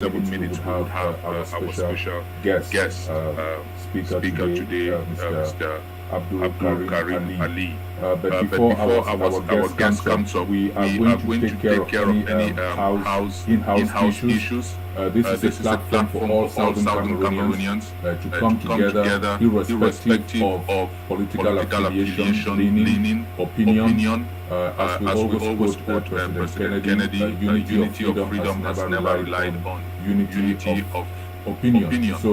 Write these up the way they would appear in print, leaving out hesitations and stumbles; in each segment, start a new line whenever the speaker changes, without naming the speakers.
7 minutes, we would have our special guest speaker today, Mr. Abdul Karim Ali. But before our guest comes up, we are going to take care of any in-house issues. This is a platform for all Southern Cameroonians to come together, irrespective of political affiliation, leaning, opinion. As we always quote President Kennedy, unity of freedom has never relied on unity of opinion. So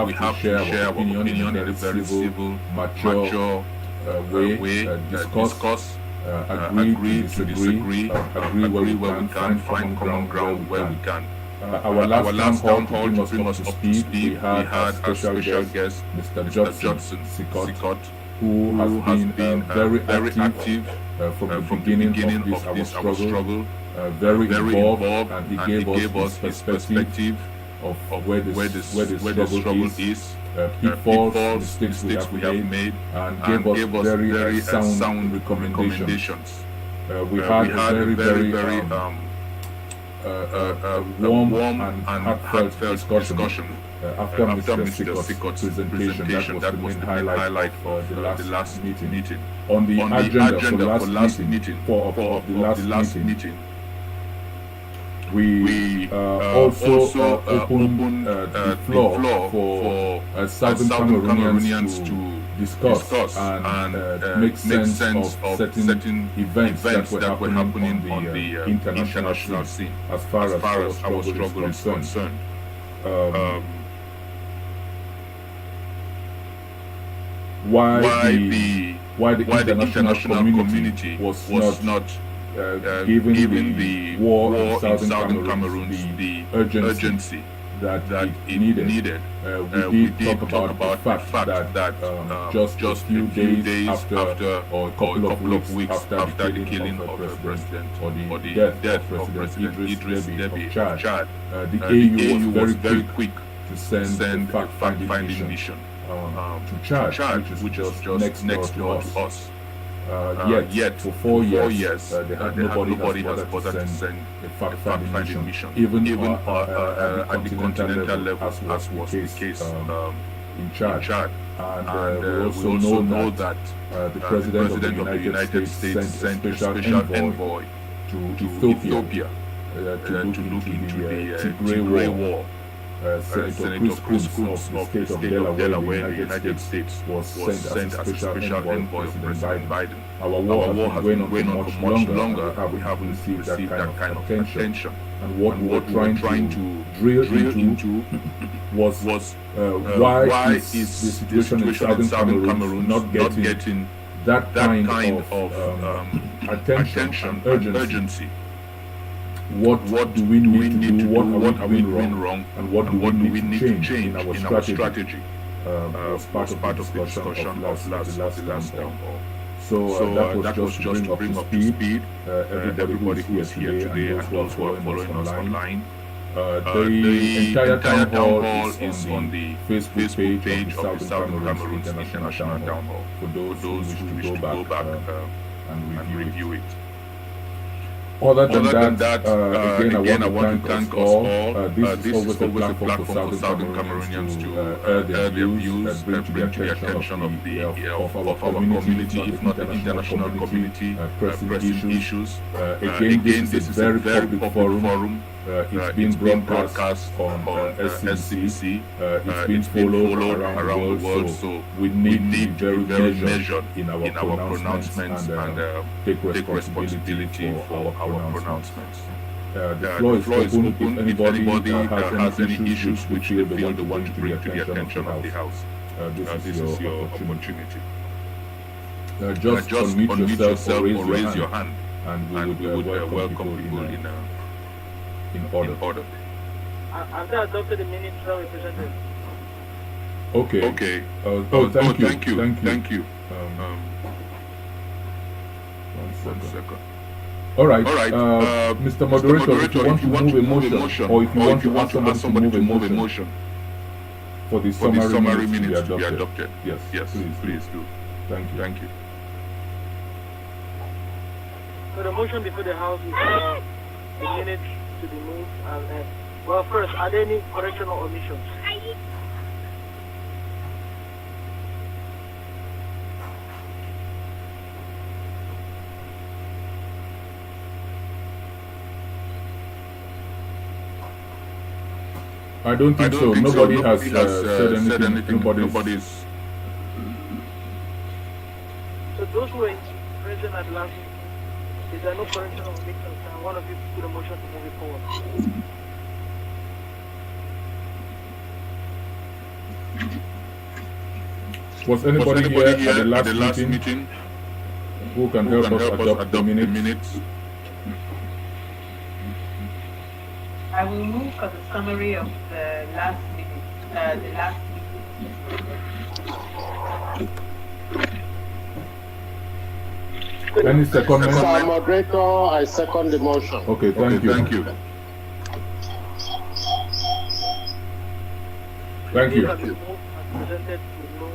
we have to share our opinion in a very civil, mature way, discuss, agree to disagree, agree where we can, find common ground where we can. Our last town hall to bring us up to speed, we had a special guest, Mr. Johnson Sikot, who has been very active from the beginning of this our struggle, very involved, and he gave us his perspective of where the struggle is, pitfalls, mistakes we have made, and gave us very sound recommendations. We had a very warm and heartfelt discussion after Mr. Sikot's presentation. That was the main highlight of the last meeting. On the agenda for last meeting, of the last meeting, we also opened the floor for Southern Cameroonians to discuss and make sense of certain events that were happening on the international scene as far as our struggle is concerned. Why the international community was not given the war in Southern Cameroons the urgency that it needed. We did talk about the fact that just a few days after or a couple of weeks after the killing of the president or the death of President Idris Deby of Chad, the AU was very quick to send the fact-finding mission to Chad, which was just next door to us. Yet for 4 years, nobody has bothered to send a fact-finding mission, even at the continental level, as was the case in Chad. And we also know that the President of the United States sent a special envoy to Ethiopia to look into the Tigray War. Senator Chris Coons of the state of Delaware in the United States was sent as a special envoy of President Biden. Our war has been going on for much longer. We haven't received that kind of attention. And what we were trying to drill into was why is the situation in Southern Cameroon not getting that kind of attention and urgency? What do we need to do? What are we doing wrong? And what do we need to change in our strategy? Was part of the discussion of the last town hall. So that was just to bring up to speed everybody who is here today and those who are following us online. The entire town hall is on the Facebook page of the Southern Cameroons International Town Hall for those who wish to go back and review it. Other than that, again, I want to thank us all. This is always a platform for Southern Cameroonians to air their views, bring to the attention of our community, if not the international community, pressing issues. Again, this is a very public forum. It's been broadcast on SCC. It's been followed around the world, so we need to be very measured in our pronouncements and take responsibility for our pronouncements. The floor is open. If anybody has any issues which they feel they want to bring to the attention of the House, this is your opportunity. Just unmute yourself or raise your hand, and we would welcome people in order.
I've not adopted the minutes representative.
Okay. Thank you. One second. All right. Mr. Moderator, if you want to move a motion, or if you want to ask somebody to move a motion for the summary minutes to be adopted. Yes, please do. Thank you.
So the motion before the House is the minutes to be moved Well, first, are there any correctional omissions?
I don't think so. Nobody has said anything. Nobody's.
So those who were present at last meeting, is there no correctional omissions? And one of you put a motion to move it forward.
Was anybody here at the last meeting who can help us adopt the minutes?
I will move for the summary of the last meeting.
Any second?
Mr. Moderator, I second the motion.
Okay, thank you. Thank you.
Presented with no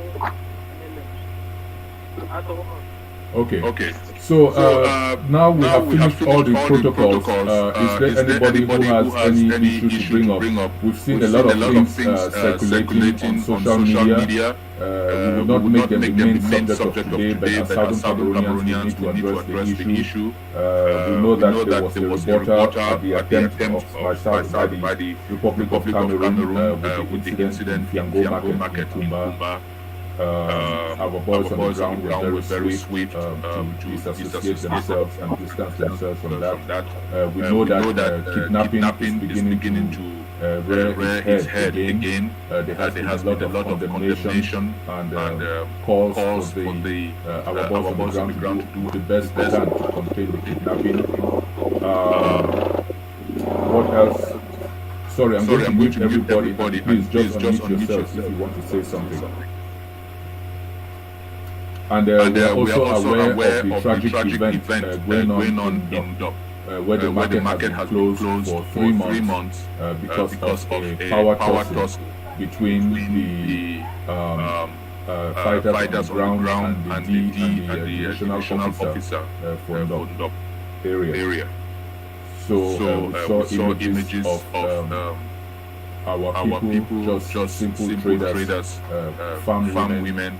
amendments.
Okay. So now we have finished all the protocols. Is there anybody who has any issue to bring up? We've seen a lot of things circulating on social media. We will not make them the main subject of today, but as Southern Cameroonians, we need to address the issue. We know that there was a reporter at the attempt of myself by the Republic of Cameroon with the incident in Fiango Market in Kumba. Our boys on the ground were very swift to disassociate themselves and distance themselves from that. We know that kidnapping is beginning to rear its head again. There has been a lot of condemnation and calls for our boys on the ground to do the best they can to contain the kidnapping. What else? Sorry, I'm going to mute everybody. Please just unmute yourselves if you want to say something. And we are also aware of the tragic event going on in Dop, where the market has been closed for 3 months because of a power tussle between the fighters on the ground and the additional officer from Dop area. So we saw images of our people, just simple traders, farm women,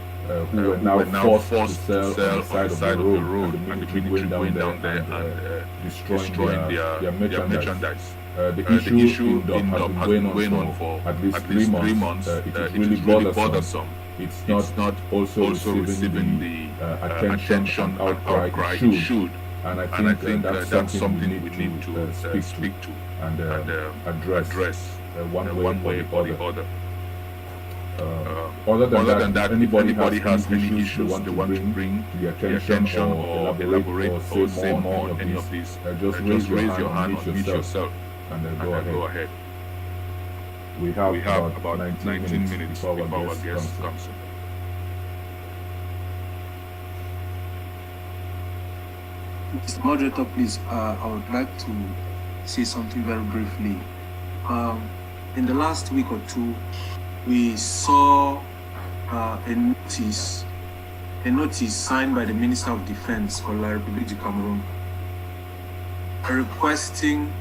who were now forced to sell on the side of the road, and the military going down there and destroying their merchandise. The issue in Dop has been going on for at least 3 months. It is really bothersome. It's not also receiving the attention and outcry it should. And I think that's something we need to speak to and address one way or the other. Other than that, anybody has any issues they want to bring to the attention or elaborate or say more on any of these, just raise your hand and mute yourself and go ahead. We have about 19 minutes before our guest comes in.
Mr. Moderator, please, I would like to say something very briefly. In the last week or two, we saw a notice signed by the Minister of Defense for La République du Cameroon requesting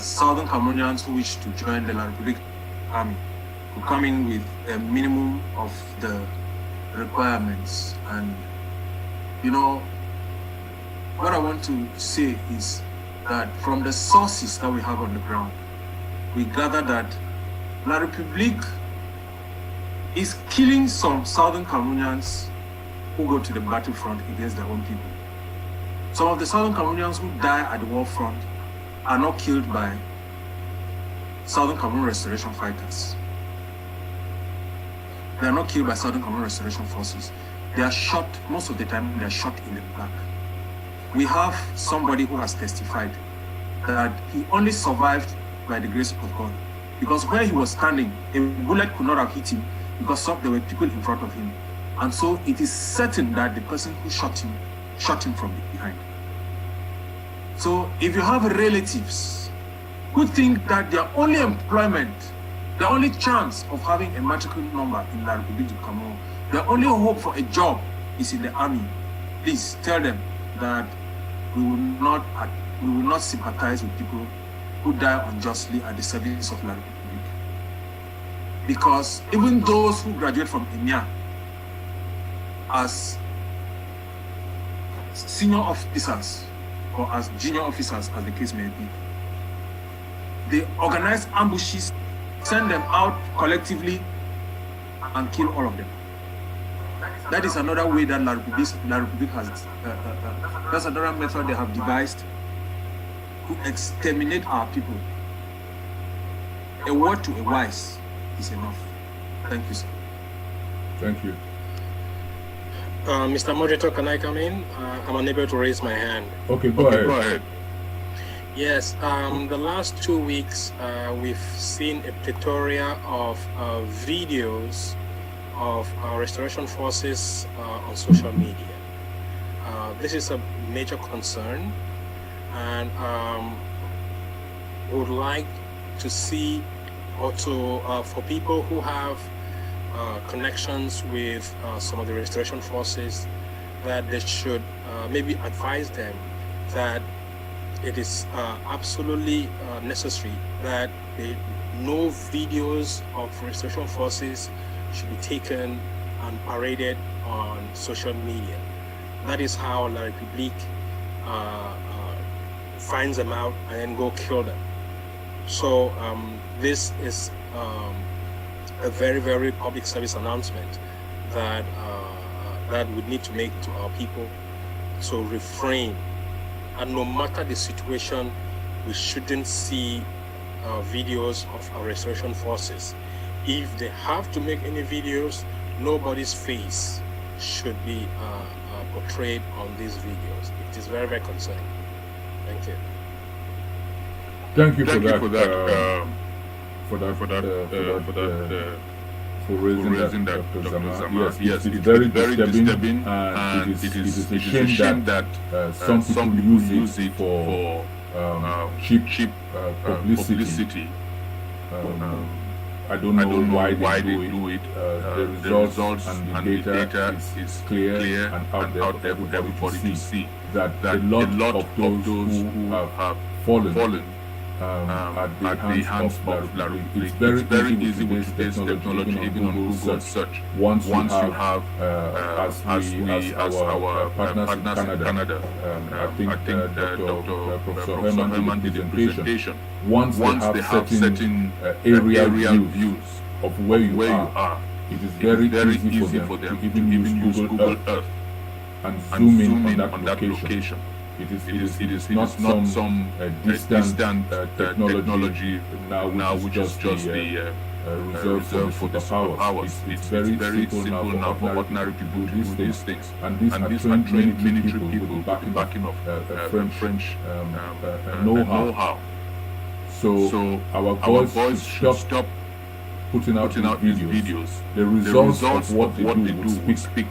Southern Cameroonians who wish to join the La République Army to come in with a minimum of the requirements. And what I want to say is that from the sources that we have on the ground, we gather that La République is killing some Southern Cameroonians who go to the battlefront against their own people. Some of the Southern Cameroonians who die at the war front are not killed by Southern Cameroon Restoration fighters. They are not killed by Southern Cameroon Restoration forces. They are shot, most of the time they are shot in the back. We have somebody who has testified that he only survived by the grace of God, because where he was standing, a bullet could not have hit him because there were people in front of him. And so it is certain that the person who shot him from behind. So if you have relatives who think that their only employment, their only chance of having a magical number in La République du Cameroon, their only hope for a job is in the army, please tell them that we will not sympathize with people who die unjustly at the service of La Republique. Because even those who graduate from EMIA as senior officers or as junior officers, as the case may be, they organize ambushes, send them out collectively, and kill all of them. That is another way that La Republique has, that's another method they have devised to exterminate our people. A word to a wise is enough. Thank you, sir.
Thank you.
Mr. Moderator, can I come in? I'm unable to raise my hand.
Okay, go ahead.
Yes, the last 2 weeks, we've seen a plethora of videos of restoration forces on social media. This is a major concern, and would like to see, or to for people who have connections with some of the restoration forces, that they should maybe advise them that it is absolutely necessary that no videos of restoration forces should be taken and paraded on social media. That is how La République finds them out and then go kill them. So this is a very, very public service announcement that that we need to make to our people, to refrain. And no matter the situation, we shouldn't see videos of our restoration forces. If they have to make any videos, nobody's face should be portrayed on these videos. It is very, very concerning. Thank you.
Thank you for raising that, Dr. Zama. Yes, it is very disturbing, and it is a shame that some people use it for cheap publicity. I don't know why they do it. The results and the data is clear and out there for everybody to see that a lot of those who have fallen at the hands of La République. It's very easy with today's technology, even on Google search. Once you have, as our partners in Canada, I think Dr. Professor Herman did a presentation. Once they have certain aerial views of where you are, it is very easy for them to even use Google Earth and zoom in on that location. It is not some distant technology now which is just the reserved for the superpowers. It's very simple now for ordinary people to do these things. And these are trained military people with backing of French know-how. So our boys should stop putting out these videos. The results of what they do would speak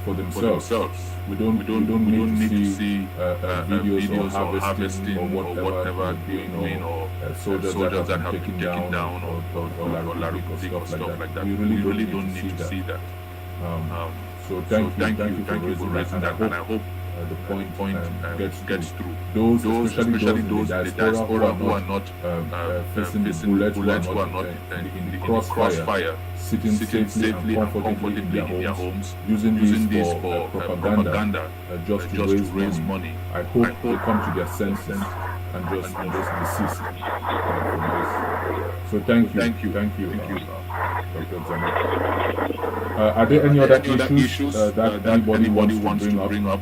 for themselves. We don't need to see videos of harvesting or whatever doing, or soldiers that have been taken down or La République or stuff like that. We really don't need to see that. So thank you for raising that, and I hope the point gets through. Those, especially those in the diaspora who are not facing the bullets, who are not in the crossfire, sitting safely and comfortably in their homes, using this for propaganda, just to raise money. I hope they come to their senses and just desist from this. So thank you, Dr. Zama. Are there any other issues that anybody wants to bring up?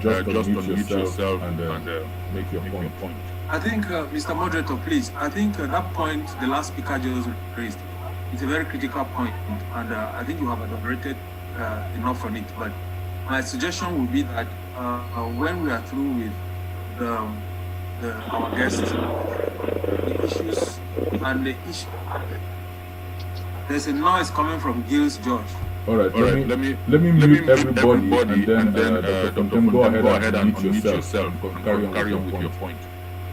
Just unmute yourself and make your point.
I think, Mr. Moderator, please, I think that point the last speaker just raised, it's a very critical point, and I think you have elaborated enough on it. But my suggestion would be that when we are through with our guests, the issues and the issue, there's a noise coming from Gilles George.
All right. Let me mute everybody, and then Dr. go ahead and mute yourself and carry on with your point.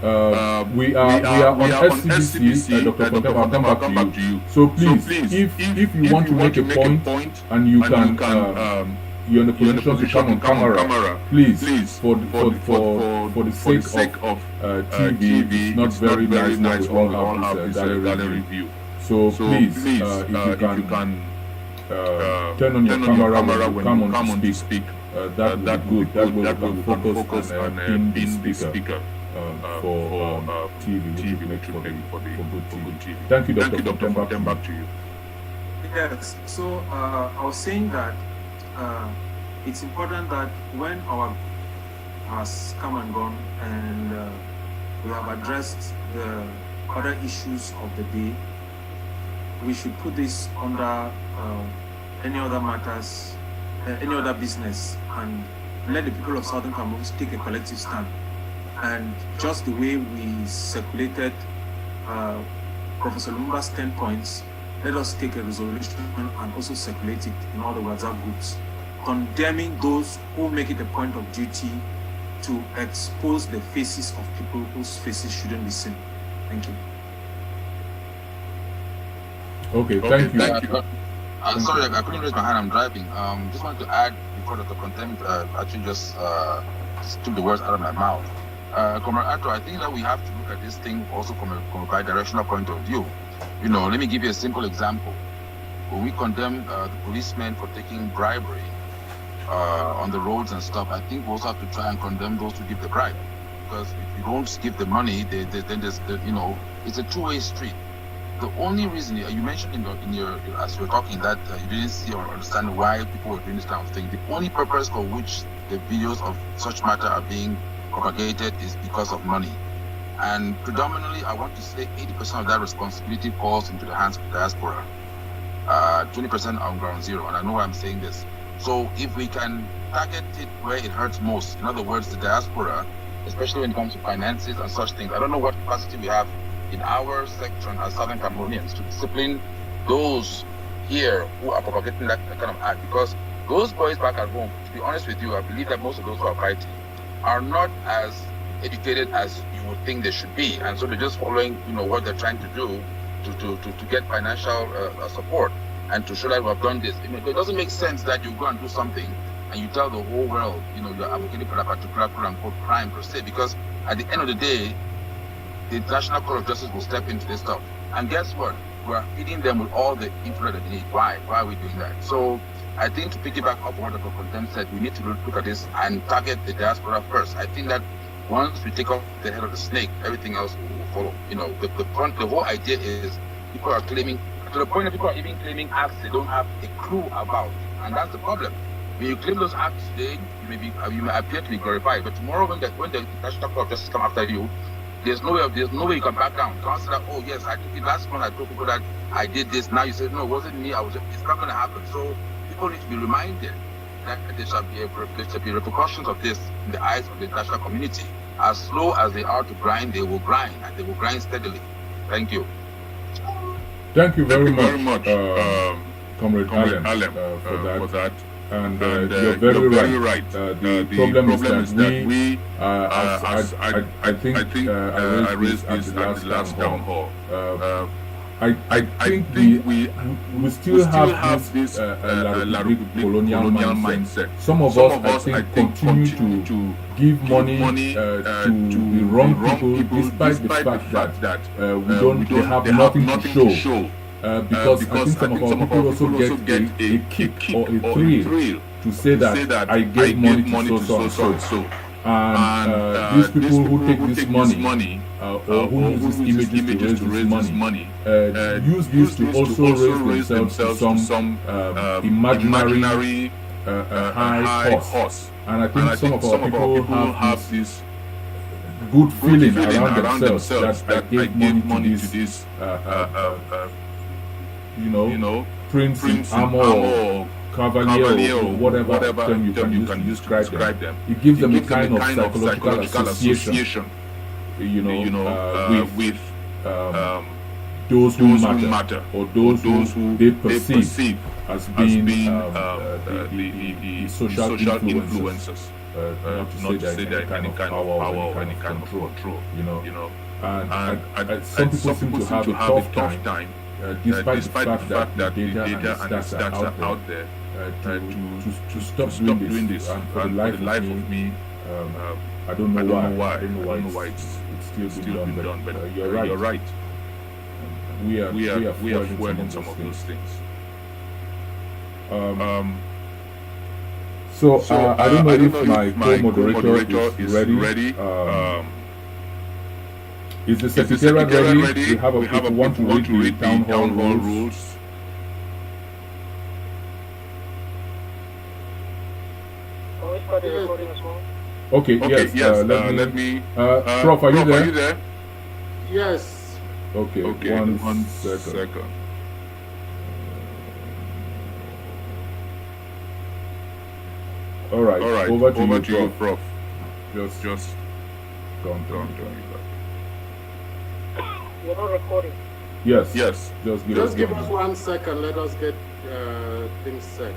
We are on SCBC, Dr. Fontaine, I'll come back to you. So please, if you want to make a point and you can you're in a position to come on camera, please, for the sake of TV, it's not very nice now we all have this gallery view. So please, if you can turn on your camera when you come on to speak, that would be good. That way we can focus on pin the speaker for TV, which will make for good TV. Thank you, Dr. Then back to you.
Yes, so I was saying that it's important that when our has come and gone and we have addressed the other issues of the day, we should put this under any other matters, any other business, and let the people of Southern Cameroon take a collective stand. And just the way we circulated Professor Lumumba's 10 points, let us take a resolution and also circulate it in all the WhatsApp groups, condemning those who make it a point of duty to expose the faces of people whose faces shouldn't be seen. Thank you.
Okay, thank you.
Sorry, I couldn't raise my hand. I'm driving. Just want to add before Dr. Contempt actually just took the words out of my mouth. Comrade Ato, I think that we have to look at this thing also from a bi-directional point of view. You know, let me give you a simple example. When we condemn the policemen for taking bribery on the roads and stuff, I think we also have to try and condemn those who give the bribe. Because if you don't give the money, then there's, it's a two-way street. The only reason you mentioned in your as you were talking that you didn't see or understand why people were doing this kind of thing. The only purpose for which the videos of such matter are being propagated is because of money. And predominantly, I want to say 80% of that responsibility falls into the hands of the diaspora. 20% on ground zero, and I know why I'm saying this. So if we can target it where it hurts most, in other words, the diaspora, especially when it comes to finances and such things, I don't know what capacity we have in our section as Southern Cameroonians to discipline those here who are propagating that kind of act, because those boys back at home, to be honest with you, I believe that most of those who are fighting are not as educated as you would think they should be, and so they're just following, what they're trying to do to get financial support and to show that we have done this. It doesn't make sense that you go and do something and you tell the whole world, you're advocating for that particular quote-unquote crime per se, because at the end of the day, the International Court of Justice will step into this stuff. And guess what? We're feeding them with all the influence that they need. Why? Why are we doing that? So I think to piggyback up on what Dr. Contempt said, we need to look at this and target the diaspora first. I think that once we take off the head of the snake, everything else will follow. The whole idea is people are claiming, to the point that people are even claiming acts they don't have a clue about. And that's the problem. When you claim those acts today, you may appear to be glorified, but tomorrow when the International Court of Justice come after you, there's no way you can back down. You can't say that, oh yes, I took it last month, I told people that I did this. Now you say, no, it wasn't me, it's not going to happen. So people need to be reminded that there shall be repercussions of this in the eyes of the international community. As slow as they are to grind, they will grind, and they will grind steadily. Thank you.
Thank you very much, Comrade Allen, for that. And you're very right. The problem is that we I think I raised this at the last town hall. I think we still have this colonial mindset. Some of us, I think, continue to give money to the wrong people, despite the fact that they have nothing to show. Because I think some of our people also get a kick or a thrill to say that I gave money to so and so. And these people who take this money or who use these images to raise this money use this to also raise themselves to some imaginary high horse. And I think some of our people have this good feeling around themselves that I gave money to this prince in armor or cavalier or whatever term you can use to describe them. It gives them a kind of psychological association, with those who matter or those who they perceive as being the social influencers. Not to say that any kind of power or any kind of control. And some people seem to have a tough time. Despite the fact that the data and stats are out there, to stop doing this. And for the life of me, I don't know why it's still being done. But you're right. We are fueling some of those things. So I don't know if my co-moderator is ready. Is the secretariat ready? We have if you want to read the town hall rules.
Can we start the recording as well?
Okay, yes. Let me. Prof, are you there?
Yes.
Okay. One second. All right. Over to you, Prof. Just don't do that.
You're not recording.
Yes. Just
give us 1 second. Let us get things set.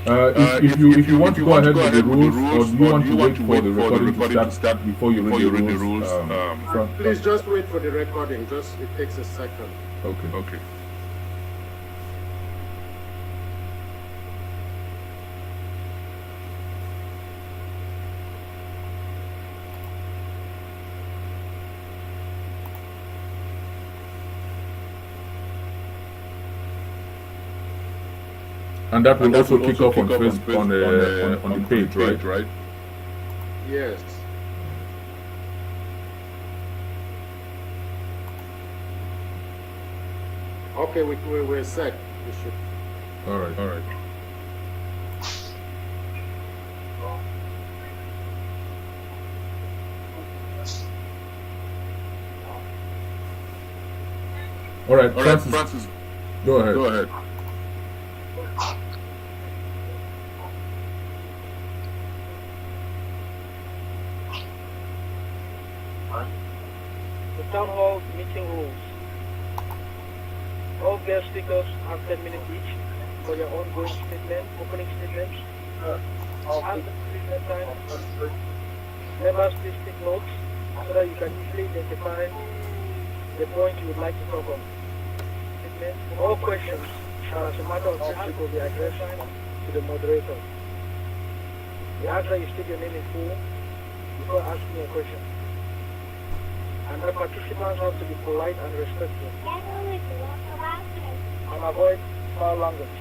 If you want to go ahead with the rules, or do you want to wait for the recording to start before you read the rules?
Please just wait for the recording. It takes a second.
Okay. And that will also kick off on Facebook on the page, right?
Yes. Okay, we're set. We should.
All right. All right, Francis. Go ahead.
The town hall meeting rules. All guest speakers have 10 minutes each for their ongoing opening statements. After the statement time, members please take notes so that you can easily identify the point you would like to talk on. All questions shall, as a matter of principle, be addressed to the moderator. We ask that you state your name in full before asking a question. And the participants have to be polite and respectful. And avoid foul language.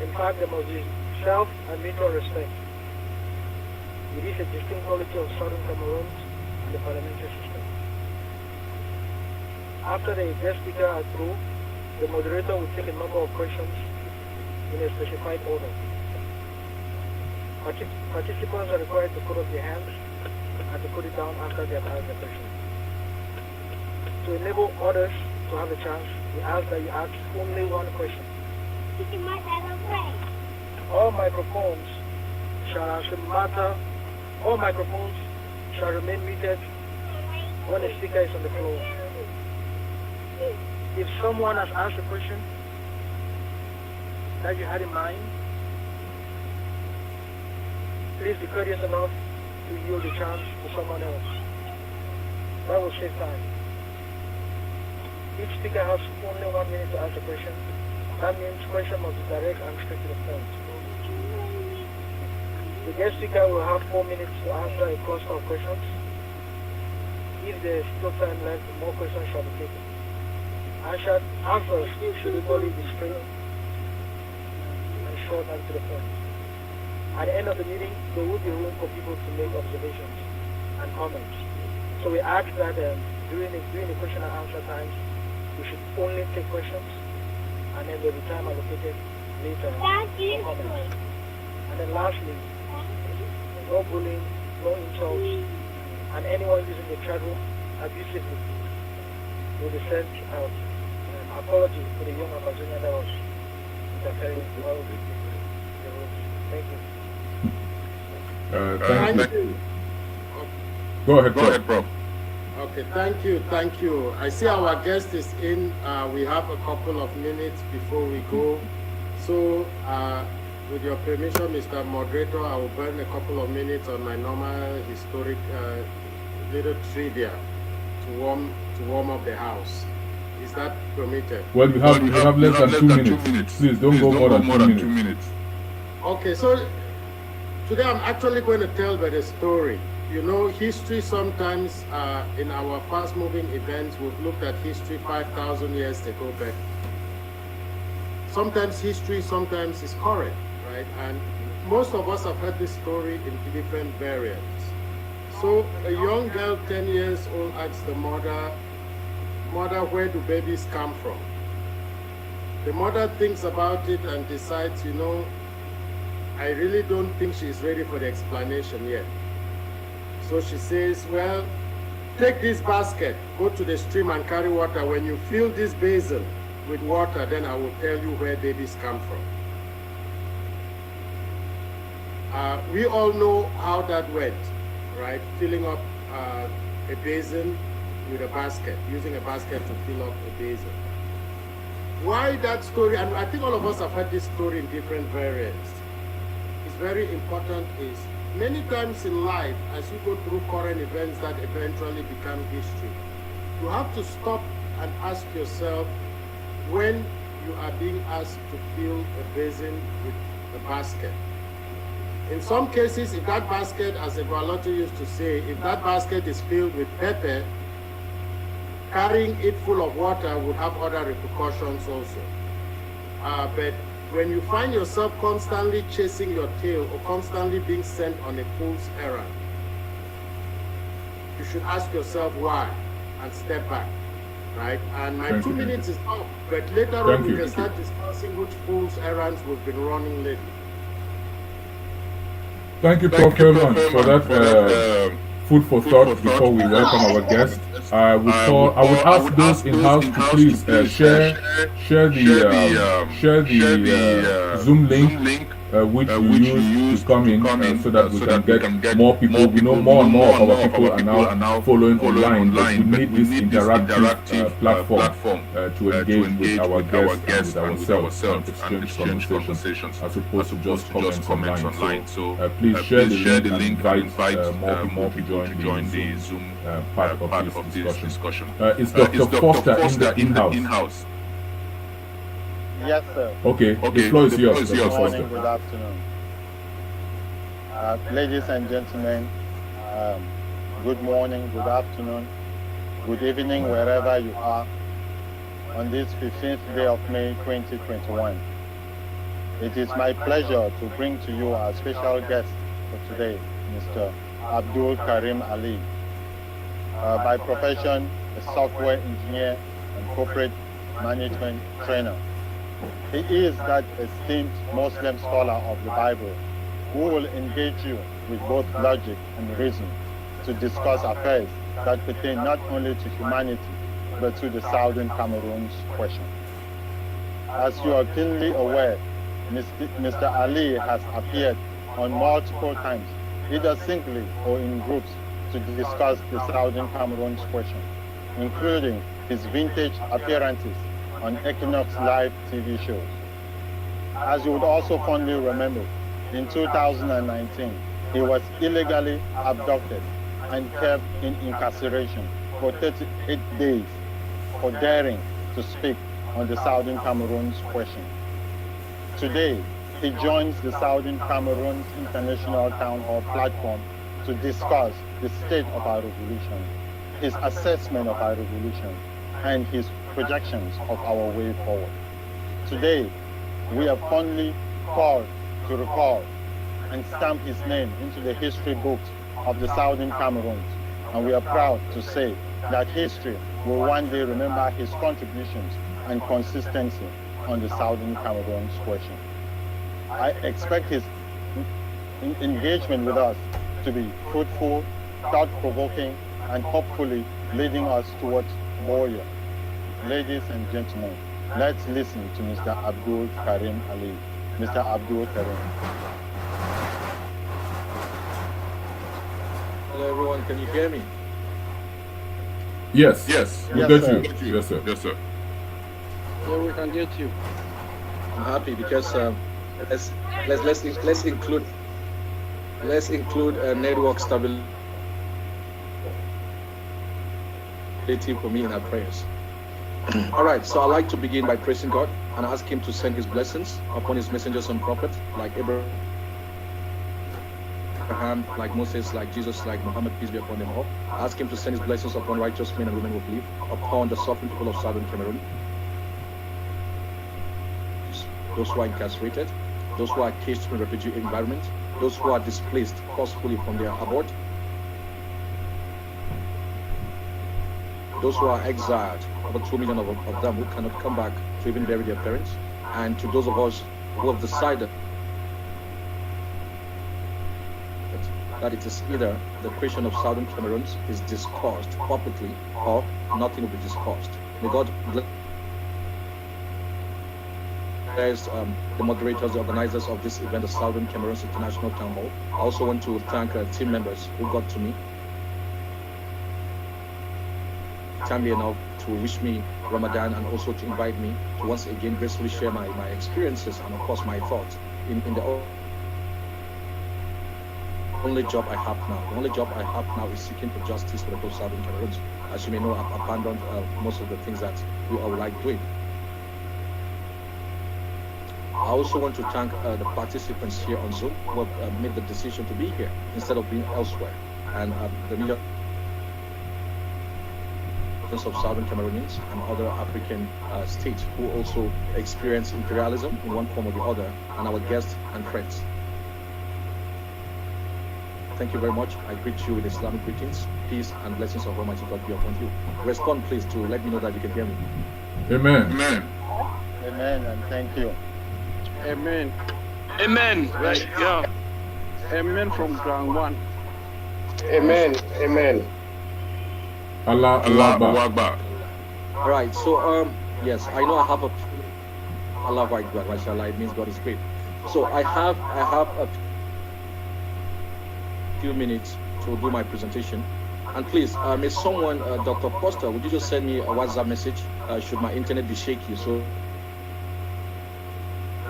In fact, there must be self and mutual respect. It is a distinct quality of Southern Cameroons and the parliamentary system. After the guest speaker are through, the moderator will take a number of questions in a specified order. Participants are required to put up their hands and to put it down after they have asked the question. To enable others to have a chance, we ask that you ask only one question. All microphones shall remain muted when a speaker is on the floor. If someone has asked a question that you had in mind, please be courteous enough to yield the chance to someone else. That will save time. Each speaker has only 1 minute to ask a question. That means question must be direct and straight to the point. The guest speaker will have 4 minutes to answer a cluster of questions. If there is still time left, more questions shall be taken. Answers should equally be straight and short and to the point. At the end of the meeting, there will be room for people to make observations and comments. So we ask that during the question and answer times, we should only take questions, and then there will be time allocated later for comments. And then lastly, no bullying, no insults, and anyone using the chat room abusively will be sent out. Apology for the young Amazonian that was interfering with all the rules. Thank you.
Thank you. Go ahead, Prof.
Okay, thank you. I see our guest is in. We have a couple of minutes before we go. So, with your permission, Mr. Moderator, I will burn a couple of minutes on my normal historic little trivia to warm up the house. Is that permitted?
Well, you have less than 2 minutes. Please don't go more than 2 minutes.
Okay, so today I'm actually going to tell by the story. You know, history sometimes, in our fast-moving events, we've looked at history 5,000 years ago, but sometimes history is current, right? And most of us have heard this story in different variants. So a young girl, 10 years old, asks the mother, where do babies come from? The mother thinks about it and decides, you know, I really don't think she's ready for the explanation yet. So she says, well, take this basket, go to the stream and carry water. When you fill this basin with water, then I will tell you where babies come from. We all know how that went, right? Filling up a basin with a basket, using a basket to fill up a basin. Why that story? And I think all of us have heard this story in different variants. It's very important is many times in life, as you go through current events that eventually become history, you have to stop and ask yourself, when you are being asked to fill a basin with a basket. In some cases, if that basket, as a biology used to say, if that basket is filled with pepper, carrying it full of water would have other repercussions also. But when you find yourself constantly chasing your tail or constantly being sent on a fool's errand, you should ask yourself why and step back, right? And my 2 minutes is up, but later on we can start discussing which fool's errands we've been running lately.
Thank you, Prof. Herman, for that food for thought before we welcome our guest. I would ask those in house to please share the Zoom link which you use to come in so that we can get more people. We know more and more of our people are now following online, but we need this interactive platform to engage with our guests and with ourselves, exchange conversations, as opposed to just comments online. So please share the link and invite more people to join the Zoom part of this discussion. Is Dr. Foster in the in-house?
Yes, sir.
Okay, the floor is yours, Dr.
Good
Foster.
morning, good afternoon. Ladies and gentlemen, good morning, good afternoon, good evening, wherever you are, on this 15th day of May 2021. It is my pleasure to bring to you our special guest for today, Mr. Abdul Karim Ali. By profession, a software engineer and corporate management trainer. He is that esteemed Muslim scholar of the Bible who will engage you with both logic and reason to discuss affairs that pertain not only to humanity but to the Southern Cameroons question. As you are keenly aware, Mr. Ali has appeared on multiple times, either singly or in groups, to discuss the Southern Cameroons question, including his vintage appearances on Equinox Live TV shows. As you would also fondly remember, in 2019, he was illegally abducted and kept in incarceration for 38 days for daring to speak on the Southern Cameroons question. Today, he joins the Southern Cameroons International Town Hall platform to discuss the state of our revolution, his assessment of our revolution, and his projections of our way forward. Today, we are fondly called to recall and stamp his name into the history books of the Southern Cameroons, and we are proud to say that history will one day remember his contributions and consistency on the Southern Cameroons question. I expect his engagement with us to be fruitful, thought-provoking, and hopefully leading us towards warrior. Ladies and gentlemen, let's listen to Mr. Abdul Karim Ali. Mr. Abdul Karim.
Hello everyone, can you hear me?
Yes, we
Yes,
get
sir.
you. Yes, sir.
Yeah, we can get you. I'm happy because let's include network stability for me in our prayers. All right, so I'd like to begin by praising God and ask Him to send His blessings upon His messengers and prophets, like Abraham, like Moses, like Jesus, like Muhammad, peace be upon them all. Ask Him to send His blessings upon righteous men and women who believe, upon the suffering people of Southern Cameroon, those who are incarcerated, those who are caged in refugee environment, those who are displaced forcefully from their abode, those who are exiled, over 2 million of them who cannot come back to even bury their parents, and to those of us who have decided that it is either the question of Southern Cameroons is discussed publicly or nothing will be discussed. May God bless the moderators, the organizers of this event, the Southern Cameroons International Town Hall. I also want to thank team members who got to me timely enough to wish me Ramadan and also to invite me to once again gracefully share my experiences and of course my thoughts in the only job I have now. The only job I have now is seeking for justice for the people of Southern Cameroons. As you may know, I've abandoned most of the things that we all like doing. I also want to thank the participants here on Zoom who have made the decision to be here instead of being elsewhere, and the millions of Southern Cameroonians and other African states who also experience imperialism in one form or the other, and our guests and friends. Thank you very much. I greet you with Islamic greetings. Peace and blessings of Almighty God be upon you. Respond, please, to let me know that you can hear me.
Amen.
Amen, and thank you.
Amen.
Amen.
Right. Yeah. Amen from ground one.
Amen. Amen.
Allah Akbar.
All right. So, yes, I know I have a Allah Akbar, mashallah. It means God is great. So I have a few minutes to do my presentation. And please, may someone, Dr. Foster, would you just send me a WhatsApp message? Should my internet be shaky, so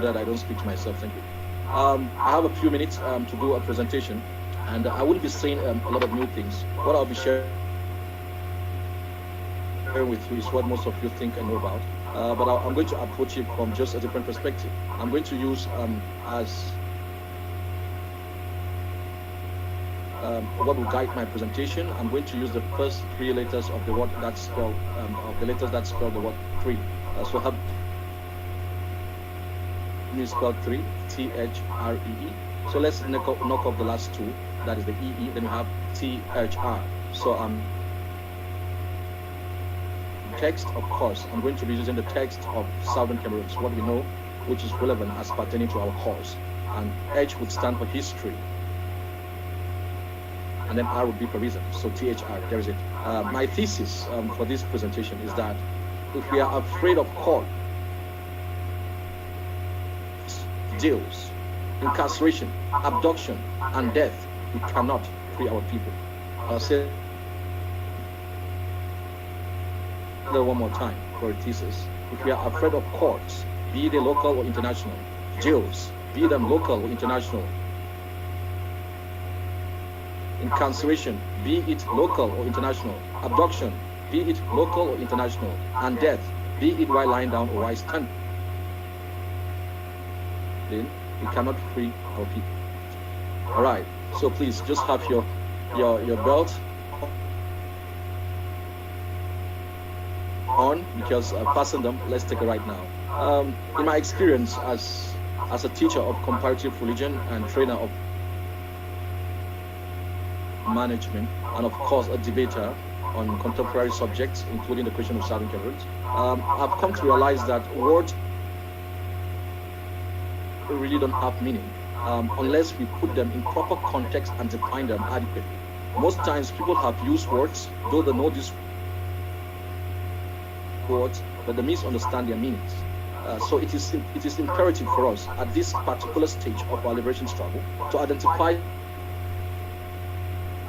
that I don't speak to myself? Thank you. I have a few minutes to do a presentation, and I will be saying a lot of new things. What I'll be sharing with you is what most of you think and know about, but I'm going to approach it from just a different perspective. I'm going to use what will guide my presentation. I'm going to use the first three letters of the word that spell of the letters that spell the word three. So have me spell three, T-H-R-E-E. So let's knock off the last two. That is the E-E. Then we have T-H-R. So text, of course, I'm going to be using the text of Southern Cameroons, what we know, which is relevant as pertaining to our cause. And H would stand for history. And then R would be for reason. So THR, there is it. My thesis for this presentation is that if we are afraid of court, jails, incarceration, abduction, and death, we cannot free our people. I'll say that one more time for a thesis. If we are afraid of courts, be they local or international, jails, be them local or international, incarceration, be it local or international, abduction, be it local or international, and death, be it while lying down or while standing, then we cannot free our people. All right, so please just have your belt on, because fasten them. Let's take it right now. In my experience as a teacher of comparative religion and trainer of management, and of course a debater on contemporary subjects, including the question of Southern Cameroons, I've come to realize that words really don't have meaning unless we put them in proper context and define them adequately. Most times people have used words, though they know these words, but they misunderstand their meanings. So it is imperative for us at this particular stage of our liberation struggle to identify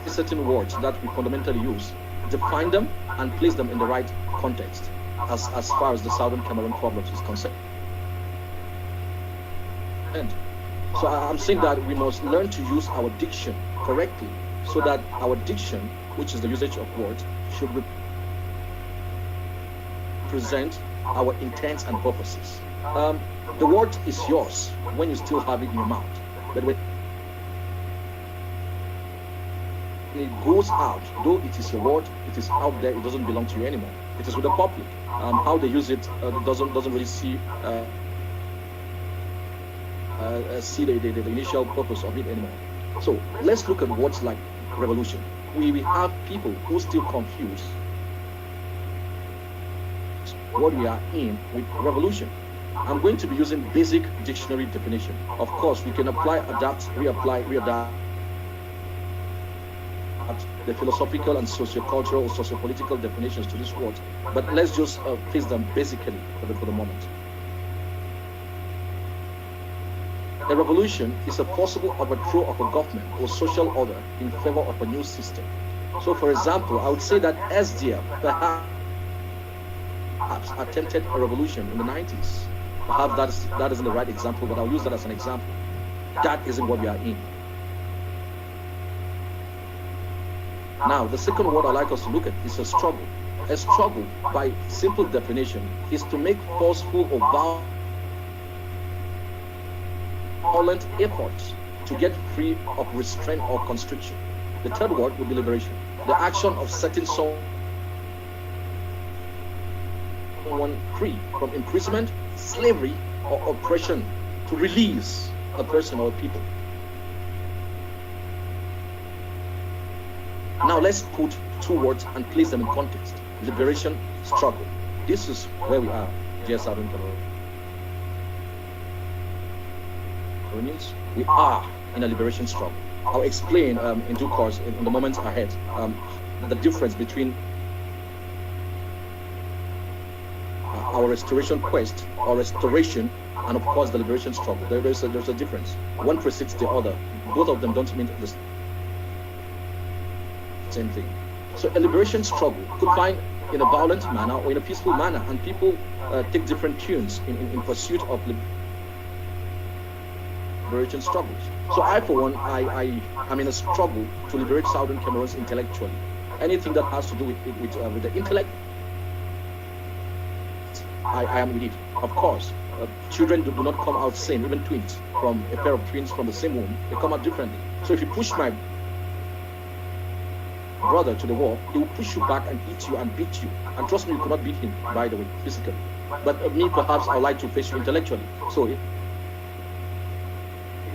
certain words that we fundamentally use, define them, and place them in the right context as far as the Southern Cameroon problem is concerned. So I'm saying that we must learn to use our diction correctly, so that our diction, which is the usage of words, should represent our intents and purposes. The word is yours when you still have it in your mouth, but when it goes out, though it is your word, it is out there, it doesn't belong to you anymore. It is with the public. How they use it doesn't really see the initial purpose of it anymore. So let's look at words like revolution. We have people who still confuse what we are in with revolution. I'm going to be using basic dictionary definition. Of course, we can apply, adapt, reapply, readapt the philosophical and sociocultural or sociopolitical definitions to this word, but let's just place them basically for the moment. A revolution is a forcible overthrow of a government or social order in favor of a new system. So, for example, I would say that SDF perhaps attempted a revolution in the 90s. Perhaps that isn't the right example, but I'll use that as an example. That isn't what we are in. Now, the second word I'd like us to look at is a struggle. A struggle, by simple definition, is to make forceful or violent efforts to get free of restraint or constriction. The third word would be liberation. The action of setting someone free from imprisonment, slavery, or oppression, to release a person or a people. Now let's put two words and place them in context. Liberation, struggle. This is where we are, dear Southern Cameroonians. We are in a liberation struggle. I'll explain in due course, in the moments ahead, the difference between our restoration quest, or restoration, and of course the liberation struggle. There's a difference. One precedes the other. Both of them don't mean the same thing. So a liberation struggle could find in a violent manner or in a peaceful manner, and people take different tunes in pursuit of liberation struggles. So I, for one, I am in a struggle to liberate Southern Cameroons intellectually. Anything that has to do with the intellect, I am with it. Of course, children do not come out same, even twins, from a pair of twins from the same womb, they come out differently. So if you push my brother to the wall, he will push you back and hit you and beat you. And trust me, you cannot beat him, by the way, physically. But me, perhaps, I would like to face you intellectually. So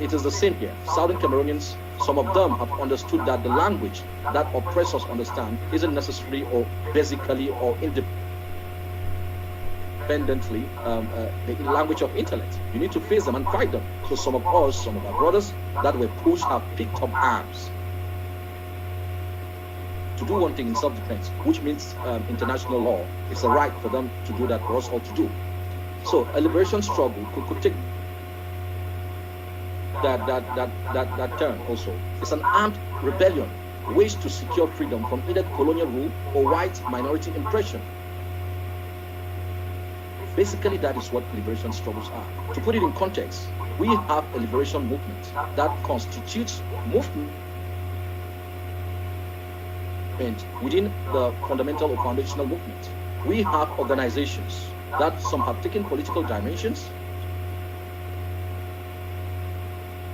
it is the same here. Southern Cameroonians, some of them have understood that the language that oppressors understand isn't necessarily or basically or independently the language of intellect. You need to face them and fight them. So some of us, some of our brothers that were pushed have picked up arms to do one thing in self-defense, which means international law. It's a right for them to do that, for us all to do. So a liberation struggle could take that turn also. It's an armed rebellion waged to secure freedom from either colonial rule or white minority oppression. Basically, that is what liberation struggles are. To put it in context, we have a liberation movement that constitutes movement within the fundamental or foundational movement. We have organizations that some have taken political dimensions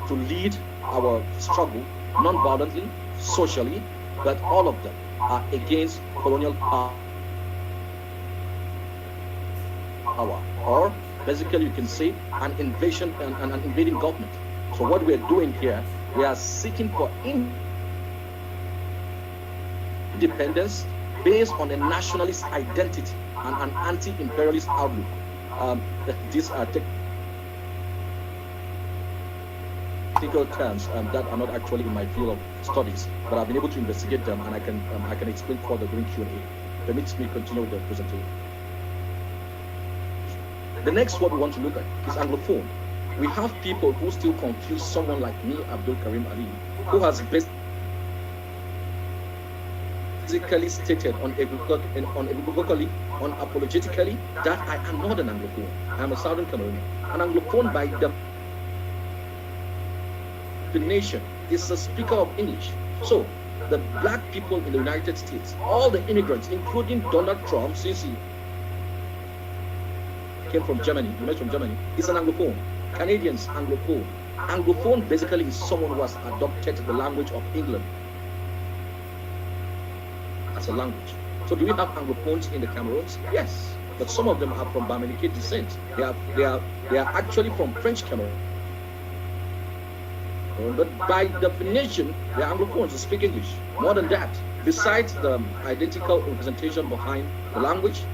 to lead our struggle non-violently, socially, but all of them are against colonial power. Or basically you can say an invasion and an invading government. So what we are doing here, we are seeking for independence based on a nationalist identity and an anti-imperialist outlook. These are technical terms that are not actually in my field of studies, but I've been able to investigate them, and I can explain further during Q&A. Permits me continue with the presentation. The next word we want to look at is Anglophone. We have people who still confuse someone like me, Abdul Karim Ali, who has basically stated unequivocally, unapologetically, that I am not an Anglophone. I am a Southern Cameroonian. An Anglophone, by definition, is a speaker of English. So the black people in the United States, all the immigrants, including Donald Trump, since he came from Germany, you met from Germany, is an Anglophone. Canadians, Anglophone. Anglophone basically is someone who has adopted the language of England as a language. So do we have Anglophones in the Cameroons? Yes, but some of them are from Bamileke descent. They are actually from French Cameroon. But by definition, they are Anglophones who speak English. More than that, besides the identical representation behind the language,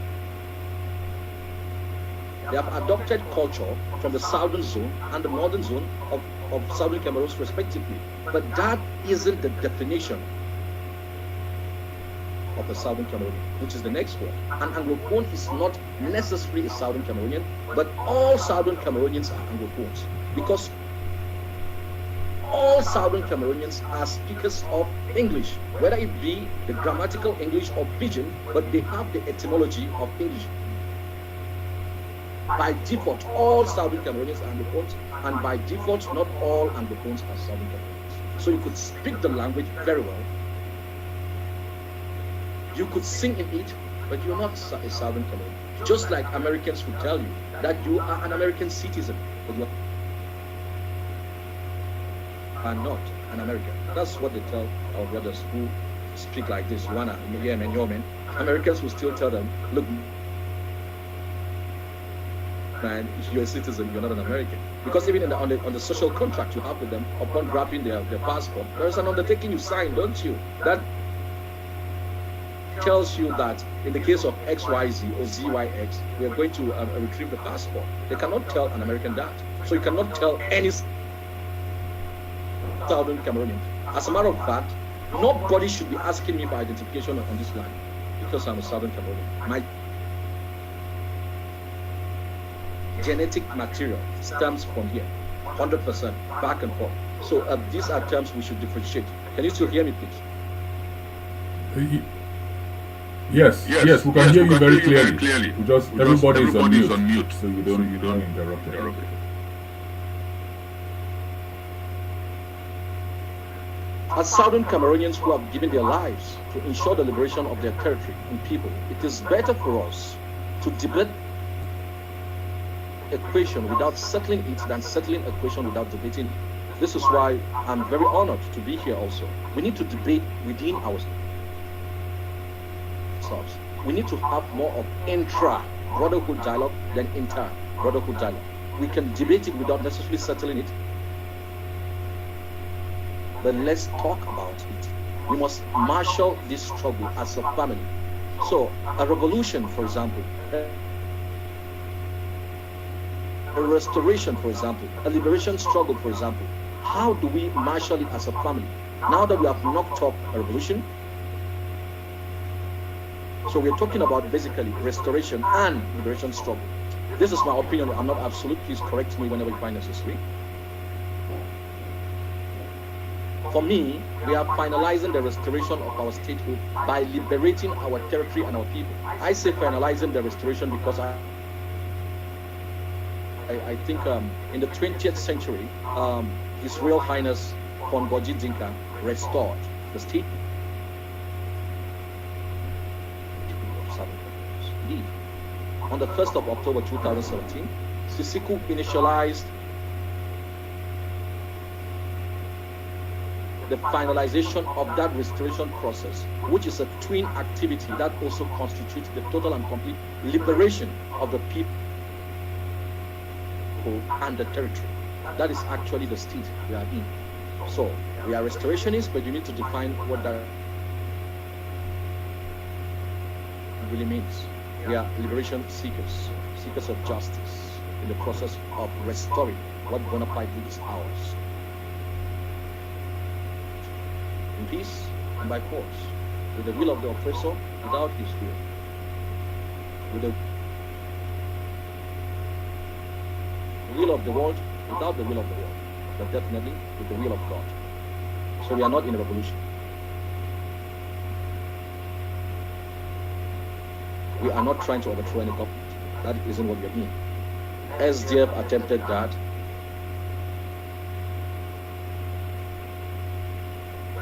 they have adopted culture from the southern zone and the northern zone of southern Cameroons respectively. But that isn't the definition of a southern Cameroonian, which is the next word. An Anglophone is not necessarily a southern Cameroonian, but all southern Cameroonians are Anglophones, because all southern Cameroonians are speakers of English, whether it be the grammatical English or pidgin, but they have the etymology of English. By default, all southern Cameroonians are Anglophones, and by default, not all Anglophones are southern Cameroonians. So you could speak the language very well, you could sing in it, but you're not a southern Cameroonian. Just like Americans would tell you that you are an American citizen, but you are not an American. That's what they tell our brothers who speak like this. Wanna, yeah, man, yo, man. Americans will still tell them, look, man, if you're a citizen, you're not an American. Because even on the social contract you have with them, upon grabbing their passport, there's an undertaking you sign, don't you? That tells you that in the case of XYZ or ZYX, we are going to retrieve the passport. They cannot tell an American that. So you cannot tell any southern Cameroonian. As a matter of fact, nobody should be asking me for identification on this land because I'm a southern Cameroonian. My genetic material stems from here, 100% back and forth. So these are terms we should differentiate. Can you still hear me, please?
Yes, we can hear you very clearly. Everybody is on mute, so you don't interrupt it.
As southern Cameroonians who have given their lives to ensure the liberation of their territory and people, it is better for us to debate a question without settling it than settling a question without debating it. This is why I'm very honored to be here also. We need to debate within ourselves. We need to have more of intra-brotherhood dialogue than inter-brotherhood dialogue. We can debate it without necessarily settling it, but let's talk about it. We must marshal this struggle as a family. So, a revolution, for example, a restoration, for example, a liberation struggle, for example, how do we marshal it as a family? Now that we have knocked off a revolution, so we're talking about basically restoration and liberation struggle. This is my opinion. I'm not absolute. Please correct me whenever you find necessary. For me, we are finalizing the restoration of our statehood by liberating our territory and our people. I say finalizing the restoration because I think in the 20th century, His Royal Highness Kongoji Dinka restored the state. On the 1st of October 2017, Sisiku initialized the finalization of that restoration process, which is a twin activity that also constitutes the total and complete liberation of the people and the territory. That is actually the state we are in. So we are restorationists, but you need to define what that really means. We are liberation seekers, seekers of justice in the process of restoring what bona fide is ours. In peace and by force, with the will of the oppressor without his will, with the will of the world without the will of the world, but definitely with the will of God. So we are not in a revolution. We are not trying to overthrow any government. That isn't what we are doing. SDF attempted that,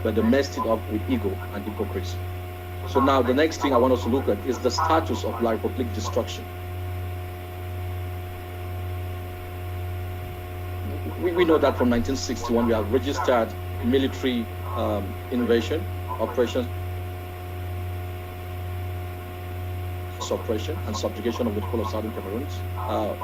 but they messed it up with ego and hypocrisy. So now the next thing I want us to look at is the status of La Republique destruction. We know that from 1961 we have registered military invasion, operations, suppression and subjugation of the people of Southern Cameroons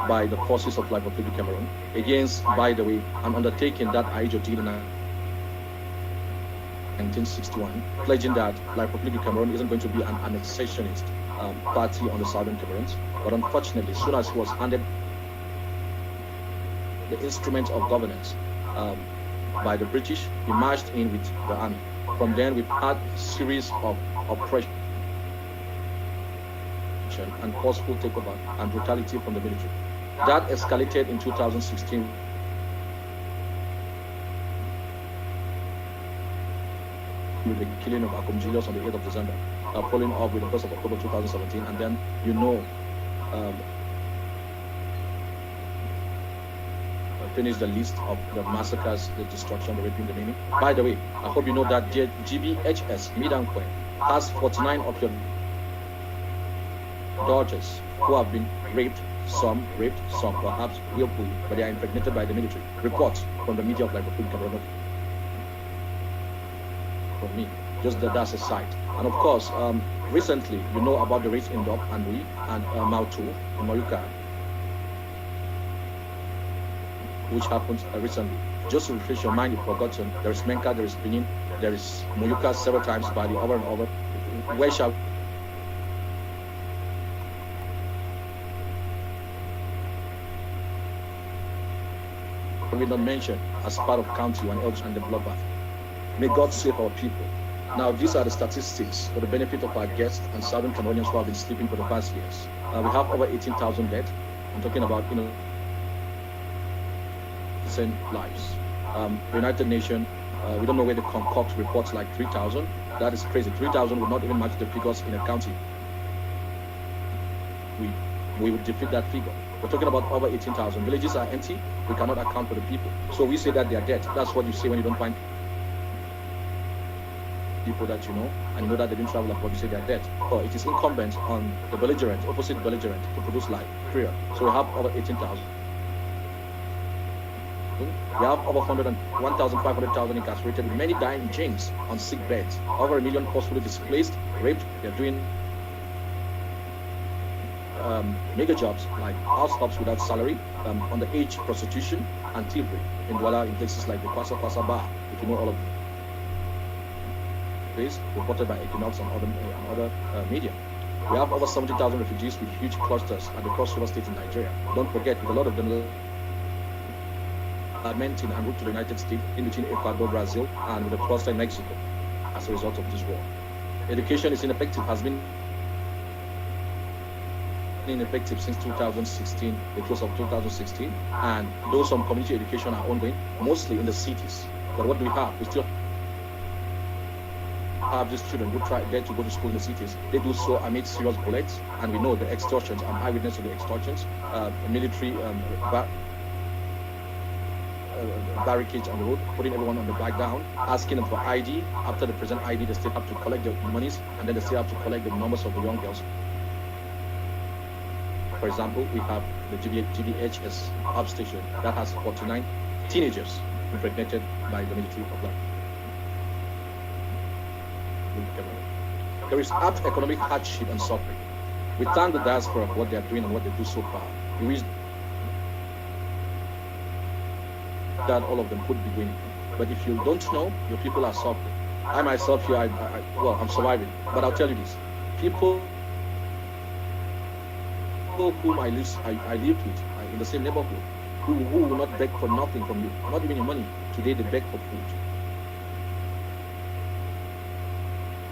by the forces of Life Republic Cameroon against, by the way, an undertaking that Aïdjo did in 1961, pledging that Life Republic Cameroon isn't going to be an annexationist party on the Southern Cameroons. But unfortunately, as soon as he was handed the instrument of governance by the British, he marched in with the army. From then, we've had a series of operations and forceful takeover and brutality from the military. That escalated in 2016 with the killing of Akom Julius on the 8th of December, following up with the 1st of October 2017, and then finish the list of the massacres, the destruction, the raping, the maiming. By the way, I hope you know that GBHS Midankwe has 49 of your daughters who have been raped, some perhaps willfully, but they are impregnated by the military. Reports from the media of Life Republic Cameroon from me. Just that's a site. And of course, recently, you know about the raids in Dop and Rui and Mautu in Moyuka, which happened recently. Just to refresh your mind, you've forgotten, there is Menka, there is Benin, there is Moyuka several times, Bali, over and over. Where shall we not mention as part of county and Elgin and the bloodbath? May God save our people. Now, these are the statistics for the benefit of our guests and Southern Cameroonians who have been sleeping for the past years. We have over 18,000 dead. I'm talking about, lives. The United Nations, we don't know where they concoct reports like 3,000. That is crazy. 3,000 would not even match the figures in a county. We would defeat that figure. We're talking about over 18,000. Villages are empty. We cannot account for the people. So we say that they are dead. That's what you say when you don't find people that you know, and you know that they didn't travel abroad, you say they are dead. So it is incumbent on the belligerent, opposite belligerent, to produce life, period. So we have over 18,000. We have over 1,500,000 incarcerated, many dying in chains on sick beds. Over 1 million forcefully displaced, raped. They're doing mega jobs like house helps without salary, underage prostitution, and thievery in Douala, in places like the Kwasa Bar, if you know all of this, reported by Equinox and other media. We have over 70,000 refugees with huge clusters at the Cross River State in Nigeria. Don't forget, with a lot of them lamenting en route to the United States, in between Ecuador, Brazil, and with a cluster in Mexico as a result of this war. Education is ineffective, has been ineffective since 2016, the close of 2016, and though some community education are ongoing, mostly in the cities. But what do we have? We still have these children who dare to go to school in the cities. They do so amid serious bullets, and we know the extortions. I'm eyewitness to the extortions, military barricades on the road, putting everyone on the back down, asking them for ID. After they present ID, they still have to collect the monies, and then they still have to collect the numbers of the young girls. For example, we have the GBHS hub station that has 49 teenagers impregnated by the military of life. There is economic hardship and suffering. We thank the diaspora for what they are doing and what they do so far. We wish that all of them could be doing. But if you don't know, your people are suffering. I myself here, I'm surviving. But I'll tell you this: people whom I lived with in the same neighborhood, who will not beg for nothing from you, not even your money. Today they beg for food.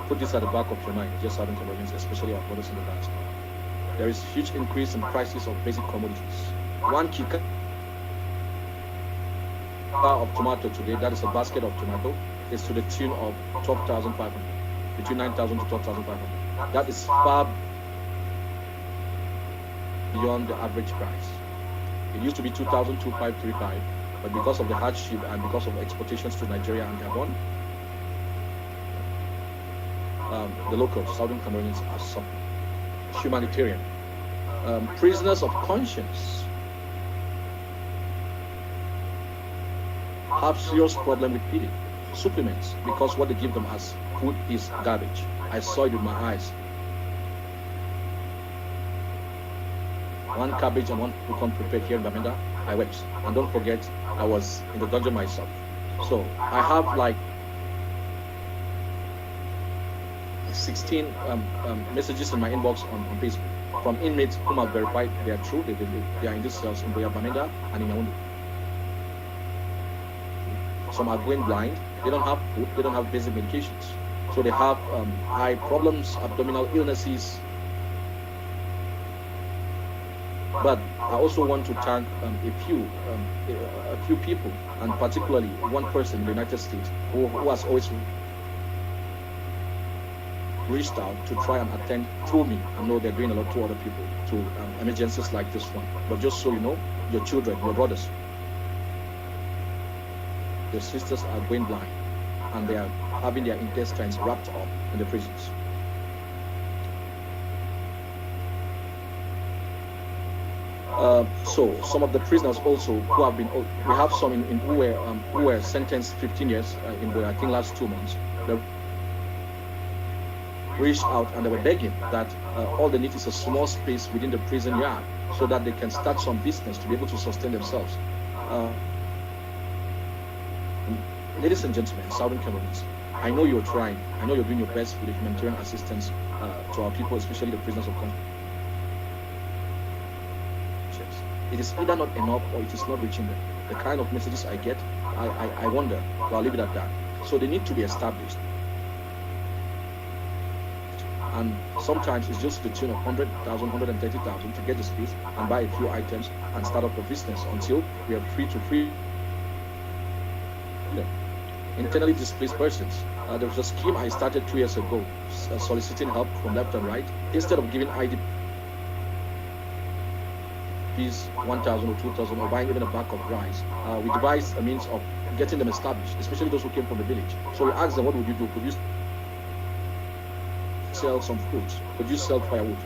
Put this at the back of your mind, just Southern Cameroonians, especially our brothers in the diaspora. There is huge increase in prices of basic commodities. 1 kilo of tomato today, that is a basket of tomato, is to the tune of 12,500, between 9,000 to 12,500. That is far beyond the average price. It used to be 2,535, but because of the hardship and because of exportations to Nigeria and Gabon, the locals, Southern Cameroonians, are suffering. Humanitarian. Prisoners of conscience. have serious problem with feeding supplements because what they give them as food is garbage. I saw it with my eyes. One cabbage and one pukan prepared here in Bamenda, I wept. And don't forget, I was in the dungeon myself. So I have like 16 messages in my inbox on Facebook from inmates whom have verified they are true. They are in these cells in Boya Bamenda and in Yaoundé. Some are going blind. They don't have food. They don't have basic medications. So they have eye problems, abdominal illnesses. But I also want to thank a few people, and particularly one person in the United States who has always reached out to try and attend through me. I know they're doing a lot to other people, to emergencies like this one. But just so you know, your children, your brothers, your sisters are going blind, and they are having their intestines wrapped up in the prisons. So some of the prisoners also who have been, we have some who were sentenced 15 years in I think last 2 months. They reached out and they were begging that all they need is a small space within the prison yard so that they can start some business to be able to sustain themselves. Ladies and gentlemen, Southern Cameroons, I know you're trying. I know you're doing your best with the humanitarian assistance to our people, especially the prisoners of conscience. It is either not enough or it is not reaching them. The kind of messages I get, I wonder, but I'll leave it at that. So they need to be established. And sometimes it's just the tune of 100,000, 130,000 to get the space and buy a few items and start up a business until we are free to free them. Internally displaced persons. There was a scheme I started 2 years ago, soliciting help from left and right. Instead of giving IDPs 1,000 or 2,000 or buying even a bag of rice, we devised a means of getting them established, especially those who came from the village. So we asked them, what would you do? Could you sell some fruits? Could you sell firewood?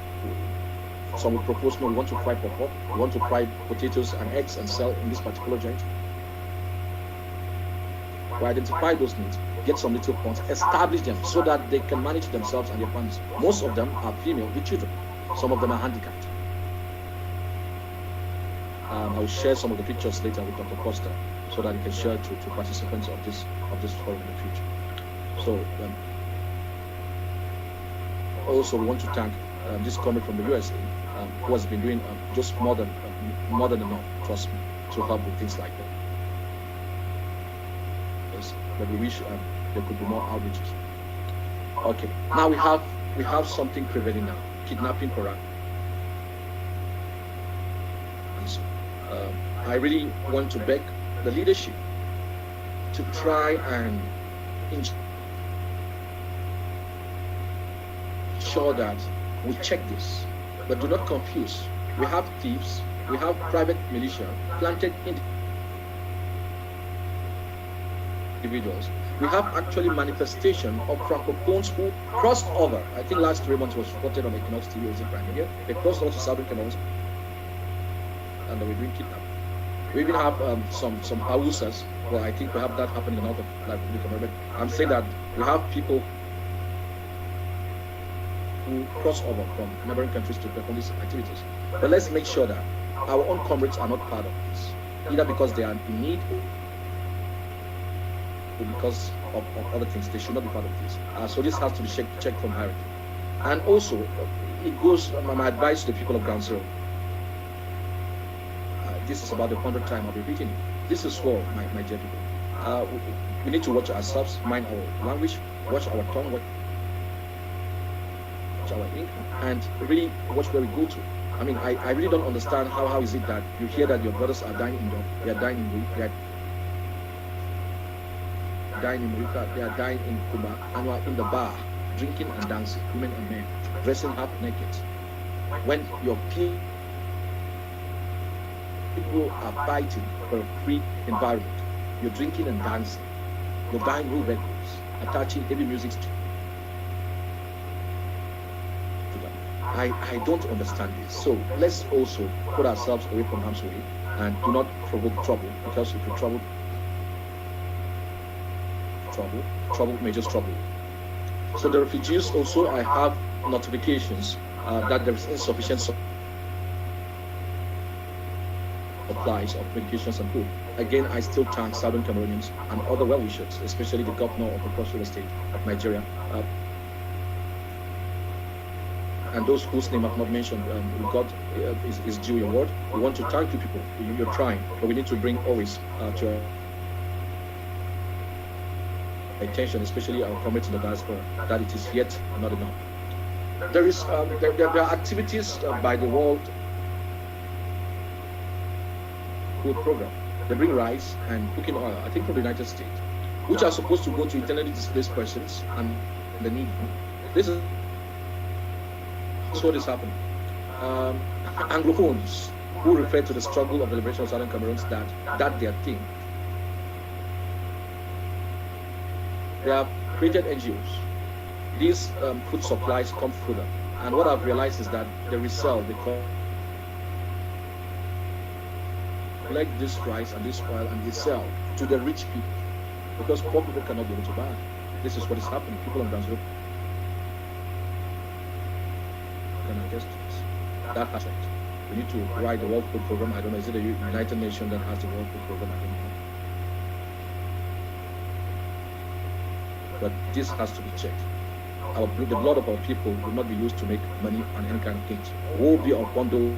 Some would propose, no, we want to fry pork, we want to fry potatoes and eggs and sell in this particular joint. We identify those needs, get some little funds, establish them so that they can manage themselves and their families. Most of them are female with children. Some of them are handicapped. I will share some of the pictures later with Dr. Costa so that he can share to participants of this forum in the future. So also we want to thank this comrade from the USA who has been doing just more than enough, trust me, to help with things like that. Yes, but we wish there could be more outreaches. Okay, now we have something prevailing now: kidnapping, harassment. I really want to beg the leadership to try and ensure that we check this, but do not confuse. We have thieves, we have private militia planted individuals. We have actually manifestation of Francophones who crossed over. I think last 3 months was reported on Equinox TV, was it right here? They crossed over to Southern Cameroons and they were doing kidnapping. We even have some Hausas. Well, I think we have that happening in the north of Cameroon. I'm saying that we have people who cross over from neighboring countries to perform these activities. But let's make sure that our own comrades are not part of this, either because they are in need or because of other things. They should not be part of this. So this has to be checked from hierarchy. And also, it goes, my advice to the people of Ground Zero. This is about the 100th time I'll be repeating it. This is for my dear people. We need to watch ourselves, mind our language, watch our tongue, watch our ink, and really watch where we go to. I mean, I really don't understand how is it that you hear that your brothers are dying in Europe, they are dying in Greece, they are dying in Morocco, they are dying in Cuba, and you are in the bar, drinking and dancing, women and men, dressing half naked. When your people are fighting for a free environment, you're drinking and dancing, you're buying new records, attaching heavy music to them. I don't understand this. So let's also put ourselves away from harm's way and do not provoke trouble, because if you trouble major trouble. So the refugees also, I have notifications that there is insufficient supplies of medications and food. Again, I still thank Southern Cameroonians and other well-wishers, especially the governor of the Cross River State of Nigeria, and those whose name I've not mentioned. God is due your word. We want to thank you people. You're trying, but we need to bring always to our attention, especially our comrades in the diaspora, that it is yet not enough. There are activities by the World Food Program. They bring rice and cooking oil, I think from the United States, which are supposed to go to internally displaced persons and the needy. This is what is happening. Anglophones who refer to the struggle of the liberation of Southern Cameroons, that their thing. They have created NGOs. These food supplies come through them. And what I've realized is that they resell, they collect this rice and this oil and they sell to the rich people, because poor people cannot be able to buy. This is what is happening. People on Brazil can adjust to this. That has changed. We need to write the World Food Program. I don't know, is it the United Nations that has the World Food Program? I don't know. But this has to be checked. The blood of our people will not be used to make money on any kind of gains. Will be upon those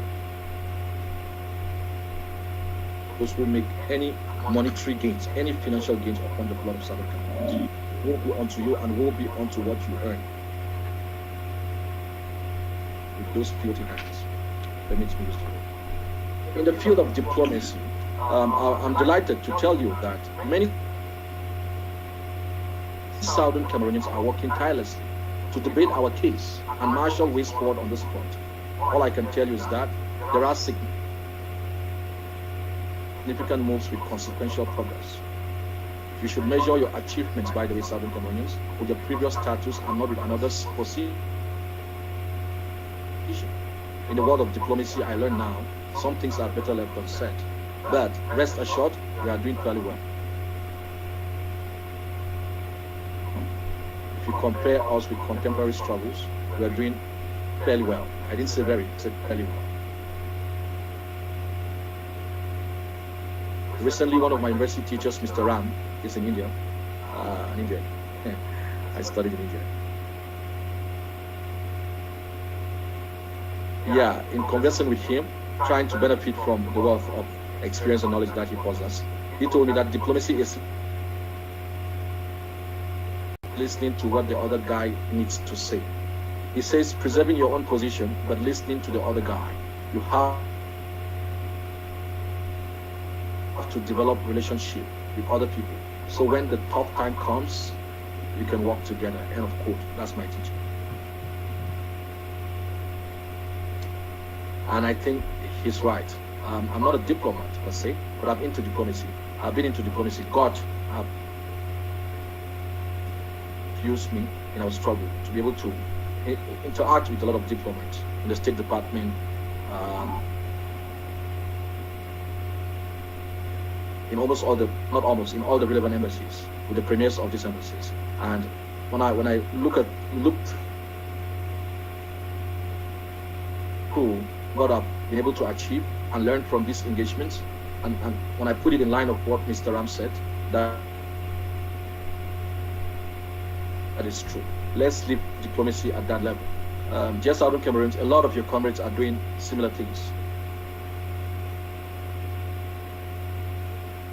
who make any monetary gains, any financial gains upon the blood of Southern Cameroons. Will be unto you and will be unto what you earn. With those filthy hands, permit me to do. In the field of diplomacy, I'm delighted to tell you that many Southern Cameroonians are working tirelessly to debate our case and marshal ways forward on this front. All I can tell you is that there are significant moves with consequential progress. You should measure your achievements, by the way, Southern Cameroonians, with your previous status and not with another position. In the world of diplomacy, I learned now, some things are better left unsaid. But rest assured, we are doing fairly well. If you compare us with contemporary struggles, we are doing fairly well. I didn't say very, I said fairly well. Recently, one of my university teachers, Mr. Ram, is in India, an Indian. I studied in India. Yeah, in conversing with him, trying to benefit from the wealth of experience and knowledge that he possesses, he told me that diplomacy is listening to what the other guy needs to say. He says preserving your own position, but listening to the other guy. You have to develop relationship with other people. So when the tough time comes, you can work together. End of quote. That's my teaching. And I think he's right. I'm not a diplomat per se, but I'm into diplomacy. I've been into diplomacy. God have used me in our struggle to be able to interact with a lot of diplomats in the State Department, in almost all the, not almost, in all the relevant embassies, with the premiers of these embassies. And when I looked through what I've been able to achieve and learn from these engagements, and when I put it in line of what Mr. Ram said, that is true. Let's leave diplomacy at that level. Just out of Cameroons, a lot of your comrades are doing similar things.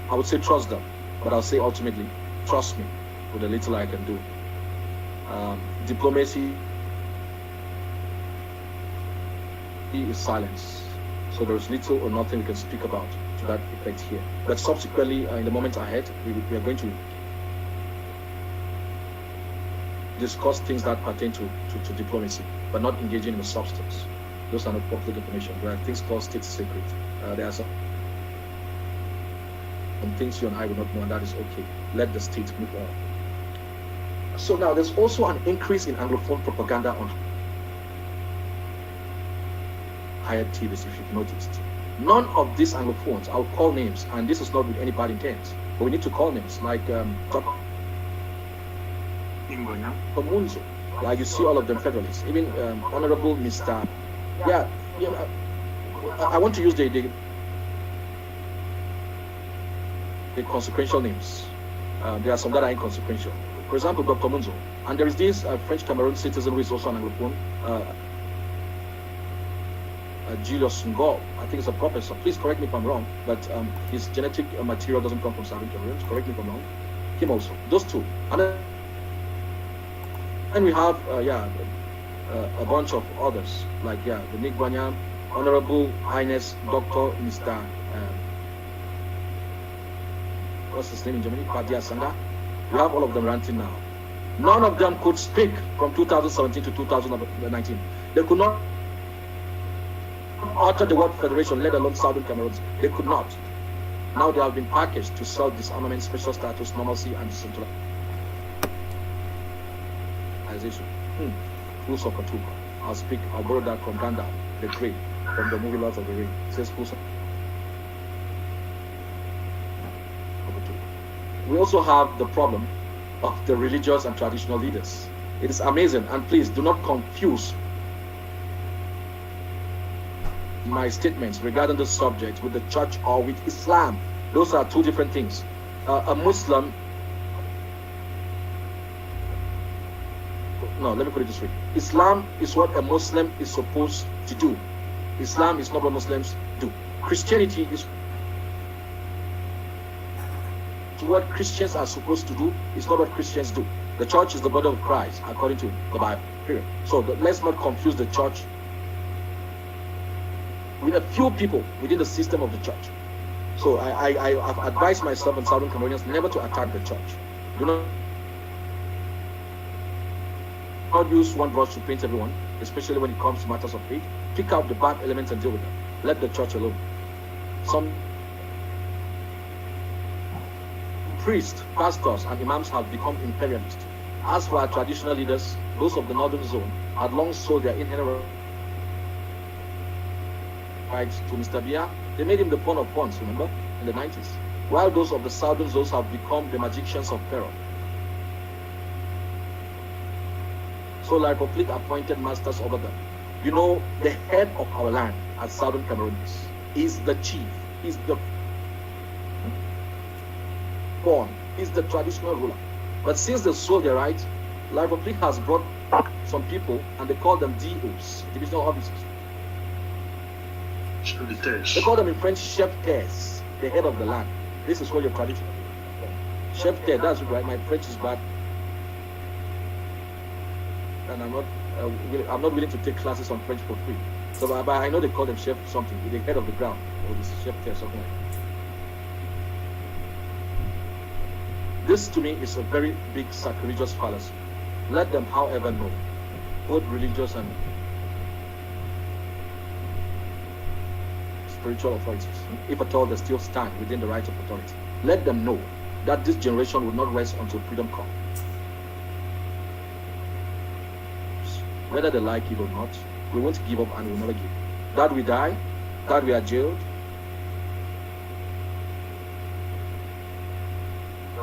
I would say trust them, but I'll say ultimately, trust me with the little I can do. Diplomacy is silence. So there's little or nothing we can speak about to that effect here. But subsequently, in the moments ahead, we are going to discuss things that pertain to diplomacy, but not engaging in the substance. Those are not public information. There are things called state secret. There are some things you and I will not know, and that is okay. Let the state move on. So now there's also an increase in Anglophone propaganda on higher TVs, if you've noticed. None of these Anglophones, I'll call names, and this is not with any bad intent, but we need to call names, like Dr. Comunzo. Like you see all of them federalists, even Honorable Mr. Yeah, you know, I want to use the consequential names. There are some that are inconsequential. For example, Dr. Munzo. And there is this French Cameroon citizen who is also an Anglophone, Julius Ngol. I think it's a professor. Please correct me if I'm wrong, but his genetic material doesn't come from Southern Cameroon. Correct me if I'm wrong. Him also. Those two. And we have, a bunch of others, like, the Nigbanya, Honorable Highness Dr. Mr. What's his name in Germany? Padia Sanga. We have all of them ranting now. None of them could speak from 2017 to 2019. They could not utter the word federation, let alone Southern Cameroons. They could not. Now they have been packaged to sell disarmament, special status, normalcy, and decentralization. Fools of Katuba. I'll borrow that from Gandalf, the Great, from the movie Lord of the Rings. It says fools of Katuba. We also have the problem of the religious and traditional leaders. It is amazing, and please do not confuse my statements regarding the subject with the church or with Islam. Those are two different things. A Muslim, no, let me put it this way. Islam is what a Muslim is supposed to do. Islam is not what Muslims do. Christianity is what Christians are supposed to do. It's not what Christians do. The church is the body of Christ, according to the Bible. Period. So let's not confuse the church with a few people within the system of the church. So I've advised myself and Southern Cameroonians never to attack the church. Do not use one brush to paint everyone, especially when it comes to matters of faith. Pick out the bad elements and deal with them. Let the church alone. Some priests, pastors, and imams have become imperialist. As for our traditional leaders, those of the northern zone had long sold their inherent rights to Mr. Biya. They made him the pawn of pawns, remember, in the 90s. While those of the southern zones have become the magicians of terror. So like complete appointed masters over them. You know, the head of our land as Southern Cameroon is the chief, is the pawn, is the traditional ruler. But since they sold their rights, Life Complete has brought some people and they call them DOs, divisional officers. They call them in French chefs, the head of the land. This is what your tradition. Chef, that's right. My French is bad, and I'm not willing to take classes on French for free. So, but I know they call them chef something, the head of the ground, or this chef something like that. This to me is a very big sacrilegious fallacy. Let them, however, know, both religious and spiritual authorities, if at all they still stand within the right of authority, let them know that this generation will not rest until freedom comes. Whether they like it or not, we won't give up and we'll never give. That we die, that we are jailed.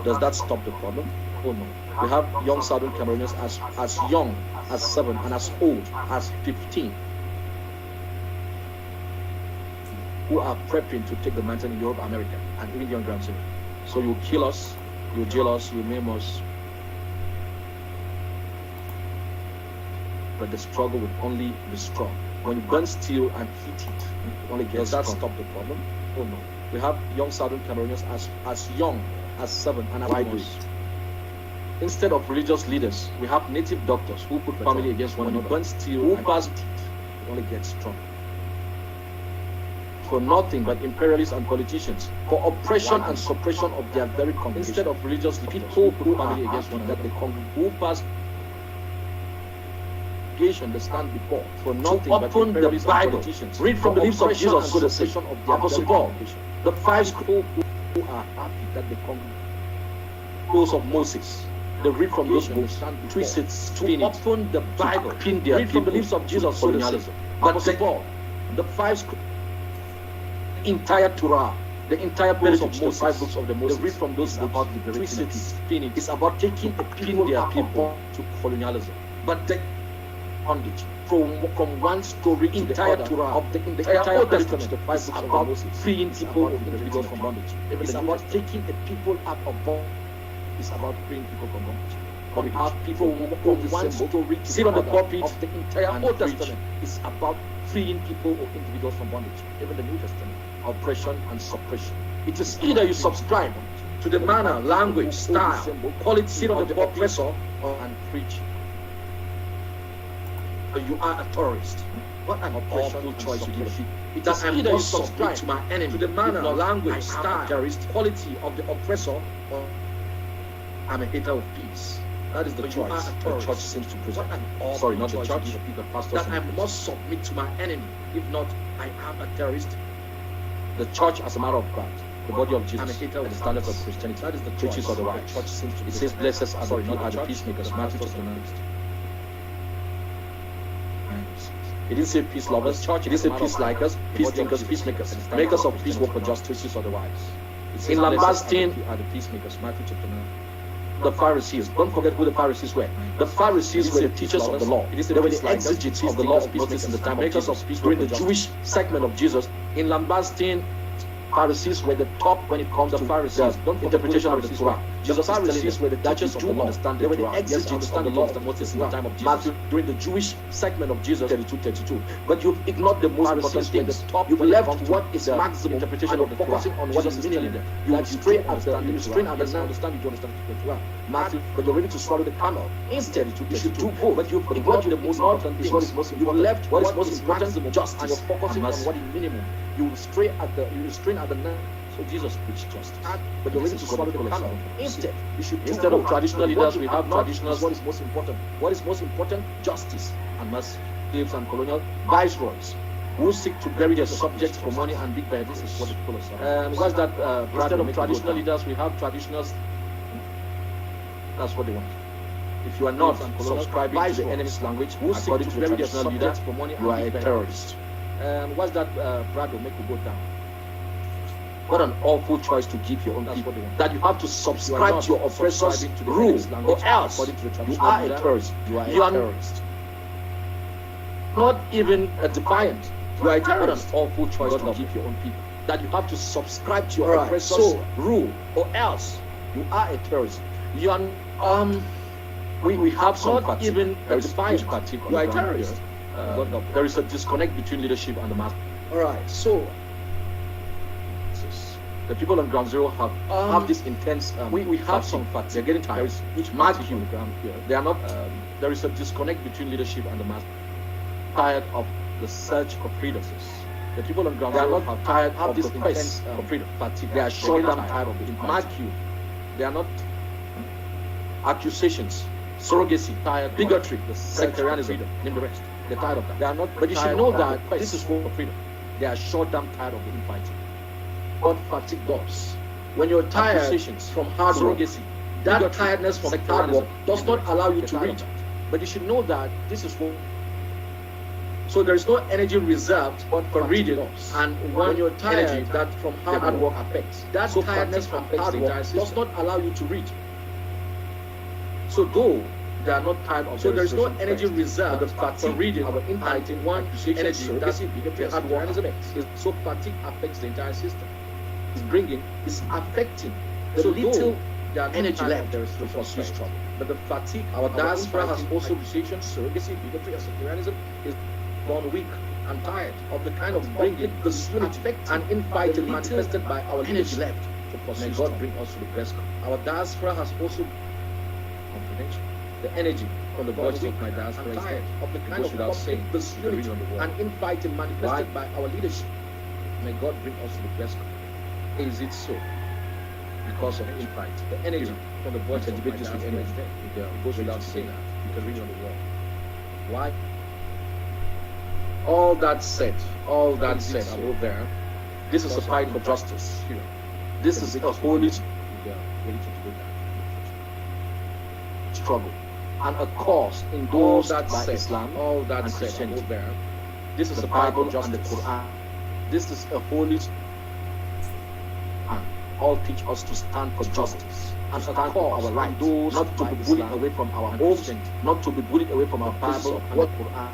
Does that stop the problem? Oh no. We have young Southern Cameroonians as young as 7 and as old as 15 who are prepping to take the mountain in Europe, America, and even young grandchildren. So you kill us, you jail us, you maim us. But the struggle will only be strong. When you burn steel and heat it, it only gets strong. Does that stop the problem? Oh no. We have young Southern Cameroonians as young as 7 and as old. Instead of religious leaders, we have native doctors who put family against one another. Burn steel who pass it, it only gets strong. For nothing but imperialists and politicians, for oppression and suppression of their very congregation. Instead of religious people who put family against one another, who pass they stand before for nothing but imperialists and politicians. Read from the lips of Jesus, so the session of the Apostle Paul, the 5 people who are happy that they come. Those of Moses, they read from those books, twist it, spin it, open the Bible, pin their read from the lips of Jesus, colonialism. But Paul, the 5 entire Torah, The entire books of Moses, 5 books of the Moses, they read from those about liberating peace. It's about taking the people their people to colonialism. But the bondage from one story in the entire Torah of the entire Old Testament, the 5 books of Moses, freeing people of individuals from bondage. It's about taking the people out of bondage. It's about freeing people from bondage. But we have people from one story sit on the pulpit of the entire Old Testament. It's about freeing people or individuals from bondage. Even the New Testament, oppression and suppression. It is either you subscribe to the manner, language, style, quality, sit on the oppressor, and preach. You are a terrorist. What an awful choice you give. It is either you subscribe to my enemy, to the manner, language, style, terrorist, quality of the oppressor, or I'm a hater of peace. That is the choice the church seems to present. Sorry, not the church, the pastor. That I must submit to my enemy. If not, I am a terrorist. The church, as a matter of fact, the body of Jesus, the standards of Christianity, that is the churches of the right. Church seems to. It says, "Blessed are the peacemakers." Matthew chapter 9. It didn't say peace lovers. Church. It didn't say peace likers, peace thinkers, peacemakers, makers of peace, work for justice, otherwise. In Lambastin are the peacemakers. Matthew chapter 9. The Pharisees. Don't forget who the Pharisees were. The Pharisees were the teachers of the law. They were the exegetes of the law of Moses in the time of Jesus. During the Jewish segment of Jesus, in Lambastin, Pharisees were the top when it comes to the Pharisees. Interpretation of the Torah. The Pharisees were the teachers of the law. They were the exegetes of the law of Moses in the time of Jesus. Matthew, during the Jewish segment of Jesus, 32. But you've ignored the most important things. You've left what is the maximum interpretation of the Torah, focusing on what is minimum. You stray at the Torah. Matthew, but you're ready to swallow the camel. Instead, you should do both. But you've ignored the most important things. You've left what is most important, justice, and you're focusing on what is minimum. You will stray at the net. So Jesus preached justice. But you're ready to swallow the camel. Instead, you should instead of traditional leaders, we have traditionals. What is most important? What is most important? Justice and mercy. Slaves and colonial viceroys who seek to bury their subjects for money and big bed. This is what the people are saying. What's that? Instead of traditional leaders, we have traditionals. That's what they want. If you are not subscribing to the enemy's language, who seek to bury their subjects for money, you are a terrorist. What's that? Brad will make you go down. What an awful choice to give your own people. That you have to subscribe to your oppressor's rule, or else you are a terrorist. You are a terrorist. Not even a defiant. You are a terrorist. What an awful choice to give your own people. That you have to subscribe to your oppressor's rule, or else you are a terrorist. You are we have some not even a defiant. You are a terrorist. There is a disconnect between leadership and the master. Alright, so the people on ground zero have this intense we have some facts. They're getting tired, which mark you they are not there is a disconnect between leadership and the master. Tired of the search for freedom. The people on ground zero are tired of this quest for freedom. They are short term tired of it. Mark you, they are not accusations, surrogacy, tired, bigotry, the sectarianism, name the rest. They're tired of that. They are not. But you should know that this is for freedom. They are short-term tired of the infighting. What fatigue does? When you're tired from hard work, that tiredness from hard work does not allow you to read. But you should know that this is for. So there is no energy reserved for reading, and when you're tired, that from hard work affects. That tiredness from hard work does not allow you to read. So though they are not tired of, so there is no energy reserved for reading or infighting. One energy that's hard work is so fatigue affects the entire system. It's affecting the little energy left there is to pursue struggle. But the fatigue, our diaspora has also decision, surrogacy, bigotry, and sectarianism is born weak and tired of the kind of bringing the unity and infighting manifested by our energy left to pursue. May God bring us to the best. Our diaspora has also comprehension. The energy from the voice of my diaspora is dead. Of the kind of without saying this unity and infighting manifested by our leadership. May God bring us to the best. Is it so? Because of infight. The energy from the voice of my diaspora is dead. It goes without saying that. You can read on the wall. Why? All that said above there, this is a fight for justice. This is a holy struggle and a cause in those that by Islam and Christianity. This is the Bible and the Quran. This is a holy all teach us to stand for justice and stand for our rights, not to be bullied away from our homes, not to be bullied away from our Bible and the Quran,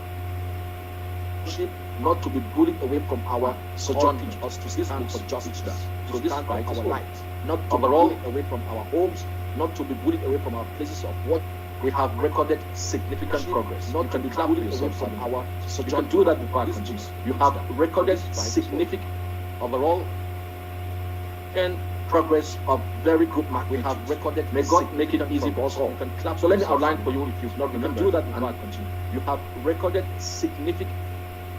not to be bullied away from our sojourn. Teach us to stand for justice, to stand for our rights, not to be bullied away from our homes, not to be bullied away from our places of work. We have recorded significant progress. Not to be bullied away from our sojourn. You can do that before I continue. You have recorded significant overall and progress of very good mark. We have recorded. May God make it easy for us all. You can clap. So let me outline for you if you've not remembered. Do that before I continue. You have recorded significant.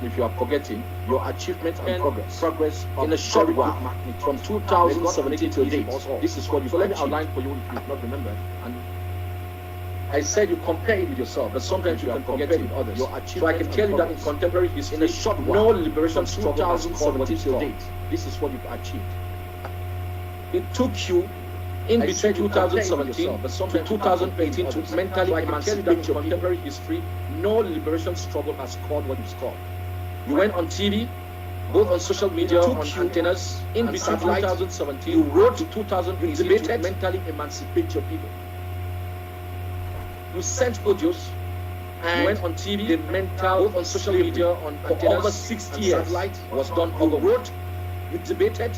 If you are forgetting your achievements and progress in a short while from 2017 to date. This is what you. So let me outline for you if you've not remembered. And I said you compare it with yourself, but sometimes you can compare it with others. So I can tell you that in contemporary history, in a short while, no liberation struggle has caused what till date. This is what you've achieved. It took you in between 2017 to 2018 to mentally emancipate your contemporary history. No liberation struggle has scored what you've scored. You went on TV, both on social media, on antennas, in between 2017. You wrote to 2018 to debated mentally emancipate your people. You sent audios, and you went on TV, the mental, both on social media, on antennas, over 60 years, satellite was done. You wrote, you debated.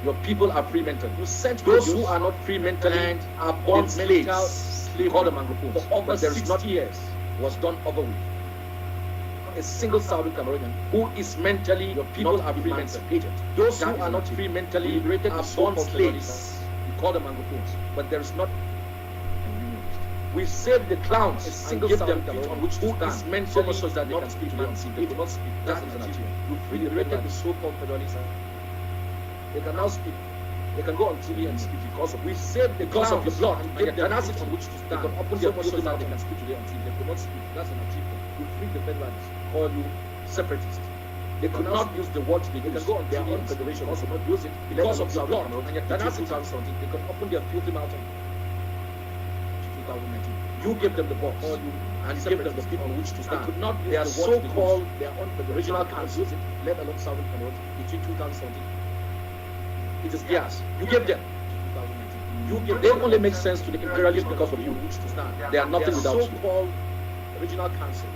Your people are free mentally. You sent those who are not free mentally and are born slaves. Call them Anglophone. For over 60 years was done over with. A single Southern Cameroonian who is mentally, your people are free emancipated. Those who are not free mentally liberated are born slaves. You call them Anglophones, but there is not. We save the clowns and give them feet on which to stand. Mentally so that they can speak to them. They cannot speak. That's an achievement. You liberated the so-called federalists. They can now speak. They can go on TV and speak because of. We save the cause of the blood and give them tenacity on which to stand. They can open their mouths so that they can speak today on TV. They could not speak. That's an achievement. You free the federalists. Call you separatists. They could not use the word they can go on their own federation. Also not use it because of your blood and your tenacity. They can open their filthy mouth on 2019. You give them the box, call you, and give them the feet on which to stand. They could not use their so-called their own regional councils, let alone Southern Cameroon, between 2017. It is theirs. You give them. You give. They only make sense to the imperialists because of you. Which to stand. They are nothing without you. So-called regional council.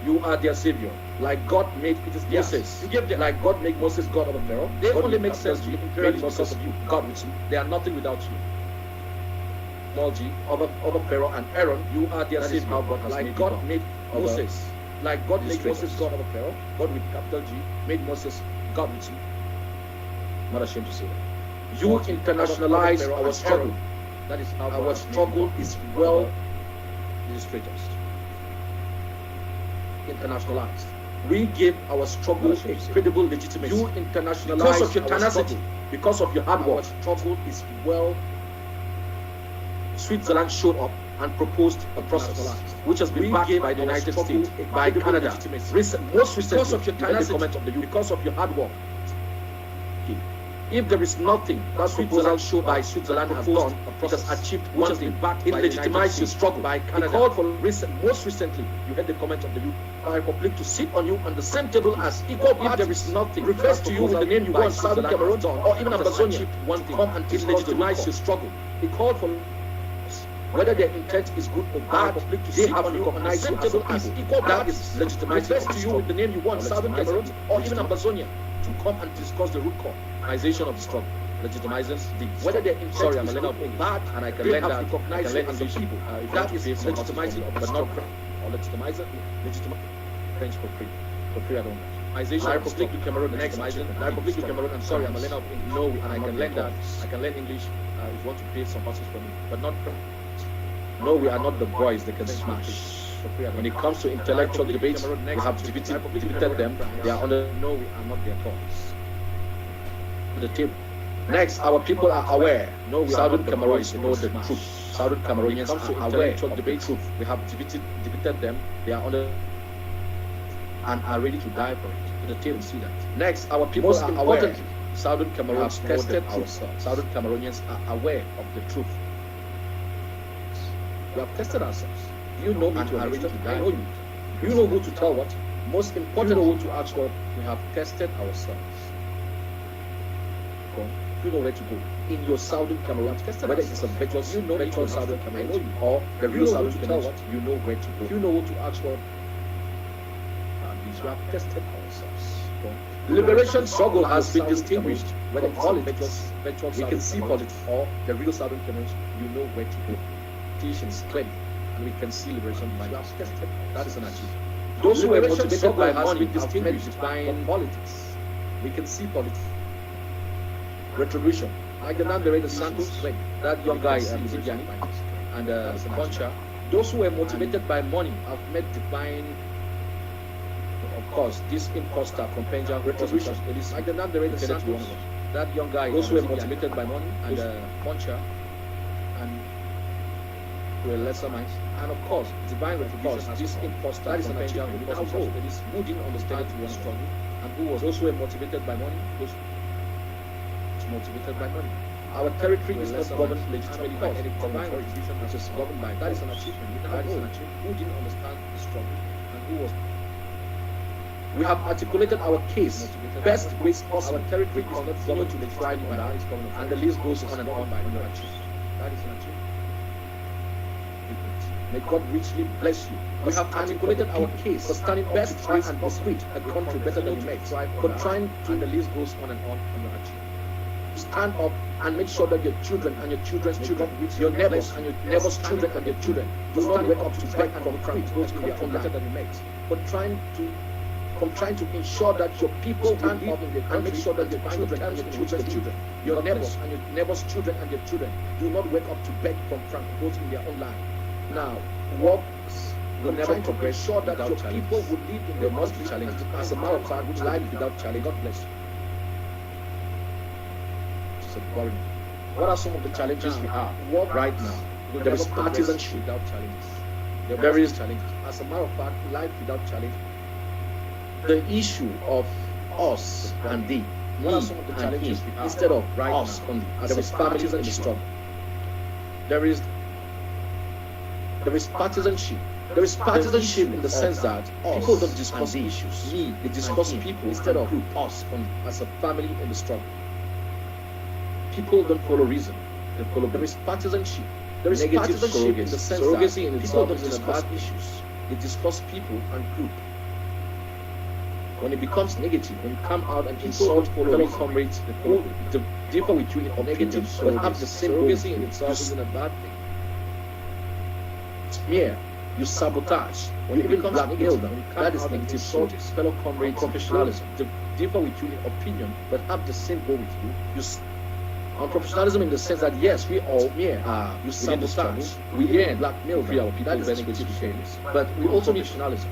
You are their savior. Like God made it is Moses. You give them. Like God made Moses God over Pharaoh. They only make sense to the imperialists because of you. God with you. They are nothing without you. Small G over Pharaoh and Aaron. You are their savior. Like God made Moses. Like God made Moses God over Pharaoh. God with capital G made Moses God with you. Not ashamed to say that. You internationalize our struggle. That is how our struggle is well illustrated. Internationalized. We give our struggle a credible legitimacy. You internationalize because of your tenacity, because of your hard work. Our struggle is well. Switzerland showed up and proposed a process which has been backed by the United States, by Canada. Most recently, because of your tenacity, because of your hard work. If there is nothing that Switzerland showed by Switzerland has done, it has achieved one thing. It legitimized your struggle by Canada. It called for most recently, you heard the comment of the Republic to sit on you on the same table as equal parties. If there is nothing, refers to you with the name you want, Southern Cameroon or even Ambazonia, one thing. Come and it legitimized your struggle. It called for whether their intent is good or bad, they have recognized you as a people. That is legitimized. Refers to you with the name you want, Southern Cameroon or even Ambazonia, to come and discuss the root cause. Of the struggle legitimizes the whether they're in sorry, I'm a little bad and I can learn that I can learn English people. That is legitimizing of the struggle or legitimizing French for free I don't know. I Republic of Cameroon next Republic of Cameroon. I'm sorry, I'm a learner of English. No, and I can learn that. I can learn English if you want to create some passes for me, but not from. No, we are not the boys they can smash. When it comes to intellectual debates, we have debated them. They are on the no, we are not their toys. The table. Next, our people are aware. No, Southern Cameroons know the truth. Southern Cameroonians are aware of the truth. We have debated them. They are on the and are ready to die for it. The table, see that. Next, our people are aware. Southern Cameroons tested ourselves. Southern Cameroonians are aware of the truth. We have tested ourselves. You know me to are ready to die. I know you. You know who to tell what. Most important, you know who to ask what. We have tested ourselves. you know where to go. In your southern Cameroon, whether it's a virtuous, virtual southern Cameroon, or the real southern Cameroon, you know where to go. You know what to ask for. We have tested ourselves. Liberation struggle has been distinguished. Whether it's politics, we can see politics, or the real southern Cameroon, you know where to go. Politicians clearly, and we can see liberation by that. That is an achievement. Those who are motivated by money have distinguished by politics. We can see politics. Retribution. Like the Nandere Santos, that young guy, Zidiani, and Concha. Those who are motivated by money have met divine. Of course, this imposter from Penja retribution. It is like the Nandere Santos, that young guy. Those who are motivated by money and Concha, and to a lesser minds, and of course, divine retribution. This imposter that is an achievement. It is who didn't understand to one struggle, and who was also motivated by money. Those motivated by money. Our territory is not governed legitimately by any divine retribution, which is governed by. That is an achievement. That is an achievement. Who didn't understand the struggle, and who was. We have articulated our case. Best ways possible. Our territory is not governed to the tribe by that, and the list goes on and on by the achievement. That is an achievement. May God richly bless you. We have articulated our case for standing best ways and discreet a country better than you make. For trying to, and the list goes on and on the achievement. Stand up and make sure that your children and your children's children, your neighbors and your neighbors' children and your children, do not wake up to beg and concrete those in their own better than you make. But trying to ensure that your people stand up and make sure that your children and your children's children, your neighbors and your neighbors' children and your children, do not wake up to beg from Frank both in their own land. Now, works will never progress sure that your people will live in there must be challenges. As a matter of fact, which life without challenge, God bless you. What are some of the challenges we have right now? There is partisanship without challenges. There is challenges. As a matter of fact, life without challenge. The issue of us and thee, me and he, instead of us only. There is families in the struggle. There is partisanship. There is partisanship in the sense that people don't discuss issues. They discuss people instead of us only as a family in the struggle. People don't follow reason. They follow. There is partisanship. There is partisanship in the sense that people don't discuss issues. They discuss people and group. When it becomes negative, when you come out and insult fellow comrades who differ with you in opinion, but have the same goal in itself isn't a bad thing. Smear, you sabotage, when it becomes blackmail, that is negative insult fellow comrades, professionalism. They differ with you in opinion, but have the same goal with you. On professionalism in the sense that yes, we all you sabotage, we blackmail our people. That is negative failures. But we also need professionalism.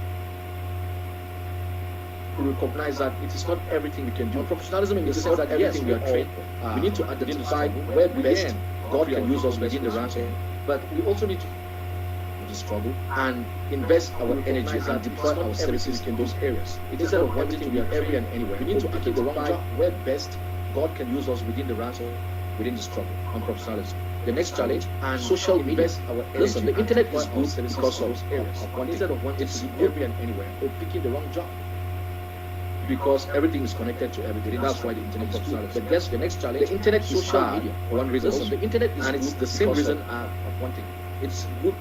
To recognize that it is not everything we can do. Professionalism in the sense that yes, we are trained. We need to identify where best God can use us within the ranks. But we also need to struggle and invest our energy and deploy our services in those areas. Instead of wanting to be everywhere and anywhere, we need to identify where best God can use us within the ranks within the struggle on professionalism. The next challenge and social media. Listen, the internet is good because of areas. Instead of wanting to be everywhere and anywhere or picking the wrong job. Because everything is connected to everything. That's why the internet is good. But guess the next challenge, the internet is social media for one reason. Listen, the internet is and it's the same reason of one thing. It's good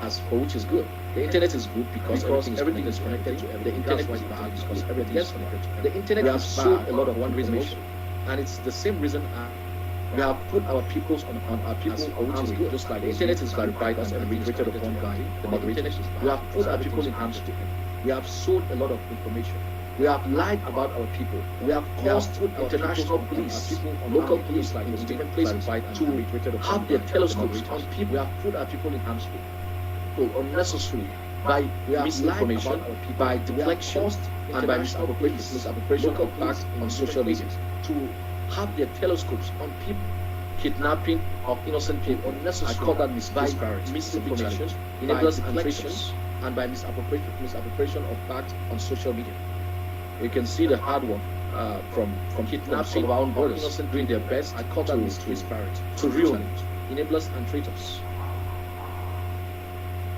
as for which is good. The internet is good because everything is connected to everything. The internet is bad because everything is connected to everything. The internet has sold a lot of one reason, and it's the same reason we have put our peoples on our people which is good. Just like the internet is verified as and rated upon by the moderators. We have put our people in harm's way. We have sold a lot of information. We have lied about our people. We have caused international police, local police, like in different places, to have their telescopes on people. We have put our people in harm's way. Unnecessarily by misinformation, by deflection, and by misappropriation of facts on social media. To have their telescopes on people, kidnapping of innocent people, unnecessary. I call that misinformation, enablers and traitors, and by misappropriation of facts on social media. We can see the hard work from kidnapping some of our own brothers innocent doing their best. I call that disparity to ruin enablers and traitors.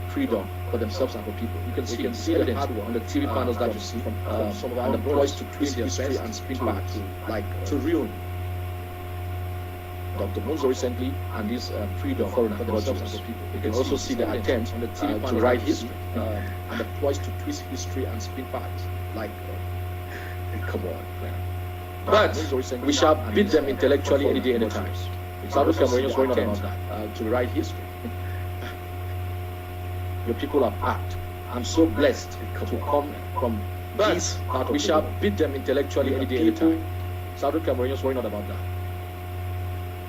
Freedom for themselves and for people. You can see the hard work on the TV panels that you see from some of our employees to twist their best and spin back to ruin Dr. Munzo recently, and this freedom for themselves. You can also see the attempt to write history and the ploys to twist history and spin facts. Like, come on, man. But we shall beat them intellectually any day, any time. South Cameroonians were not about that, to write history. Your people are packed. I'm so blessed to come from this part. We shall beat them intellectually any day, any time. South Cameroonians were not about that.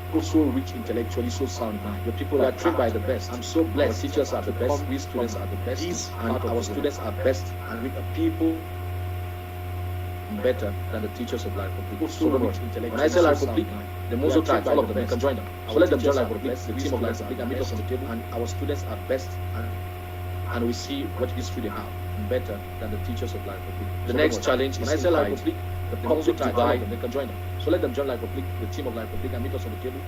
People so rich intellectually, so sound. Your people are trained by the best. I'm so blessed. Our teachers are the best. We students are the best. And our students are best. And we are people better than the teachers of Life Republic. So much intellectually. When I say Life Republic, the Mozo tribes, all of them, you can join them. So let them join Life Republic, the team of Life Republic, and meet us on the table. And our students are best. And we see what history they have better than the teachers of Life Republic. The next challenge is when I say Life Republic, the public divide, they can join them. So let them join Life Republic, the team of Life Republic, and meet us on the table.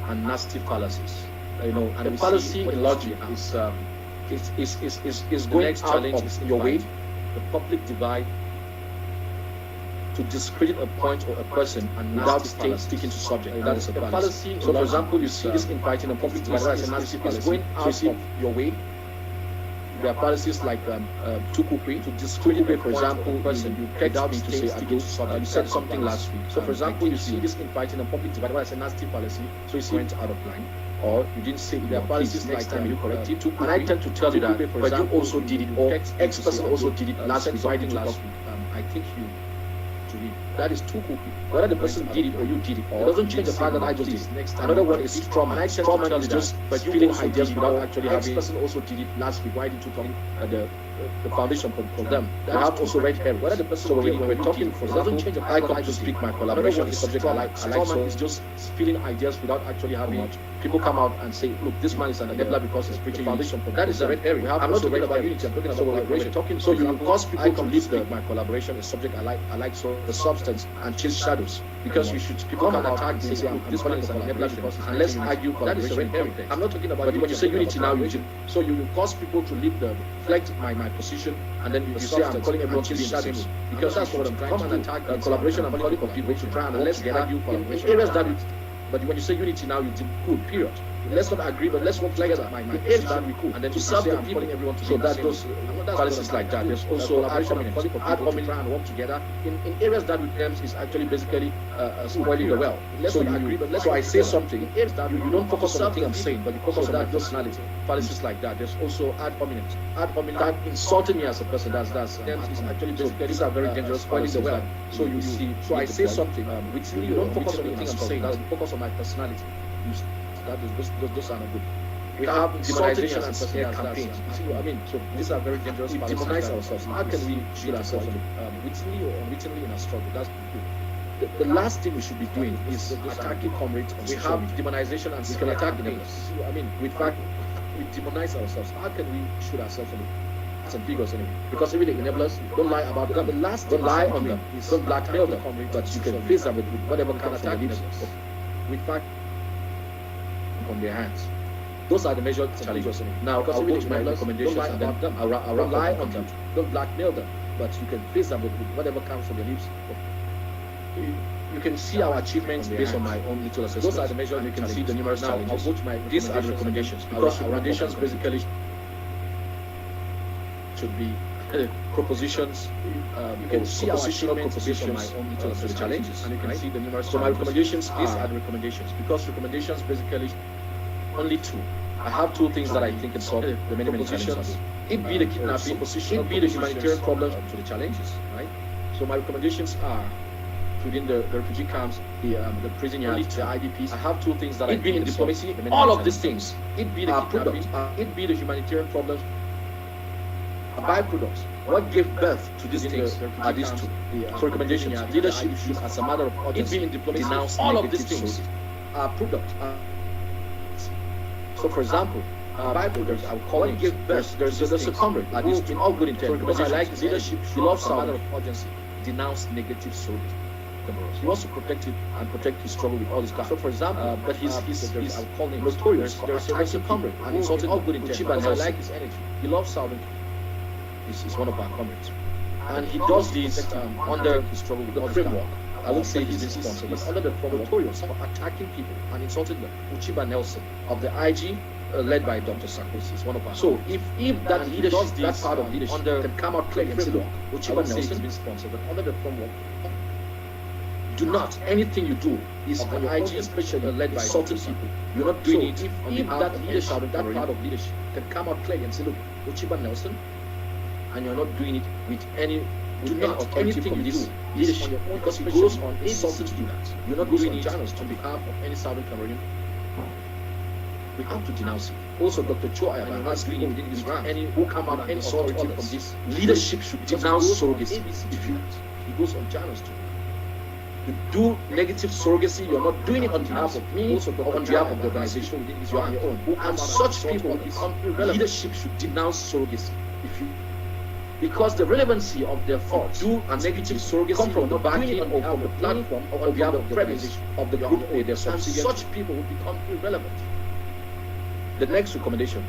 And nasty fallacies, and the fallacy in logic is going next out of your way. The public divide to discredit a point or a person and without sticking to subject. That is a fallacy. So, for example, you see this infighting and public divide is going out of your way. There are policies like to discredit, for example, person you text me to say I you said something last week. So, for example, you see this infighting and public divide as a nasty policy. So you see went out of line, or you didn't say there are policies next time you correct it. And I tend to tell you that, but you also did it, or X person also did it last week. Why did last week? I think you. That is too cookie. Whether the person did it or you did it, it doesn't change the fact that I just did it. Next time, another one is trauma. And I tend to tell you just feeling ideas without actually having. This person also did it last week. Why did you talk the foundation for them? They have also red hair. Whether the person, so when we're talking, for example, I come to speak my collaboration is subject I like. So it's just feeling ideas without actually having people come out and say, look, this man is an enabler because he's preaching foundation. That is the red area. I'm not talking about unity. I'm talking about collaboration. So you cause people to leave my collaboration is subject I like. So the substance and chase shadows because you should people come and attack and say this one is an enabler because and let's argue collaboration. I'm not talking about when you say unity now so you cause people to leave the reflect my position and then you say I'm calling everyone chase shadows because that's what I'm trying to attack collaboration. I'm calling for people to try and let's argue collaboration areas that but when you say unity now you did good period. Let's not agree, but let's work together. My areas that we could, and then to serve the people, everyone to so that those policies like that. There's also collaboration and people and work together in areas that with them is actually basically spoiling the well. So you agree, but so I say something. You don't focus on the thing I'm saying, but you focus on my personality. Policies like that. There's also ad hominem. That insulting me as a person. That's is actually basically these are very dangerous. Spoiling the well. So you see. So I say something. You don't focus on the thing I'm saying. You focus on my personality. Those are not good. We have demonization and smear campaigns. I mean, so these are very dangerous. We demonize ourselves. How can we shield ourselves wittingly or unwittingly in a struggle? That's good. The last thing we should be doing is attacking comrades. We have demonization and we can attack enemies. I mean, with fact, we demonize ourselves. How can we shield ourselves from some figures anyway? Because even the enablers don't lie about them. The last don't lie on them. Don't blackmail them. But you can face them with whatever kind of attack enemies. With fact. On their hands. Those are the major challenges. Now, I'll go to my recommendations and then I'll rely on them. Don't blackmail them, but you can face them with whatever comes from your lips. You can see our achievements based on my own little assessment. Those are the measures. You can see the numerous challenges. These are the recommendations. Because recommendations basically should be propositions. You can see our achievements based on my own little the challenges, and you can see the numerous. So my recommendations, these are the recommendations. Because recommendations basically only two. I have two things that I think can solve the many challenges. It be the kidnapping, it be the humanitarian problems to the challenges, right? So my recommendations are within the refugee camps, the prison yards, the IDPs. I have two things that I think in diplomacy. All of these things. It be the kidnapping, it be the humanitarian problems. Byproducts. What gave birth to these things are these two. So recommendations, leadership should, as a matter of urgency, in diplomacy, denounce all of these things are products. So, for example, byproducts, I would call it give birth. There's a comrade who, in all good intent, because I like leadership, he loves a matter of urgency, denounce negative stories. He wants to protect it and protect his struggle with all his guys. So, for example, but he's I would call him notorious. There's a comrade and insulting all good intent. Because I like his energy. He loves Southern. Is one of our comrades, and he does this under the framework I won't say he's been sponsored, but under the form notorious for attacking people and insulting them. Uchiba Nelson of the IG, led by Dr. Sakos, is one of our. So if that leadership, that part of leadership, can come out clearly and say, look, Uchiba Nelson has been sponsored, but under the framework, do not, anything you do is on your IG, especially led by insulting people. You're not doing it if that leadership, that part of leadership can come out clearly and say, look, Uchiba Nelson, and you're not doing it with any, do not, anything you do leadership, because it goes on insulting you. You're not doing it on behalf of any Southern Cameroonian. We have to denounce it. Also, Dr. Cho Ayaba has been within his rank. Any who come out and insult from this leadership should denounce surrogacy. If you, it goes on channels too. You do negative surrogacy, you're not doing it on behalf of me, also on behalf of the organization, you are on your own. And such people will become irrelevant. Leadership should denounce surrogacy. If you, because the relevancy of their thoughts do a negative surrogacy come from the backing or from the platform or on behalf of the premise of the group or their subsidiary. And such people will become irrelevant. The next recommendation,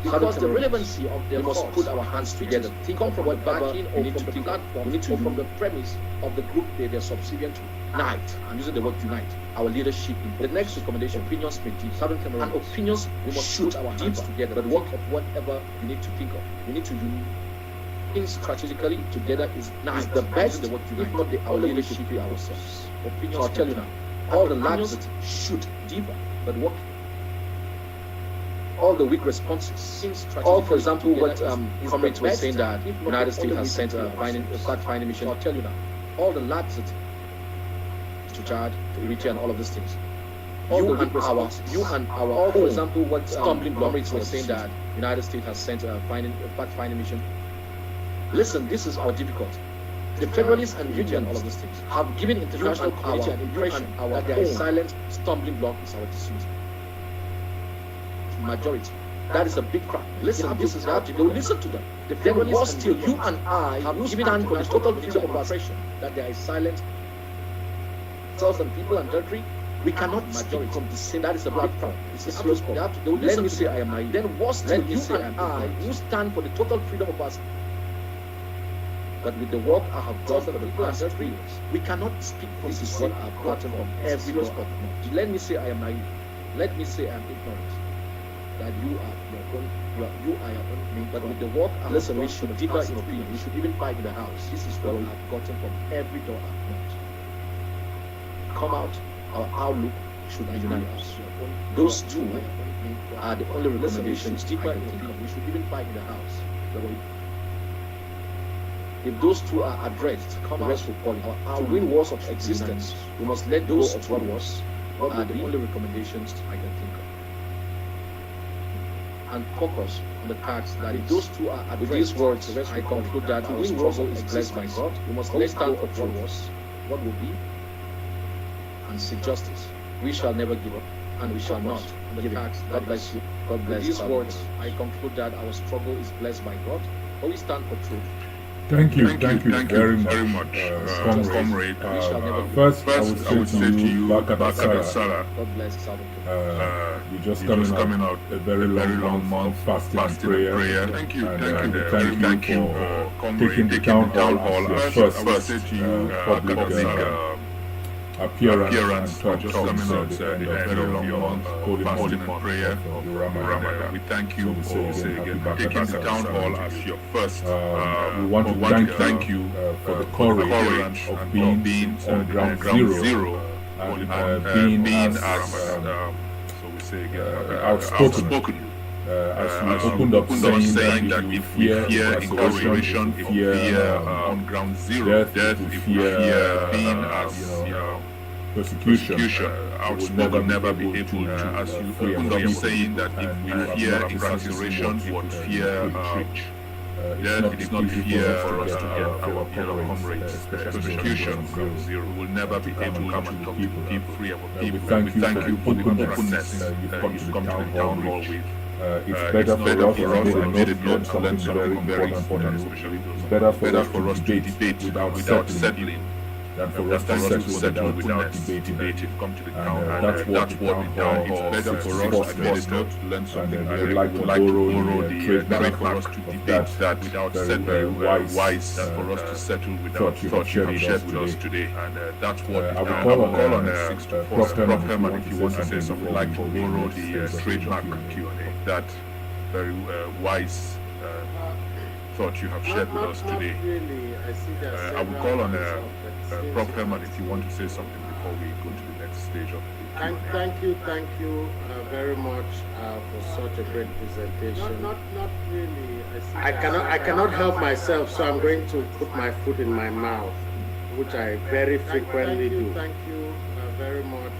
because the relevancy of their thoughts, we must put our hands together. Think from what backing or from the platform, we need to from the premise of the group they're subservient to. Unite. I'm using the word unite. Our leadership. The next recommendation, opinions may differ. And opinions, we must put our hands together. But work of whatever we need to think of. We need to think strategically together is the best. The word unite. If not the our leadership be ourselves. Opinions. So I'll tell you now. All the lags should differ, but work. All the weak responses. All, for example, what comrades were saying that the United States has sent a fact-finding mission. I'll tell you now. All the labs that to Chad, to Eritrea, and all of these things. You and our, for example, what stumbling comrades were saying that the United States has sent a fact-finding mission. Listen, this is our difficulty. The Federalists and Eritrea and all of these things have given international community an impression that their silent stumbling block is our decision. Majority. That is a big crap. Listen, this is how they will listen to them. The Federalists still, you and I have given for the total freedom of expression that there is silent cells and people and territory. We cannot speak from the same. That is a big problem. It's a serious problem. Let me say I am naive. Then what still you and I who stand for the total freedom of us. But with the work I have done for the past 3 years, we cannot speak from the same I've gotten from every spot. Let me say I am naive. Let me say I am ignorant. That you are your own, you are your own. But with the work, listen, we should differ in opinion. We should even fight in the house. This is what I've gotten from every door I've knocked. Come out, our outlook should be unanimous. Those two are the only recommendations. Differ in opinion. We should even fight in the house. If those two are addressed, the rest will follow. To win wars of existence, we must let those of what was. What are the only recommendations I can think of? And focus on the facts that if those two are addressed, with these words, I conclude that our struggle is blessed by God. We must let stand for truth, what will be, and seek justice. We shall never give up, and we shall not give it. God bless you. God bless. With these words, I conclude that our struggle is blessed by God, but we stand for truth.
Thank you very much, comrade. First, I would say to you, Bakadasara,
God bless Southern
you're just coming out a very long month fasting and prayer.
Thank you.
Thank you for taking the town hall as your first public appearance and just coming out the end of your month, fasting and prayer of Ramadan. We thank you for taking the town hall as your first. We want to thank you for the courage of being on ground zero and being as so we say outspoken. As we opened up saying that if we fear incarceration, if we fear on ground zero, death, if we fear being as persecution, we will never be able to, as you opened up saying that if we fear incarceration, we would fear death. It is not fear for us to get our fellow comrades persecution on ground zero. We will never be able to come and talk to people, free our people. We thank you for the openness you've come to the town hall with. It's better for us, and made it known to learn something very important, especially it's better for us to debate without settling. than for us to settle without debating. Come to the town hall. That's what the town hall is better for us to learn something. And they would like to borrow the trademark for us to debate that without very wise for us to settle without thought you have shared with us today. And that's what I will call on Prof. Herman if you want to say something. Like to borrow the trademark Q&A. That very wise thought you have shared with us today.
Really.
I will call on Prof. Herman if you want to say something before we go to the next stage of the Q&A.
Thank you very much for such a great presentation. Not really. I cannot help myself, so I'm going to put my foot in my mouth, which I very frequently do. Thank you very much.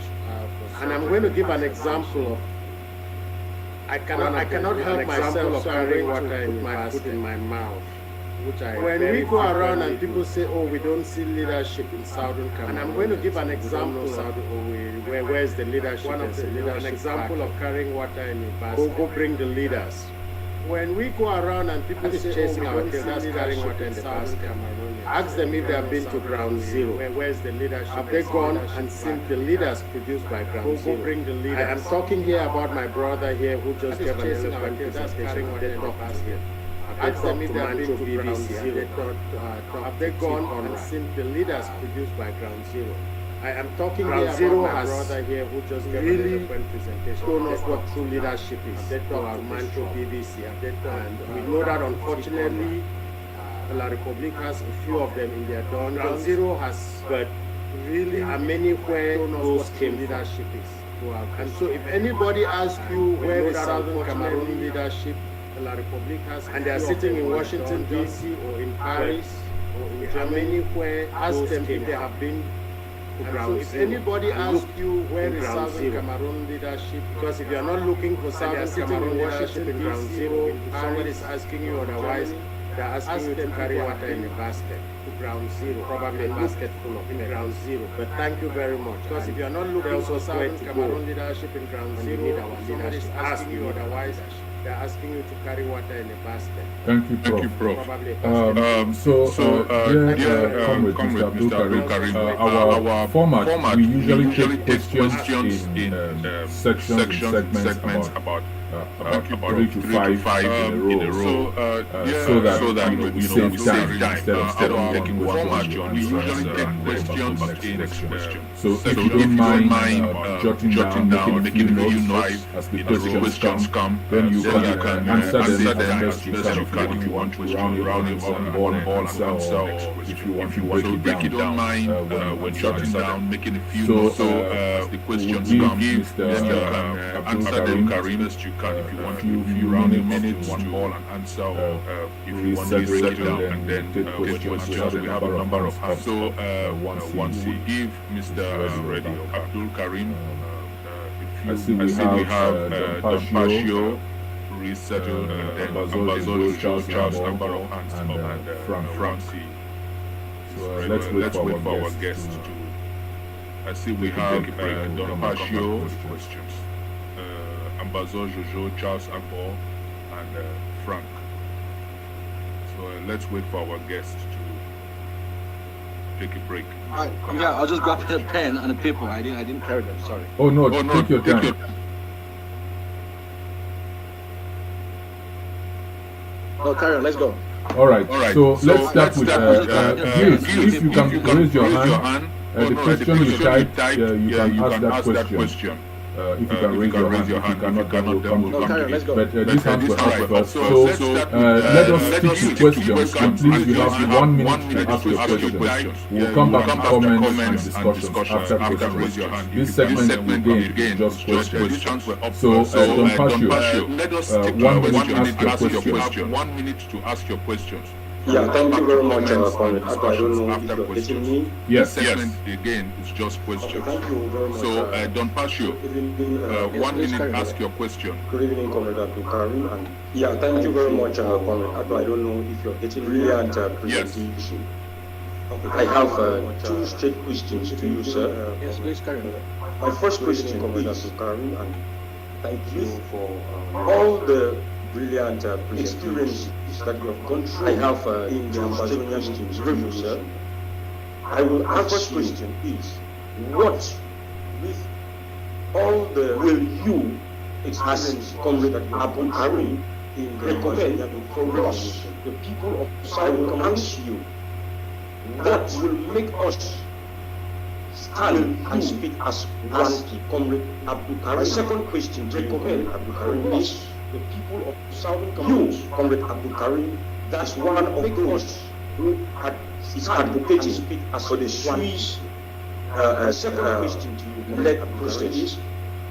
And I'm going to give an example of. I cannot help myself, so I'm going to put my foot in my mouth. When we go around and people say, oh, we don't see leadership in Southern Cameroon, and I'm going to give an example of where's the leadership? An example of carrying water in a basket. Go bring the leaders. When we go around and people say, chasing our tail, that's carrying water in the basket. Ask them if they have been to ground zero. Where's the leadership? Have they gone and seen the leaders produced by ground zero? Go bring the leaders. I am talking here about my brother here who just gave an eloquent presentation. They talked here. Ask them if they have been to BBC. Have they gone and seen the leaders produced by ground zero? I am talking here about my brother here who just gave an eloquent presentation. Told us what true leadership is. They talked to Mancho BBC. And we know that unfortunately, La Republique has a few of them in their dawn. Ground zero has, but really, there are many where those came leadership is. And so if anybody asks you where is Southern Cameroon leadership, La Republique has, and they are sitting in Washington DC or in Paris or in Germany, where ask them if they have been to ground zero. If anybody asks you where is Southern Cameroon leadership, because if you are not looking for Southern Cameroon leadership in ground zero, if somebody is asking you otherwise, they are asking you to carry water in a basket to ground zero, probably a basket full of in ground zero. But thank you very much. Because if you are not looking for Southern Cameroon leadership in ground zero, somebody is asking you otherwise, they're asking you to carry water in a basket.
Thank you, Prof. Comrade Mr. Abdul Karim, our format, we usually take questions in segments about 3 to 5 in a row, so that we save time instead of taking one question. We usually take questions in questions. So if you don't mind jotting down, making a few notes as the questions come, then you can answer them as best you can. If you want to round it up and ball and answer, or if you want to break it down, when jotting down, making a few notes as the questions come, then you can answer them as you can. If you want to, if you round a minute, one ball and answer, or if you want to break it down and then take questions, we have a number of hands. So once we give Mr. Abdul Karim, I see we have Don Pashio, resettled, and then Ambazolo, Charles, number of hands, and Francie. So let's wait for our guests to. I see we have Don Pashio, questions. Ambazo, Jojo, Charles Agbo, and Frank. So let's wait for our guests to take a break.
Yeah, I'll just grab a pen and a paper. I didn't carry them. Sorry.
Oh no, take your time.
No, carry on. Let's go.
All right. So let's start with Gilles. If you can raise your hand, the question you typed, you can ask that question. If you can raise your hand, if you cannot, then we'll come to it. But these hands were up first. So let us stick to questions. And please, you have 1 minute to ask your question. We'll come back to comments and discussions after questions. This segment again just questions. So Don Pashio, 1 minute to ask your question.
1 minute to ask your questions.
Yeah, thank you very much, Comrade. I don't know if you're getting me.
Yes.
Segment again is just questions.
Okay, thank you very much.
So, Don Pashio, 1 minute, ask your question.
Good evening, Comrade Abdul Karim. And yeah, thank you very much, Comrade. I don't know if you're getting brilliant presentation. Okay, I have 2 straight questions to you, sir.
Yes, please carry on.
My first question, Comrade Abdul Karim, and thank you for all the brilliant experience that you have gone through. I have in the Amazonian streams review, sir. I will ask first question is, what with all the will you, as Comrade Abu Karim, recommend us, the people of Southern Cameroons, you, what will make us stand and speak as one Comrade Abu Karim? Second question to recommend Abu Karim is the people of Southern Cameroons, Comrade Abu Karim, that's one of those who is advocating for the Swiss. Second question to you, led process is,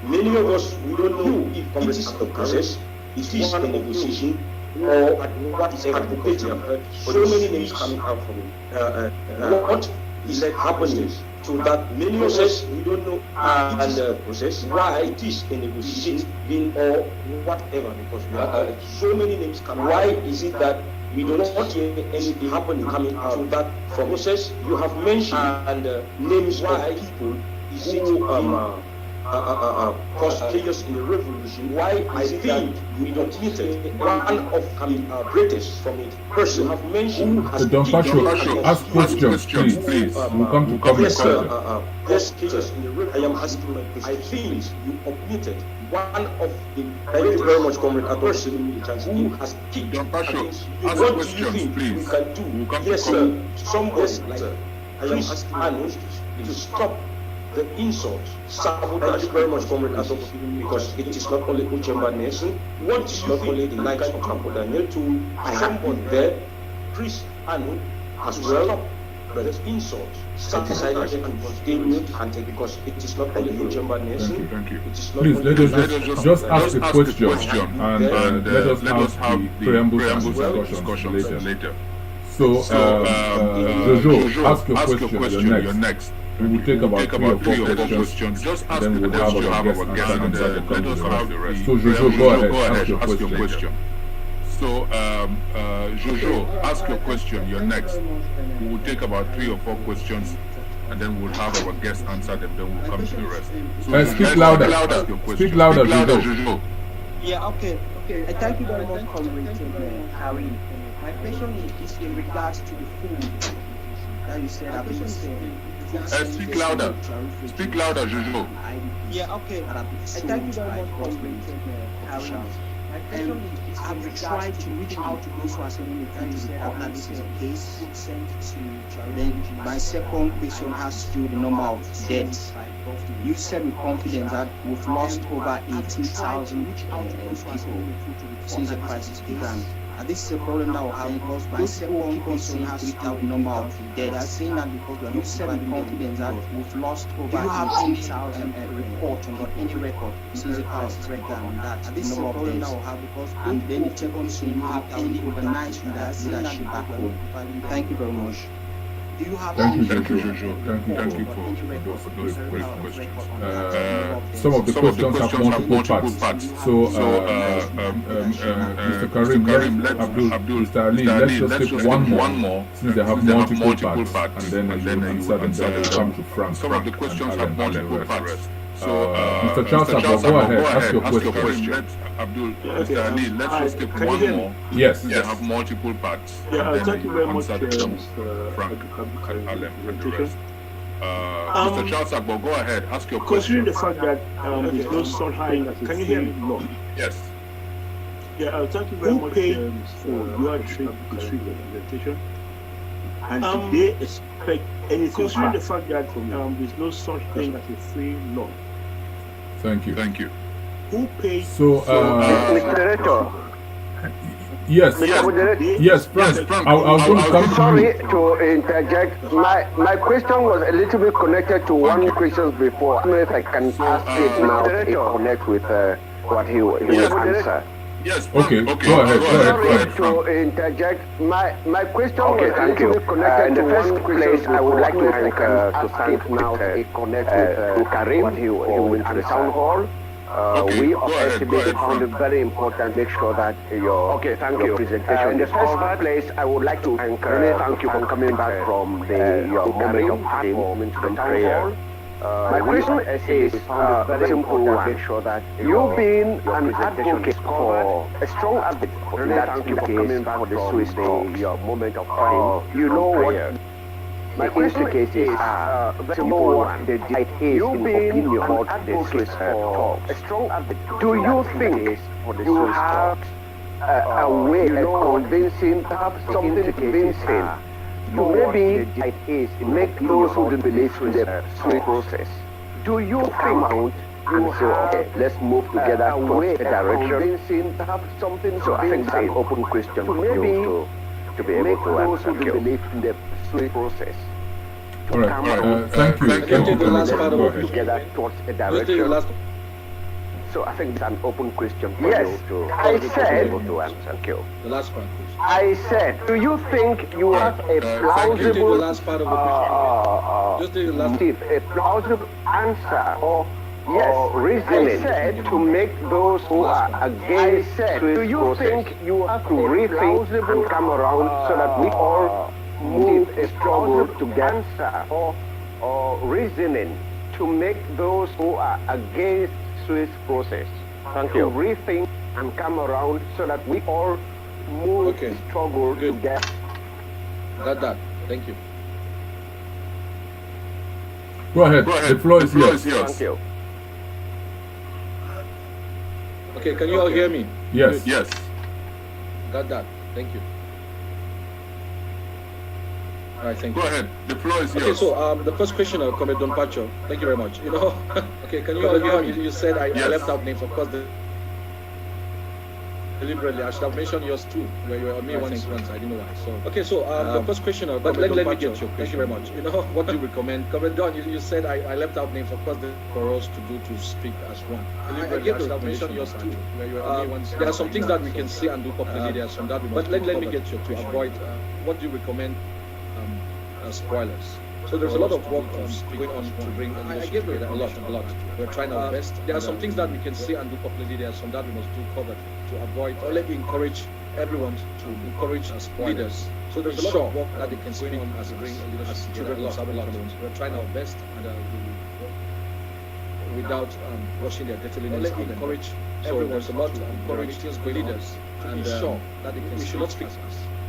many of us, we don't know if it is a process, it is a negotiation, or what is advocating. I've heard so many names coming out from it. What is happening to that many process, we don't know and the process, why it is a negotiation, or whatever, because we have so many names coming. Why is it that we do not hear anything happening coming out of that process? You have mentioned names of people who caused chaos in the revolution. Why I think we don't meet it? One of greatest from it person you have mentioned has
Don't ask questions, please. We'll come to comment.
Yes, chaos in the revolution. I am asking my question. I think you omitted one of the. Thank you very much, Comrade. A person who has kicked against you. What do you think we can do? Yes, sir. Somebody like I am asking Arnold to stop the insult, sabotage. Thank you very much, Comrade Adolf, because it is not only Uchemba Nation, what is not only the likes of Campo Daniel, to somebody there, Chris Arnold, as well, the insult, sabotage and continue, and because it is not only Uchemba Nation.
Thank you. Please, let us just ask the question, and let us have the preamble discussions later. So, Jojo, ask your question. You're next. We will take about 3 or 4 questions,
just
and then we will have our guest answer and
let us have the rest.
So, Jojo, go ahead, ask your question.
So, Jojo, ask your question. You're next. We will take about 3 or 4 questions, and then we'll have our guest answer them. Then we'll come to the rest. So
speak louder. Speak louder, Jojo.
Yeah. Okay. Thank you very much, Comrade Karim. My question is in regards to the food that you said.
Speak louder. Speak louder, Jojo.
Yeah, okay. Thank you very much, Comrade Karim. My question is I'm trying to reach out to those who are sending me to report that this is a case sent to. Then my second question has to do with the number of deaths. You said with confidence that we've lost over 18,000 people since the crisis began. And this is a problem that will have because my second question has to do with the number of deaths. They are saying that because you said with confidence that we've lost over 18,000 report on any record since the crisis began. That and this is a problem that will have because and then the second question, you have any organized leadership back home. Thank you very much. Do you have
Thank you, Jojo. Thank you for those great questions. Some of the questions have multiple parts. So, Mr. Karim, let Mr. Ali, let's just take one more since they have multiple parts, and then you answer them. Then we'll come to Frank.
Some of the questions have multiple parts.
So, Mr. Charles, go ahead, ask your question.
Mr. Ali, let's just take one more.
Yes.
They have multiple parts.
Yeah, thank you very much,
Frank and Alem and the rest. Mr. Charles Agbo, go ahead, ask your question.
Considering the fact that there's no such thing as can you hear me? No.
Yes.
Yeah, thank you very much for your presentation. And did they expect anything? Considering the fact that there's no such thing as a free law.
Thank you.
Who pays?
So,
Moderator.
Yes, Frank. I'll come
Sorry to interject. My question was a little bit connected to one question before. I don't know if I can ask it now to connect with what he will answer.
Yes.
Okay. Go ahead.
Sorry to interject. My question was a little bit connected to one place. I would like to thank now to connect with Karim, what he will answer. Town hall. We of SCB found it very important to make sure that your presentation. In the first place, I would like to thank you for coming back from your moment to the prayer. My question is very simple. Make sure that you've been an advocate for a strong advocate for that. Thank you for coming back for the Swiss your moment of prayer. You know what My question is, very simple one. The debate is in opinion about the Swiss talks. Do you think you have a way of convincing, perhaps something convincing, to maybe make those who don't believe in the Swiss process? Do you come out and say, okay, let's move together towards a direction? So I think it's an open question for you to be able to answer. Those who believe in the Swiss process.
All right. Thank you.
Let's move together towards a direction. So I think it's an open question for you to be able to answer. Thank you.
The last part, please.
I said, do you think you have a plausible, a plausible answer or reasoning to make those who are against Swiss do you think you have to rethink and come around so that we all move a struggle together or reasoning to make those who are against Swiss process to rethink and come around so that we all move a struggle together?
Got that. Thank you.
Go ahead. The floor is yours.
Thank you.
Okay, can you all hear me?
Yes.
Yes.
Got that. Thank you. All right, thank you.
Go ahead. The floor is yours.
Okay, so the first question, Comrade Don Pacho. Thank you very much. Okay, can you all hear me? You said I left out names, of course. Deliberately, I should have mentioned yours too, where you were on me once. I didn't know why. So okay, so the first question, but let me get your question. Thank you very much. What do you recommend? Comrade Don, you said I left out names, of course, for us to do to speak as one. Deliberately, I should have mentioned yours too, where you were on me once. There are some things that we can say and do properly. There are some that we must. But let me get your question. To avoid, what do you recommend? Spoilers. So there's a lot of work going on to bring together. A lot. We're trying our best. There are some things that we can say and do properly. There are some that we must do covered to avoid. Or let me encourage everyone to encourage leaders. So there's a lot of work that they can speak on as bring leaders children of Southern Cameroons. We're trying our best and without rushing their dirty linens. Let me encourage everyone. There's a lot to encourage leaders and ensure that they can. We should not speak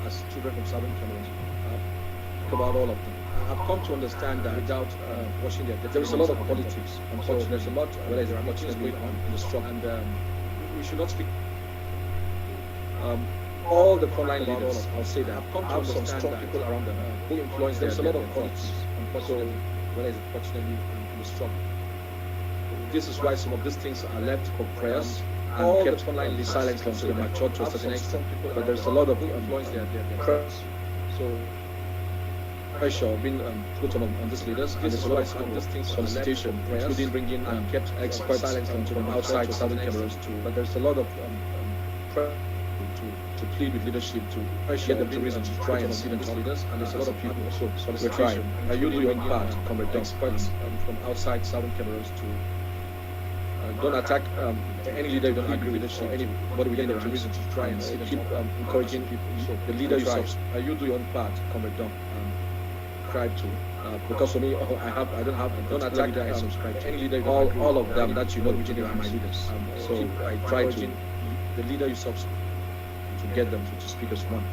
as children from Southern Cameroons about all of them. I've come to understand that without watching there is a lot of politics, and so there's a lot where there are politics going on in the struggle, and we should not speak. All the frontline leaders, I'll say that, I've come to understand some strong people around them who influence. There's a lot of politics, unfortunately, whether it's unfortunately in the struggle. This is why some of these things are left for prayers and kept frontline silent until they mature to a certain extent. But there's a lot of influence there. So pressure being put on these leaders. This is why some of these things solicitation, including bringing kept experts from outside Southern Cameroons too. But there's a lot of pressure to plead with leadership to get them to reason to try and see them as leaders. And there's a lot of people also solicitation. You do your part, comrade experts from outside Southern Cameroons to don't attack any leader you don't agree with. Anybody within the reason to try and see them. Keep encouraging people. So the leader yourself, you do your own part, comrade Don. To because for me, I don't attack I subscribe to any leader. All of them that you know which are my leaders. So I try to the leader yourself to get them to speak as one.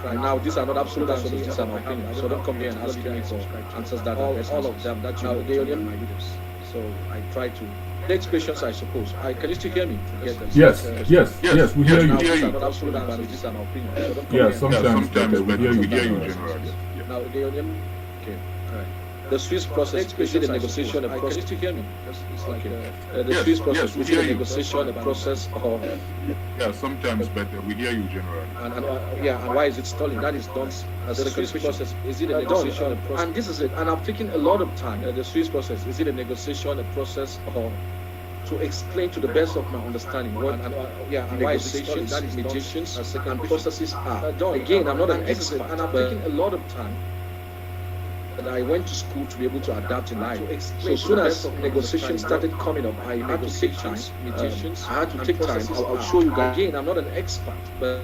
And now these are not absolute answers, these are my opinion. So don't come here and ask me for answers that are all of them that you know they are my leaders. So I try to take patience, I suppose. Can you still hear me?
Yes, we hear you.
These are not absolute answers, these are my opinion. So don't come
here. Sometimes we hear you generally.
Now the Union. Okay, all right. The Swiss process, is it a negotiation, a process? Can you hear me? It's like the Swiss process, is it a negotiation, a process, or?
Yeah, sometimes, but we hear you generally.
And why is it stalling? That is done as the Swiss process. Is it a negotiation, a process? And this is it. And I'm taking a lot of time. The Swiss process, is it a negotiation, a process, or? To explain to the best of my understanding what and why negotiations, that is mediations, and processes are. Again, I'm not an expert, and I'm taking a lot of time. That I went to school to be able to adapt in life. So as soon as negotiations started coming up, I had to take time. I had to take time. I'll show you guys. Again, I'm not an expert, but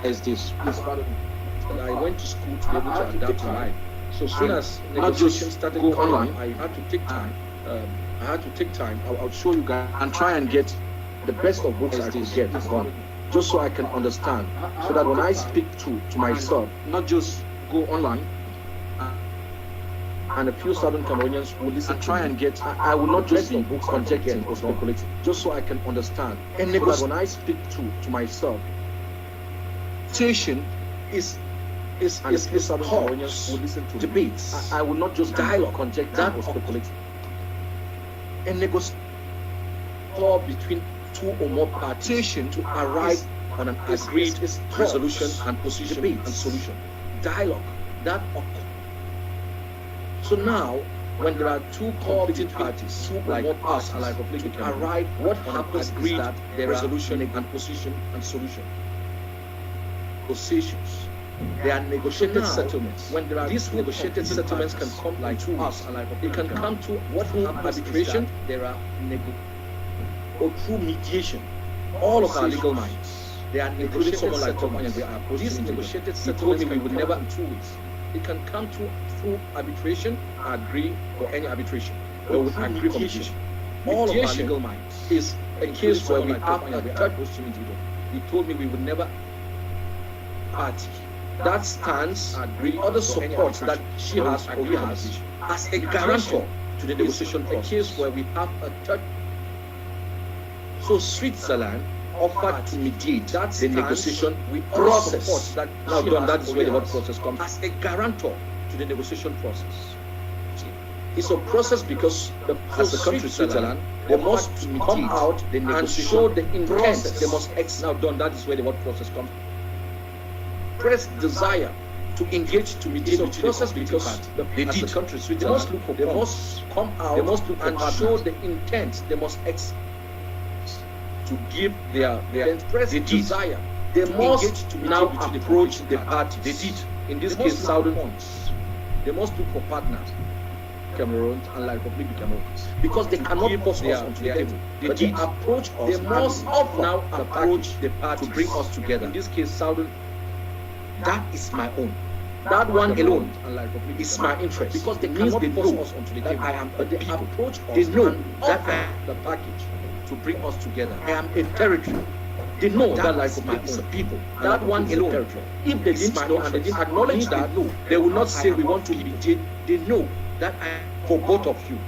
as this. And I went to school to be able to adapt in life. So as soon as negotiations started coming up, I had to take time. I'll show you guys and try and get the best of books I could get gone, just so I can understand. So that when I speak to myself, not just go online. and a few Southern Cameroonians will listen and try and get. I will not just be conjecting or speculating, just so I can understand. And so that when I speak to myself, negotiation is Southern Cameroonians will listen to debates. I will not just dialogue, conjecture or speculating. And negotiation between two or more parties to arrive on an agreed resolution and position debate and solution. Dialogue that occurs. So now, when there are two competing parties, two like us and like Republic to arrive, what happens is that there are resolution and position and solution. Negotiations. There are negotiated settlements. When there are these negotiated settlements can come like to us and like it can come to what arbitration. There are or through mediation. All of our legal minds. They are including someone like Tom and they are these negotiated settlements we would never in 2 weeks. It can come to through arbitration, agree, or any arbitration. They would agree mediation. All of our legal minds is a case where we have a third person. He told me we would never party. That stands agree other support that she has or he has as a guarantor to the negotiation process. A case where we have a third. So Switzerland offered to mediate that the negotiation with process that now done. That is where the word process comes as a guarantor to the negotiation process. It's a process because as a country Switzerland, they must come out and show the intent. They must now done. That is where the word process comes. Press desire to engage to mediate the process because they did. The country Switzerland, they must come out. They must and show the intent. They must to give their desire. They must now approach the party. They did. In this case, Southern points. They must look for partners, Cameroons and like Republic of Cameroon, because they cannot force us onto the table. They did approach us. They must now approach the party to bring us together. In this case, Southern. That is my own. That one alone is my interest because they cannot force us onto the table. I am a people. Approach us. They know that I am the package to bring us together. I am a territory. They know that like of my own people. That one alone. If they didn't know and they didn't acknowledge that, they will not say we want to mediate. They know that I am for both of you.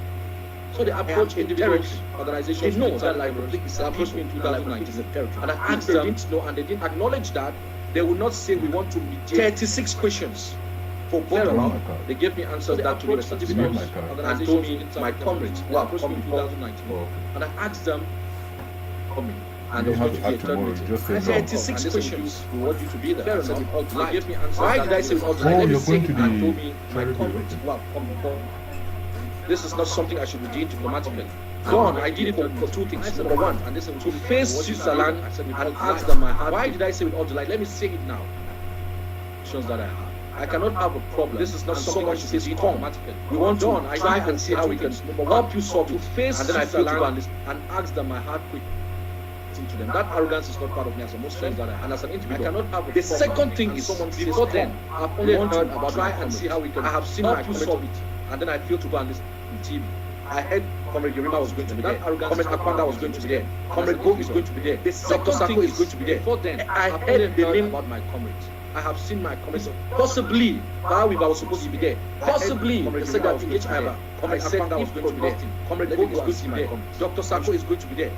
So they approach individuals, organizations. They know that like approached me in 2019 is a territory. And I asked them, they didn't know and they didn't acknowledge that. They will not say we want to mediate 36 questions for both of them. They gave me answers that to the certificates and told me my comrades who approached me in 2019. And I asked them, and there was going to be a third meeting. 36 questions. We want you to be there. Fair enough. They gave me answers. Why did I say without delay? Let me say it and told me my comrades who have come before. This is not something I should be doing diplomatically. Go on, I did it for two things. Number one, and this is to face Switzerland and ask them my heart. Why did I say with all delight? Let me say it now. That I have. I cannot have a problem. This is not something I should say diplomatically. We want to try and see how we can help you solve it. Face and then I feel to go and ask them my heart quick. To them. That arrogance is not part of me as a Muslim that I have. And as an individual, I cannot have the second thing is someone before then I've only heard about try and see how we can. I have seen my solve it, and then I feel to go and listen to TV. I heard Comrade Yerima was going to be there. Comrade Akwanda was going to be there. Comrade Go is going to be there. Dr. Sako is going to be there. Before then, I heard the name about my comrades. I have seen my comrades. Possibly, Bawiba was supposed to be there. Possibly, they said that H. Iba. Comrade Akwanda was going to be there. Comrade Go is going to be there. Dr. Sako is going to be there.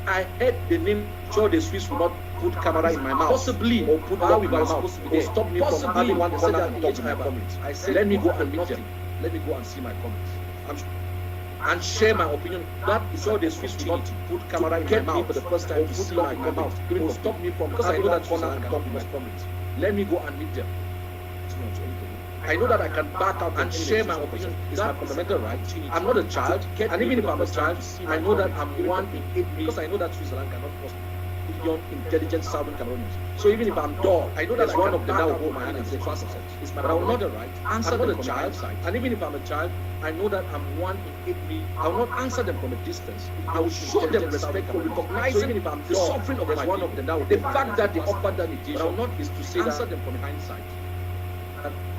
I heard the name. Sure, the Swiss will not put camera in my mouth. Possibly, or put Bawiba was supposed to be there. Stop me from having one corner and talk to my comrades. I said, let me go and meet them. Let me go and see my comrades. And share my opinion. That is all the Swiss will not put camera in my mouth for the first time to see my mouth. It will stop me from because I know that corner and talk to my comrades. Let me go and meet them. I know that I can back out and share my opinion. It's my fundamental right. I'm not a child, and even if I'm a child, I know that I'm one in 8 million because I know that Switzerland cannot force young, intelligent Southern Cameroonians. So even if I'm dull, I know that one of them that will hold my hand and say, "Trust yourself." It's my fundamental right. Answer them from a child, and even if I'm a child, I know that I'm one in 8 million. I will not answer them from a distance. I will show them respect for recognizing even if I'm the suffering of one of them. The fact that they offered that mediation, I will not is to say answer them from hindsight.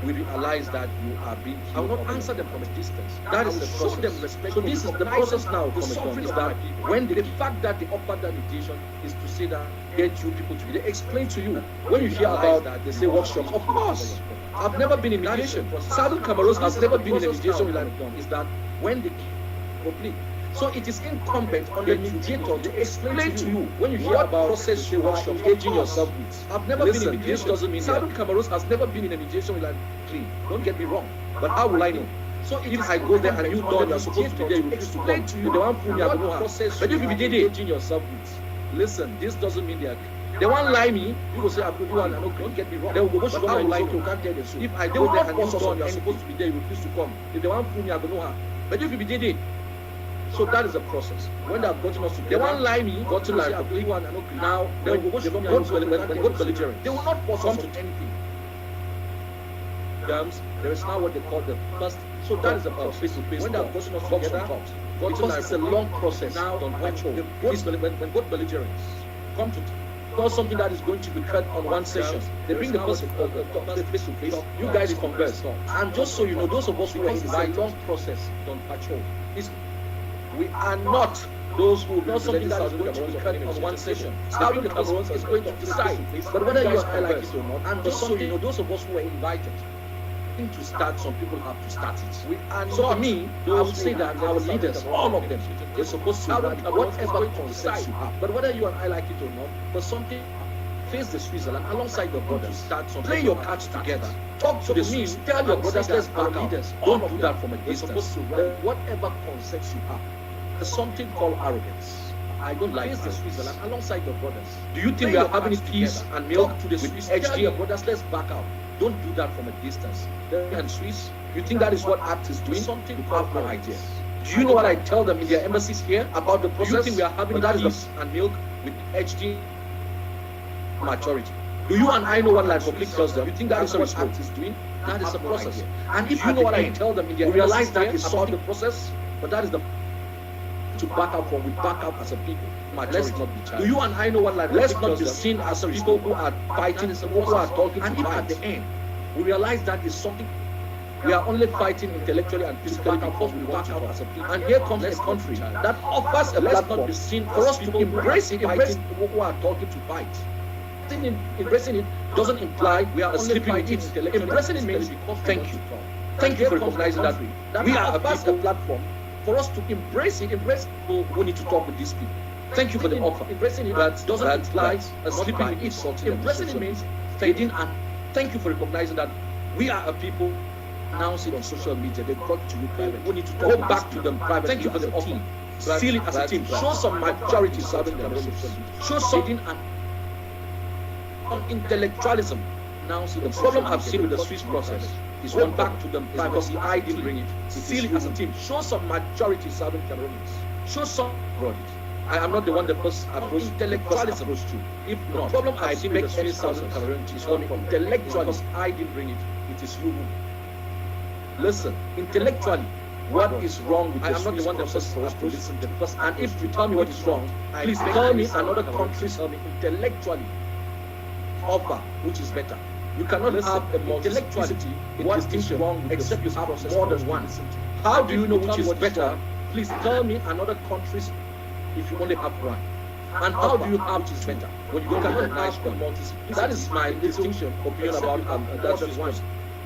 we realize that you are being killed. I will not answer them from a distance. That is the process. Show them respect. So this is the process now. The suffering is that when the fact that they offer that mediation is to say that get you people to, they explain to you. When you hear about that, they say workshops. Of course, I've never been in mediation. Southern Cameroons has never been in a mediation. Is that when they complete. So it is incumbent on the mediator to explain to you when you hear about process you are engaging yourself with. I've never been in mediation. This doesn't mean Southern Cameroons has never been in a mediation like clean. Don't get me wrong. But how will I know? So if I go there and you don't, you're supposed to be there, you refuse to come. You don't want to process. But if you be engaging yourself with, listen, this doesn't mean they won't lie me. You will say I put you on. Don't get me wrong. They will go to lie me. You can't tell the truth. If I go there and you don't, you're supposed to be there, you refuse to come. If they want to me, I don't know how. But if you be there. So that is the process. When they have gotten us together, they won't lie me, gotten like now, they will go belligerent. They will not force us to anything. There is now what they call the first. So that is the face-to-face. When they have gotten us together, because it's a long process. Now, when both belligerents come to call something that is going to be cut on one session, they bring the person face-to-face. You guys converse. And just so you know, those of us who are in a long process on patrol, we are not those who not something that is going to be cut on one session. Southern Cameroons is going to decide. But whether you are like it or not, and just so you know, those of us who are invited to start, some people have to start it. We are so for me, I would say that our leaders, all of them, they're supposed to whatever concerns you have. But whether you and I like it or not, for something, face the Switzerland alongside your brothers. Start some. Play your cards together. Talk to the Swiss. Tell your brothers, let's back out. Don't do that from a distance. Whatever concerns you have. There's something called arrogance. I don't like the Switzerland alongside your brothers. Do you think we are having peace and milk to the Swiss? Tell your brothers, let's back out. Don't do that from a distance. And Swiss, you think that is what ACT is doing? Something you have no idea. Do you know what I tell them in their embassies here about the process? Do you think we are having peace and milk with HD maturity? Do you and I know what Life Public tells them? You think that is what ACT is doing? That is the process. And if you know what I tell them in their realize that is about the process, but that is the to back up from, we back up as a people. Let's not be challenged. Do you and I know what life? Let's not be seen as people who are fighting, who are talking. And if at the end we realize that is something we are only fighting intellectually and physically because we back up as a people. And here comes a country that offers a platform for us to embrace it, embrace people who are talking to fight. Embracing it doesn't imply we are only fighting intellectually. Embracing it means thank you. Thank you for recognizing that we are a platform. For us to embrace it, we need to talk with these people. Thank you for the offer. Embracing it doesn't imply sleeping in it. Embracing it means fading, and thank you for recognizing that we are a people. Announce it on social media. They got to you private. We need to go back to them private. Thank you for the offer. Seal it as a team. Show some maturity serving them. Show something and intellectualism. Announce it. The problem I've seen with the Swiss process is one back to them because I didn't bring it. Seal it as a team. Show some maturity serving Cameroonians. Show some brought it. I am not the one that first approached intellectualism. If not, the problem I see with the Swiss Cameroonians is one from intellectualism. I didn't bring it. It is you who. Listen, intellectually, what is wrong with the Swiss? I am not the one that first for us to listen the first. And if you tell me what is wrong, please tell me another country's intellectually offer which is better. You cannot have a multiplicity what is wrong except you have more than one. How do you know which is better? Please tell me another country's if you only have one. And how do you have which is better when you cannot have the multiplicity? That is my distinction opinion about that's just one.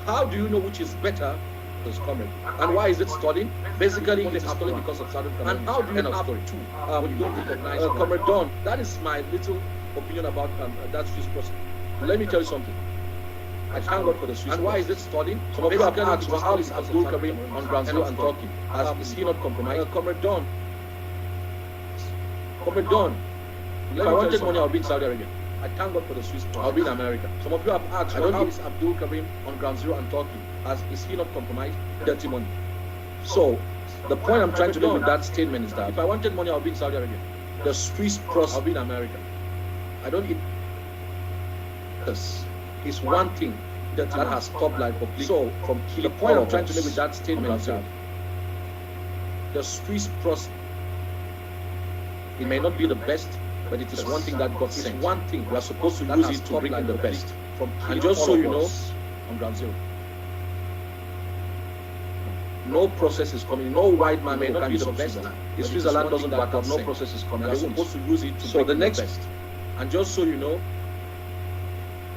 How do you know which is better? Is coming. And why is it stalling? Basically, it is stalling because of Southern Cameroon. And how do you have two when you don't recognize Comrade Don? That is my little opinion about that Swiss process. Let me tell you something. I thank God for the Swiss. And why is it stalling? So basically, asked, well, how is Abdul Karim on ground zero and talking? Is he not compromised? Comrade Don. Comrade Don. If I wanted money, I'll be in Saudi Arabia. I thank God for the Swiss process. I'll be in America. Some of you have asked, well, how is Abdul Karim on ground zero and talking? Is he not compromised? Dirty money. So, the point I'm trying to make with that statement is that if I wanted money, I'll be in Saudi Arabia. The Swiss process, I'll be in America. I don't eat. This is one thing that has stopped life public. So, from the point I'm trying to make with that statement is that the Swiss process, it may not be the best, but it is one thing that God sent. One thing we are supposed to use it to bring in the best. And just so you know, on ground zero. no process is coming. No white man may not be the best. If Switzerland doesn't back up, no process is coming. They're supposed to use it to so the next best. And just so you know,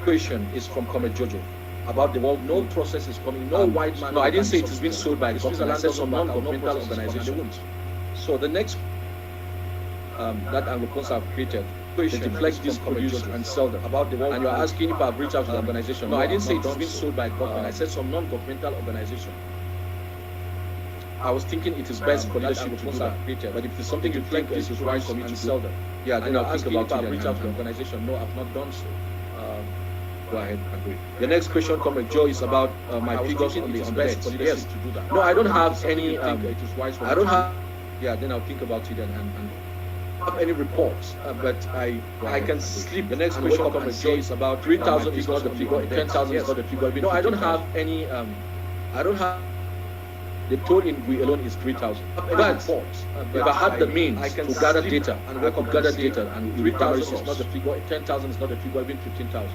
question is from Comrade Jojo about the world. No process is coming. No white man. No, I didn't say it has been sold by the government. I said some non-governmental organization. So the next that Anglo-Cons have created, they deflect this produce and sell them about the world. And you are asking if I've reached out to the organization. No, I didn't say it has been sold by government. I said some non-governmental organization. I was thinking it is best for leadership to do that. But if it's something you think this is right for me to sell them, yeah, then I'll think about it. I've reached out to the organization. No, I've not done so. Go ahead, agree. The next question, Comrade Joe, is about my figures on the best for leadership to do that. No, I don't have any. I don't have. Yeah, then I'll think about it and have any reports, but I can sleep. The next question, Comrade Joe, is about 3,000 is not the figure, 10,000 is not the figure. No, I don't have any. I don't have. The total in we alone is 3,000. But if I had the means to gather data and work on gather data, and 3,000 is not the figure, 10,000 is not the figure, even 15,000.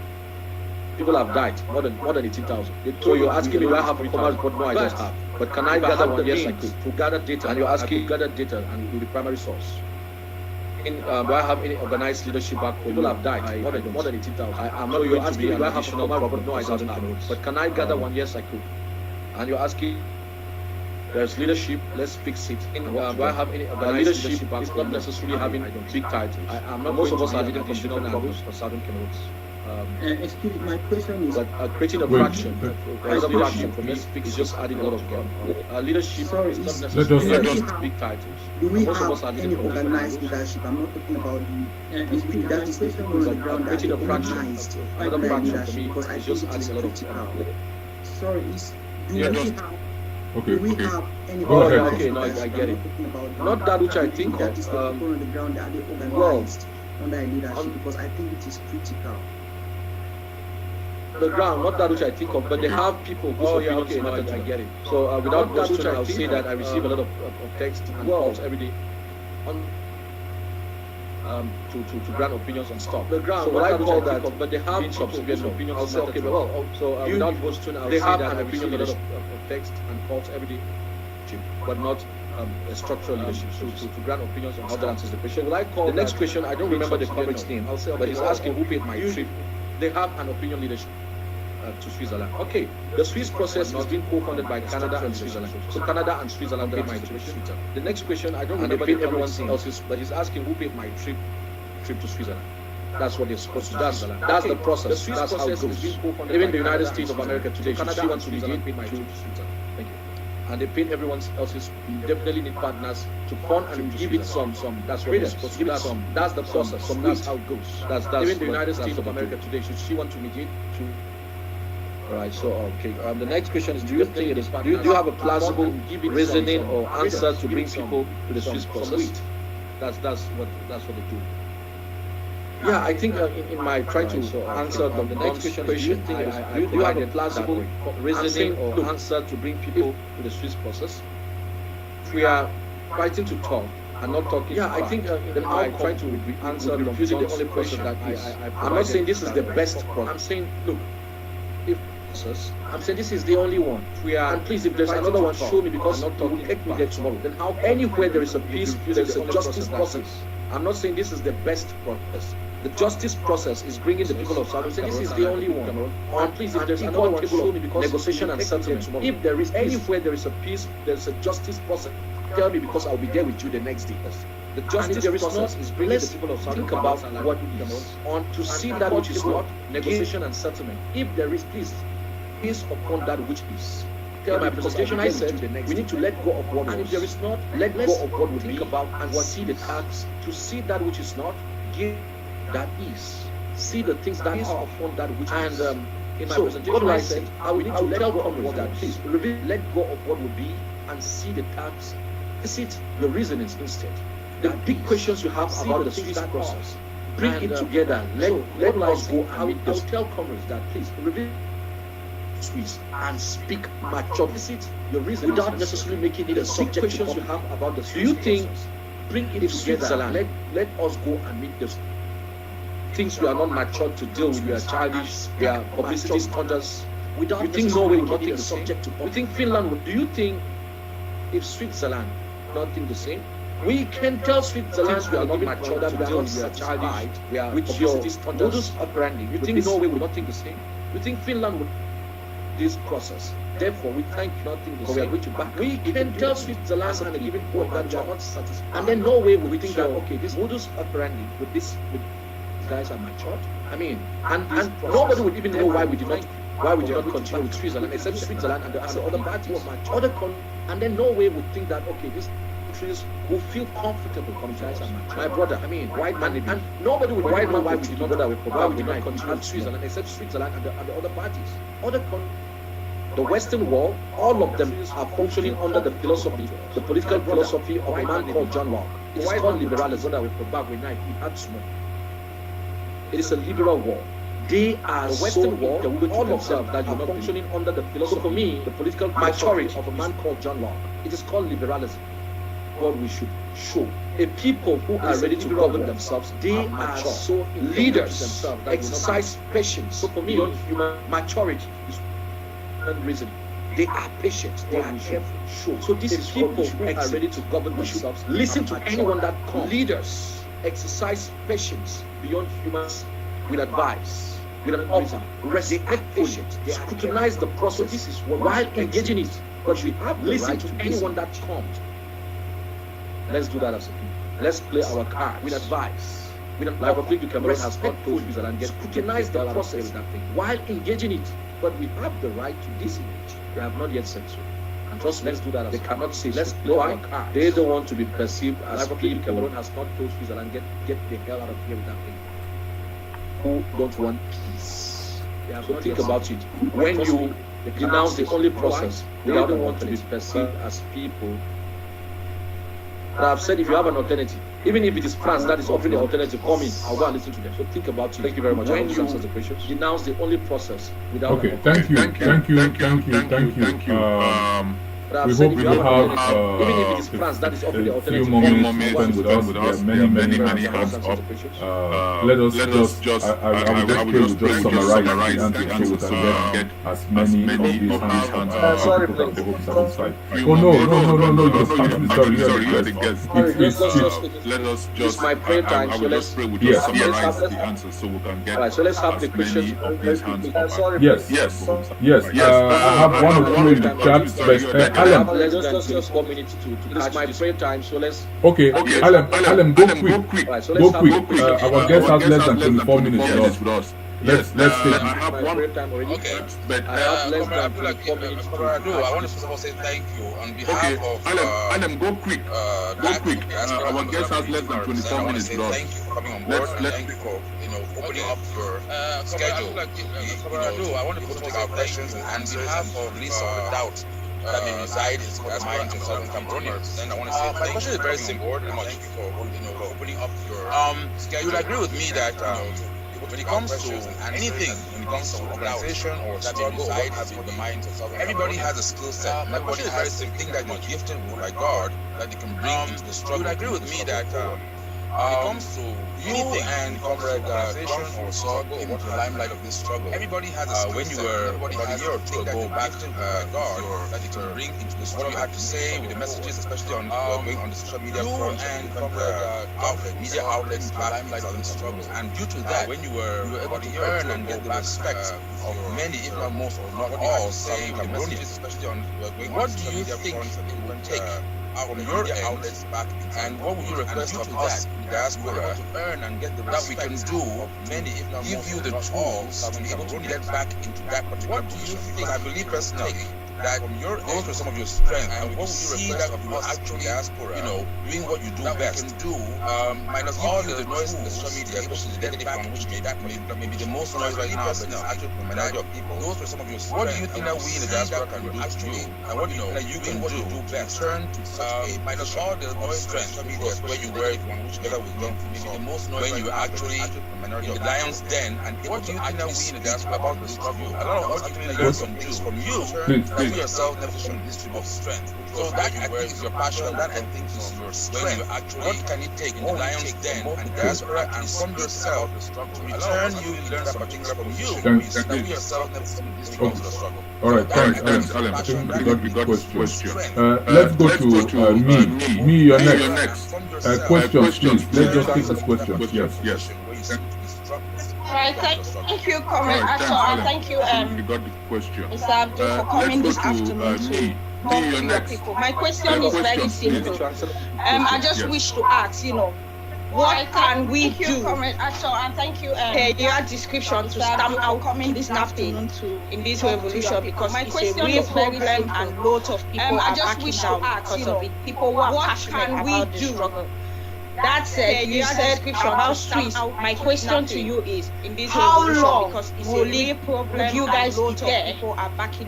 People have died, more than 18,000. So you're asking me, do I have performance report? No, I don't have. But can I gather one? Yes, I could. To gather data, and you're asking gather data and with the primary source. Do I have any organized leadership back home? People have died, more than 18,000. I'm not you're asking me, do I have performance report? No, I don't have. But can I gather one? Yes, I could. And you're asking, there's leadership, let's fix it. Do I have any organized leadership? It's not necessarily having big titles. I'm not most of us are leading from different angles for Southern Cameroons.
Excuse me, my question is...
But creating a fraction, leadership for me is just adding a lot of leadership is not necessarily big titles.
Do we have any organized leadership? I'm not talking about the that is the people on the ground that are organized leadership, because I think it is critical. Sorry, do we have any organized
no, I get it. Not that which I think
that is the people on the ground that are organized under leadership, because I think it is critical.
The ground, not that which I think of, but they have people whose opinions matter. I get it. So without that which I'll say that I receive a lot of text and calls every day to grant opinions on stuff. The ground, so what I call that, but they have subservient opinions. I'll say, okay, well, so without Boston, I'll say that I receive a lot of text and calls every day, but not a structural leadership. So to grant opinions on how that answers the question. Will I call the next question? I don't remember the comrade's name. I'll say, but he's asking who paid my trip. They have an opinion leadership to Switzerland. Okay, the Swiss process is being co-funded by Canada and Switzerland. So Canada and Switzerland paid my trip to Switzerland. The next question, I don't remember everyone else's, but he's asking who paid my trip to Switzerland. That's what they're supposed to do. That's the process. That's how it goes. Even the United States of America today, she wants to mediate my trip to Switzerland. Thank you. And they paid everyone else's. We definitely need partners to fund and give it some. That's what they're supposed to give it some. That's the process. That's how it goes. That's even the United States of America today, should she want to mediate to? All right. So okay. The next question is: do you think it is? Do you have a plausible reasoning or answer to bring people to the Swiss process? That's what they do. Yeah, I think in my trying to answer the next question, do you have a plausible reasoning or answer to bring people to the Swiss process? We are fighting to talk and not talking. Yeah, I think then I try to answer using the only question that I'm not saying this is the best process. I'm saying, look, I'm saying this is the only one. And please, if there's another one, show me, because I'm not talking. Take me there tomorrow. Then how anywhere there is a peace, there is a justice process. I'm not saying this is the best process. The justice process is bringing the people of Southern Cameroon. This is the only one. And please, if there's another one, show me, because negotiation and settlement. If there is anywhere there is a peace, there is a justice process. Tell me, because I'll be there with you the next day. The justice process is bringing the people of Southern Cameroon about what is on to see that which is not negotiation and settlement. If there is peace upon that which is. In my presentation, I said we need to let go of what was. And if there is not, let go of what would think about and see the tax to see that which is not, give that is. See the things that are upon that which is. And in my presentation, I said I will tell comrades that please let go of what would be and see the tax. See it, your reasonings instead. The big questions you have about the Swiss process. Bring it together. Let us go. I will tell comrades that please reveal Swiss and speak mature. Visit your reason without necessarily making it a subject. Questions you have about the Swiss. Do you think bring it together? Switzerland, let us go and meet the things we are not mature to deal with. We are childish. We are publicity sponges. Without you think Norway will not take the subject to. You think Finland will? Do you think if Switzerland not think the same, we can tell Switzerland we are not mature to deal with your childish, with your modus operandi. You think Norway will not think the same? You think Finland will this process? Therefore, we thank you not think the same. We can tell Switzerland and a given point that you are not satisfied. And then Norway will think that, okay, this modus operandi with these guys are matured. I mean, and nobody would even know why we did not continue with Switzerland, except Switzerland and the other parties. And then Norway would think that, okay, these countries will feel comfortable coming to us. My brother, I mean, white man, and nobody would know why we did not continue with Switzerland, except Switzerland and the other parties. The Western world, all of them are functioning under the philosophy, the political philosophy of a man called John Locke. It is called liberalism. It is a liberal world. They are the Western world, all of them that are functioning under the philosophy. So for me, the political maturity of a man called John Locke, it is called liberalism. What we should show. A people who are ready to govern themselves, they are so leaders themselves that exercise patience. So for me, human maturity is reason. They are patient, they are careful. Sure. So these people who are ready to govern themselves, listen to anyone that comes. Leaders exercise patience beyond humans with advice, with an offer, respectfully, scrutinize the process. This is what while engaging it, but we have listen to anyone that comes. Let's do that as a people. Let's play our cards with advice. Like Republic Cameroon has not told Switzerland, scrutinize the process with that thing while engaging it. But we have the right to disengage. We have not yet said so. And just let's do that. They cannot say, let's play our cards. They don't want to be perceived as people. Cameroon has not told Switzerland, get the hell out of here with that thing. Who don't want peace? So think about it. When you denounce the only process, they don't want to be perceived as people. But I've said if you have an alternative, even if it is France that is offering the alternative, come in, I'll go and listen to them. So think about it. Thank you very much. When you answer the questions, denounce the only process without.
Okay, thank you. We hope you have a few more minutes spent with us. There are many hands up. Let us just, I will just summarize the answer so we can get as many of these hands up.
Sorry,
please. Satisfied. Oh, no, you are the guest. Let us just,
my prayer time,
I will just pray with us summarize the answer so we can get
so let's have the question.
These hands up.
Yes.
I have one or two in the chat, but Alan.
Just 4 minutes to catch my prayer time, so let's.
Okay, Alan, go quick. Our guest has less than 24 minutes with us. Let's take
I have one time already. Okay, but I have less than 24 minutes. I want to first of all say thank you on behalf of
Alan, go quick. Our guest has less than 24 minutes with us.
Thank you for coming on board. Thank you for opening up your schedule. I want to take our questions and answers and release some of the doubt that may reside in the minds of Southern Cameroonians. Then I want to say my question is very simple. Thank you for opening up your schedule. You would agree with me that when it comes to anything, when it comes to organization or struggle, what have in the minds of Southern everybody has a skill set. My question is very simple. Thing that you're gifted with by God that they can bring into the struggle. You would agree with me that when it comes to anything and organization or struggle, what the limelight of this struggle. Everybody has a skill when you were about a year or two ago back to God that you can bring into the struggle. What you have to say with the messages, especially on going on the social media front and media outlets, the limelight of the struggle. And due to that, when you were able to earn and get the respect of many, if not most, or not all, say with the messages, especially on going on the social media front, it will take from your outlets back, and what would you request of us in the diaspora to earn and get the respect that we can do many, if not give you the tools to be able to get back into that particular position? Because I believe personally that from your go through some of your strength and what would you request of us actually diaspora, doing what you do best, can do minus all the noise in the social media, especially the negative one, which may be the most noise right now, but it's actually for the minority of people. Those are some of your strengths. What do you think that we in the diaspora can do to you, and what do you think that you can do best? Turn to such a minus all the noise in social media where you were one which together with them, maybe the most noise when you were actually in the lion's den and able to actually speak about the struggle. A lot of us actually learn some things from you. You yourself never shown history of strength. So that I think is your passion, that I think is your strength. What can it take in the lion's den and diaspora and from yourself to return you learn some things from you that you yourself never seen history of the struggle?
All right, thanks, Alan. I think we got the question. Let's go to me. Me, you're next. Questions, please. Let's just take this question. Yes.
All right, thank you, Comrade Ato, thank you,
we got the question.
Mr. Abdul, for coming this afternoon to talk to your people. My question is very simple. I just wish to ask, what can we do? Comrade Ato, and thank you, your description to stamp out coming this afternoon in this revolution, because my question is very problem and lots of people are backing down because of it. People who are passionate about the struggle. That said, you said about Swiss. My question to you is, how long will you guys be there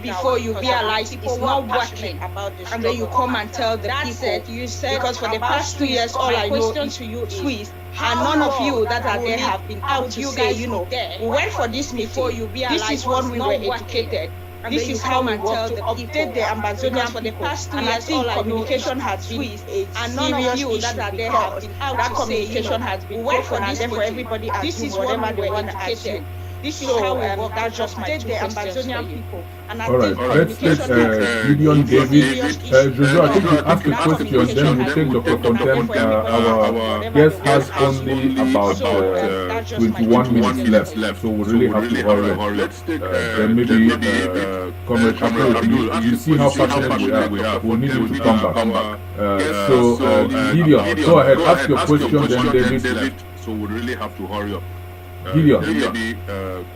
before you realize it's not working, and then you come and tell the people? You said, because for the past 2 years, all I know is Swiss, and none of you that are there have been out to say, we went for this meeting, this is what we were educated. This is how we work to update the Amazonian for the past 2 years. All communication has been and none of you that are there have been out that communication has been open and therefore everybody this is whatever they want to assume. This is how we work. That's just my two Amazonian people.
All right, let's take Gideon, David, Jojo. I think you ask a question, then we take Dr. Contempt. Our guest has only about 21 minutes left, so we really have to hurry. Let's take then maybe Comrade Ato, you see how passionate we are. We'll need you to come back. So Gideon, go ahead, ask your question, then David.
So we really have to hurry up.
Gideon,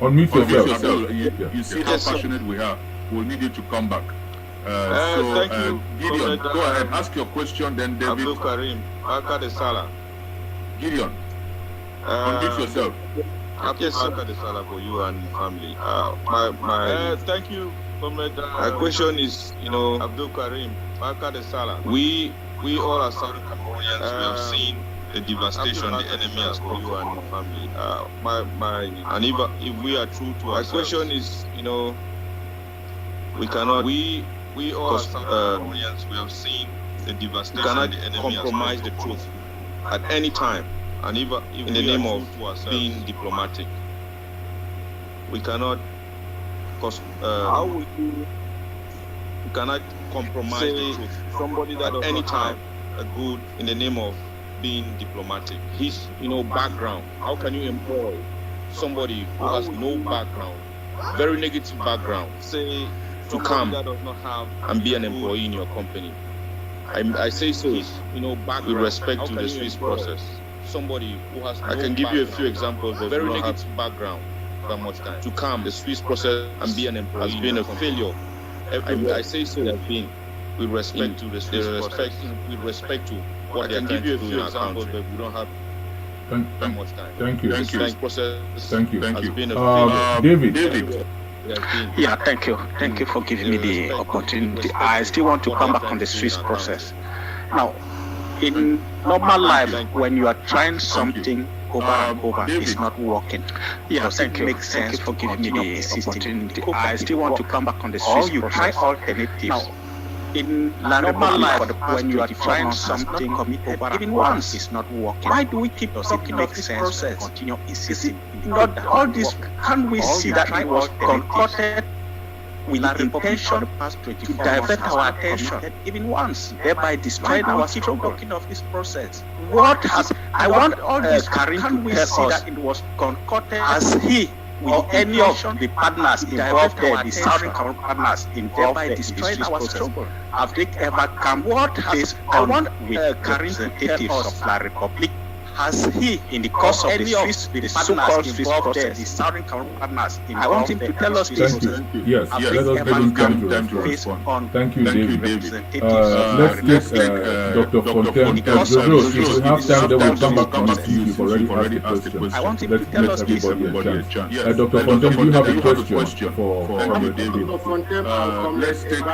unmute yourself.
You see how passionate we are. We'll need you to come back. So, Gideon, go ahead, ask your question, then David.
Abdul Karim, Aka de Sala.
Gideon, unmute yourself.
Aka de Sala for you and family.
Thank you, Comrade.
My question is, Abdul Karim, Aka de Sala. We all are Southern Cameroonians. We have seen the devastation the enemy has caused you and your family. And if we are true to our question is, we cannot. We all Cameroonians, we have seen the devastation. We cannot compromise the truth at any time, and even in the name of being diplomatic. We cannot. How will you? We cannot compromise the truth. Somebody that at any time, good in the name of being diplomatic. His background. How can you employ somebody who has no background, very negative background, say to come and be an employee in your company? I say so with respect to the Swiss process. Somebody who has I can give you a few examples of very negative background that much time to come the Swiss process and be an employee has been a failure. I say so has been with respect to the Swiss process, with respect to what I can give you a few examples, but we don't have that much time.
Thank you.
Process
Thank you.
has been a
David.
Yeah, thank you. Thank you for giving me the opportunity. I still want to come back on the Swiss process. Now, in normal life, when you are trying something over and over, it's not working. Yeah, thank you. Makes sense for giving me the opportunity. I still want to come back on the Swiss process. You try alternatives. Now, in normal life, when you are trying something over even once, it's not working. Why do we keep talking of this process? Continue insisting. Not all this. Can we see that it was concocted with the intention to divert our attention even once, thereby destroying our struggle of this process? What has I want all this? Can we see that it was concocted as he? With any of the partners involved there, the Southern Cameroon partners involved there in this struggle, have they ever come? What has with representatives of La Republic? Has he, in the course of the so-called Swiss process, the Southern Cameroon partners involved? I want him to tell us this.
Thank you. Yes, let us give him time to respond. Thank you, David. Let's take Dr. Fontaine. Jojo, if we have time, then we'll come back to you. You've already asked the question.
I want him to tell us this.
Everybody a chance. Dr. Fontaine, do you have a question for David?
Let's take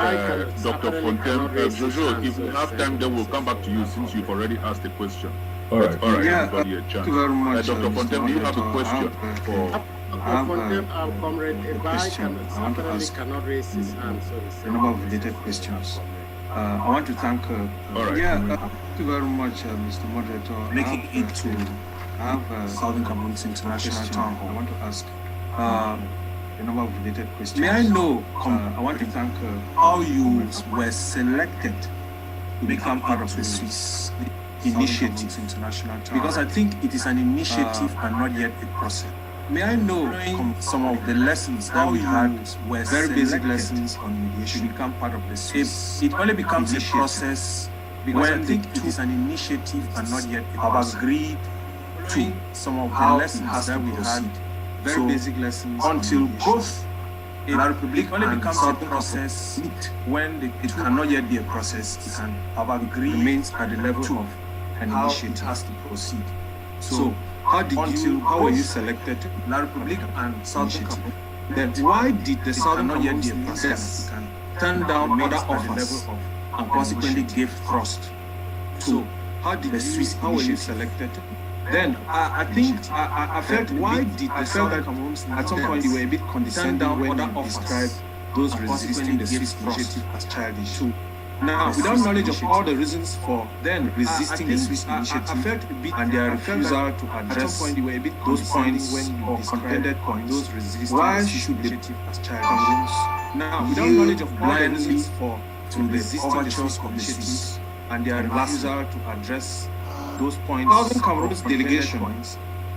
Dr. Fontaine. Jojo, if we have time, then we'll come back to you since you've already asked the question.
All right.
Everybody a chance.
Thank you very much.
Dr. Fontaine, do you have a question for
Comrade Ebai cannot raise his hand, so
a number of related questions. I want to thank
thank
you very much, Mr. Moderator.
Making it to
have
Southern Cameroons International Town Hall.
I want to ask a number of related questions. May I know, I want to thank how you were selected to become part of the Swiss initiative, because I think it is an initiative and not yet a process. May I know some of the lessons that we had, were very basic lessons on mediation, to become part of the Swiss? It only becomes a process because I think it is an initiative and not yet a process. Have agreed to some of the lessons that we had, very basic lessons, until both La Republic only becomes a process when it cannot yet be a process. It can have agreed, remains at the level of an initiative, has to proceed. So how were you selected? La Republic and Southern Cameroon. Then why did the Southern Cameroon process turn down other offers and consequently gave thrust to how did the Swiss? How were you selected? Then I think I felt why did the Southern Cameroons at some point you were a bit condescending when you described those resisting the Swiss initiative as childish too. Now, without knowledge of all the reasons for then resisting the Swiss initiative, I felt a bit and their refusal to address at some point you were a bit those points or contended points. Those resisting why should the initiative as childish? Now, without knowledge of all the reasons for to resisting the Swiss initiative and their refusal to address those points, Southern Cameroon's delegation,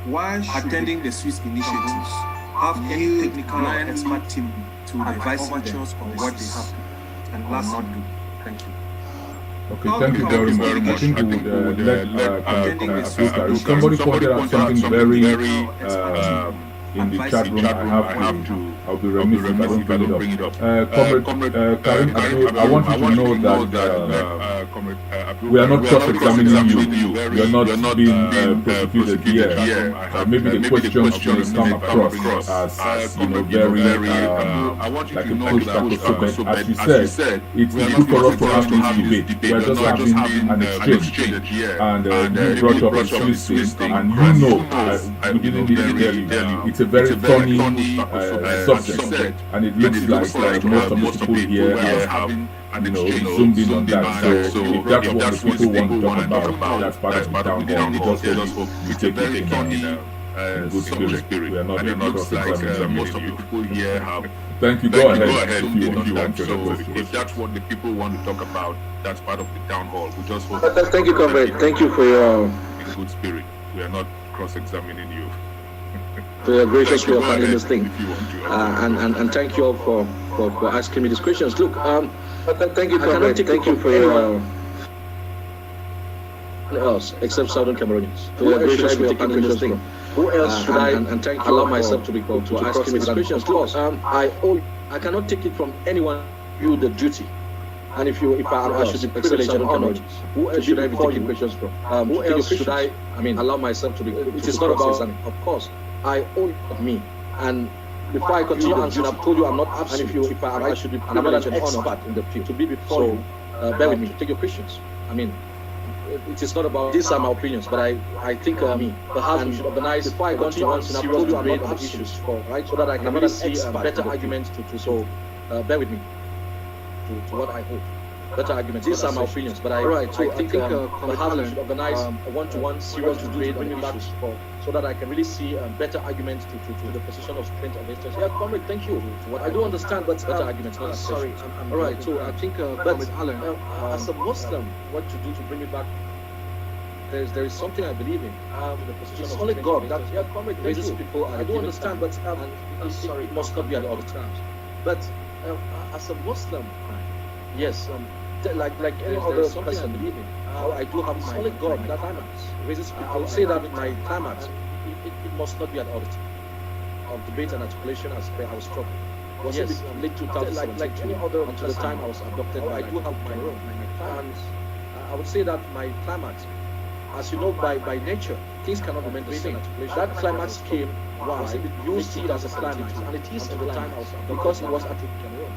why attending the Swiss initiatives, have any technical or expert team to advise them on what they have to and last not do. Thank you.
Okay, thank you very much. I think we would let somebody pointed out something very in the chat room. I'll be remiss if I don't bring it up. Comrade Karim, I want you to know that we are not cross-examining you. We are not being prosecuted here. Maybe the questions may come across as very like a pushback, but as you said, it's good for us to have this debate. We are just having an exchange, and you brought up a Swiss thing, and we didn't need to tell you. It's a very funny subject, and it looks like most of the people here have zoomed in on that. So if that's what the people want to talk about, that's part of the town hall. We just hope you take it in good spirit. We are not cross-examining most of the people here have. Thank you. Go ahead if you want to. So if that's what the people want to talk about, that's part of the town hall. We just hope.
Thank you, comrade. Thank you for your
in good spirit. We are not cross-examining you.
For your gracious way of handling this thing, and thank you all for asking me these questions. Look, thank you, comrade. Thank you for your else except Southern Cameroonians. For your gracious way of handling this thing. Who else should I and thank you allow myself to be called to asking me these questions? Look, I cannot take it from anyone. You the duty. And if I should be privileged and honored, who else should I be taking questions from? Who else should I allow myself to be? It is not about, of course, I owe me. And before I continue answering, I've told you I'm not absent. And I should be privileged and honored in the field to be before you. Bear with me, take your questions. It is not about, these are my opinions, but I think perhaps we should organize, before I continue answering, I've told you I'm not absent, right? So that I can really see better arguments to bear with me. To what I hope. Better arguments. These are my opinions, but I think perhaps we should organize a one-to-one serious debate on issues so that I can really see better arguments to the position of strength of interest. Yeah, comrade, thank you. I do understand, but better arguments, not sorry. All right, so I think, but as a Muslim, what to do to bring it back? There is something I believe in. The position of only God that raises people. I do understand, but sorry, it must not be at all times. But as a Muslim, yes, like any other person, believe in. I do have my solid God that climax raises people. I would say that my climax, it must not be at all of debate and articulation as I was struggling. Was it late 2000? Like any other until the time I was adopted, I do have my own. And I would say that my climax, as you know, by nature, things cannot remain the same. That climax came. Why? You see it as a climax, and it is at the time I was adopted because it was at Cameroon.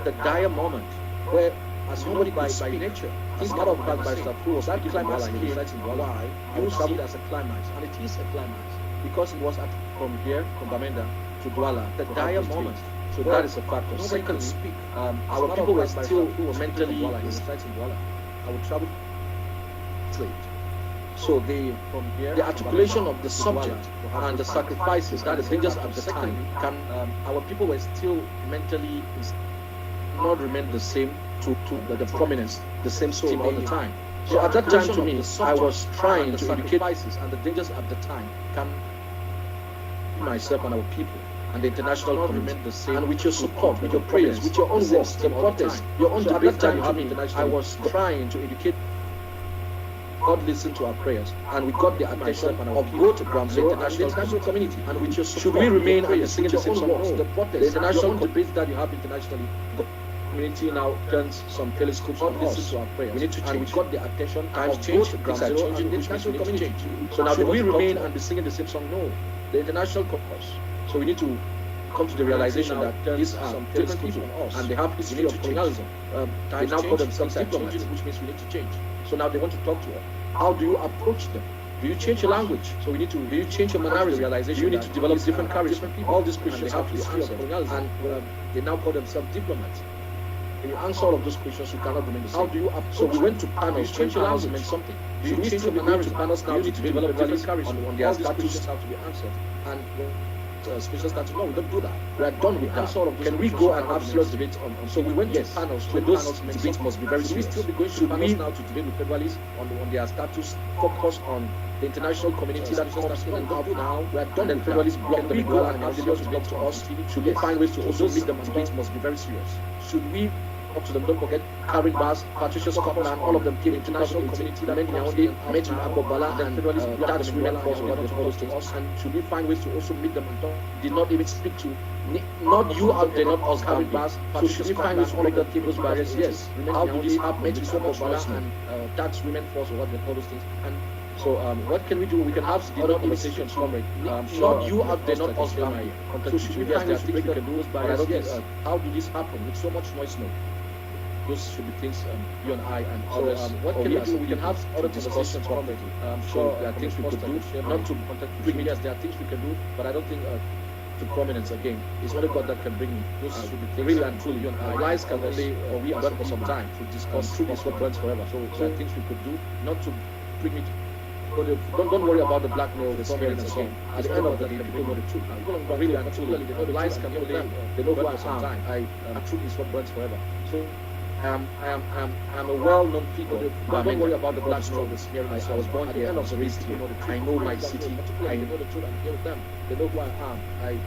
The dire moment where, as you know, by nature, it's not of fact by Staffu, that climax came. Why? You see it as a climax, and it is a climax because it was from here, from Bamenda to Douala, the dire moment. So that is a factor. Secondly, our people were still mentally I would travel straight. So the articulation of the subject and the sacrifices and the dangers at the time can our people were still mentally not remain the same to the prominence, the same team all the time. So at that time, to me, I was trying to educate and the dangers at the time can myself and our people and the international community the same. And with your support, with your prayers, with your own works, the protest, your own debate time to me, I was trying to educate. God listened to our prayers, and we got the attention of both ground zero and the international community. And with your support, should we remain and singing the same songs? The protest, the international debates that you have internationally, the community now turns some telescopes on us. To our prayers. We need to change. And we got the attention of both ground zero and the international community. So now, do we remain and be singing the same song? No. The international caucus. So we need to come to the realization that these are some different people on us, and they have history of colonialism. They now call themselves diplomats, which means we need to change. So now they want to talk to us. How do you approach them? Do you change your language? So we need to. Do you change your mannerism? Realization. You need to develop different charisma. All these Christians have history of colonialism, and they now call themselves diplomats. When you answer all of those questions, you cannot remain the same. How do you approach? So we went to panels. Change your language meant something. Do you change your mannerism? Panels now need to develop different charisma. On their status have to be answered. And special status. No, we don't do that. We are done with that. Can we go and have serious debates on? So we went to panels. But those debates must be very serious. We still be going to panels now to debate with federalists on their status, focus on the international community that comes in and out now. We are done. And federalists block them. We go and have serious debates to us. Should we find ways to also meet them? Debates must be very serious. Should we up to them? Don't forget Karen Bass, Patricia Scotland, all of them came international community. Many met in Akobala and that's women force what they proposed to us. And should we find ways to also meet them and talk? Did not even speak to not you out there, not us, Karen Bass. So should we find ways to break that those barriers? Yes. How do this happen? Met in Akobala and that's women force what they call those things. And so what can we do? We can have other conversations, comrade. Not you out there, not us, family. So should we find ways to break those barriers? Yes. How do this happen with so much noise now? Those should be things you and I and others. What can we do? We can have other discussions. Sure, there are things we could do. Not to bring me, yes, there are things we can do, but I don't think to prominence again. It's only God that can bring me. Those should be things. Really and truly, you and I. Lies can only, or we are done for some time to discuss. Truth is what burns forever. So there are things we could do, not to bring me. Don't worry about the blackmail, the prominence again. At the end of the day, people know the truth. Really and truly, they know the lies can only. They know who I am. Truth is what burns forever. So. I'm a well-known figure. Don't worry about the black smoke. I was born here. I was raised here. I know my city. I know the truth. I'm here with them. They know who I am. I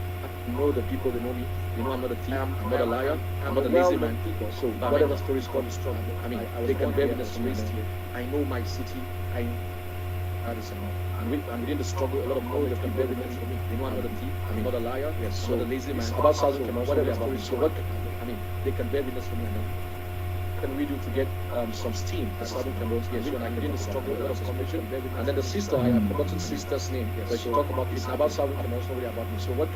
know the people. They know me. They know I'm not a thief. I'm not a liar. I'm not a lazy man. So whatever stories come is strong. I mean, they can bear witness to raised here. I know my city. That is enough. And within the struggle, a lot of knowledge can bear witness for me. They know I'm not a thief. I'm not a liar. Yes, I'm not a lazy man. About Southern Cameroon, whatever stories. So what? I mean, they can bear witness for me. Can we do to get some steam at Southern Cameroon? Yes, when I'm in the struggle, a lot of conviction. And then the sister, I have forgotten the sister's name. Yes, but she talk about it's about Southern Cameroon, not really about me. So what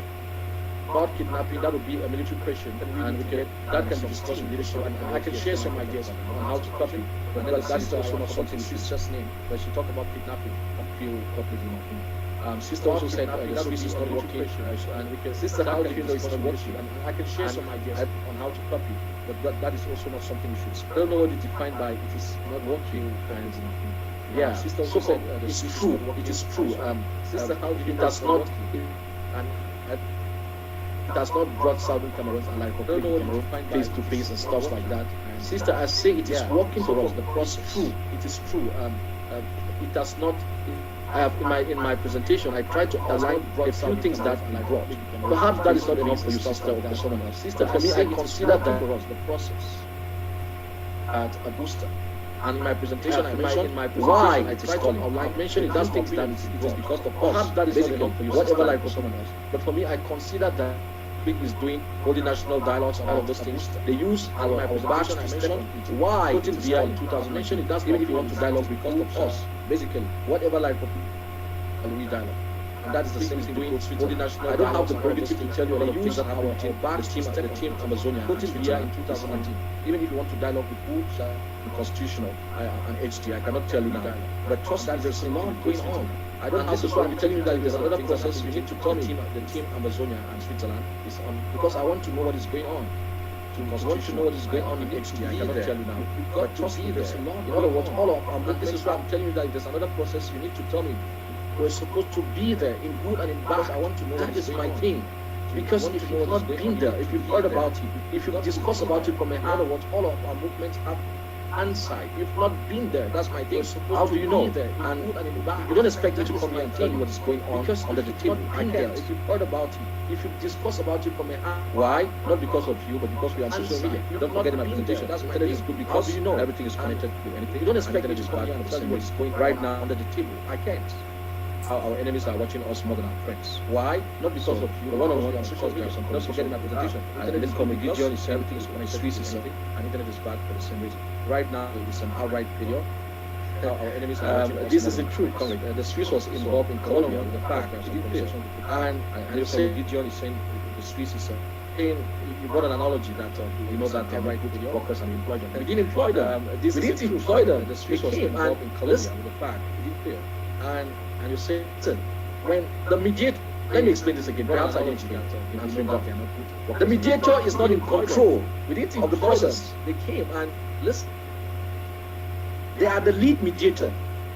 about kidnapping? That would be a military question, and we can that can be discussed with leadership. And I can share some ideas on how to copy. But that is also not something sister's name. But she talk about kidnapping. I feel completely not. Sister also said the service is not working, and we can. Sister, how do you know it's not working? And I can share some ideas on how to copy. But that is also not something we should. I don't know what you define by it is not working. And yeah, sister also said it's true. It is true. Sister, how do you? It does not. And it has not brought Southern Cameroons and like Cameroon face to face and stuff like that. Sister, I say it is working for us. The process. True. It is true. It does not. I have in my presentation I tried to outline a few things that I brought. Perhaps that is not enough for you, sister, or for someone else. Sister, for me, I consider that for us the process at a booster. And in my presentation, I mentioned why it is calling. I mentioned it. That's things that it is because of perhaps that is not enough for you, whatever like for someone else. But for me, I consider that Big is doing holding national dialogues and all of those things. They use our badge to step on it. Why put it via in 2000? Mention it. That's even if you want to dialogue because of us. Basically, whatever like and we dialogue. And that is the same thing doing holding national. I don't have the prerogative to tell you a lot of things that our badge the team Amazonia put it via in 2019. Even if you want to dialogue with who, constitutional and HD, I cannot tell you now. But trust that there's a lot going on. I don't have to so I'm telling you that there's another process you need to tell me the team Amazonia and Switzerland is on because I want to know what is going on. If you want to know what is going on in HT, I cannot tell you now. But trust me, there's a lot. In other words, all of and this is why I'm telling you that if there's another process, you need to tell me. We're supposed to be there in good and in bad. I want to know. That is my thing. Because if you've not been there, if you've heard about it, if you've discussed about it from a other words, all of our movements have inside. You've not been there. That's my thing. How do you know? And you don't expect me to come here and tell you what's going on because under the table. I can't. If you've heard about it, if you've discussed about it from a why? Not because of you, but because we are on social media. Don't forget in my presentation. That's my is good because you know everything is connected to anything. You don't expect me to come here and tell you what's going right now under the table. I can't. How our enemies are watching us more than our friends. Why? Not because of you. One-on-one on social media. Don't forget in my presentation. Internet is coming. Gideon is everything is connected. Streets is something, and internet is bad for the same reason. Right now, it's an outright video. Our enemies are watching us. This is the truth. The streets was involved in Colombia with the fact that you did and you say Gideon is saying the streets is saying you brought an analogy that you know that outright workers and employ them. We didn't employ them. We didn't employ them. The streets was involved in Colombia with the fact we did clear. And you say, listen, when the mediator, let me explain this again, perhaps I didn't explain in answering that. The mediator is not in control of the process. They came and listen. They are the lead mediator.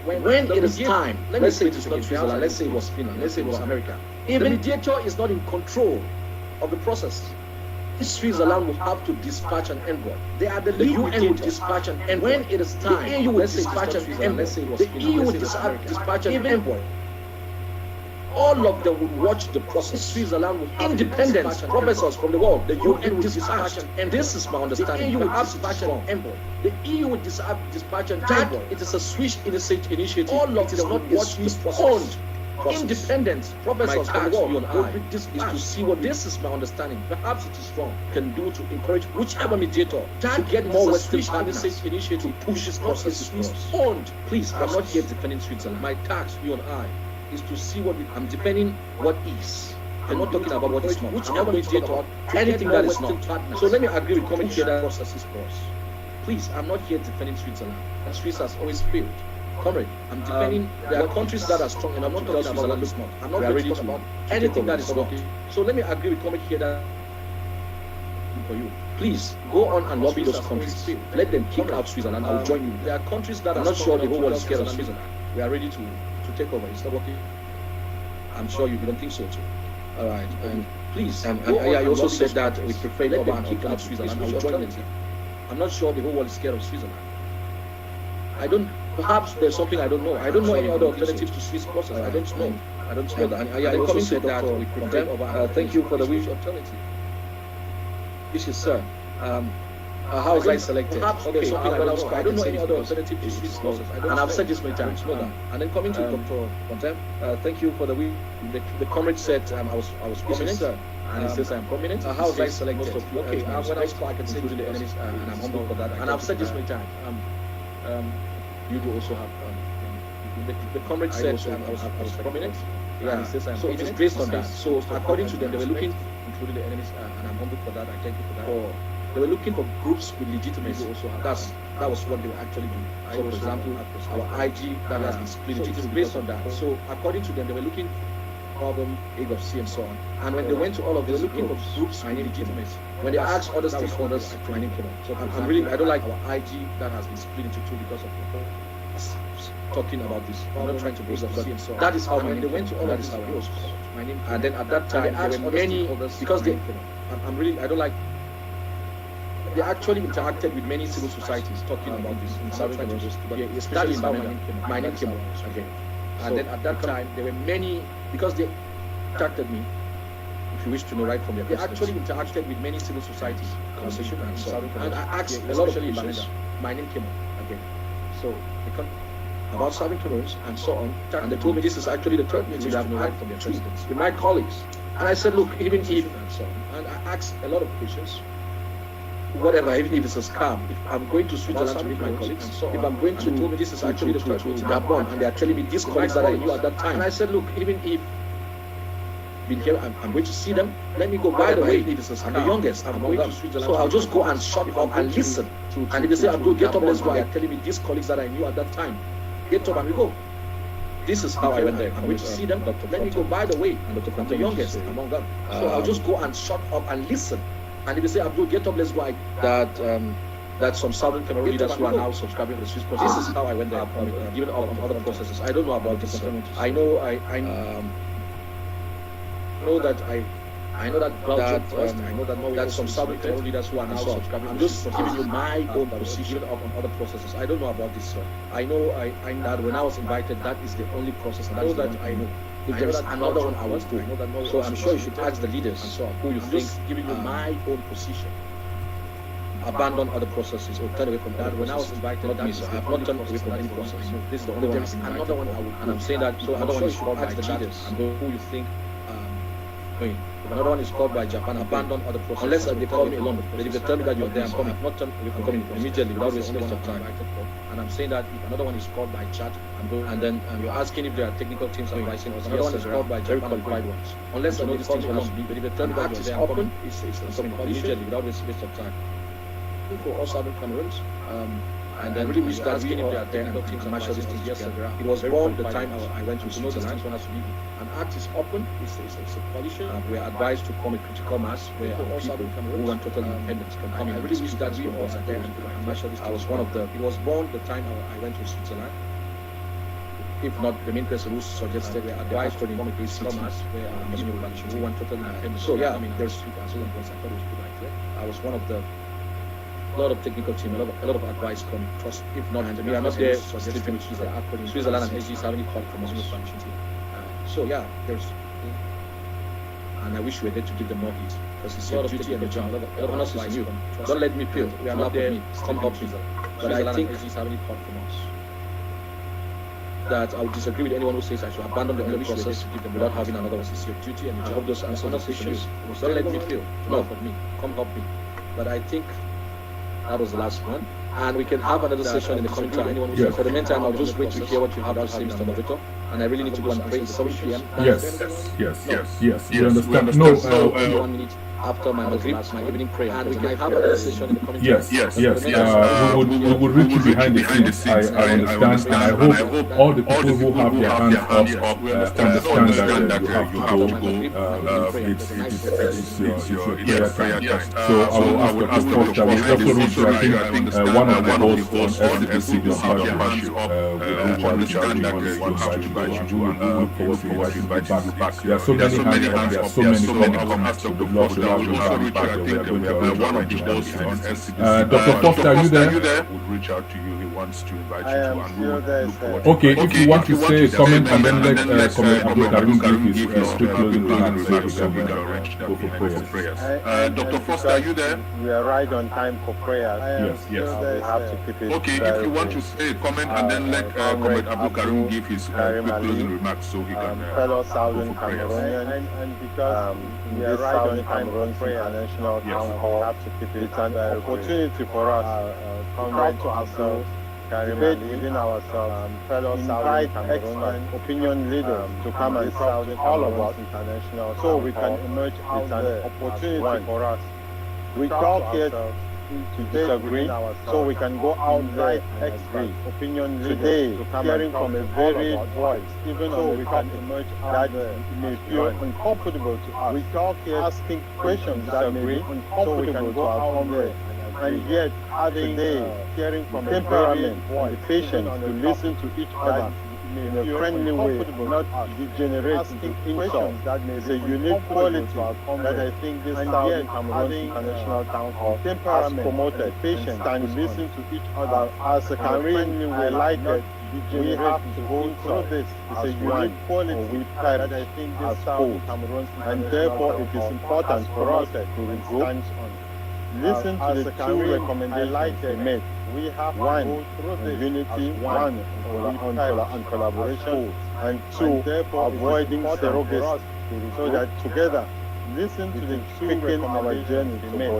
When it is time, let's say it is not Switzerland, let's say it was Finland, let's say it was America. If the mediator is not in control of the process, Switzerland will have to dispatch an envoy. They are the UN will dispatch an envoy. When it is time, the EU will dispatch an envoy. The EU will dispatch an envoy. All of them will watch the process. Switzerland will have independent professors from the world. The UN will dispatch an envoy. This is my understanding. The EU will dispatch an envoy. The EU will dispatch an envoy. It is a Swiss initiative. All of them not watch the process. Independent professors from the world will be dispatched to see what this is my understanding. Perhaps it is wrong. Can do to encourage whichever mediator to get more Western partners initiative to push this process. Owned. Please, I'm not here defending Switzerland. My task, you and I, is to see what I'm defending what is. I'm not talking about what is not. Whichever mediator, anything that is not. So let me agree with coming here that process is for us. Please, I'm not here defending Switzerland. And Swiss has always failed. Comrade, I'm defending there are countries that are strong, and I'm not talking about what is not. I'm not ready to talk about anything that is not. So let me agree with comrade here that for you. Please go on and lobby those countries. Let them kick out Switzerland. I'll join you. There are countries that are not sure the whole world is scared of Switzerland. We are ready to take over. It's not working. I'm sure you don't think so too. All right. And please. And I also said that we prefer let them kick out Switzerland. I'll join them. I'm not sure the whole world is scared of Switzerland. I don't. Perhaps there's something I don't know. I don't know any other alternatives to Swiss process. I don't know. I don't know that. And I also said that we prefer over. Thank you for the wish alternative. This is sir. How was I selected? Perhaps there's something I don't know any other alternative to Swiss process. And I've said this many times. And then coming to Dr. Fontem, thank you for the wish. The comrade said I was prominent. And he says I'm prominent. How was I selected? Okay. When I spoke, I can say to the enemies, and I'm humble for that. And I've said this many times. You do also have the comrade said I was prominent. Yeah, so it is based on that. So according to them, they were looking, including the enemies, and I'm humble for that. I thank you for that. They were looking for groups with legitimacy. Also have that was what they were actually doing. So, for example, our IG that has been split. So it is based on that. So according to them, they were looking for problem, age of C, and so on. And when they went to all of this, looking for groups with legitimacy. When they asked other stakeholders, my name came up. So I don't like our IG that has been split into two because of talking about this. I'm not trying to boost up, but that is how when they went to all of this, my name. And then at that time, there were many because they. I don't like. They actually interacted with many civil societies talking about this in South Africa, especially in my name came up again. And then at that time, there were many because they contacted me. If you wish to know right from their they actually interacted with many civil societies conversation and so on. And I asked a lot of questions. My name came up again. So about Southern Cameroons and so on. And they told me this is actually the third meeting I've had from their presidents with my colleagues. And I said, look, even if and so on. And I asked a lot of questions. Whatever, even if it's a scam, if I'm going to Switzerland to meet my colleagues, and so on. If I'm going to told me this is actually the third meeting Gabon, and they are telling me these colleagues that I knew at that time. And I said, look, even if been here, I'm going to see them. Let me go. By the way, I'm the youngest. I'm going to Switzerland. So I'll just go and shut up and listen. And if they say, Abdul, get up, let's go. They're telling me these colleagues that I knew at that time. Get up and we go. This is how I went there. I'm going to see them. Let me go. By the way, I'm the youngest among them. So I'll just go and shut up and listen. And if you say, Abdul, get up, let's go, that some Southern Cameroon leaders who are now subscribing to the Swiss process. This is how I went there, given up on other processes. I don't know about this. I know that some Southern Cameroon leaders who are now subscribing. I'm just giving you my own position up on other processes. I don't know about this. I know that when I was invited, that is the only process. I know that I know. If there is another one, I will go. So I'm sure you should ask the leaders and so on who you think. Just giving you my own position. Abandon other processes or turn away from that. When I was invited, not me, so I have not turned away from any process. This is the only one. There's another one I will, and I'm saying that. So another one is called by the leaders and who you think. If another one is called by Japan, abandon other processes. Unless they call me alone. But if they tell me that you're there, I'm coming. Not turned away from coming immediately without wasting waste of time. And I'm saying that if another one is called by Chad, and then you're asking if there are technical teams advising us. Another one is called by Japan, qualified ones. Unless I know this team has to be. But if they tell me that you're there, I'm coming. It's coming immediately without wasting waste of time. For all Southern Cameroons, and then really we start asking if there are technical teams and match these things. Yes, it was born the time I went to Switzerland. An act is open, it's a coalition. We are advised to form a critical mass where all Southern Cameroons who want total independence can come in. I really wish that we all are there and match these things. I was one of the. It was born the time I went to Switzerland. If not, the main person who suggested we are advised to form a critical mass where people who want total independence. So yeah, there's I thought it was good idea. I was one of the. A lot of technical team, a lot of advice from trust. If not, we are not there sleeping with Switzerland and SG is having called from us. So yeah, there's, and I wish we were there to give them more heat because it's your duty and your job. A lot of honest is you. Don't let me feel we are not there. Come help me. But I think SG is having called from us. That I would disagree with anyone who says I should abandon the only process to give them without having another one. It's your duty and your job. I hope those honest issues. Don't let me feel. No, for me. Come help me. But I think. That was the last one. And we can have another session in the coming time. Yes. For the meantime, I'll just wait to hear what you have to say, Mr. Moderator. And I really need to go and pray. It's 7 p.m.
Yes. We understand. No,
1 minute after my evening prayer. And we can have another session in the coming time.
Yes. We would reach you behind the scenes. I understand. And I hope all the people who have their hands up understand that you have to go. It's your prayer time. So I will ask Dr. Foster. We also reach, I think, one of the hosts on SCPC will reach out to you on invite you and look forward to inviting you back. There are so many hands up, there are so many comments to the Lord. So I think we are one of the hosts on SCPC. Dr. Foster, are you there? We'll reach out to you. He wants to invite you to and we'll look forward to it. Okay, if you want to say a comment and then let Comment Abdul Karim give his quick closing remarks so we can go for prayers. Dr. Foster, are you there?
We are right on time for prayers.
Yes.
We have to keep it.
Okay, if you want to say a comment and then let Comment Abdul Karim give his quick closing remarks so he can
fellow
go
Southern
for prayers.
Cameroonians, and because we are right on time for international town hall, have to keep it. It's an opportunity for us to come to ourselves, debate within ourselves, fellow invite experts, opinion leaders to come and talk to all of us international, so we can emerge. It's an opportunity for us. We talk here to disagree, so we can go outside experts, opinion leaders today, hearing from a varied voice, even though we can emerge that may feel uncomfortable to us. We talk here asking questions that may be uncomfortable to our comrades, and yet having hearing from a temperament, the patience to listen to each other in a friendly way, not degenerating insults. That may be a unique quality that I think this Southern Cameroon International Town Hall has promoted. Patience to listen to each other as a Cameroon. I like it. We have to go through this. It's a unique quality that I think this Southern Cameroon, and therefore it is important for us to stand on. Listen to the two recommendations we made. We have one, unity, one, on collaboration, and two, avoiding surrogacy, so that together, listen to the speaking our journey to make.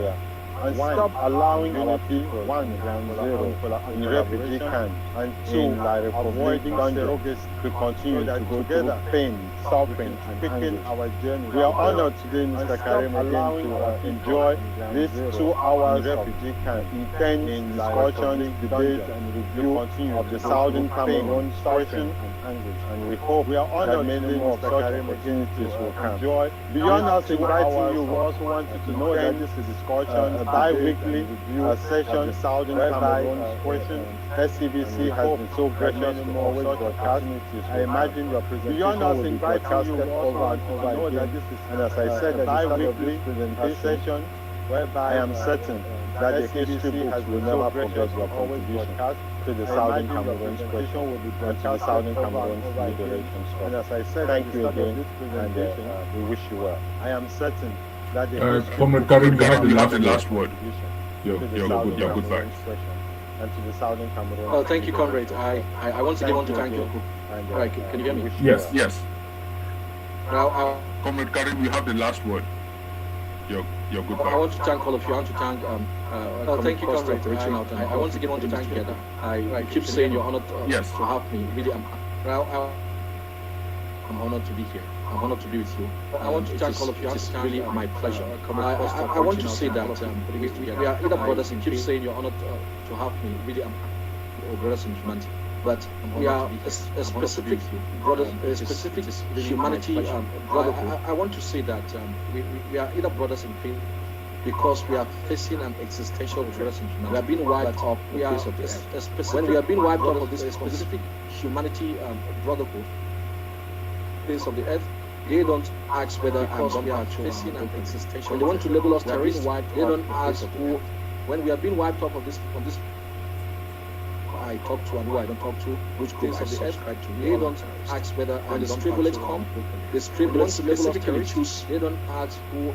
and stop allowing our people, one, ground zero, in refugee camps, and two, avoiding surrogacy, to continue to go through pain, suffering, and anguish. We are honored today, Mr. Karim, again to enjoy these 2 hours of intense discussion, debate, and review of the Southern Cameroon situation and anguish. And we hope that many more of such opportunities will come. Beyond us inviting you, we also want you to know that this is a bi-weekly session of the Southern Cameroon question. SCBC has been so gracious to all such opportunities. I imagine your presentation will be broadcasted over and over again. And as I said, a bi-weekly session whereby I am certain that the history books will never forget your contribution to the Southern Cameroon's question and to the Southern Cameroon's liberation story. And as I said, thank you again, and we wish you well. I am certain that the
Comrade Karim, you have the last word. You're goodbye.
And to the Southern Cameroon.
Oh, thank you, comrade. I once again want to thank you. All right, can you hear me?
Yes.
Now,
Comrade Karim, you have the last word. You're goodbye.
I want to thank all of you. I want to thank thank you, comrade, for reaching out. I once again want to thank you. I keep saying you're honored to have me. Really, I'm honored to be here. I'm honored to be with you. I want to thank all of you. It's really my pleasure. I want to say that we are either brothers in. Keep saying you're honored to have me. Really, I'm brothers in humanity. But we are a specific brothers, a specific humanity brotherhood. I want to say that we are either brothers in faith because we are facing an existential brothers in humanity. We are being wiped off the face of this. When we are being wiped off of this specific humanity brotherhood, face of the earth, they don't ask whether we are facing an existential. When they want to label us terrorists, they don't ask who. When we are being wiped off of this I talk to and who I don't talk to, which groups of the subscribe to. They don't ask whether when the stray bullets come, the stray bullets specifically choose. They don't ask who.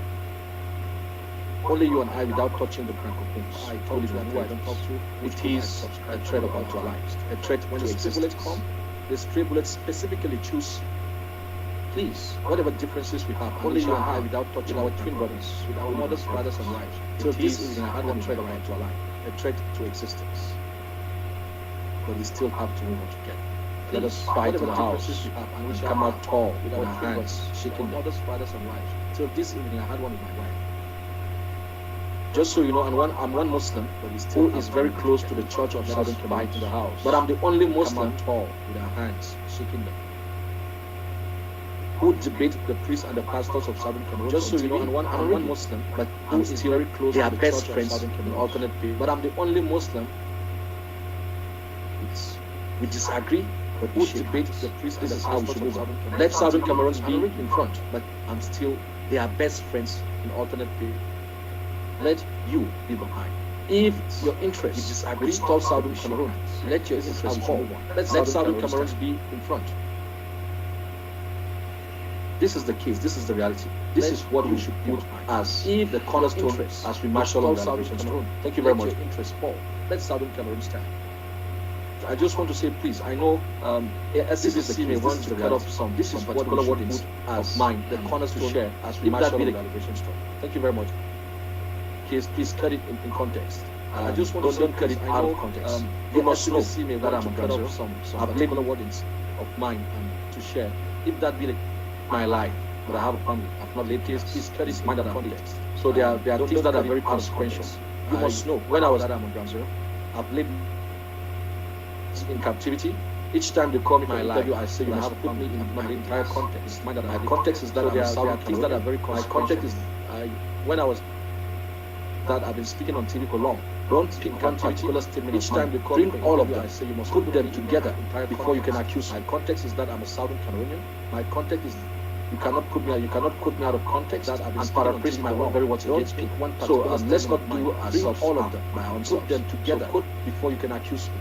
Only you and I, without touching the francophone. I told you who I don't talk to. It is a threat about our lives. A threat when the stray bullets come. The stray bullets specifically choose. Please, whatever differences we have, only you and I, without touching our twin brothers, with our mothers, fathers, and wives. So this is a hard threat about our life, a threat to existence. But we still have to move on together. Let us fight in the house and come out tall with our hands shaking mothers, fathers, and wives. So this evening I had one with my wife. Just so you know, I'm one Muslim who is very close to the Church of Southern Cameroon in the house. But I'm the only Muslim tall with our hands shaking them, who debate the priests and the pastors of Southern Cameroon. Just so you know, I'm one Muslim, but who is very close to the best friends of Southern Cameroon, alternate faith. But I'm the only Muslim. We disagree, but we debate the priests and the how we should move on. Let Southern Cameroons be in front, but they are best friends in alternate faith. Let you be behind. If your interest is disagree, stop Southern Cameroon. Let your interest fall. Let Southern Cameroons be in front. This is the case. This is the reality. This is what we should put as if the cornerstone as we marshal on Southern Cameroon. Thank you very much. Let your interest fall. Let Southern Cameroon stand. I just want to say, please, I know SCBC may want to cut off some. This is particular what is as mine, the cornerstone share as we marshal on the liberation story. Thank you very much. Please cut it in context. I just want to don't cut it out of context. You must know that I'm a brother. Some particular wordings of mine to share. If that be my life, but I have a family, I've not laid please cut it in context. So there are things that are very consequential. You must know when I was at Ground Zero, I've lived in captivity. Each time they call me my interview, I say you have to put me in my entire context. My context is that there are things that are very consequential. My context is when I was that I've been speaking on TV for long. Don't pick one particular statement. Each time they call me, all of them, I say you must put them together before you can accuse. My context is that I'm a Southern Cameroonian. My context is you cannot put me out of context. That I've been paraphrasing my own very words against me. So let's not do ourselves all of them. Put them together before you can accuse me.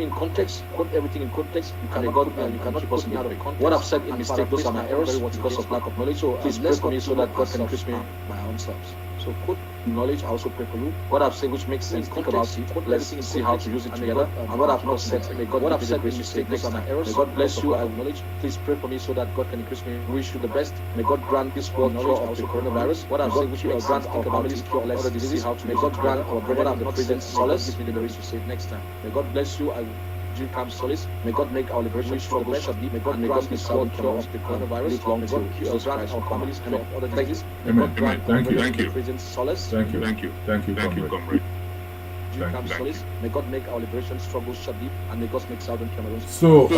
In context, put everything in context. You cannot keep us out of context. What I've said in mistake, those are my errors because of lack of knowledge. So please pray for me so that God can increase me my own selves. So So quote knowledge, I also pray for you. What I've said which makes sense, think about it. Let's see how to use it together. And what I've not said, may God what I've said grace mistake next time. May God bless you. I acknowledge. Please pray for me so that God can increase me. Wish you the best. May God grant this world knowledge of the coronavirus. What I've said which will grant our families cure other diseases. May God grant our brother and the present solace. Give me the grace to say it next time. May God bless you. I come solace. May God make our liberation struggle short. May God grant this world cure of the coronavirus. May God grant our families cure of other diseases.
Amen. Thank you.
Solace.
Thank you, comrade.
May God make our liberation struggle short and may God make Southern Cameroons.
So, we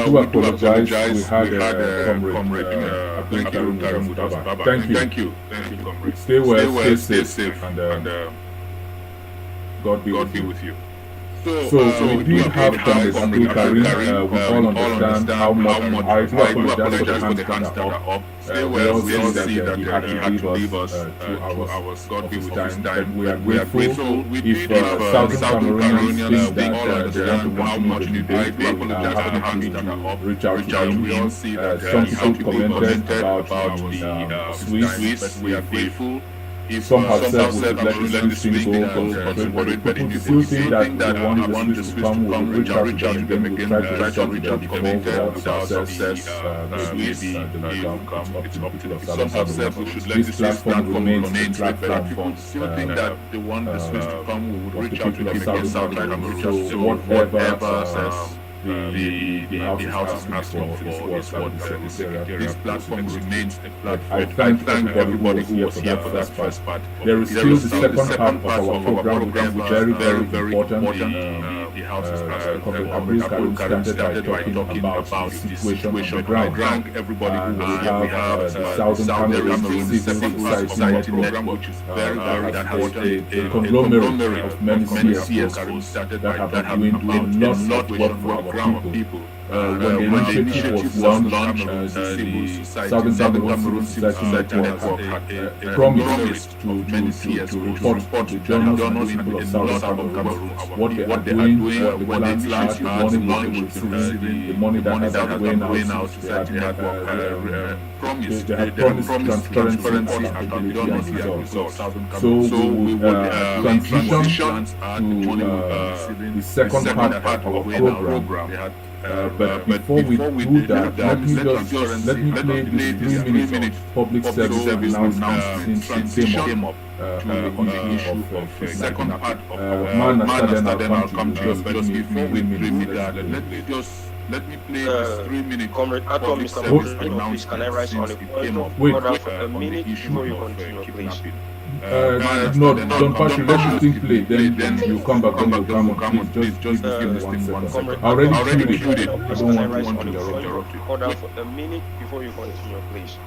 do apologize. We had a comrade, Thank you, comrade. Stay well, stay safe, and God be with you. So we did have Comrade Karim. We all understand how much I do apologize for the hands that are up. We all see that he had to leave us 2 hours. God be with his time. We are grateful. If Southern Cameroonians think that they want to watch the debate, we are happy to reach out to him. We all see that some people commented about the Swiss, but we are grateful. Some have said we should let the Swiss go, but people still think that they want the Swiss to come. We'll reach out to them again, try to reach out to them before without success. Maybe they will come. It's up to them. Some have said we should let the Swiss platform remains a platform. Still think that they want the Swiss to come. We would reach out to them again, South Cameroon. So whatever process the House is asking for is what the Secretariat. This platform remains a platform. I thank everybody who was here for that first part. There is still the second part of our program, which is very, very important. The House is asking for Karim started by talking about the situation on the ground. Everybody who was here, we have the Southern Cameroon Civil Society Network, which is very important. A conglomerate of many CSOs that have been doing a lot of work for our people. When the initiative was launched, the Southern Cameroon Society Network had promised to report the journals and people of Southern Cameroon what they are doing, what the plans are, the money they will receive, the money that has been going out. They had promised transparency, accountability, and results. So we would transition to the second part of our program. But before we do that, let me play this 3 minutes of public service announcement since it came up on the issue of the second part of our man, and then I'll come to you. Just before we do that, let me play this 3 minutes
Comrade Ato, Mr. Moderator, please can I rise on a minute before you continue, please?
No, don't pass you. Let the thing play. Then you come back. Then you come on. Please, just give me 1 second. I already queued it. I don't want to interrupt you.
Order for a minute before you continue, please.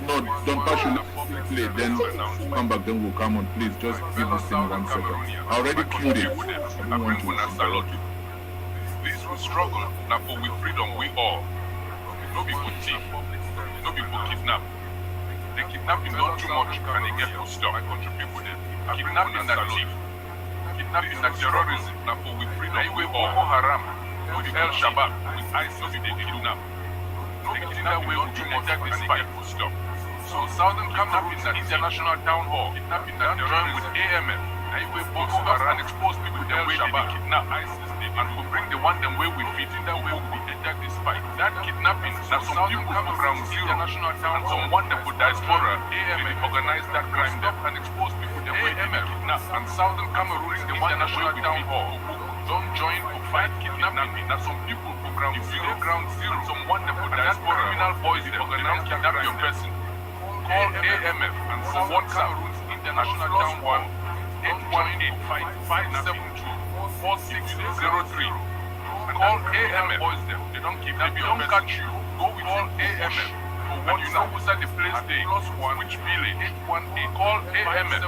No, don't pass you. Let play. Then come back. Then we'll come on. Please, just give this thing 1 second. I already queued it. I don't want to interrupt you.
This will struggle. Now for with freedom, we all. No people thief. No people kidnap. The kidnapping not too much and they get to stop. Kidnapping na thief. Kidnapping na terrorism. Now for with freedom, we all. Boko Haram, with El Shabaab, with ISIS, they kidnap. No kidnapping way will too much and they get to stop. So Southern Cameroon na international town hall. Kidnapping na terrorism with AMF. Now we Boko Haram and expose people the way they kidnap ISIS. And we bring the one them way we fit in that way we enter this fight. That kidnapping, that some people come around zero international town, some wonderful diaspora, AMF organize that crime there and expose people the way they kidnap. And Southern Cameroon is the international town hall. Don't join or fight kidnapping. That some people go ground zero, some wonderful diaspora, criminal boys they organize kidnap your person. Call AMF and for WhatsApp international town hall 818-572 4603. Call AMF. Boys them. They don't keep them. They don't catch you. Go with call AMF. For what you know who's at the place day. +1 which village 818. Call AMF.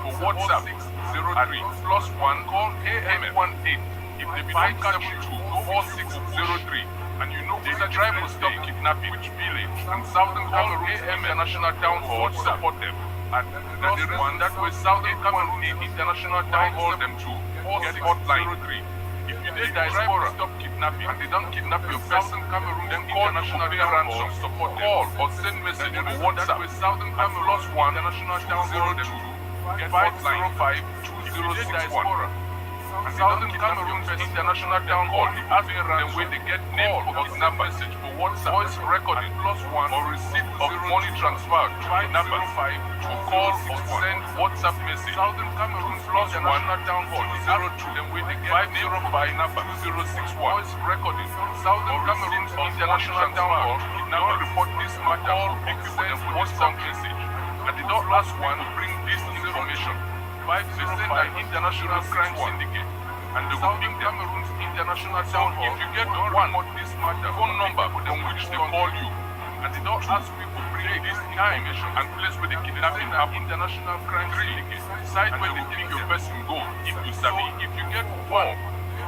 For WhatsApp 603 +1. Call AMF 18. If they don't catch you, go 4603. And you know who's a tribe will stop kidnapping which village. And Southern Cameroon International Town Hall support them. At +1 that way Southern Cameroon International Town Hall them too. Get hotline 03. If you did diaspora, stop kidnapping, and they don't kidnap your person, Cameroon, then call national ransom support. Call or send message on WhatsApp with Southern Cameroon +1 international down 02 505 2061. And Southern Cameroon International Town Hall, the Avian way they get name or kidnap message for WhatsApp, voice recording +1 or receipt of money transfer to kidnapper 5 to call or send WhatsApp message. Southern Cameroon International Town Hall 02, then way they get 505 number 2061. Voice recording. Southern Cameroon International Town Hall, now report this matter or send WhatsApp message. And the last one will bring this information. 505 International Crime Syndicate and the Southern Cameroon's International Town Hall. If you get one of this matter, phone number on which they call you, and they don't ask people bring this time and place where the kidnapping happen. International Crime Syndicate, site where they think your person go. If you sabi, if you get one,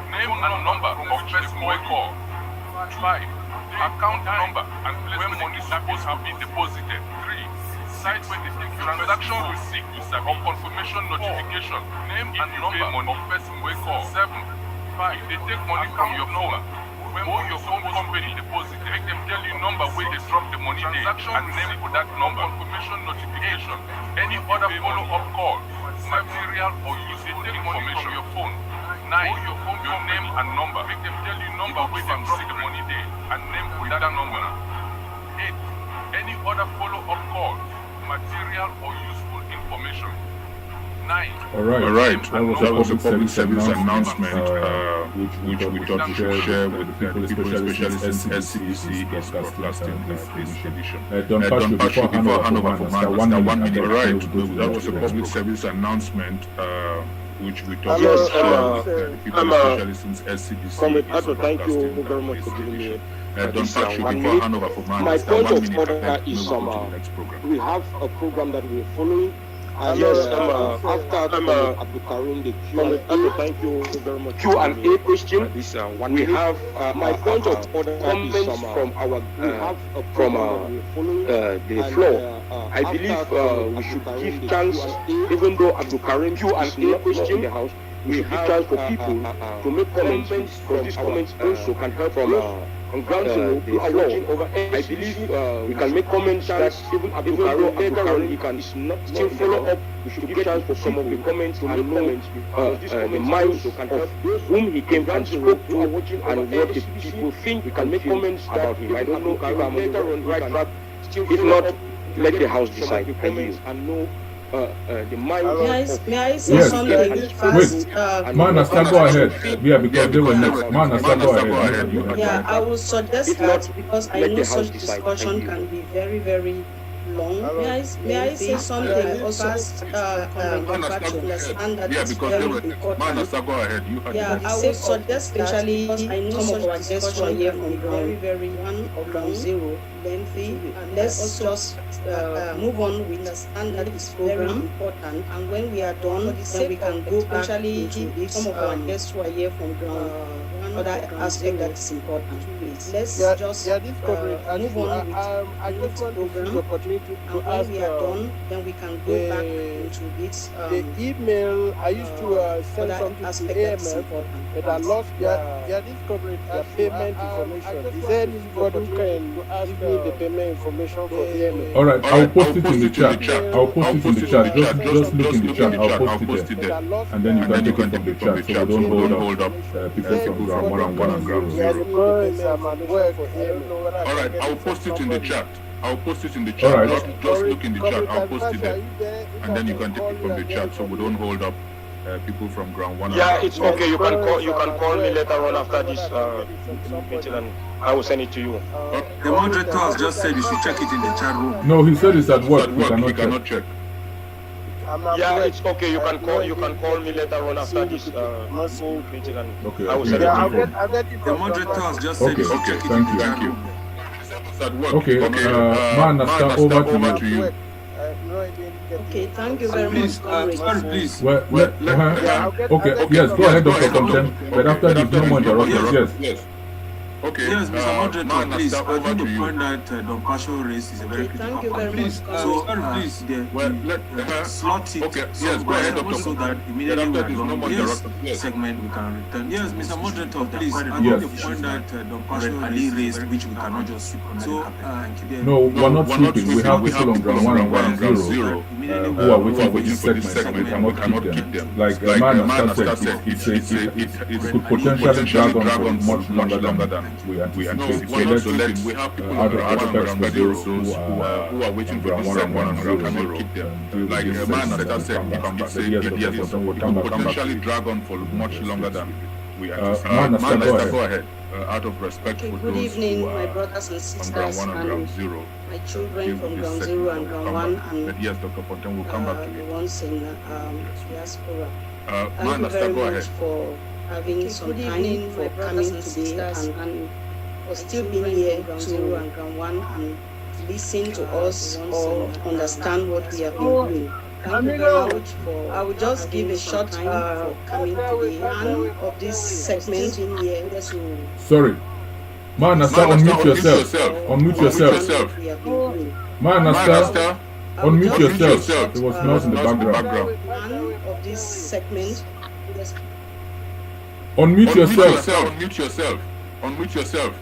name and number of person will call. 5, account number and place where money is supposed to be deposited. 3, site where the transaction receipt or confirmation notification, name and number of person will call. 7, 5, they take money from your phone. When your phone company deposit, make them tell you number where they drop the money there and name for that number. Confirmation notification, any other follow-up call, material or use they take information from your phone. 9, your name and number, make them tell you number where they drop the money there and name for that number. 8, any other follow-up call, material or useful information. 9.
All right. That was a public service announcement, which we thought we should share with the people, especially since SCDC is broadcasting this edition. Don't pass you before hand over for Master 1 minute. All right. That was a public service announcement, which we thought we should share with the people, especially since SCDC is broadcasting.
Thank you very much for giving me.
Don't pass you before hand over for
My point of order is we have a program that we're following. After Abdul Karim, the Q&A question, we have my point of order comments from our the floor. I believe we should give chance, even though Abdul Karim Q&A question in the house, we should give chance for people to make comments. Because these comments also can help from on ground zero, the floor. I believe we can make comments that even though later on he can still follow up. We should give chance for some of the comments to make comments the minds of whom he came and spoke to and what the people think. We can make comments about him. I don't know if I'm later on right track. If not, let the house decide. And know the mind.
May I say something first?
Manasta, go ahead. Yeah, because they were next. Manasta, go ahead.
Yeah, I will suggest that because I know such discussion can be very, very long. May I say something also first?
Yeah, because they were next. Manasta, go ahead.
Yeah, I will suggest especially because I know some of our discussion here from very, very long, zero, lengthy. Let's just move on with understand that is very important, and when we are done, then we can go back into some of our guests who are here from ground. Other aspect that is important. Please, let's just move on with the program, and when we are done, then we can go back into this.
The email I used to send something to AMF, but I lost their discovery payment information. Is there anybody who can ask me the payment information for AMF?
All right, I'll post it in the chat. Just look in the chat. I'll post it there, and then you can take it from the chat, so we don't hold up people from ground 1 and ground 0.
All right, I'll post it in the chat. All right. Just look in the chat. I'll post it there, and then you can take it from the chat, so we don't hold up people from ground 1.
Yeah, it's okay. You can call me later on after this meeting, and I will send it to you.
The moderator has just said you should check it in the chat room.
No, he said it's at work. We cannot check.
Yeah, it's okay. You can call me later on after this meeting, and
okay,
I will send it to you.
The moderator has just said you should check it in the chat room.
Okay, Manasta, over to you.
Okay, thank you very much.
Please.
Okay, yes, go ahead, Dr. Content. But after this, no more interruptions. Yes.
Okay.
Yes, Mr. Moderator, please. I think the point that Don Pasho raised is a very critical point.
Please,
slot it.
Okay, yes, go ahead, Dr.
So that immediately we are done with this segment, we can return. Yes, Mr. Moderator, please. I think the point that Don Pasho raised, which we cannot just sweep under the carpet.
No, we're not sweeping. We have people on ground 1 and ground 0 who are waiting for this segment, and we cannot keep them. Like man said, it could potentially drag on for much longer than we anticipate. So let's we have people out of those who are waiting for this segment and we cannot keep them. Like man said, if I'm saying yes, it could potentially drag on for much longer than we anticipate. Man, go ahead. Out of respect for
good
those
evening,
who
my brothers and sisters,
on ground 1 and ground 0.
My children from ground 0 and ground 1, and
yes, Dr. Ponten will come back to
the
you.
ones in diaspora.
Thank
you very much for having some time for coming today and for still being here ground 0 and ground 1 and listen to us or understand what we have been doing. Thank you very much for. I will just give a short time for coming today and of this segment in here.
Sorry. Man, unmute yourself. Unmute yourself. Man, unmute yourself. There was noise in the background.
One of this segment.
Unmute yourself.
Unmute yourself. Unmute yourself.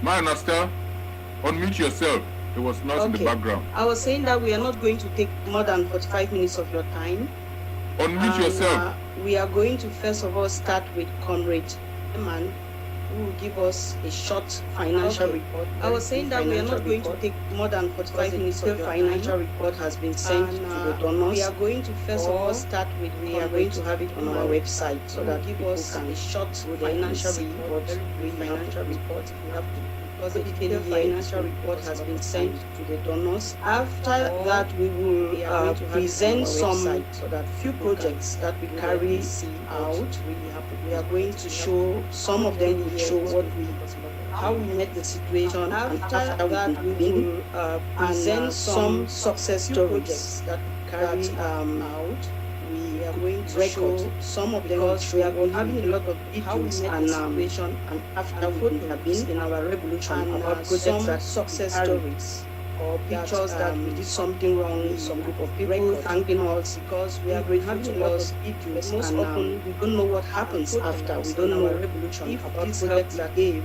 Man, unmute yourself. There was noise in the background.
I was saying that we are not going to take more than 45 minutes of your time.
Unmute yourself.
We are going to first of all start with Comrade Eman, who will give us a short financial report. I was saying that we are not going to take more than 45 minutes of your financial report has been sent to the donors. We are going to first of all start with, we are going to have it on our website so that give us a short financial report. Financial report. We have to because the detailed financial report has been sent to the donors. After that, we will present some so that few projects that we carry out. We are going to show, some of them will show how we met the situation, and after that we will present some success stories that we carry out. We are going to show some of them because we have been having a lot of videos and situation and after we have been in our revolution about projects that success stories or pictures that we did something wrong, some group of people thanking us because we have been having a lot of videos. Most often we don't know what happens after. We don't know revolution if about projects that gave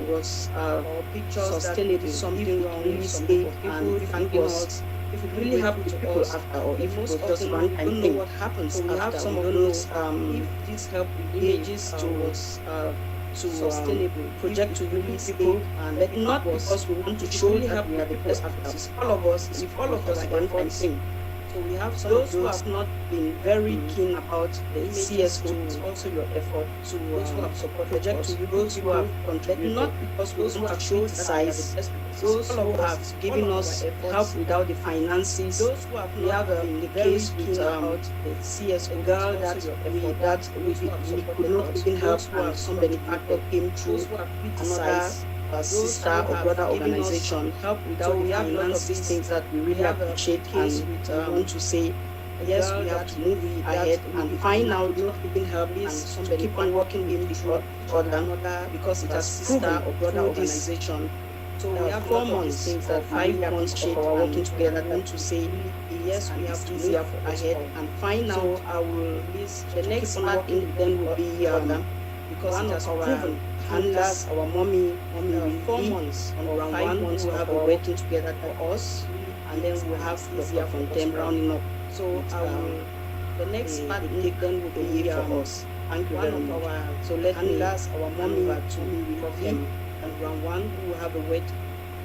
was or pictures sustainable, something wrong, release aid and thanking us. If it really happened to people after, or if it was just one time thing, what happens so we after, have some of those if this help with images towards to sustainable project to release people, and but not because we want to show that we are the best after. All of us, if all of us one time thing. So we have some those who have not been very keen about the CSO. It's also your effort to those who have supported project to you, those who have contributed, not because we want to show size. Those who have given us help without the finances. Those who have we have the case with about the CSO girl that we could not even help, and some benefactor came through another sister or brother organization help without so we have finances, things that we really appreciate and we want to say yes, we have to move ahead and find out not even help is to keep on working in each other because it has sister or brother organization. So we have 4 months, things that 5 months shape our working together. I want to say yes, we have to move ahead and find out. I will the next part in them will be because it has proven handlers, our mommy 4 months on around 5 months we have working together for us, and then we'll have easier from them rounding up. So the next part take them will be here for us. Thank you very much. So let handlers, our mommy for them, and round 1 who will have a wait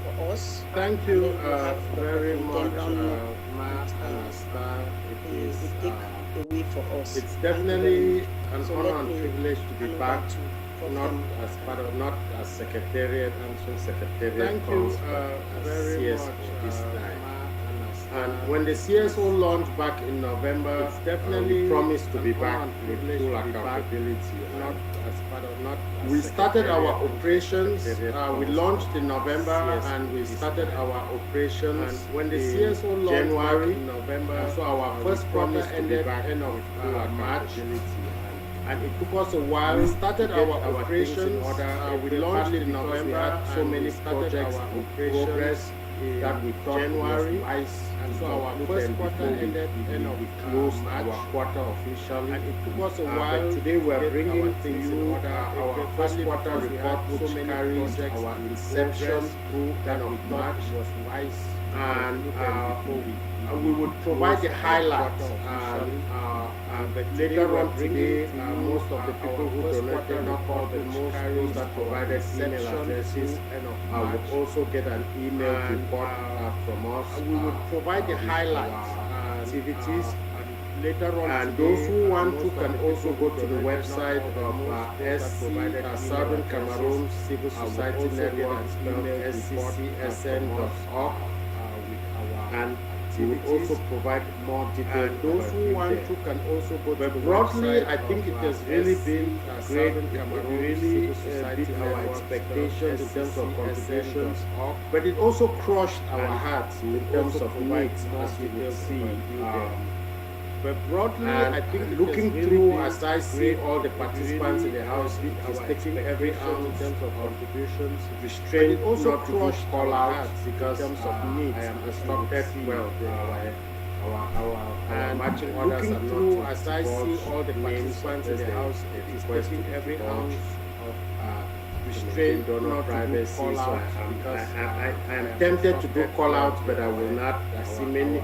for us.
Thank you very much, Ma and Star. It is
the way for us.
It's definitely an honor and privilege to be back. Not as part of, not as secretariat, and secretariat. Thank you very much this time. And when the CSO launched back in November, it's definitely promised to be back with full accountability. Not as part of, not as we started our operations. We launched in November, and we started our operations. And when the CSO launched January, in November, so our first quarter ended end of March. and it took us a while. We started our operations. We launched in November. So many projects in progress that we thought January, and so our first quarter ended. We closed our quarter officially, and it took us a while. Today we are bringing to you our first quarter report, which carries our inception through end of March was wise, and we would provide the highlights. But later on today, most of the people who donated report, most those that provided email addresses, will also get an email report from us. We would provide the highlights, activities. Later on, and those who want to can also go to the website of Southern Cameroons Civil Society Network, sccSN.org, and we will also provide more details. And those who want to can also go to the broadly, I think it has really been great. It really beat our expectations in terms of contributions, but it also crushed our hearts in terms of needs, as you will see. But broadly, I think looking through, as I see all the participants in the house, it is taking every ounce in terms of contributions, restraint, also not to call out because in terms of needs, I am instructed well. Our matching orders looking through, as I see all the participants in the house, it is taking every ounce of restraint, donor privacy. So I am tempted to do call out, but I will not. I see many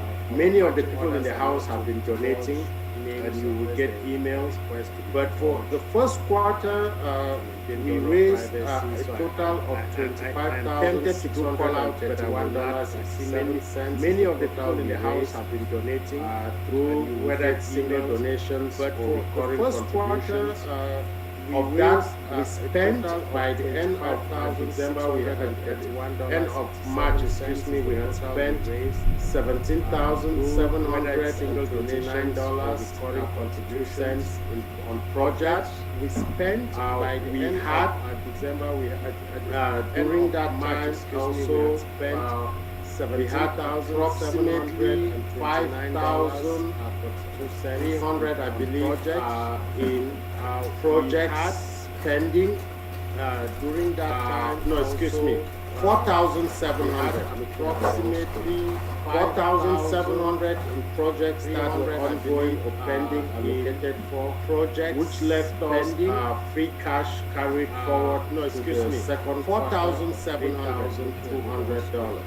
of the people in the house have been donating, and you will get emails. But for the first quarter, we raised a total of $25,000. Tempted to do call out, but I will not. I see many of the people in the house have been donating through whether it's single donations or recurring contributions. Of that, we spent by the end of December, we had end of March, excuse me, we had spent $17,729 recurring contributions on projects. We spent by the end of December, we had during that time also spent we had approximately 5,300, I believe, in projects pending during that time. No, excuse me, 4,700, approximately 4,700 in projects that were ongoing or pending, allocated for projects, which left us free cash carried forward. No, excuse me, second $4,700.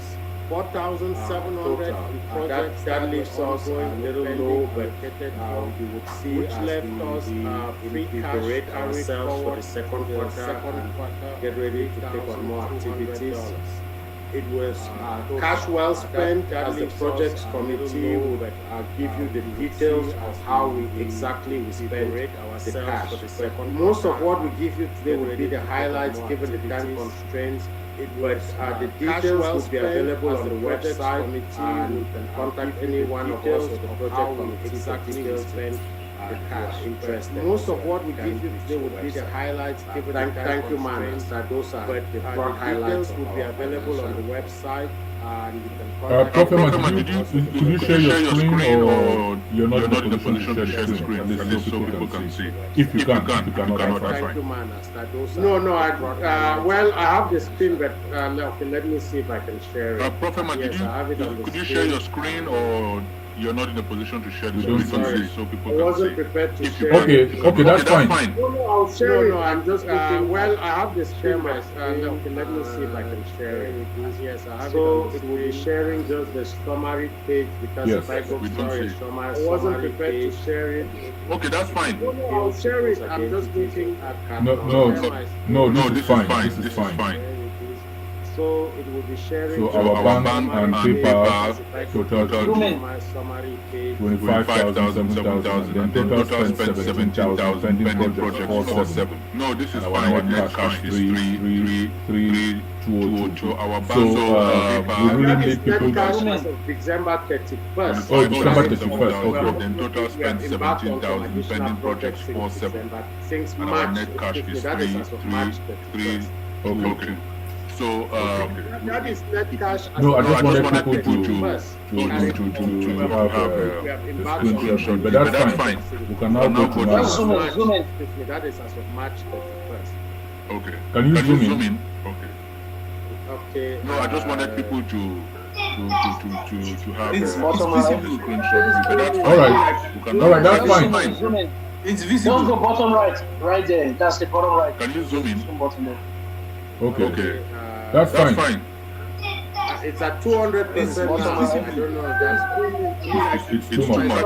$4,700 in projects that leaves us a little low, but you would see which left us free cash ourselves for the second quarter, get ready to take on more activities. It was cash well spent, as the projects committee would give you the details of how we exactly spent the cash. Most of what we give you today will be the highlights given the time constraints. But the details will be available on the website, and you can contact any one of us or the project committee exactly spend the cash interest. Most of what we give you today would be the highlights given the time. Thank you, man. Those are the broad highlights will be available on the website. And you can
Prophet, could you share your screen, or you're not in a position to share the screen, at least so people can see? If you can't, you cannot, that's fine.
No, well, I have the screen, but okay, let me see if I can share it.
Prophet,
yes, I have it on the
could you
screen.
share your screen, or you're not in a position to share the screen so people
I
can
wasn't
see?
prepared to share.
Okay, that's fine.
No, I'll share it. I'm just looking. Well, I have the screen. Okay, let me see if I can share it. Yes, I have it. So it will be sharing just the summary page, because if I go to summary, I wasn't prepared to share it.
Okay, that's fine.
No, I'll share it. I'm just looking at.
No, this is fine. This is fine.
So it will be sharing.
So our bank and PayPal total 25,000, then total spent 17,000, pending project 47.
No, this is
our
fine.
net cash is 3,202.
Our bank,
So we really need people.
December 31st.
Oh, December 31st. Okay.
Then total spent 17,000, pending projects 47.
Since
And our
March,
net cash is
that is as of March 31st.
Okay.
So
that is net cash.
No, I just wanted people
to
have a screenshot, but that's fine. We can now go to March.
That is as of March 31st.
Okay.
Can you zoom in?
Okay.
Okay.
No, I just wanted people to have
it's
screenshot. But that's fine.
All right. All right, that's fine.
Zoom in.
It's visible.
Just the bottom right there. That's the bottom right.
Can you zoom in?
Bottom there.
Okay. That's fine.
It's at 200%. I don't know.
It's too much.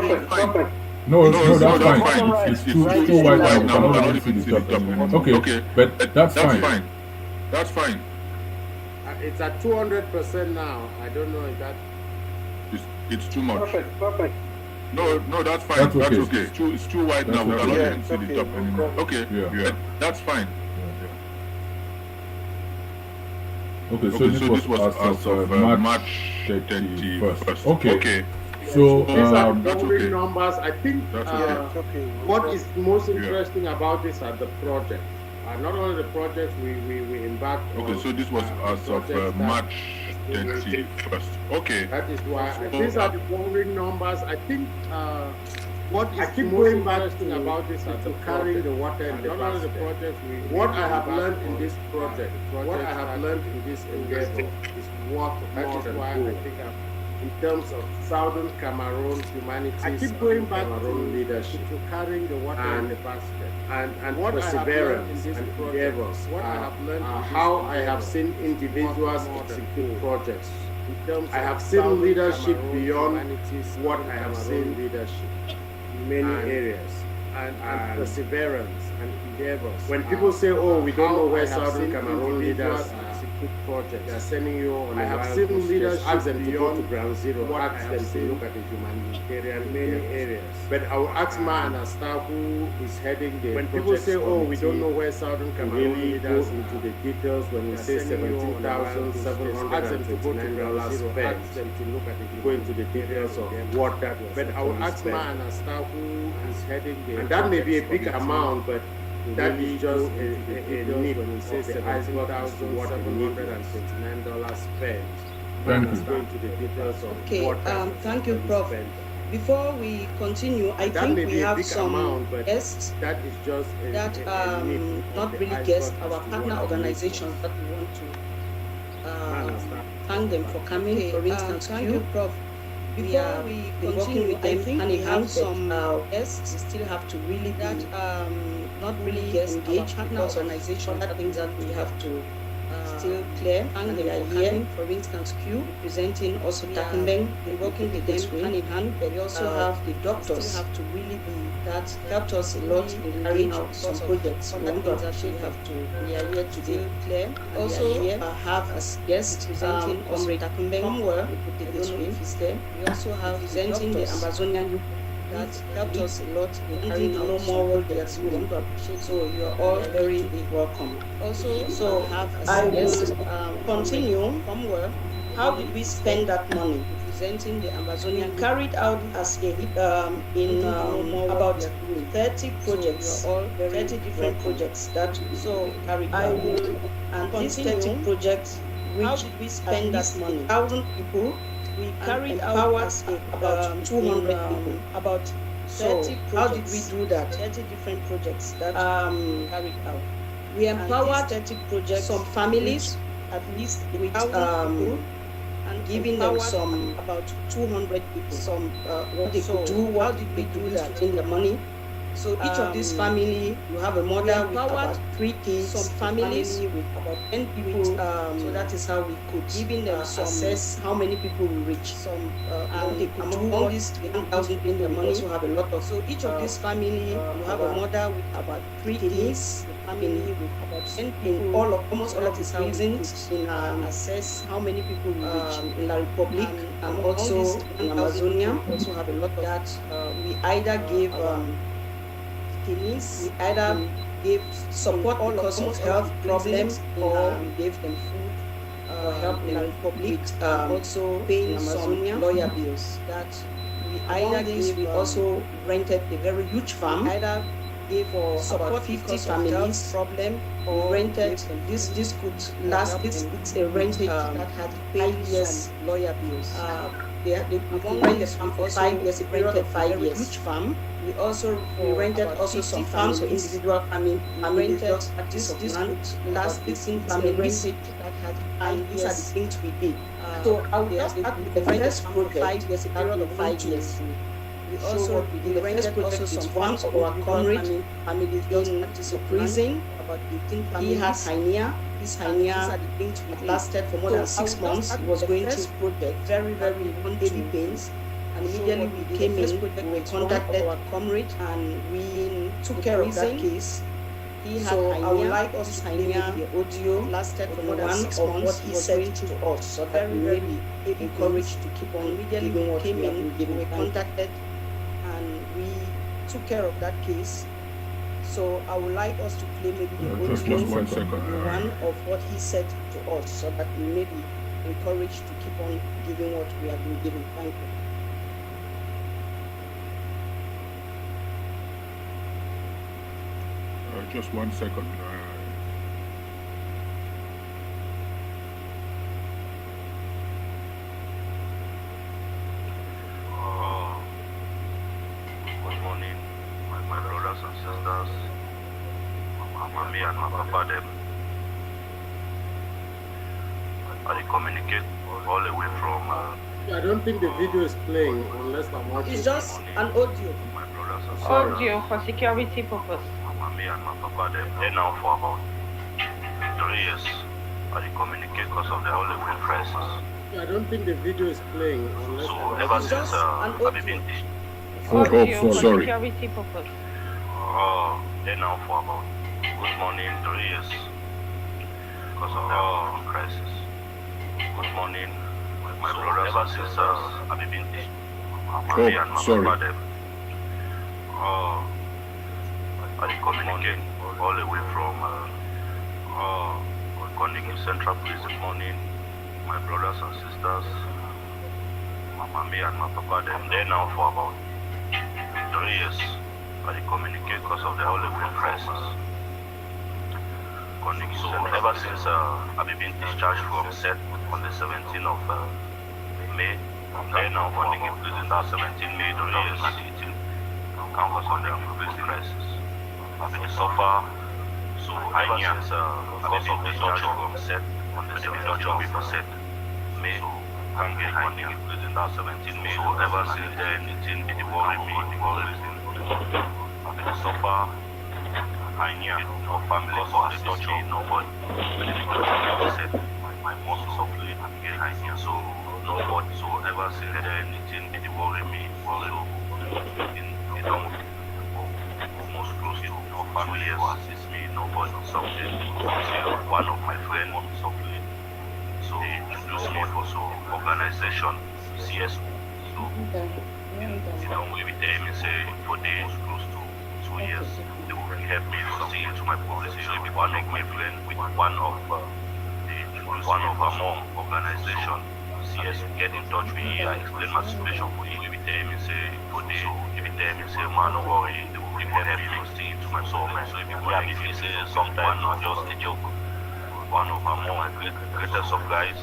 No, that's fine. It's too wide now. We cannot really see the top. Okay, but that's fine.
That's fine.
It's at 200% now. I don't know if that.
It's too much.
Perfect.
No, that's fine. That's okay. It's too wide now. We cannot even see the top anymore. Okay. Yeah. That's fine.
Okay, so this was as of March 31st. Okay. So
these are the numbers. I think what is most interesting about this are the projects. Not only the projects we embarked on.
Okay, so this was as of March 31st. Okay.
That is why these are the boring numbers. I think what is most interesting about this are the carrying the water in the basket. What I have learned in this project, what I have learned in this endeavor is what that is why I think in terms of Southern Cameroon humanities, I keep going back Cameroon leadership to carrying the water in the basket and what perseverance and endeavors. What I have learned how I have seen individuals execute projects. I have seen leadership beyond what I have seen leadership in many areas and perseverance and endeavors. When people say, "Oh, we don't know where Southern Cameroon leaders execute projects," they are sending you on. I have seen leaders ask them to go to ground zero, ask them to look at the humanitarian many areas. But I will ask Man Star, who is heading the. When people say, "Oh, we don't know where Southern Cameroon leaders," into the details when we say 17,700, ask them to go to ground zero, ask them to look at the go into the details of what that was. But I will ask Man Star, who is heading the. And that may be a big amount, but that is just a need when we say $7,729 spent.
Thank you.
Going to the details of
Okay, thank you, Prof. Before we continue, I think we have some guests
that is just
not really guests, our partner organizations that we want to thank them for coming. For instance,
thank you, Prof.
Before we continue, I think we have some guests. We still have to really not really engage partner organization. That things that we have to still clear, and they are here. For instance, Q presenting also Takumbeng, working with them hand in hand. But we also have the doctors. Still have to really be that helped us a lot in carrying out some projects. Some things that we have to. We are here today clear. Also, here have as guest presenting Comrade Takumbeng somewhere. We put it this way. We also have presenting the Amazonian youth. That helped us a lot in carrying out no more work that we want to appreciate. So you are all very welcome. Also, so have as guest continue somewhere. How did we spend that money? Presenting the Amazonian carried out as a in about 30 projects, so all 30 different projects that so carried out. And these 30 projects, how did we spend that money? 1,000 people. We carried out about 200 people, about 30 projects. How did we do that? 30 different projects that carried out. We empowered 30 projects, some families, at least with people, and giving them some about 200 people, some what they could do. How did we do that in the money? So each of these family, you have a mother with about 3 kids, some families with about 10 people. So that is how we could giving them some assess how many people we reach. Some and they could do all these 1,000 in the money. Also have a lot of. So each of these family, you have a mother with about 3 kids. Family with about 10 people. Almost all of these reasons in assess how many people we reach in La Republic and also in Amazonia. Also have a lot of that. We either gave. We either gave support because of health problems or we gave them food or help in the Republic, also paying some lawyer bills. That we either gave, we also rented a very huge farm, either
gave for support 50 families problem, or rented this could last. This is a rentage that had 5 years lawyer bills. We could rent the farm for 5 years. It rented 5 years. Huge farm. We rented also some farms for individual families. Rented this could last 15 families. That had, and these are the things we did. So I would just start with the first project. 5 years, a period of 5 years. We also rented also some farms for our comrade family in the prison, about 18 families. He had hernia. This hernia lasted for more than 6 months. He was going through project, very heavy pains. And immediately we came in, we contacted our comrade and we took care of that case. He had hernia. I would like us to play the audio lasted for more than 6 months. What he said to us, so that we may be encouraged to keep on giving what we have been given. We contacted and we took care of that case. So I would like us to play maybe the audio, one of what he said to us, so that we may be encouraged to keep on giving what we have been given. Thank you.
Just 1 second.
Good morning, my brothers and sisters, my mommy and my papa them. I communicate all the way from.
I don't think the video is playing unless I'm watching.
It's just an audio.
My brothers and sisters.
Audio for security purpose.
Me and my papa they now for about 3 years. I communicate because of the Holy Wind crisis.
I don't think the video is playing unless.
So ever since I've been
Audio for
sorry.
security purpose.
They now for about good morning 3 years because of the Holy Wind crisis. Good morning, my brothers and sisters. I've been me and my papa them. I communicate all the way from Koning Central Prison. Morning, my brothers and sisters, my mommy and my papa, them there now for about 3 years. I communicate because of the Holy Wind crisis. So ever since I've been discharged from set on the 17th of May, there now Koning prison that 17 May 2018, campus on the prison crisis. I've been suffer, so ever since because of the torture from set on the 17th of set May, can't get money in prison that 17 May. So ever since then, it's been worrying me. I've been suffer, no family for the torture, nobody. When the torture set, my mom suffering and get hernia, so nobody. So ever since then, it's been worrying me. So it don't almost close to no family who assist me, nobody something. One of my friends suffering. So they introduced me for so organization CSO. So you know we with them and say for days close to 2 years they will help me to see into my policy. So be one of my friends with one of our mom organization CSO get in touch with me. I explain my situation for you with them and say for days with them and say man no worry. People help me to see into my soul, man. So if you say sometimes not just a joke, one of our more greatest of guys,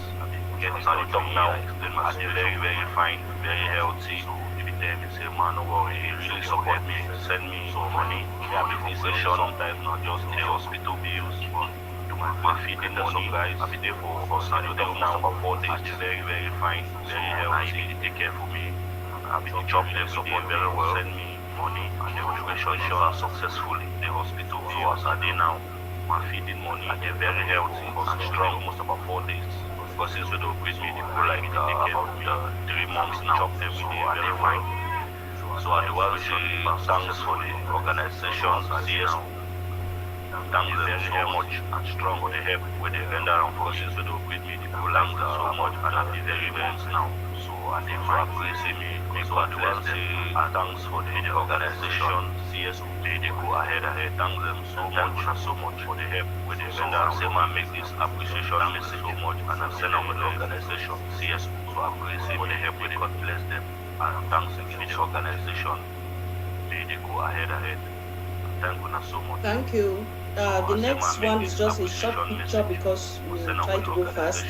get inside the talk now, explain my story, very fine, very healthy. So if you tell me, say, man, no worry, he really support me, send me some money, rehabilitation, sometimes not just the hospital bills, but to my feeding money, guys, I've been there for inside the talk now for 4 days, very fine, very healthy, they take care for me, I've been chopping them support very well, send me money and the operation successfully in the hospital. So as I did now, my feeding money, they're very healthy and strong almost about 4 days. Because since we don't breed me, they go like about 3 months now, every day, very fine. So I do want to say thanks for the organization, CSO. Thanks very much and strong for the help with the vendor and for since we don't breed me, they go like so much and I'll be very months now. So and they for appreciate me. So I do want to say thanks for the organization, CSO. They go ahead. Thank them so much for the help with the vendor. Say man make this appreciation message so much and I send out the organization, CSO. So I appreciate for the help with it. God bless them. And thanks again to the organization. They go ahead. thank you so much.
Thank you. The next one is just a short picture because we will try to go fast.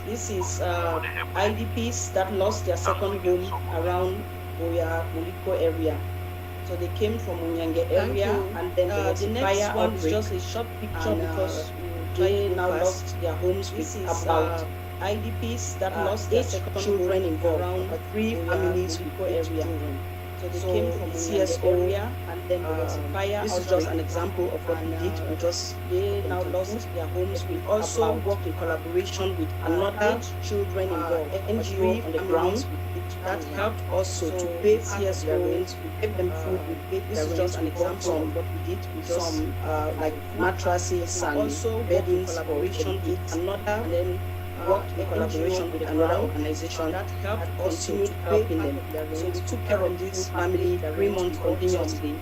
This is IDPs that lost their second home around Boya Muliko area. So they came from Munyange area, and then there was a fire outbreak. Just a short picture because they now lost their homes. This is about IDPs that lost their second children involved, around 3 families with 8 children. So they came from CS area, and then there was a fire. This is just an example of what we did because they now lost their homes. We also worked in collaboration with another children involved, NGO on the ground. That helped also to pay CSO rent. We gave them food. We paid. This is just an example of what we did. We some like mattresses and also beddings collaboration with another, and then worked in collaboration with another organization that helped continue to helping them. So we took care of this family 3 months continuously.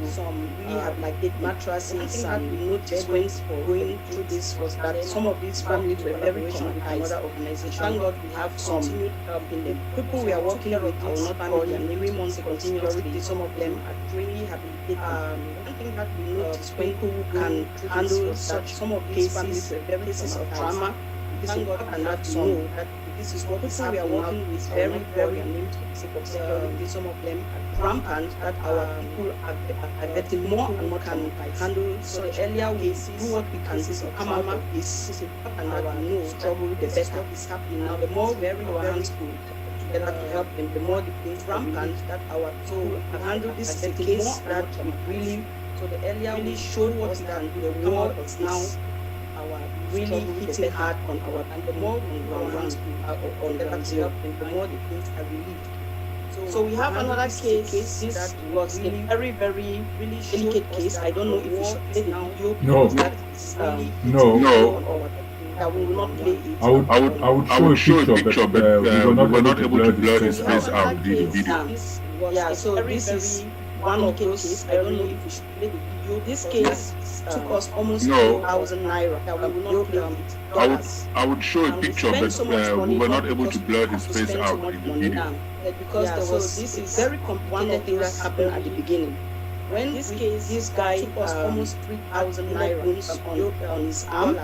Some really had like mattresses, and we noticed when going through this was that some of these families were very traumatized. Another organization. Thank God we have some helping them. People we are working with are not call their 3 months continuously. Some of them are really rehabilitated. One thing that we noticed when people can handle such some of these families were very cases of trauma. Thank God and that know that this is what people we are working with very, very named for the sake of security. Some of them are rampant that our people are getting more and more can handle. So the earlier we do what we can to come out of this and our no struggle, the better is happening now. The more very our hands together to help them, the more the things rampant that our people can handle. This is a case that we really, so the earlier we showed what we can do, the war is now our really hitting hard on our, and the more on ground on the help, and the more the things are relieved. So we have another case. This was a very, very, really delicate case. I don't know if we should play the video.
No.
That is,
no.
That we will not play it.
I would show a picture, but we were not able to blur his face out the video.
Yeah, so this is one of those cases. I don't know if we should play the video. This case took us almost 2,000 naira. That we will not play it.
I would show a picture, but we were not able to blur his face out in the video.
Because there was this is very one of things that happened at the beginning. When this guy took us almost 3,000 naira on his arm.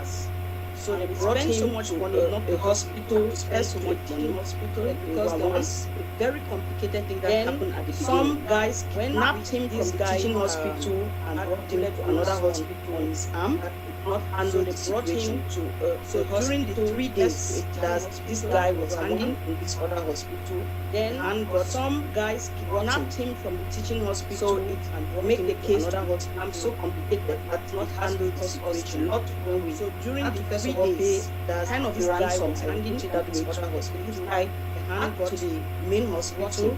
So they brought him so much money, not the hospital, spend so much money in hospital because there was a very complicated thing that happened at the beginning. Some guys kidnapped him from the teaching hospital and brought him to another hospital on his arm. Not handle the situation to so during the 3 days that this guy was hanging in this other hospital, then and got some guys kidnapped him from the teaching hospital and make the case to I'm so complicated that not handle the situation. Not when we so during the first 3 days, that kind of this guy was hanging to that other hospital. This guy hand got to the main hospital,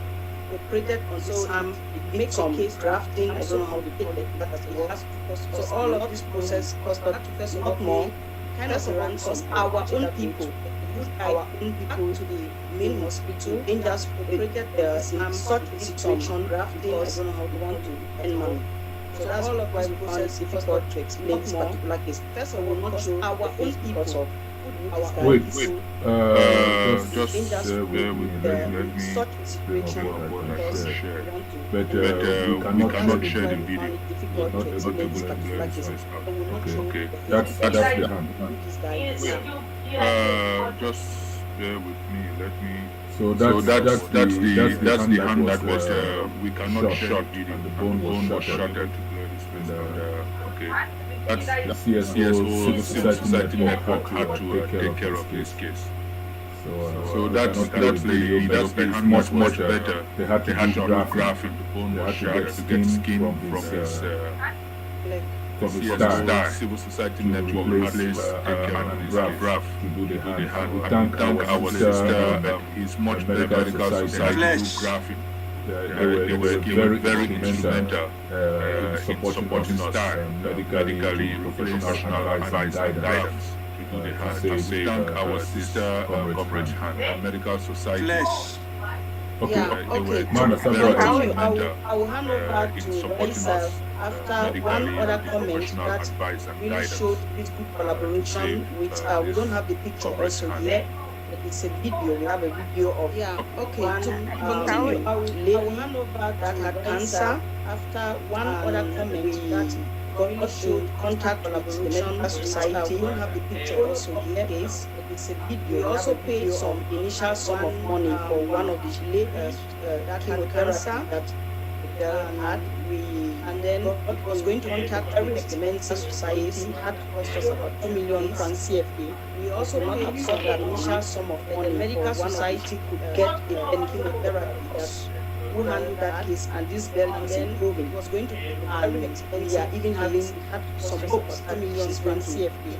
operated on his arm. Make some case drafting. I don't know how to take that, but it has to cost. So all of this process cost us a lot more. Kind of around cost our own people. Our own people to the main hospital. Then just operated in such a situation drafting. I don't know how to want to earn money. So that's all of why we found it difficult to explain this particular case. First of all, not show our own people.
Wait,
just bear with me. Let me
such a situation
but we cannot share the video. Not able to blur his face out. Okay. That's the hand. Just bear with me. Let me. So that's the hand that was we cannot share the video. And the bone was shattered to blur his face out. Okay. That's the CSO Civil Society Network had to take care of this case. So that's the hand was much better. They had to grafting. The bone was shattered to get skin from his Civil Society Network had graft to do the hand. We thank our sister. He's much better medical society to grafting. They were very instrumental in supporting us medically, professional advice and guidance to do the hand. We thank our sister Comrade Han, Medical Society.
Okay.
Man,
I will hand over to Lisa after one other comment that really showed this good collaboration with, we don't have the picture also here,
It's a video. We have a video of one lady that had cancer. After one other comment that God showed contact with the medical society. We don't have the picture also here. Case it's a video. We also paid some initial sum of money for one of the ladies that had cancer that the girl had. And then God was going to contact with the medical society. Had cost us about 2 million francs CFA. We also could not absorb that initial sum of money. The medical society could get a chemotherapy that who handled that case, and this girl is improving. It was going to be very expensive. We are even having some hopes that 2 million francs CFA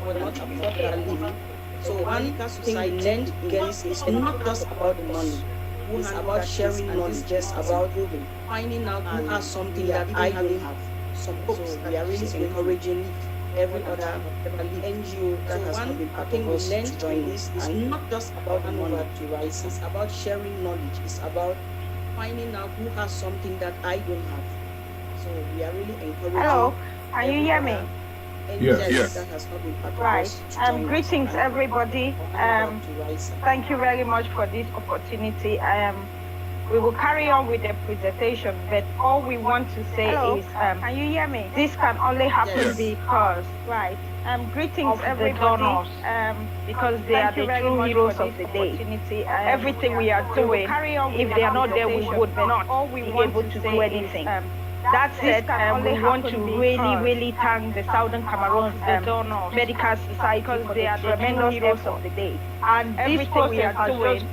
will not afford that living. So one thing we learned in this is not just about the money. It's about sharing knowledge, just about finding out who has something that I don't have. Some hopes we are really encouraging every other NGO that has not been part of us to join this. It's not just about the money to rise. It's about sharing knowledge. It's about finding out who has something that I don't have. So we are really encouraging.
Hello, can you hear me?
Yes.
That has not been part of
Right.
us to join
Greetings,
us.
everybody. Thank you very much for this opportunity. We will carry on with the presentation, but all we want to say is, can you hear me? This can only happen because, right? Greetings, everybody. Because they are the true heroes of the day. Everything we are doing, if they are not there, we would not be able to do anything. That said, we want to really thank the Southern Cameroons Medical Society because they are the tremendous heroes of the day. And everything we are doing,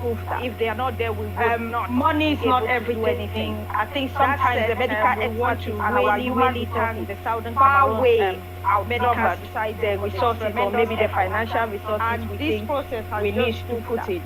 if they are not there, we would not. Money is not everything. I think sometimes the medical experts and our really thank the Southern Cameroons Medical Society, the resources or maybe the financial resources we think we need to put it.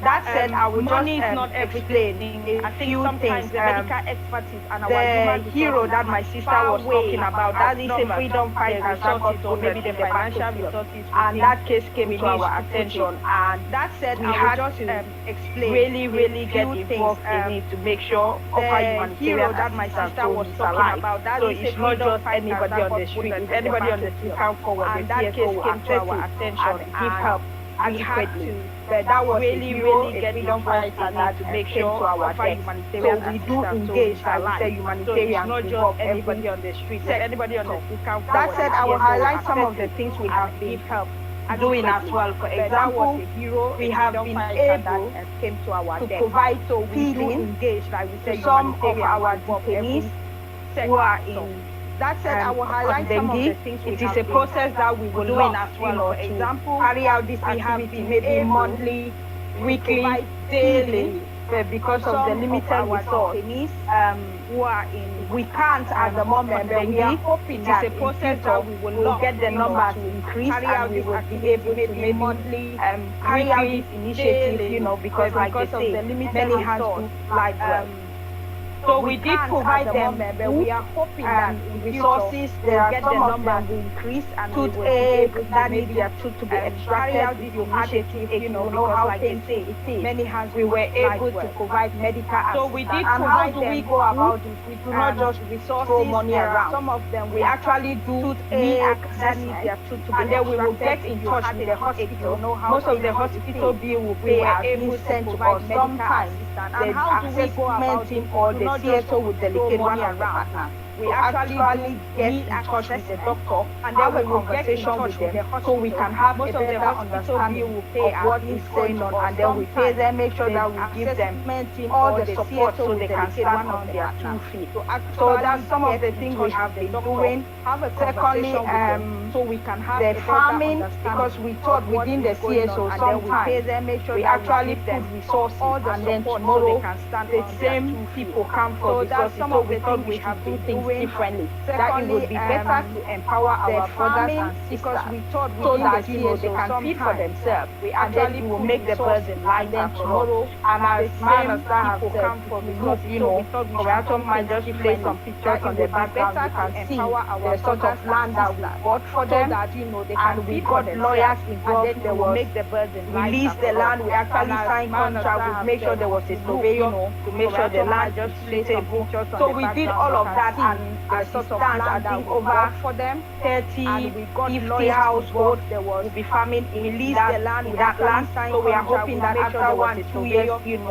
That said, I will money is not everything. I think sometimes the medical expertise and our the hero that my sister was talking about, that is a freedom fighter resources or maybe the financial resources, and that case came to our attention. And that said, we had to explain really get involved in it to make sure the hero that my sister was talking about, that so it's not just anybody on the street. If anybody on the street come forward, and that case came to our attention and give help adequately. But that was really get freedom fighter that to make sure to our humanitarian so we do engage, I would say humanitarian, so it's not just anybody on the street. So anybody on the street can forward. That said, I will highlight some of the things we have been doing as well. For example, we have been able to provide, so we do engage, like we say, some of our detainees who are in. That said, I will highlight some of the things it is a process that we will do as well. For example, carry out this activity maybe monthly, weekly, daily, but because of the limited resources who are in, we can't at the moment, but we are hoping that it is a process that we will get the numbers to increase and we will be able to maybe monthly carry out this initiative, because like they say, many hands do like so we did provide them, but we are hoping that resources, there are some of them will increase and we will be able to maybe their tooth to be extracted. This initiative, because like they say, it is. Many hands we were able to provide medical assistance. So we did provide them. How do we go about it? We do not just throw money around. Some of them we actually do that need their tooth to be and then we will get in touch with the hospital. Most of the hospital bill will pay are being sent to us sometimes. And how do we go about it? Or the CSO will delegate one of the partners. We actually get in touch with the doctor and then we will conversation with them so we can have a better understanding of what is going on, and then we pay them, make sure that we give them all the support so they can stand on their 2 feet. So that's some of the things we have been doing. Secondly, so we can have the farming, because we thought within the CSO sometimes we actually put resources and then tomorrow the same people come for resources. So we thought we should do things differently. That it would be better to empower our brothers and sisters, because we thought so that they can feed for themselves. We actually will make the burden lighter tomorrow. And as man that have said, we thought we don't mind just play some pictures on the background. You can see the sort of land that we bought for them, and we got lawyers involved. They will make the burden release the land. We actually signed contract. We make sure there was a surveyor to make sure the land just suitable. So we did all of that, and and as sort of land, I think over for them 30, and we got 50 households that will be farming in that land. So we are hoping that after 1 2 years,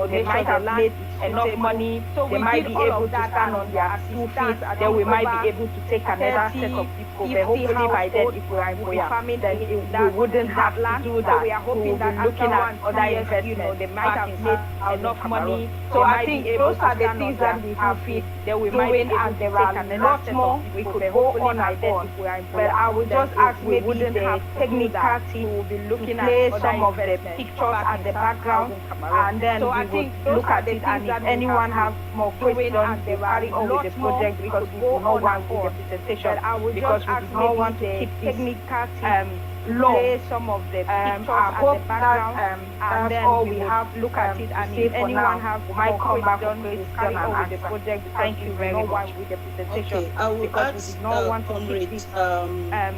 they might have made enough money. So they might be able to stand on their 2 feet. Then we might be able to take another set of people. But hopefully by then, if we are in Boya, then we wouldn't have to do that. So we are hoping that looking at other investments, they might have made enough money. So I think those are the things that we have been doing, and there are lots more we could go on and on. But I would just ask maybe the technical team will be looking at some of the pictures at the background, and then we would look at it. And if anyone has more questions, they carry on with the project, because we do not want with the presentation, because we do not want to keep technical team play some of the pictures at the background, and then all we have look at it. And if anyone have might come back for question and answer the project. Thank you very much with the presentation.
Okay, I will
because we
ask
do not want to keep
Comrade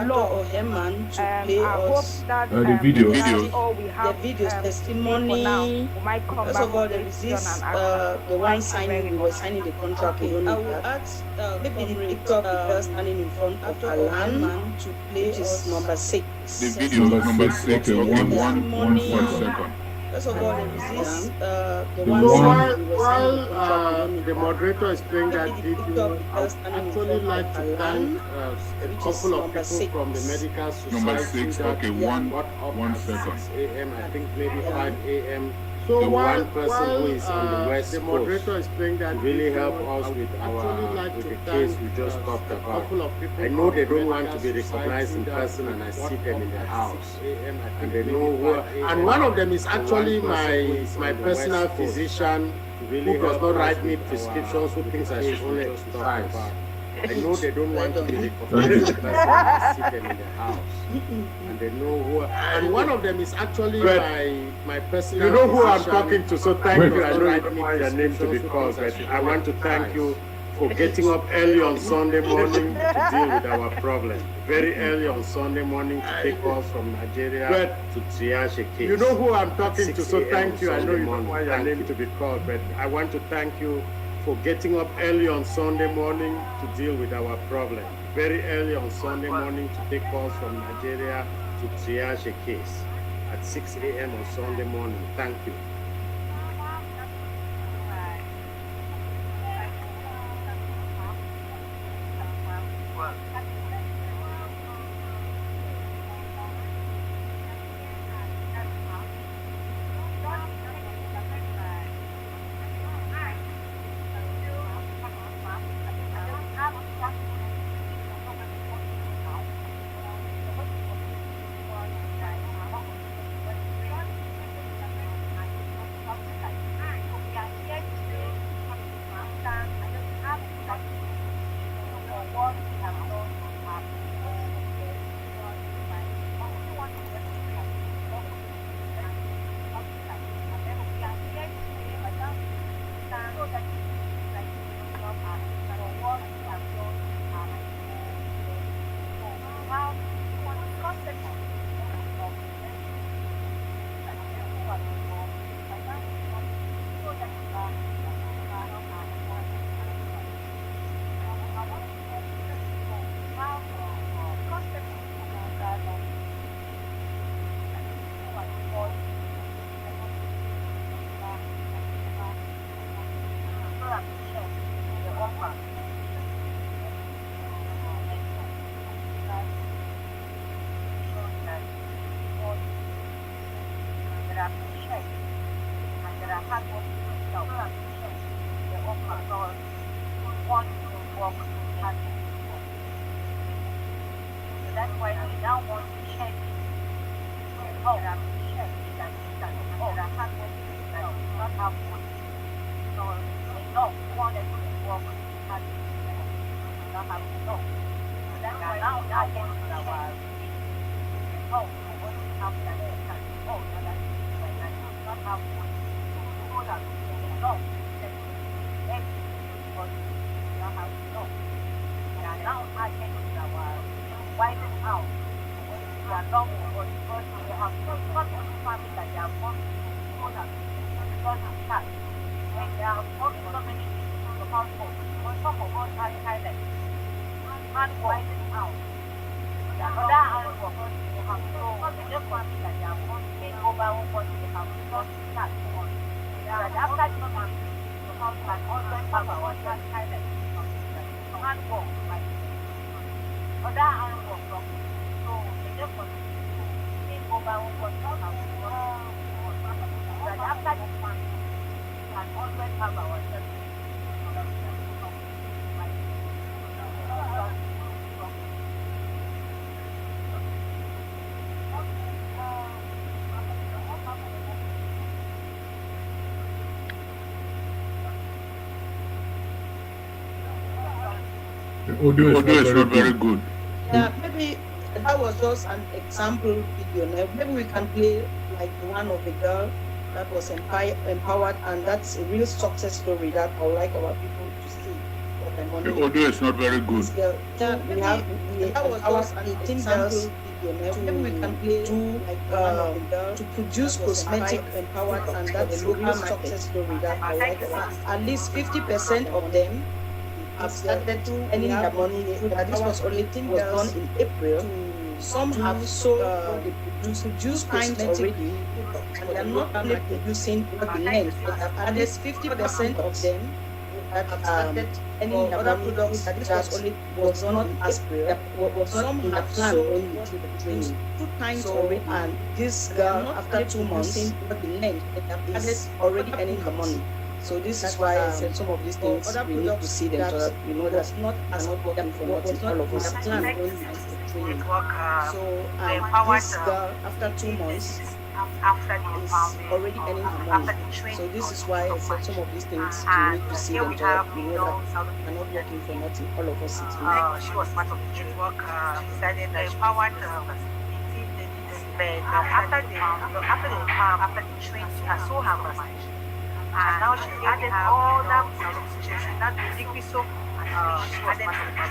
law
or Herman to play
I hope
us
that
the video.
that's all we have.
the videos
For
testimony.
now, we might come
First
back
of all,
with
there is
question
this
and answer.
the one
Thank you
signing,
very
we were
much.
signing the contract.
Okay,
We don't
I
need
will
that.
ask
Maybe the
Comrade
picture of the girl standing in front of Alan,
to
which is number 6.
The video number 6, okay, one second.
First of all, there is this the
The
one
one-
signing, we were signing the
While
contract. We don't need
the
that.
moderator is playing that
Maybe the picture
video,
of the
I
girl
would
standing in
actually
front
like
of
to
Alan,
thank a
which is
couple of
number
people from the
6.
medical society
Number 6,
that
okay,
got up
one
at
second.
6 a.m., I think maybe 5 a.m.
So
The
while-
one person who is on the West
the
Coast
moderator is playing that
to really
video,
help us
I
with
would actually like
with
to
the case
thank,
we just talked
a
about.
couple of people
I know they
from
don't want
medical
to be recognized in
society
person, and I
that
see
got
them in
up
the
at
house,
6 a.m., I
and
think
they
maybe
know who.
5 a.m.
And one of them is
The
actually
one person who
my
is on
my
the
personal
West Coast
physician,
really
who does
help
not
us
write me
with
prescriptions, who
with
thinks
the
I
case
should
we
only
just talked
exercise.
about.
I know they don't want to be
Thank
recognized
you.
in person, and I see them in the house, and they know who. And one of them is actually
But
my personal.
you know who I'm
physician.
talking to, so thank
Wait.
you. I know you
Write
don't
me
want your name to be
prescriptions,
called,
who thinks
but
I
I want to thank you for getting up early on Sunday morning to deal with our problem. Very early on Sunday morning to take us from Nigeria to triage a case. You know who I'm talking to, so thank you. I know you don't want your name to be called, but I want to thank you for getting up early on Sunday morning to deal with our problem. Very early on Sunday morning to take us from Nigeria to triage a case at 6 a.m. on Sunday morning. Thank you.
The audio is not very good.
Yeah, maybe that was just an example video. Now, maybe we can play like the one of the girl that was empowered, and that's a real success story that I would like our people to see.
The audio is not very good.
Yeah, that was just an 18 girls video. Now, maybe we can play to produce cosmetic empowered, and that's a real success story that I would like at least 50% of them have started earning their money. This was done in April. Some have sold the produced kinds already, and they are not only producing what they learned. At least 50% of them that started earning their money. That was done in April. Some have sold what they produced 2 times already, and this girl, after 2 months, what they learned is already earning her money. So this is why I said some of these things we need to see them so that we know that not as working for nothing. All of us plan going into training. So this girl, after 2 months, is already earning her money. So this is why I said some of these things we need to see them so that we know that we're not working for nothing. All of us sit here.
She was part of the network. She decided that she empowered but after the training, she has so her and now she added all that situation, that liquid soap, she added to the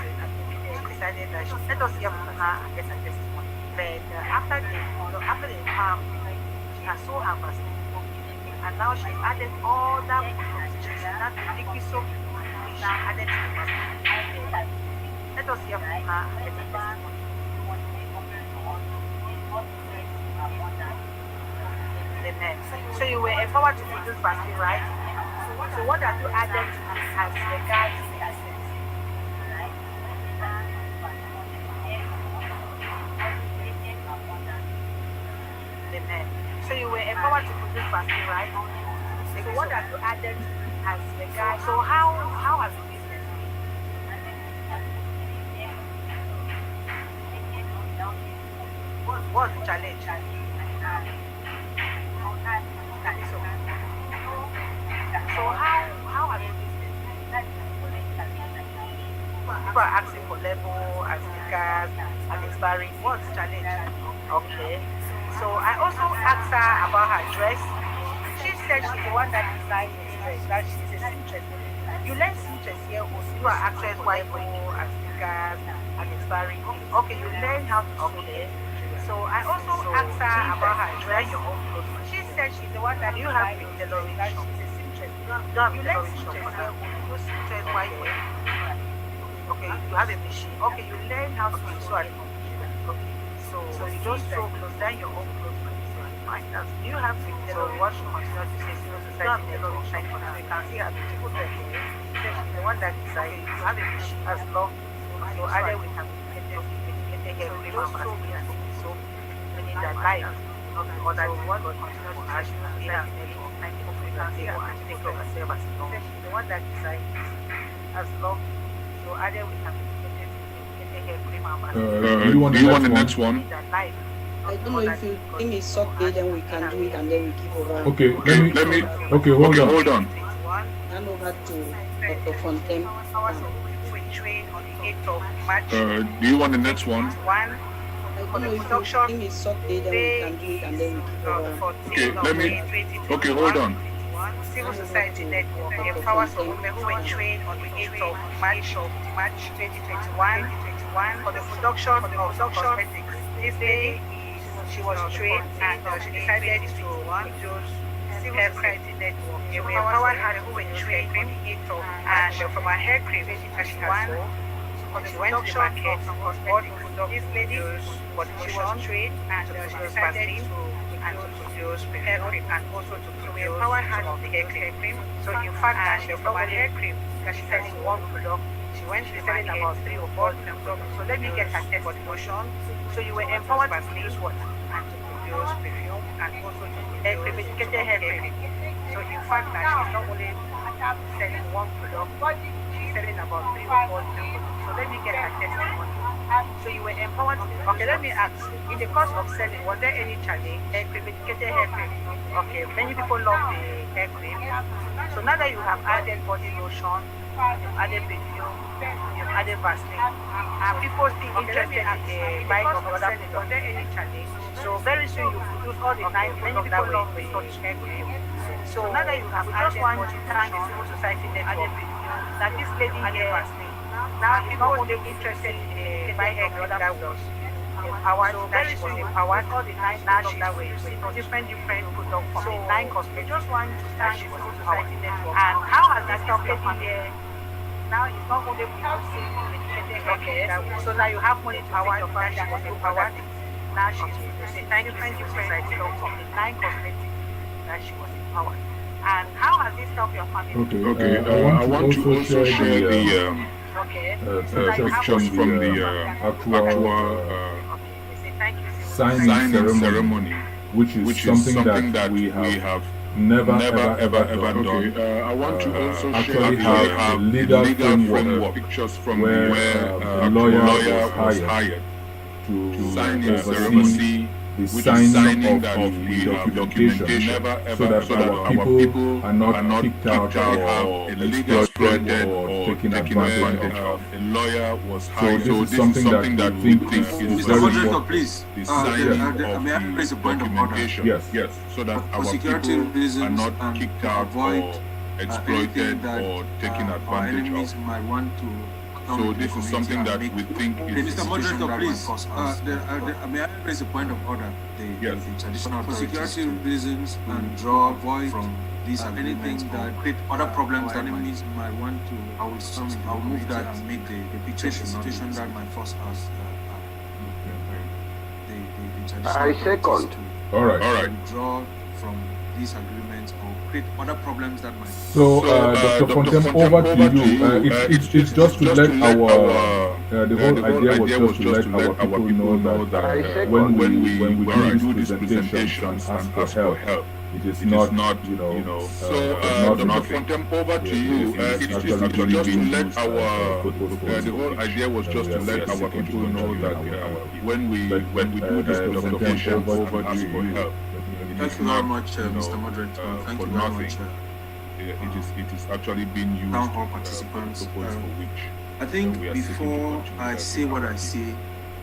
decided that she let us hear from her and get a testimony. But after the she has so her and now she added all that situation, that liquid soap, she added to the let us hear from her and get a testimony. So you were empowered to produce vaccine, right? So what have you added as regards So you were empowered to produce vaccine, right? So what have you added as regards? So how has the business been? What's the challenge? So how are you people are asking for level and stickers and expiring? What's the challenge? Okay. So I also asked her about her dress. She said she's the one that designed this dress, that she's a seamstress. You learn seamstress here, you are access white and stickers and expiring. Okay, you learn how to okay. So I also asked her about her dress. She said she's the one that you have been tailoring. She's a seamstress. You learn seamstress here. You seamstress white. Okay, you have a machine. Okay, you learn how to sew at home. Okay, so you just sew clothes, then your own clothes. Fine. Do you have been tailoring? What you consider to say civil society tailoring? You can see her beautiful dress. She's the one that decided you have a machine as long. So either we can get a hair cream and so meaning that life or that you want to continue to actually stay as network. You can see her and take care of herself as long. She's the one that decides as long. So either we can get a hair cream and
do you want the next one?
I don't know if you think it's okay, then we can do it and then we give over.
Okay, let me. Okay, hold on.
Hand over to Dr. Fontaine.
Do you want the next one?
I don't know if you think it's okay, then we can do it and then we give over.
Okay, let me. Okay, hold on.
Civil Society Network empowers women who were trained on the 8th of March 2021 for the production of cosmetics. This day, she was trained and she decided to produce Civil Society Network. We empowered her who were trained on the 8th of and from her hair cream that she has sold. She went to the market, bought this lady she was trained and she decided to produce hair cream and also to produce empower her to the hair cream. So in fact, she empowered hair cream because she's selling one product. She went to selling about 3 or 4 products. So let me get her testimonial. So you were empowered to produce what? And to produce perfume and also to hair cream, educated hair cream. So in fact, she's not only selling one product, she's selling about 3 or 4 products. So let me get her testimony. So you were empowered. Okay, let me ask. In the course of selling, was there any challenge? Hair cream, educated hair cream. Okay, many people love the hair cream. So now that you have added body lotion, you've added perfume, you've added Vaseline, and people still interested in the buying of other products. Was there any challenge? So very soon you produce all the 9 products that were in the hair cream. So now that you have added body lotion, the civil society network, that this lady here now is not only interested in buying hair cream that was empowered, that she was empowered, all the 9 products that were different products from the 9 cosmetics. Just want to start she was society network. And how has that helped your family? Now it's not only producing educated. So now you have money to power your family that was empowered. Now she's producing different society from the 9 cosmetics that she was empowered. And how has this helped your family?
Okay. I want to also share the pictures from the actual signing ceremony, which is something that we have never ever done. Okay. I want to also
actually
share
have
the
a legal
framework pictures from
where
the
lawyer
was hired
to
sign in
oversee the signing of the documentation, so that our people are not kicked out or exploited or taken advantage of.
A lawyer was
So
hired.
this is something that we think is very important.
Please,
The signing of
may I raise a
the
point of order?
documentation.
Yes.
So that
For
our
security
people are
reasons
not
and
kicked
to
out
avoid
or exploited or taken
our
advantage
enemies
of.
might want to
So this is something that we think is
Mr. Moderator, please, may I raise a point of order? The traditional for security reasons and draw avoid from these anything that create other problems that enemies might want to. I will move that and make the picture situation that my first house.
I second.
All right.
Draw from these agreements or create other problems that might.
So, Dr. Fontem, over to you. It's just to let our the whole idea was just to let our people know that when we do these presentations and ask for help, it is not
So, Dr. Fontem, over to you. It is actually just to let the whole idea was just to let our people know that when we do this presentation and ask for help,
Thank you very much, Mr. Moderator. Thank you very much.
It is actually being used
town hall participants.
for which
I think before I say what I say,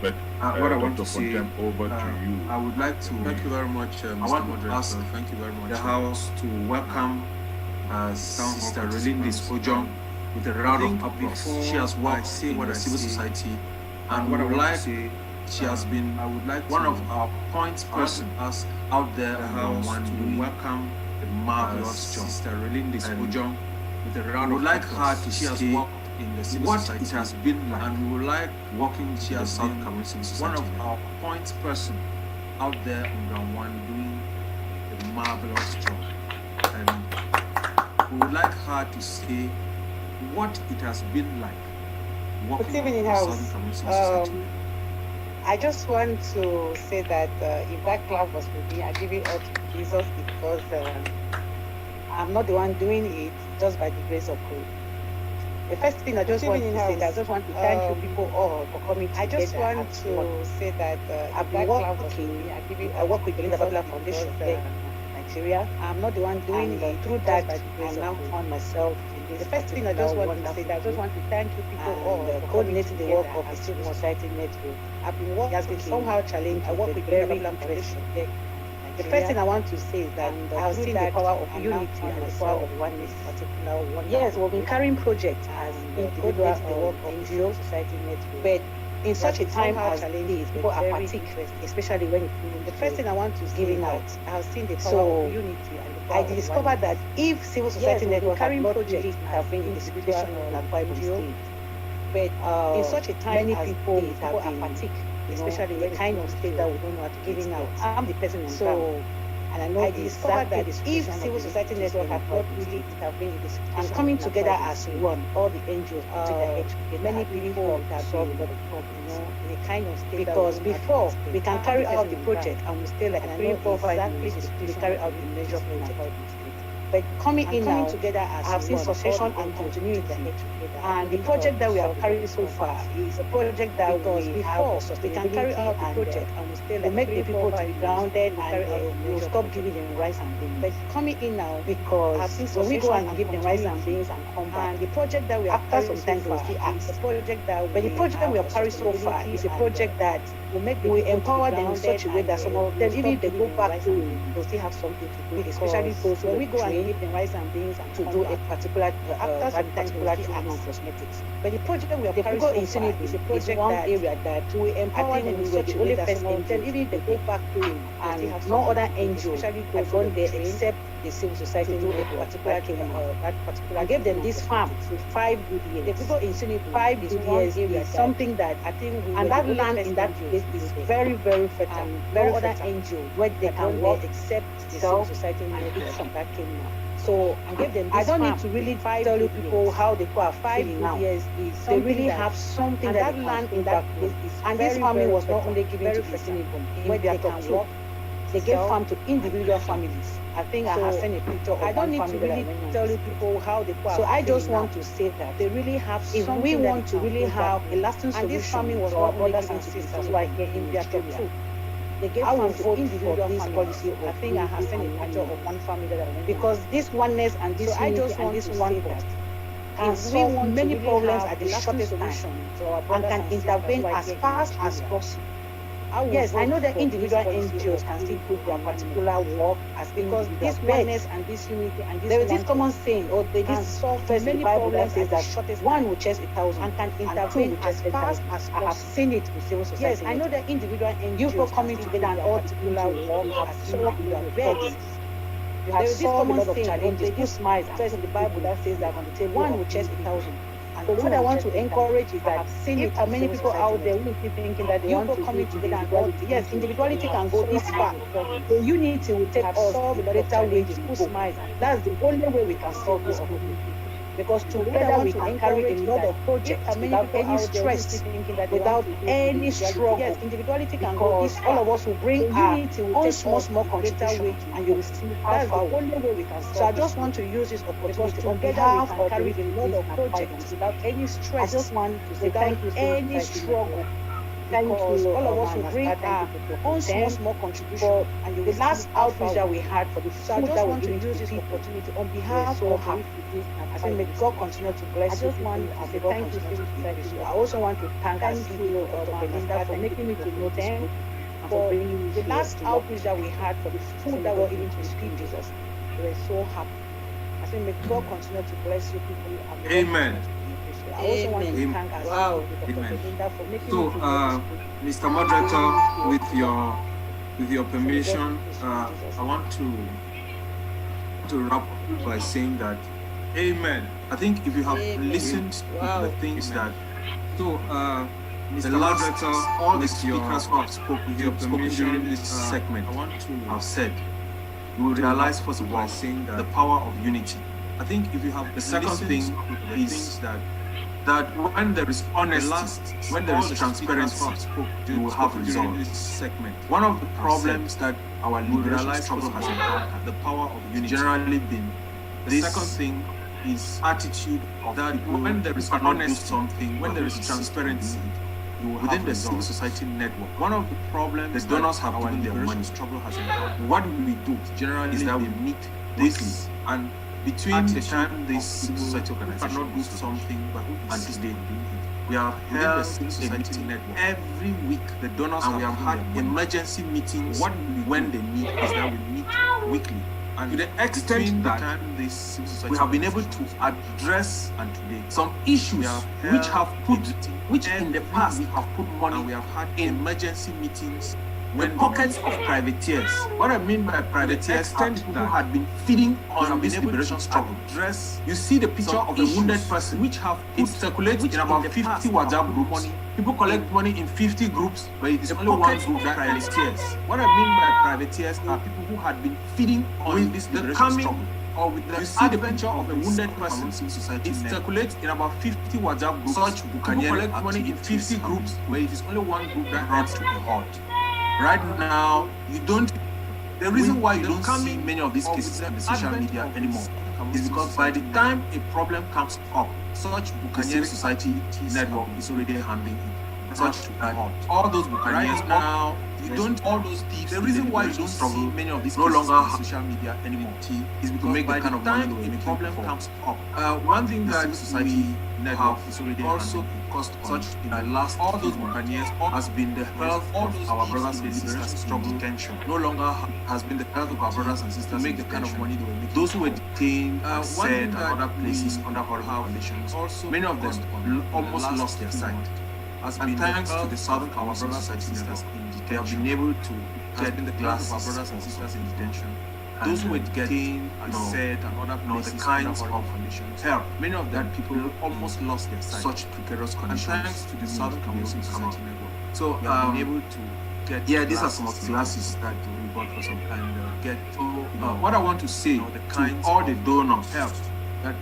but
what I want to say,
over to you.
I would like to thank you very much, Mr. Moderator. Thank you very much. The House to welcome Sister Relindis Ojong with a round of applause. She has worked in the civil society, and what I would like to say, she has been one of our point person us out there in the House to welcome the marvelous Sister Relindis Ojong with a round of applause. Like her to she has worked in the civil society. It has been like, and we would like working she has South Cameroon civil society. One of our point person out there in round one doing a marvelous job, and we would like her to say what it has been like working in the South Cameroon civil society.
I just want to say that if that cloud was with me, I give it all to Jesus, because I'm not the one doing it, just by the grace of God. The first thing I just want to say, I just want to thank you people all for coming together. I just want to say that I've been working. I work with the Linda Babla Foundation in Nigeria. I'm not the one doing it. Through that, I now found myself. The first thing I just want to say, I just want to thank you people all for coordinating the work of the Civil Society Network. I've been working, it has been somehow challenging. I work with very foundation. The first thing I want to say is that I've seen the power of unity and the power of oneness. Yes, we've been carrying projects as individuals, the work of NGO Society Network. But in such a time as this, people are fatigued, especially when the first thing I want to giving out. I've seen the power of unity and the power I discovered that if civil society network carrying projects have been in the situation of NGO, But in such a time many people are fatigue, especially in the kind of state that we don't know how to giving out. I'm the person on ground. And I know I discovered that if civil society network had not really intervened in this and coming together as one, all the NGOs put their head together, many people would have solved a lot of problems. In a kind of state because before we can carry out the project and we stay like 3, 4, 5 minutes to carry out the major project. But coming in now, together as I have seen succession and continuity. And the project that we have carried so far is a project that we can carry out the project and we still make the people to be grounded and we'll stop giving them rice and beans. But coming in now, because when we go and give them rice and beans and come back, and the project that we have carried so far is a project that but the project that we have carried so far is a project that will make the people empower them in such a way that some of them, even if they go back to, they'll still have something to do, especially those who we go and give them rice and beans and to do a particular after some time they will still on cosmetics. But the project we have carried so far is a project that area that will empower them in such a way that some of them, even if they go back to and no other NGO had gone there except the civil society to do a particular I gave them this farm for 5 good years. The people in Sydney 5 good years is something that I think we and that land in that place is very, very fertile, very fertile NGO where they can work except the civil society network that came now. So I gave them this I don't need to really tell you people how the people are feeling now. Years is they really have something that land in that place is and this farming was not only given to the Senegal where they can work. They gave farm to individual families. I think I have sent a picture of I don't need to really tell you people how they so I just want to say that they really have if we want to really have a lasting solution. And this farming was our brothers and sisters who are here in their area. They gave farm to individual this policy. I think I have sent a picture of one family that I went because this oneness and this unity and this one point can solve many problems at the shortest time and can intervene as fast as possible. Yes, I know that individual NGOs can still do their particular work as because this oneness and this unity and this there is this common saying or they this solve first many problems that says that shortest one will chase 1,000 and can intervene as fast as I have seen it with civil society. Yes, I know that individual NGOs coming together and all particular work has solved your problems. You have solved a lot of challenges. Put smiles and first in the Bible that says that on the table one will chase 1,000. So what I want to encourage is that if many people out there who keep thinking that they want to coming together and all, yes, individuality can go this far. The unity will take us to greater way to go. That's the only way we can solve this problem. Because together we can carry a lot of projects without any stress, without any struggle. Yes, individuality can go this far. All of us will bring our own small contribution and you will see how far the only way we can solve. So I just want to use this opportunity on behalf of carry a lot of projects without any stress. I just want to say thank you any struggle. Thank you. All of us will bring our own small contribution. And the last outreach that we had for the food that we want to use this opportunity on behalf of our refugees. I say may God continue to bless you. I just want to say thank you. I also want to thank our CEO, Dr. Belinda, for making me to know them and for bringing the last outreach that we had for the food that we were even to feed Jesus. We were so happy. I say may God continue to bless you people.
Amen.
I also want to thank our
Wow.
Dr. Belinda for making
So,
me to know
Mr. Moderator, with your permission, I want to wrap up by saying that, Amen. I think if you have listened to the things that, so Mr. Moderator, all the speakers who have spoken with your permission during this segment, I want to have said, you will realize first of all saying that the power of unity. I think if you have the second thing is that when there is honesty, when there is transparency, you will have results. One of the problems that our liberation struggle has encountered, the power of unity, generally been the second thing is attitude of that when there is honesty, something, when there is transparency, within the civil society network. One of the problems the donors have given their money struggle has encountered. What we do generally is that we meet this and between the time this civil society organization cannot do something but until they do it. We have held the civil society network every week. The donors and we have had emergency meetings. What when they meet is that we meet weekly. And to the extent that we have been able to address and today some issues which have put, which in the past have put money, and we have had emergency meetings the pockets of privateers. What I mean by privateers are people who had been feeding on this liberation struggle. You see the picture of a wounded person, which have it circulates in about 50 WhatsApp groups. People collect money in 50 groups, but it is only one group that privateers. What I mean by privateers are people who had been feeding on this liberation struggle. Or with the you see the picture of a wounded person, it circulates in about 50 WhatsApp groups. Such people collect money in 50 groups, where it is only one group that runs to a halt. Right now, you don't. The reason why you don't see many of these cases on the social media anymore is because by the time a problem comes up, such Buccaneer Society network is already handling it. Such all those Buccaneers now. You don't all those thieves. The reason why you don't see many of these no longer on social media anymore is because make the kind of money they were problem comes up. One thing that society network is already also cost such in the last all those Buccaneers has been the health of our brothers and sisters struggle detention. No longer has been the health of our brothers and sisters make the kind of money they were making. Those who were detained and said at other places under horrible conditions, also many of them almost lost their sight. And thanks to the Southern our brothers and sisters in detention, they have been able to get in the class of our brothers and sisters in detention. Those who were detained and said and other places, the kinds of conditions help. Many of them people almost lost their sight. Such precarious conditions. And thanks to the Southern Cameroon Society Network. So we have been able to get these are some of the classes that we bought for some and get. What I want to say, the kind all the donors helped.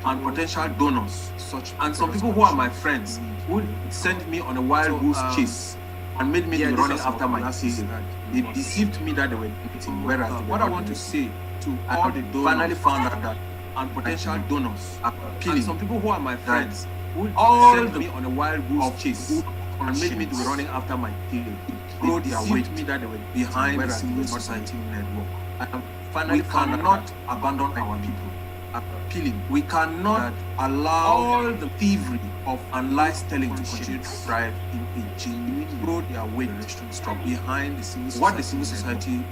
And potential donors, such and some people who are my friends would send me on a wild goose chase and made me be running after my tail. They deceived me that they were eating. Whereas what I want to say to all the donors, finally found out that and potential donors are appealing. And some people who are my friends would send me on a wild goose chase and made me be running after my tail. They deceived me that they were behind the civil society network. And finally found out abandon our people. Appealing. We cannot allow all the thievery of and lies telling to continue to thrive in a genuine grow their way struggle behind the civil society. What the civil society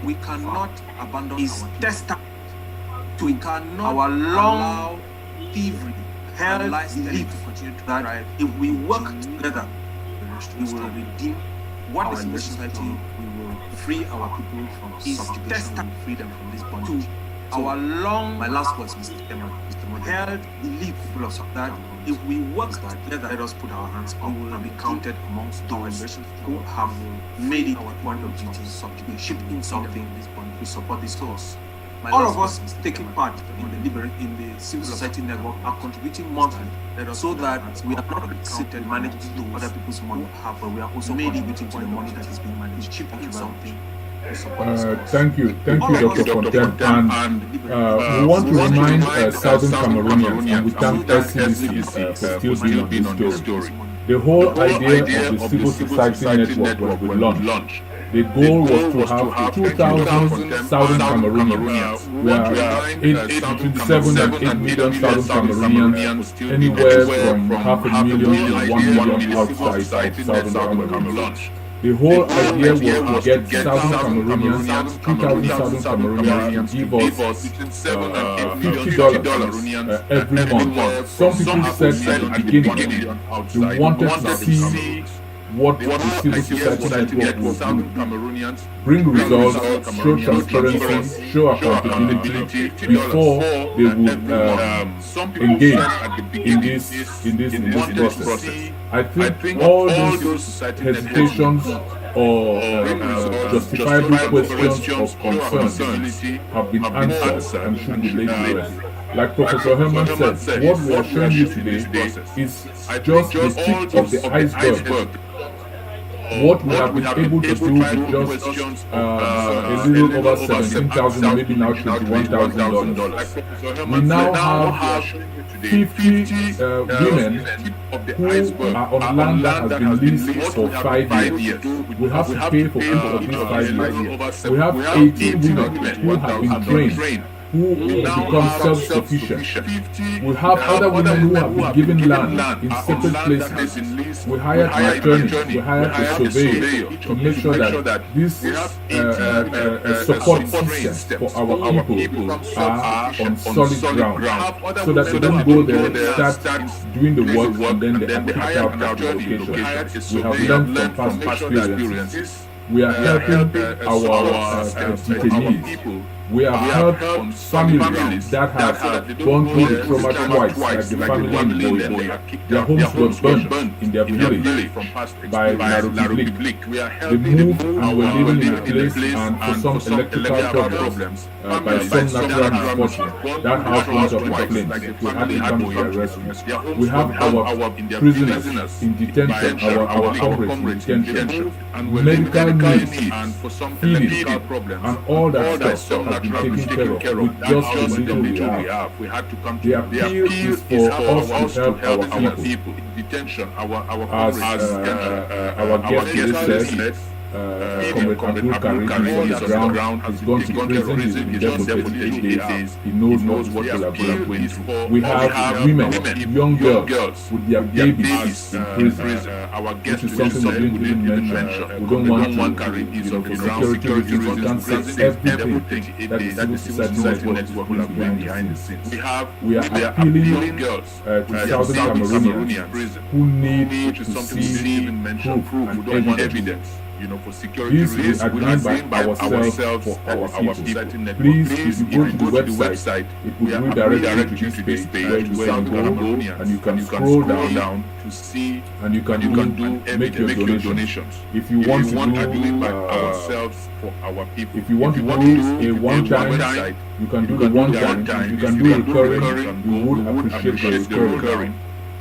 we cannot abandon is testament to we cannot our long thievery held lies telling to continue to thrive. If we work together, we will redeem what the civil society we will free our people from subjugation, free them from this bondage. Our long, my last words, Mr. Emma, held belief of that if we work together, let us put our hands up, we will be counted amongst those who have made it our point of duty to ship in something to support this cause. All of us taking part in the civil society network are contributing monthly so that we are not seated managed to do other people's money, but we are also contributing to the money that is being managed, chipping something.
Thank you, Dr. Fontaine. And we want to remind Southern Cameroonians, and we thank SCDC for still being on this story. The whole idea of the civil society network was we launched. The goal was to have 2,000 Southern Cameroonians. We are between 7 and 8 million Southern Cameroonians, anywhere from 500,000 to 1 million outside of Southern Cameroon. The whole idea was to get Southern Cameroonians, 2,000 Southern Cameroonians, to give us $50 every month. Some people said at the beginning they wanted to see what the civil society network will do. Bring results, show transparency, show accountability before they would engage in this process. I think all those hesitations or justifiable questions of concerns have been answered and should be laid to rest. Like Professor Herman said, what we are showing you today is just the tip of the iceberg. What we have been able to do with just a little over 17,000, maybe now $21,000. We now have 50 women who are on land that has been leased for 5 years. We have to pay for people of these 5 years. We have 18 women who have been trained, who become self-sufficient. We have other women who have been given land in separate places. We hired an attorney, we hired a surveyor to make sure that this support systems for our people are on solid ground, so that they don't go there and start doing the work and then they have to cut out the location. We have learned from past experiences. We are helping our detainees. We have helped families that have gone through the trauma twice, like the family in Boy. Their homes were burned in their village by Larubik. They moved and were living in a place, and for some electrical problems, by some natural misfortune, that house went up in flames. We had to come to their rescue. We have our prisoners in detention, our comrades in detention, medical needs, feeding, and all that stuff have been taken care of with just the little we have. The appeal is for us to help our people. As our guest today said, Comrade Abdul Karim is on the ground, he's gone to prison, he's been there for 38 days, he knows what people are going through. We have women, young girls with their babies in prison, which is something we didn't mention. We don't want to, for security reasons, we can't say everything that the civil society network are doing behind the scenes. We are appealing to Southern Cameroonians who need to see proof and evidence. For security reasons, we are doing by ourselves for our people. Please, if you go to the website, it will redirect you to this page where you can go and you can scroll down to see, and you can make your donations. If you want to do it by ourselves for our people, if you want to do a one-time, you can do the one-time. If you can do recurring, we would appreciate the recurring.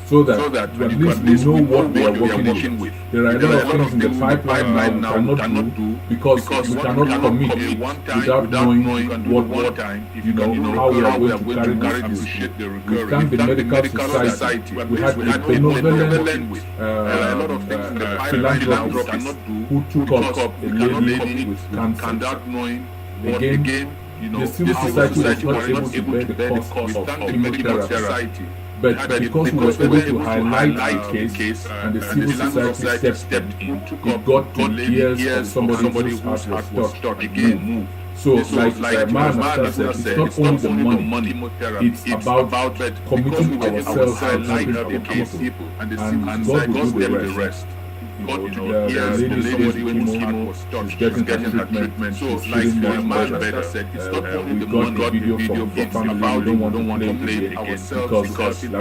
So that at least we know what we are working with. There are a lot of things in the pipeline now we cannot do because we cannot commit without knowing what how we are going to carry this issue. We thank the medical society. We had a benevolent philanthropist who took up a lady with cancer. Again, the civil society was not able to bear the cost of chemotherapy. But because we were able to highlight the case and the civil society stepped in, it got to the ears of somebody whose heart was touched and moved. So, like Man said, it's not only the money, it's about committing ourselves and helping our people. And God will do the rest. The lady whose chemo was getting treatment, so like much better said, it's not only the money, got video from family, we don't want to play it ourselves because it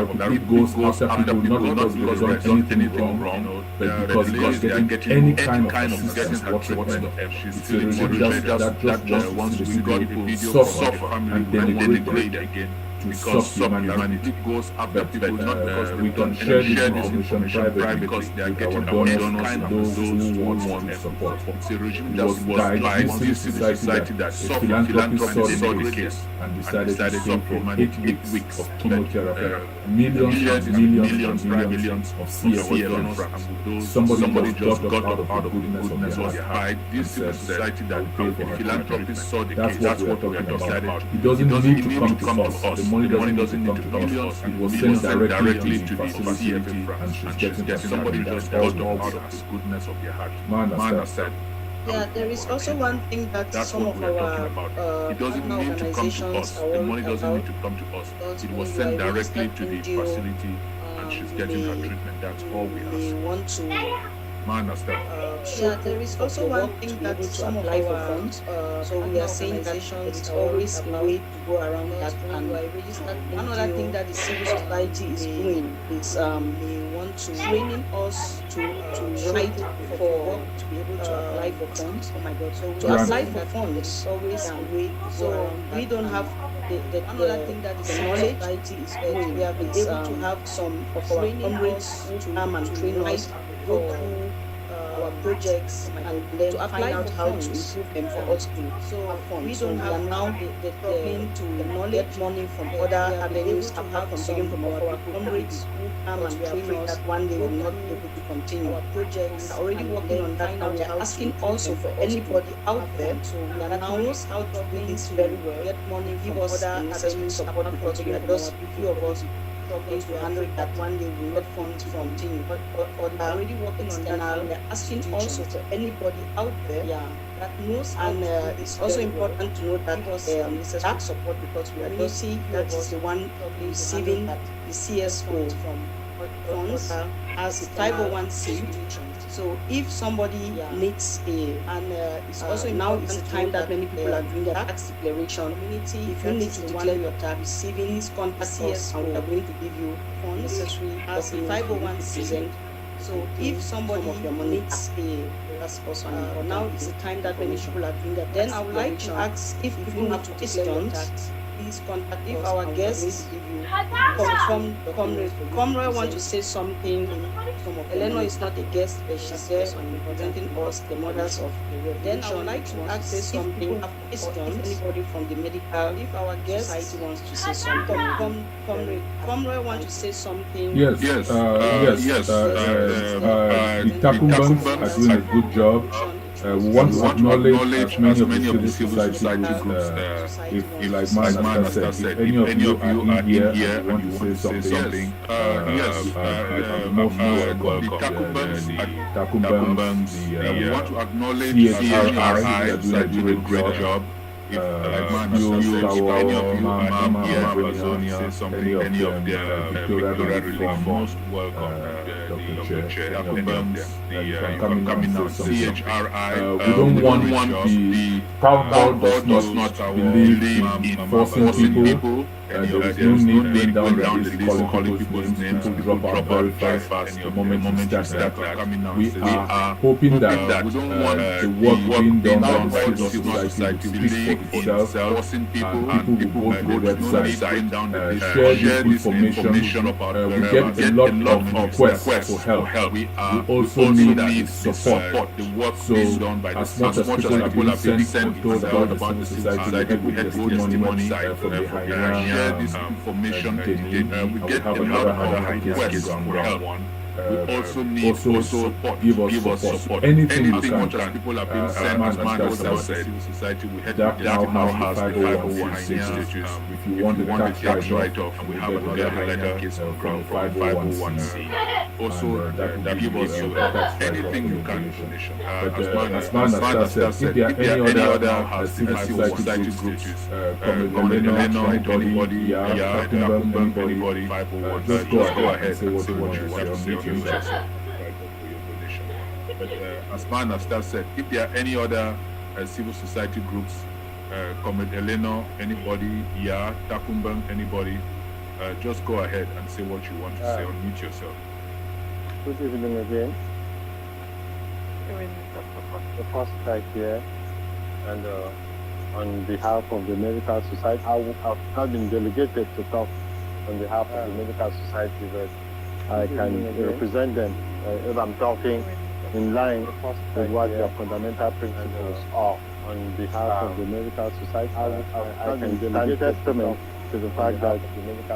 goes after people, not because they've done anything wrong, but because they are getting any kind of assistance whatsoever. It's a regime that just wants to see people suffer and denigrate again. Because humanity goes after people not because we can share this information private because they are getting our donors and those who want to support. It's a regime that was by this society that philanthropy saw the case and decided to pay for 8 weeks of chemotherapy, millions and millions of CFA. Somebody just got up out of the goodness of their heart. This society that philanthropy saw the case. That's what we are talking about. It doesn't need to come to us. The money doesn't need to come to us. It was sent directly to the facility, and she's getting somebody just got out of the goodness of their heart. Man said.
Yeah, there is also one thing that some of our
it doesn't need to come to us. The money doesn't need to come to us. It was sent directly to the facility, and she's getting her treatment. That's all we ask.
They want to.
Yeah,
there is also one thing that some of our funds. So we are saying that it's always a way to go around that. And one other thing that the civil society is doing is they want to training us to apply for to be able to apply for funds. Oh my God! So to apply for funds is always a way to go around. We don't have the another thing that the knowledge society is doing. We have been able to have some of our comrades to come and train us. Go through our projects and then to find out how to improve them for us to have fun. We don't have now the problem to get money from other avenues apart from being from our comrades who come and train us that one day will not be able to continue. Our projects are already working on that and we are asking also for anybody out there that knows how to do this very well, get money, give us other necessary support because we are just a few of us problems to handle that one day will not funds to continue. But already working on that, we are asking also for anybody out there that knows, and it's also important to know that necessary support because we are not see that is the one receiving the CSO from funds as a 501c. So if somebody needs a, and it's also now it's a time that many people are doing their tax declaration. If you need to declare your tax, receiving contact us, and we are going to give you necessary as a 501c. So if somebody needs a, that's also now it's a time that many people are doing that. Then I would like to ask if people need to declare your tax, please contact if our guests give you Comrade want to say something. Eleanor is not a guest, but she's there and representing us, the mothers of the revolution. Then I would like to ask say something. If anybody from the medical, if our guest society wants to say something, Comrade want to say something.
Yes. The Takumbans are doing a good job. We want to acknowledge as many of the civil society groups. If, like Master said, if any of you are in here and you want to say something, most welcome. The Takumbans, we want to acknowledge CHRI, they are doing a great job. If any of you are say something, any of them, Victoria Relief, most welcome. Dr. Chair, you can come in and say CHRI. We don't want the town hall does not believe in forcing people. There is no need going down the list calling people's names. People drop out very fast the moment we start that. We are hoping that we don't want the work being done by the civil society to speak for itself. People will go to the website, share this information. We get a lot of requests for help. We also need support. So as much as people are being sent or told about the civil society, we have testimony from the Higher share this information. We get a lot of requests for help. We also need support. Give us support. Anything much as people have been sent, as Master said, civil society, we head that now has the 501c status. If you want the tax write-off, we have another letter case on ground from 501c. Also, that give us anything you can donation. As Master said, if there are any other civil society groups, anybody, anybody, 501, just go ahead and say what you want to say. But as Master said, if there are any other civil society groups, Comrade Eleanor, anybody, Takumbang, anybody, just go ahead and say what you want to say. Unmute yourself.
Good evening again. The first time here, and on behalf of the Medical Society, I have not been delegated to talk on behalf of the Medical Society, but I can represent them if I'm talking in line with what their fundamental principles are. On behalf of the Medical Society, I can stand testament to the fact that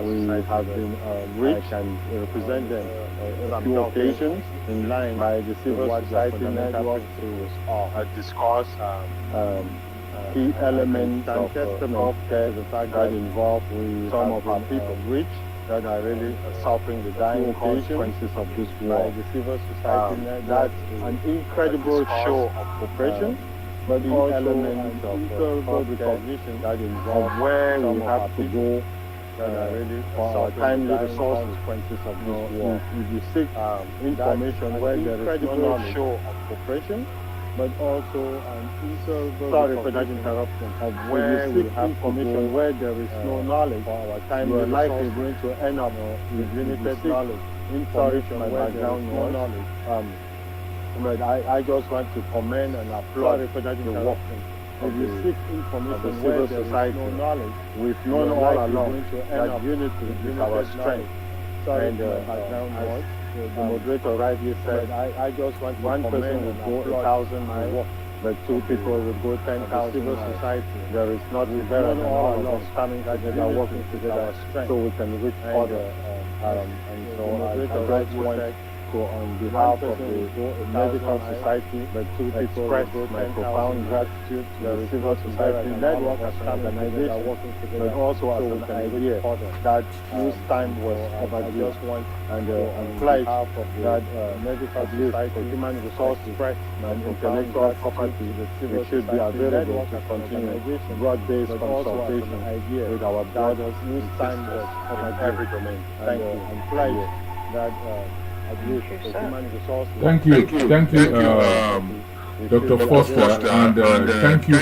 we have been reached and represent them on 2 occasions in line by the civil society network to discuss key elements of testament to the fact that involve some of our people reached that are really suffering the dying consequences of this war. The civil society that's an incredible show of cooperation, but the elements of public recognition that involve where we have to go that are really for our timely resources consequences of this war. If you seek information where there is no show of cooperation, but also sorry for that interruption. Of where we have information where there is no knowledge for our time, your life is going to end up with limited knowledge. Information where there is no knowledge. But I just want to commend and applaud for that the work. If you seek information where there is no knowledge, we've known all along that unity is our strength. And the moderator rightly said, I just want one person would go 1,000 miles, but 2 people would go 10,000 civil society. There is not better than all of us coming together, working together, so we can reach further. And so I just want to, on behalf of the Medical Society, but to express my profound gratitude to the civil society network as an organization, but also as an idea that this time was overdue. And implies that Medical Society for Human Resources and Intellectual Property it should be available to continue broad-based consultation with our brothers. This time was in every domain. Thank you. that at least the human resources.
Thank you, Dr. Foster, and thank you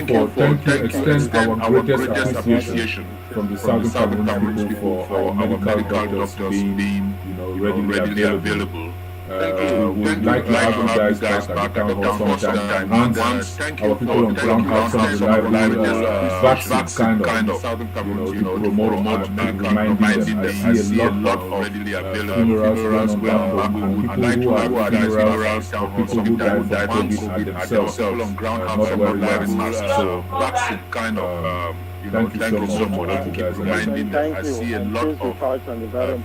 extend our greatest appreciation from the Southern Cameroon people for our medical doctors being, readily available. We would like to have you guys back at the town hall sometime. And our people on ground have some reliable vaccine kind of, to promote and remind them. I see a lot of funerals going on people who are funerals or people who died from COVID and themselves not wearing masks. So vaccine kind of. Thank you so much for that, you guys.
Reminding them. I see a lot of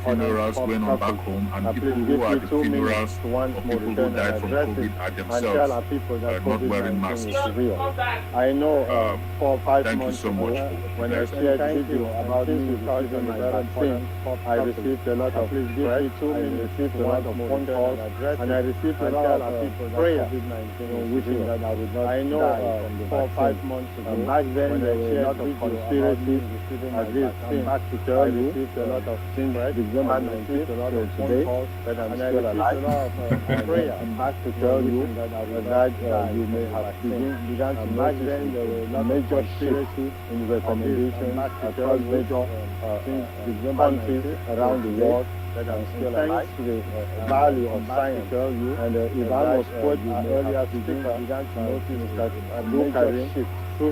funerals going on back home, and people who are the funerals or people who died from COVID are themselves not wearing masks.
I know 4 or 5 months
so much
when I shared video about this receiving my vaccine, I received a lot of threats, I received a lot of phone calls, and I received a lot of prayer, wishing that I would not die from the 4 or 5 months ago. Back then there were a lot of conspiracies at this thing. Back to tell you, received a lot of things, December 19th, a lot of phone calls, that I'm still alive. Prayer. I'm back to tell you that you may have begun to back then there were a lot of conspiracies in recommendations across major countries around the world that I'm still alive. Thanks to the value of science, and if I was quote earlier speaker, began to notice that a major shift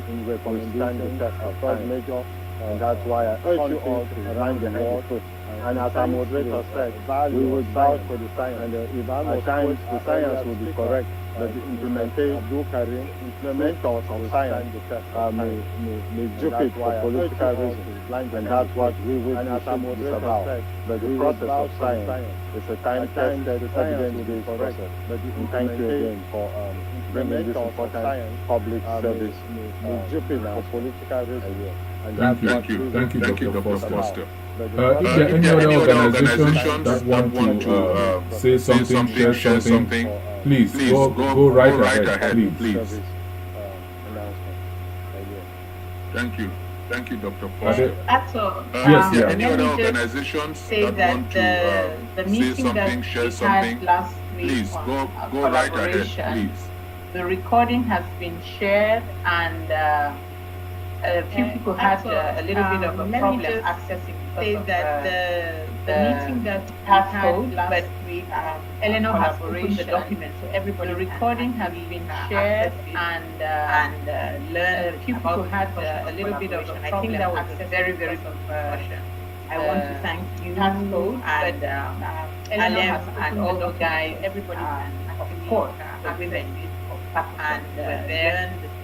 in recommendations across major, and that's why I urge you all to around the world. And as our moderator said, we will vouch for the science, and if at times the science will be correct, but the implementers of science may dupe it for political reasons, and that's what we will be about. But the process of science is a time-tested, evidence-based process. And thank you again for bringing this important public service for political reasons.
Thank you, Dr. Foster. If there are any other organizations that want to say something, share something, please go right ahead, please.
Thank you, Dr. Foster.
Yes,
any other organizations that want to say something, share something,
last week,
please go right ahead, please.
The recording has been shared, and a few people had a little bit of a problem accessing because of the meeting that we had last week. Eleanor has opened the document, so everybody. The recording has been shared, and a few people had a little bit of a problem. I think that was a very, very good question. I want to thank you and Alem and all the guys, everybody, of course, the women,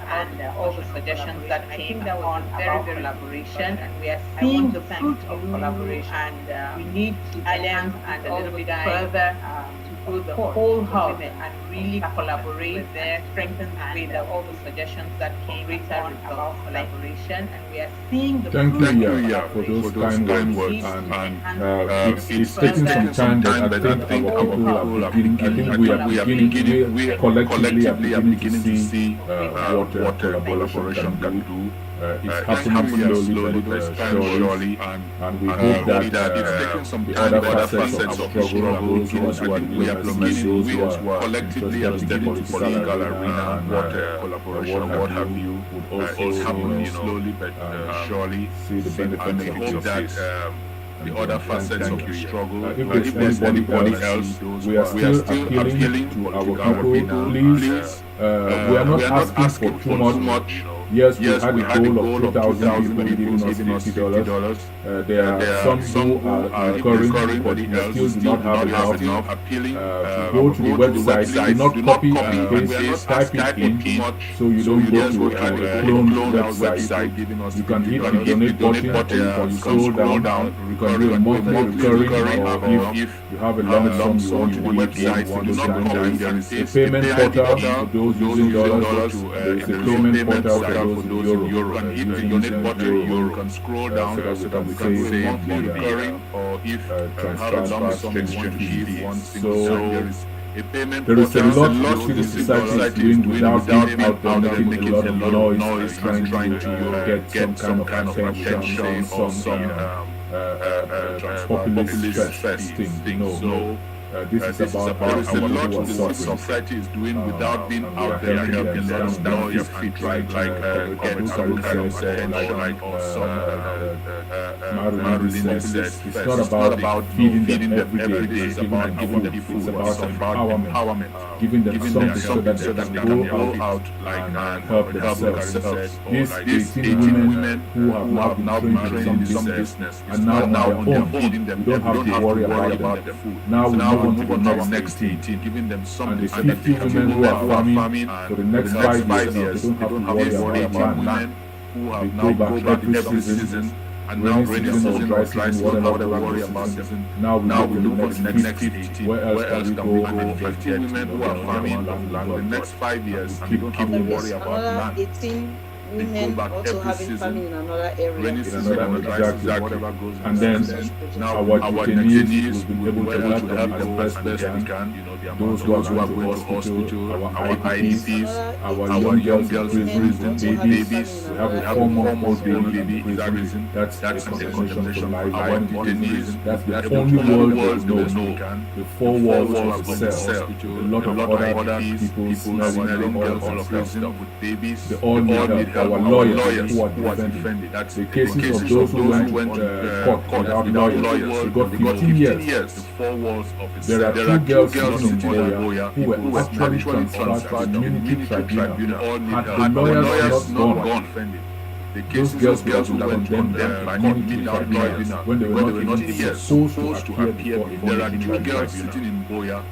and all the suggestions that came on about collaboration, and we are seeing the fruit of collaboration, and we need to alliance and a little bit further to go the whole hub and really collaborate there, strengthen the way that all the suggestions that came on about collaboration, and we are seeing the
Thank
fruit
you, for those kind words, and it's taking some time, but I think our people are beginning, we collectively are beginning to see what collaboration can do. It's happening slowly but surely, and we hope that
it's taking some
the
time,
other facets of struggle, those who are diplomacy, those who are
collectively are beginning to political arena and what collaboration, what have you, it's happening slowly but surely.
See the benefits
and we hope that the other facets of the struggle,
if there's anybody else, we are still appealing to our people, please. We are not asking for too much. Yes, we had a goal of 2,000 people giving us $50. There are some who are encouraging, but we still do not have enough. Go to the website, do not copy and paste, type it in, so you don't go to a cloned website. You can hit the donate button, or you can scroll down. You can do a monthly recurring, or if you have a lump sum you want to the website, there is a payment portal for those using dollars, there is a payment portal for those in euro.
You can hit the donate button, you can scroll down so that we can say monthly recurring, or if you have a lump sum you want to give one single time, there is a payment
there is a
portal.
lot civil society is doing without being out there making a lot of noise and trying to get some kind of attention, some populist first thing. No. This is about
there is a
our
lot
people
the
who are suffering.
society is doing without being out there helping them down their feet, like get some kind of attention, or some Marilyn said.
It's not about feeding them every day. It's about giving them food. It's about empowerment, giving them something so that they can go out and help themselves. These 18 women who have now been trained in some business and now on their own feeding them, we don't have to worry about the food. Now we move on to the next 18, giving them something. And the 50 women who are farming for the next 5 years, they don't have to worry about land.
Who have now go back every season, and now rainy season or dry season, whatever worry about season.
Now we look for the next
18.
Where else can we go?
And the 50 women who are farming on land the next 5 years, and they don't have to worry about land.
18 women also having family in another area.
Rainy season or dry season, whatever goes.
And then
now
our detainees
will be able to help them as best we can.
Those who are going to hospital, our IDPs, our young girls in prison, babies. We have a 4-month-old baby in prison. That's a condemnation for life. Our detainees, that's the only world they know. The 4 walls of the cell. A lot of other people, our young girls in prison with babies. They all need help. Our lawyers who are defending. That's the cases of those who went to court without lawyers. They got 15 years.
The 4 walls of a
There are 2 girls sitting in Boya who were actually transferred to the community tribunal. Had the lawyers not gone, those girls would have been condemned by community tribunals when they were not even supposed to appear before
There are
the
2 girls
tribunal.
sitting in Boya.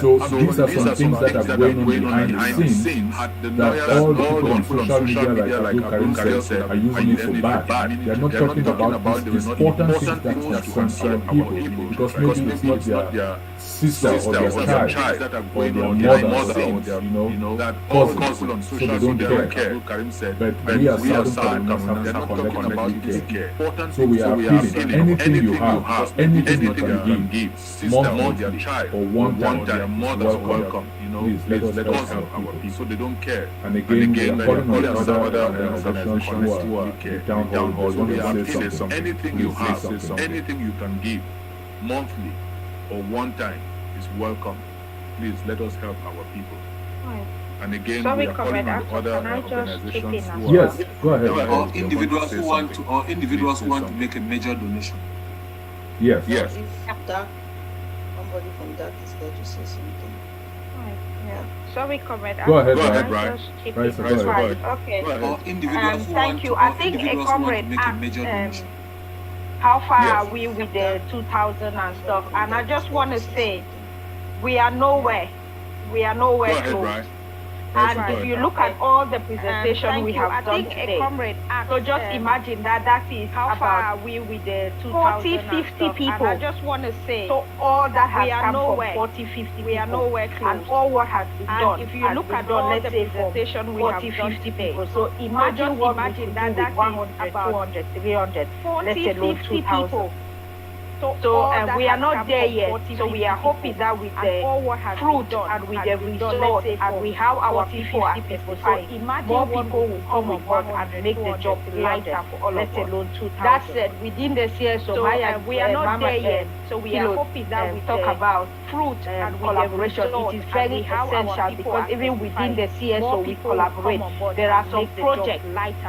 So these are some things that are going on behind the scenes that all the people on social media, like Abdul Karim said, are using it for bad. They are not talking about these important things that concern people, because maybe it's not their sister or their child or their mother or their cousin, so they don't care. But we are Southern Cameroonians have collectively care. So we are appealing, anything you have, anything you can give, monthly or one time,
their mothers welcome.
Please let us help
our people. So they don't care.
And again, we are calling on other organizations who are down hall.
We are say something. Anything you have, anything you can give, monthly or one time, is welcome. Please let us help our people. And again, we are calling on other organizations who are...
Yes, go ahead.
Or individuals who want to make a major donation.
Yes.
If somebody from that is there to say something.
Sorry, Comrade.
Go ahead,
Right. Okay.
Or individuals who
thank you. I think a comrade asked how far are we with the 2000 and stuff, and I just want to say we are nowhere. We are nowhere close. And if you look at all the presentation we have done today, so just imagine that is how far are we with the 40, 50 people. I just want to say, so all that has come from 40, 50 we are nowhere close. And all what has been done. If you look at all the presentation we have 40, 50 people, so imagine what we could do with 100, 200, 300, let's alone 2,000. So we are not there yet. So we are hoping that with the fruit and with the result and we have our people as people. So imagine more people will come on board and make the job lighter for all of us. That said, within the CSO, we are not there yet. So we are hoping that we talk about fruit and collaboration. It is very essential because even within the CSO we collaborate. There are some projects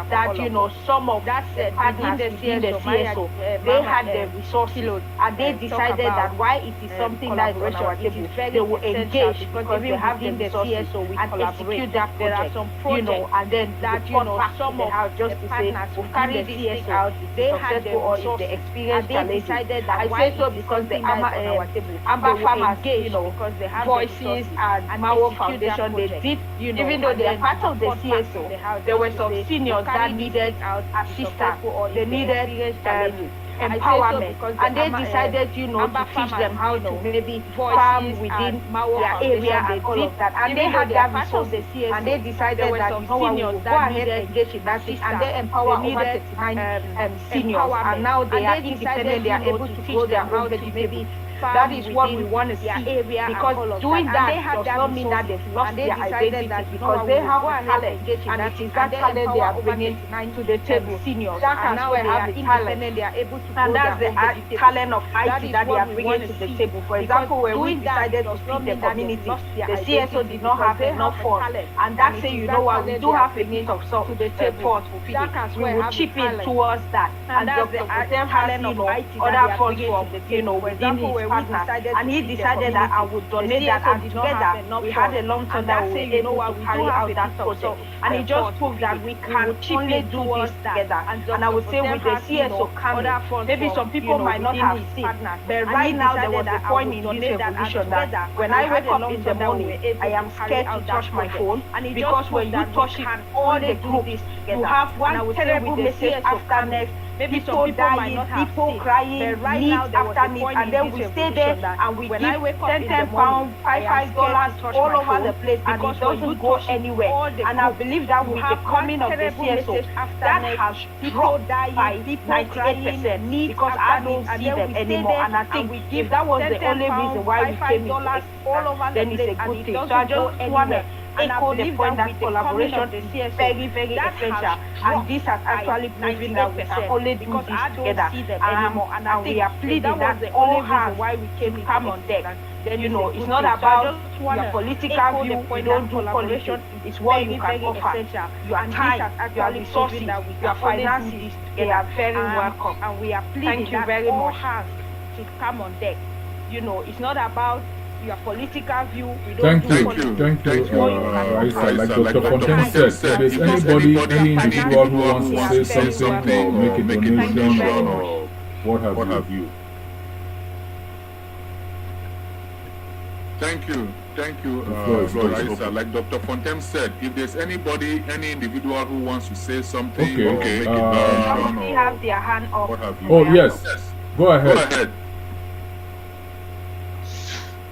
that some of that partners within the CSO they had the resources. And they decided that why it is something that is on our table, they will engage because they have the CSO and execute that project. There are some projects, and then that some of the just to say we'll carry the CSO out. They had the or the experience and they decided that I say so because the Amber farmers, because they have Voices and Mawo Foundation, they did, even though they are part of the CSO, there were some seniors that needed assistance. They needed empowerment, and they decided, to teach them how to maybe farm within their area and all of that. And they had their resources, and they decided that seniors will go ahead and engage in that thing, and they empower over 39 seniors. And now they are independent, they are able to grow their own vegetable That is what we want to see. Because doing that does not mean that they've lost their identity, because they have a talent, and it is that talent they are bringing to the table. Seniors, that has where they have the talent, they are able to, and that's the talent of IT that they are bringing to the table. For example, when we decided to feed the community, the CSO did not have enough funds, and that say, you know what, we do have a piece of funds to feed it. We will chip in towards that, and Dr. Potem has, other funds from, within his partners, and he decided that I would donate that, and together we had a long term that we were able to carry out that project, and it just proves that we can only do this together. And I would say with the CSO coming, maybe some people might not have seen, but right now there was a point in this revolution that when I wake up in the morning, I am scared to touch my phone, because when you touch it, all the group, you have one terrible message after next, people dying, people crying, needs after needs, and then we stay there and we give £10 $5 all over the place, and it doesn't go anywhere. And I believe that with the coming of the CSO, that has dropped by 98%, because I don't see them anymore. And I think if that was the only reason why we came into existence, then it's a good thing. So I just want to echo the point that collaboration is very, very essential, and this has actually proven that we can only do this together. And we are pleading that all hands to come on deck. It's not about your political view, we don't do politics, it's what you can offer. Your time, your resources, your finances, they are very welcome. And we are pleading that all hands to come on deck. It's not about your political view.
Thank you, Raisa. Like Dr. Fontaine said, if there's anybody, any individual who wants to say something or make a donation or what have you.
Thank you, Raisa. Like Dr. Fontaine said, if there's anybody, any individual who wants to say something or make a donation or
have their hand up.
What have you.
Oh yes, go ahead.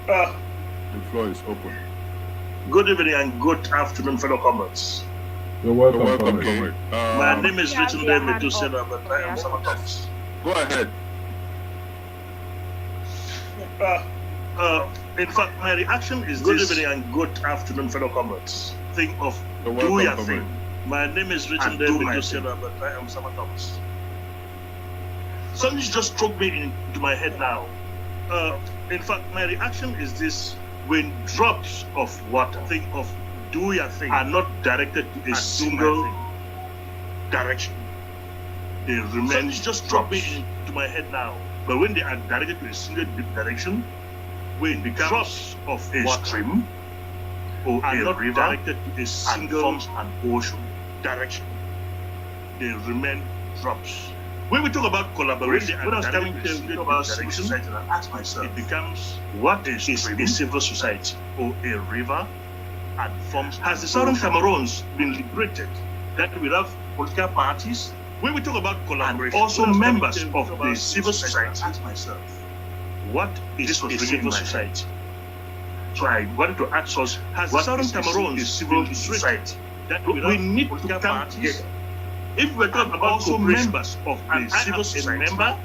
The floor is open.
Good evening and good afternoon, fellow comrades.
You're welcome, comrade.
My name is Richard Metusela, but I am Sama Thomas.
Go ahead.
In fact, my reaction is good evening and good afternoon, fellow comrades. Think of do your thing. My name is Richard Metusela, but I am Sama Thomas. Something just struck me into my head now. In fact, my reaction is this: when drops of water, think of do your thing, are not directed to a single direction. They remain just drop me into my head now. But when they are directed to a single direction, when the drops of a stream or are not river directed to a single an ocean direction, they remain drops. When we talk about collaboration, when I was coming to about civil society, I ask myself, it becomes what is a civil society or a river and forms. Has the Southern Cameroons been liberated? That we have political parties. When we talk about collaboration, also members of the civil society. I ask myself, what is a civil society? So I wanted to ask us, has the Southern Cameroons a civil society? That we need to come together. If we're talking about also members of the civil society, member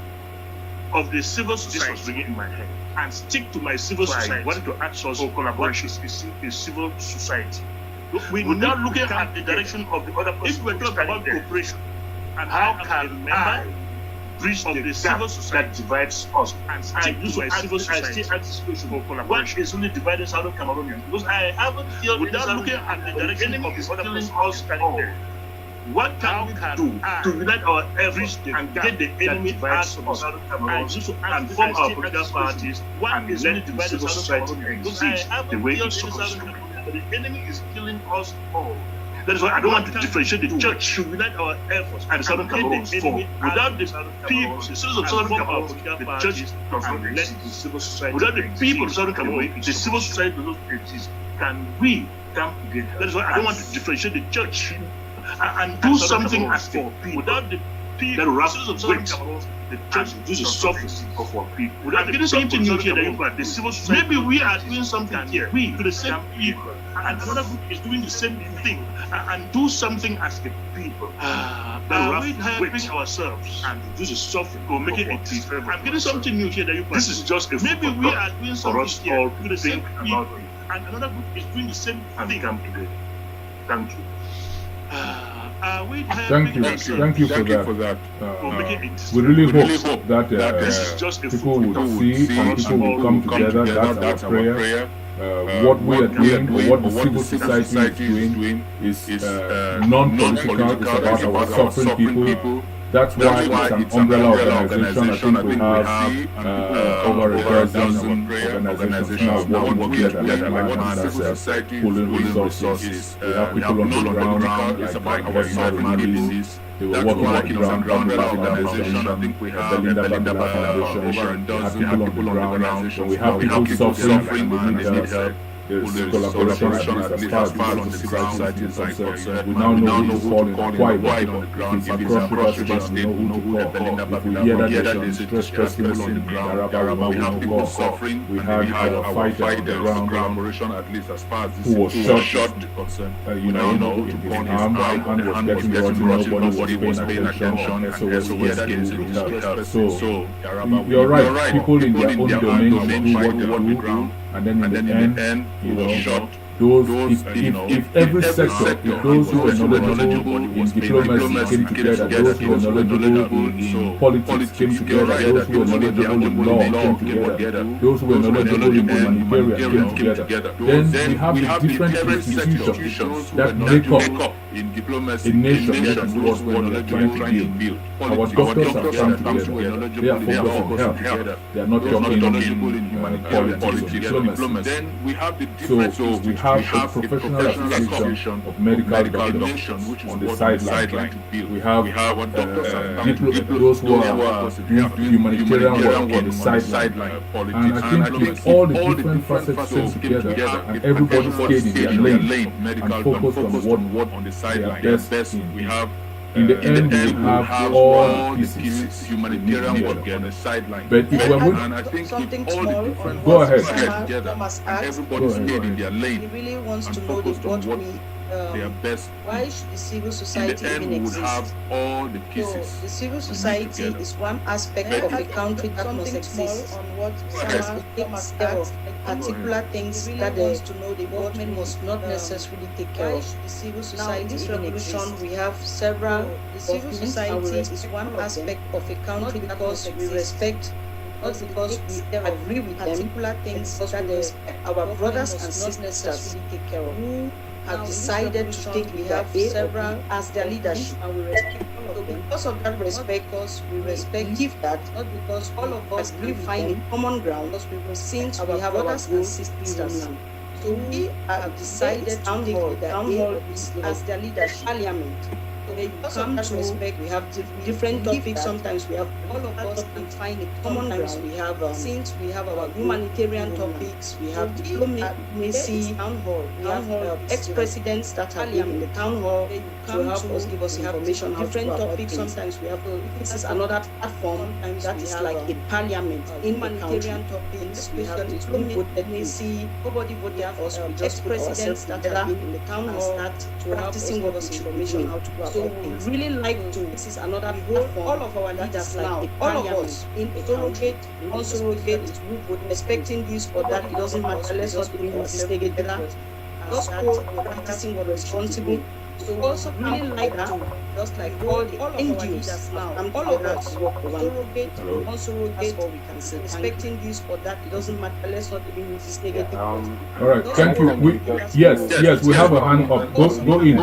of the civil society, this was ringing in my head, and stick to my civil society. I wanted to ask us for collaboration is a civil society. Without looking at the direction of the other person. If we're talking about cooperation, and how can I bridge the civil society that divides us and stick to my civil society for collaboration? What is only dividing Southern Cameroonians? Because I haven't felt without looking at the direction of the other person. What can we do to unite our efforts and get the enemy out of us and form our political parties and let the civil society exist the way it's supposed to be? The enemy is killing us all. That is why I don't want to differentiate the church should unite our efforts and Southern Cameroon for. Without the people, the citizens of Southern Cameroon, the church does not exist. The civil society. Without the people of Southern Cameroon, the civil society does not exist. Can we come together? That is why I don't want to differentiate the church and do something as for people. Without the people, that citizens of Southern Cameroon, the church is the surface of our people. Without doing something new here, the civil society. Maybe we are doing something here. We, to the same people, and another group is doing the same thing, and do something as a people. Then we have to wait ourselves and reduce the suffering or make it. I'm getting something new here that you. This is just a maybe we are doing something here to the same people, and another group is doing the same thing. Thank you.
Thank you for that. We really hope that people will see and people will come together. That's our prayer. What we are doing, or what the civil society is doing, is non-political. It's about our suffering people. That's why it's an umbrella organization. I think we have over a dozen organizations now working together. That's pulling resources. We have people on the ground, like our families. They were working on the ground organization. I think we have the Linda Foundation. We have people on the ground. When we have people suffering and they need help, there's collaboration at least as far on the society is concerned. We now know who to call in wide on the ground. If it's across River State, we know who to call. If we hear that there's a distressed person on the ground, we have people suffering. We had our fighter on the ground, collaboration at least as far as this who was shot, in his arm, and was getting rotten, nobody was paying attention, so we hear that there is a distressed person. So you're right, people in their own domain do what they do, and then in the end, if every sector, if those who are knowledgeable in diplomacy came together, those who are knowledgeable in politics came together, those who are knowledgeable in law came together, those who are knowledgeable in humanitarian came together, then we have the different institutions that make up a nation that is what we're trying to build. Our doctors have come together. They are focused on health. They are not talking in politics or diplomacy. Then we have the different. So we have a professional association of medical doctors which is on the sideline. We have those who are doing humanitarian work on the sideline. And I think if all the different facets came together and everybody stayed in their lane and focused on what on the sideline best in, we have in the end, we have all pieces, humanitarian work on the sideline. But if we're
and I think something if all small the different
go ahead.
Together, and everybody stayed in their lane. He really wants to know what we their best. Why should the civil society even exist? Have all the pieces. So the civil society is one aspect of a country that must exist. On what takes care of particular things that wants to know the government must not necessarily take care of. The civil society now, in this revolution, we have several. The civil society is one aspect of a country because we respect. Not because we agree with particular things that our brothers and sisters take care of. Who have decided to take their several as their leadership, and we respect all of them. Because of that respect, because we respect give that, not because all of us agree find a common ground, because we since we have brothers and sisters. So we have decided to take the town hall as their leadership parliament. Because of that respect, we have different topics. Sometimes we have all of us and find a common ground. We have since we have our humanitarian topics, we have diplomacy, town hall. We have ex-presidents that have been in the town hall to help us give us information. Different topics. Sometimes we have this is another platform that is like a parliament in humanitarian topics. We have diplomacy. Nobody voted for us. We just ex-presidents that have been in the town hall start practicing what us information how to go. So we really like to. This is another platform. All of our leaders now, all of us in a surrogate, non-surrogate, respecting this or that. It doesn't matter. Let's just bring this together. Just practicing what responsible. So we also really like that, just like all the NGOs now, and all of us work surrogate, non-surrogate, what we can say. Respecting this or that, it doesn't matter. Let's not bring this negative.
All right, thank you. Yes, we have a hand up. Go in.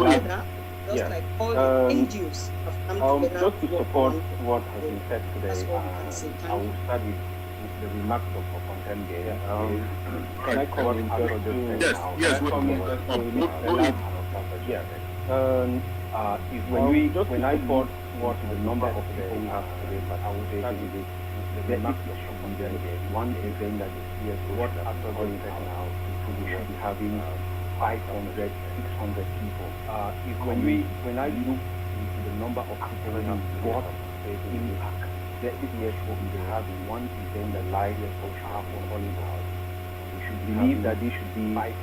Just like all the NGOs have come together.
Just to support what has been said today, I will start with the remarks of Contemporary. Can I come in just now?
Yes,
when I thought what the number of people we have today, but I would say the remarks of Contemporary. One is saying that what after going now, we should be having 500, 600 people. When I look into the number of people we have brought impact, this year we will have one event that live will happen all in the house. We should be believe that this should be a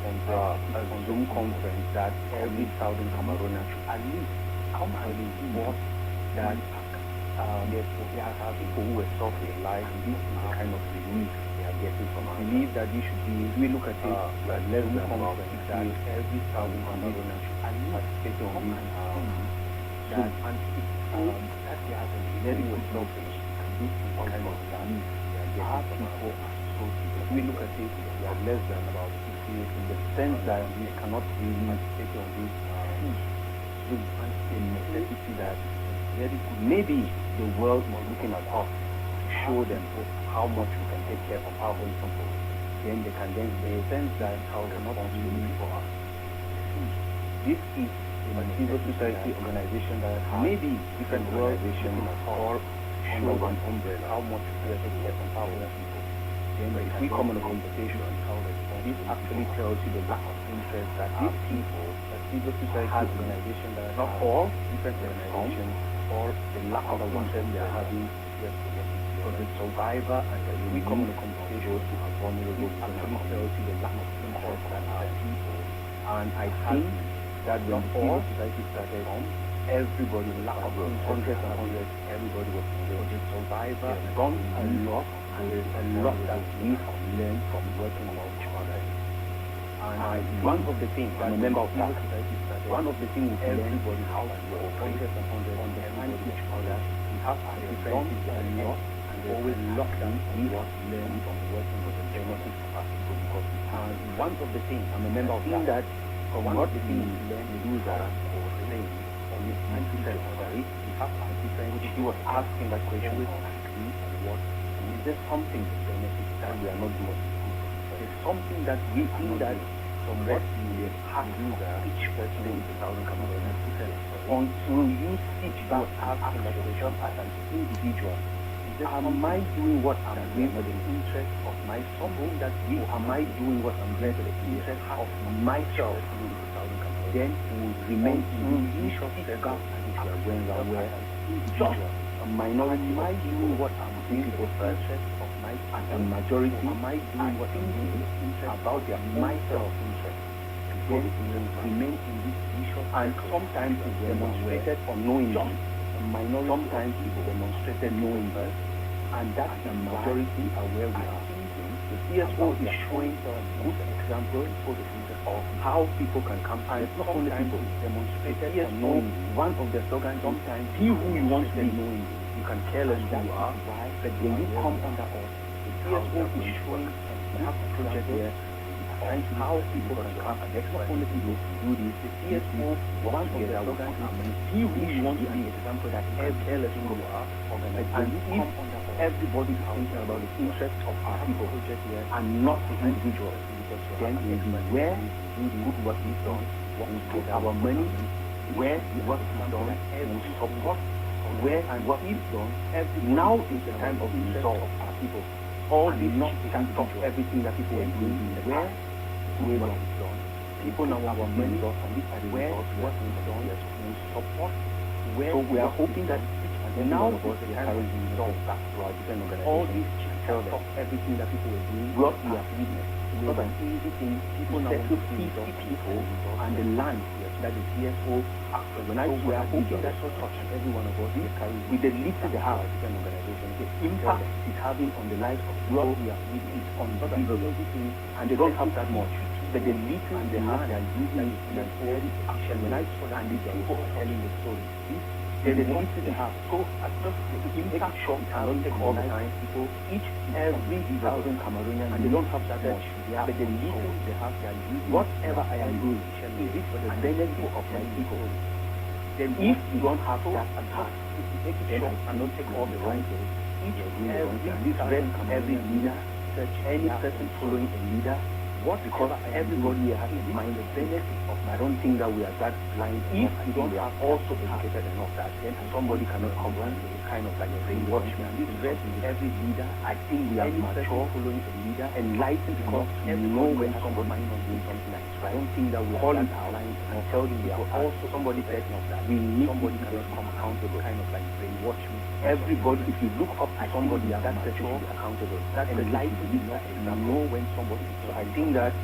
Zoom conference that every Southern Cameroonian should at least come and report that there are people who were suffering, like this is the kind of relief they are getting from us. I believe that this should be, we look at it like less than about 6 days, every Southern Cameroonian should at least take on this, that and that there are very good suffering, and this is the kind of relief they are getting from us. So if we look at it, we are less than about 6 days in the sense that we cannot really take on this Zoom and a necessity that very good. Maybe the world is looking at us to show them how much we can take care of our own people. Then they can then sense that how cannot really for us. This is a civil society organization that maybe different organizations all under one umbrella how much we can take care of our own people. Then if we come on a conversation on how this actually tells you the lack of interest that these people, a civil society organization that not all different organizations or the lack of interest they are having for the survivor and the we come on a conversation to are vulnerable actually tells you the lack of interest that our people. And I think that when the civil society started on, everybody lack of hundreds and hundreds, everybody was for the survivor done a lot, and there's a lot that we have learned from working with each other. And one of the things, I'm a member of civil society started, one of the things everybody how to work hundreds and hundreds understand each other. We have differences a lot, and there's always a lot that we have learned from working with the benefits of our people because one of the things, I'm a member of that, from what the things we learn, we do that or saying on this anti-self-sorry, we have different. He was asking that question, what is there something benefits that we are not doing? There's something that we think that from what we have to do that each person in the Southern Cameroon until you sit back asking that question as an individual. Am I doing what I'm doing for the interest of my something that we am I doing what I'm doing for the interest of myself in the Southern Cameroon? Then we will remain in this short gap and if we are going around where just a minority am I doing what I'm doing for the interest of my and a majority am I doing what I'm doing about their myself interest? Then we will remain in this issue and sometimes it's demonstrated unknowingly. A minority sometimes it's demonstrated knowingly. And that's the majority are where we are. The CSO is showing a good example for the future of how people can come and not only people demonstrated knowing one of the slogans sometimes be who you want to be knowing you can tell us who you are, but when you come under us, the CSO is showing we have a project where and how people can come and that's not only people to do this. The CSO one of the slogans is be who you want to be, example that tell us who you are, and you come under everybody is thinking about the interest of our people and not the individual. Then we will be where we do the good work is done, we put our money where the work is done, we support where and what is done. Now is the time of resolve of our people. All this not can stop everything that people are doing where the work is done. People now our money and this is where what is done, we support where. So we are hoping that now is the time of resolve back to our different organizations. All these tell them everything that people are doing, what we have witnessed. It's not an easy thing. People now want to see people and the land that the CSO when we are hoping that touch every one of us with the little they have different organizations, the impact it's having on the lives of what we have witnessed on the easy thing, and they don't have that much. But the little they have, they are using it in a very action. When I saw that, and the people telling the story. They need to have so just the impact short cannot take all the time. People each every 1,000 Cameroonians and they don't have that much. But the little they have, they are using whatever I am doing is it for the benefit of my people. Then if you don't have that at heart, take it short and not take all the right way. Every leader, any person following a leader. What because everybody has in mind the benefit of I don't think that we are that blind. If you don't have also educated enough that then somebody cannot come and kind of like brainwash me. And this is every leader. I think we are mature following a leader, enlightened enough to know when somebody is doing something like this. I don't think that we are that blind. and tell them they are also somebody said we need somebody cannot come accountable, kind of like brainwash me. Everybody, if you look up to somebody, that person should be accountable. That the life is not know when somebody. So I think that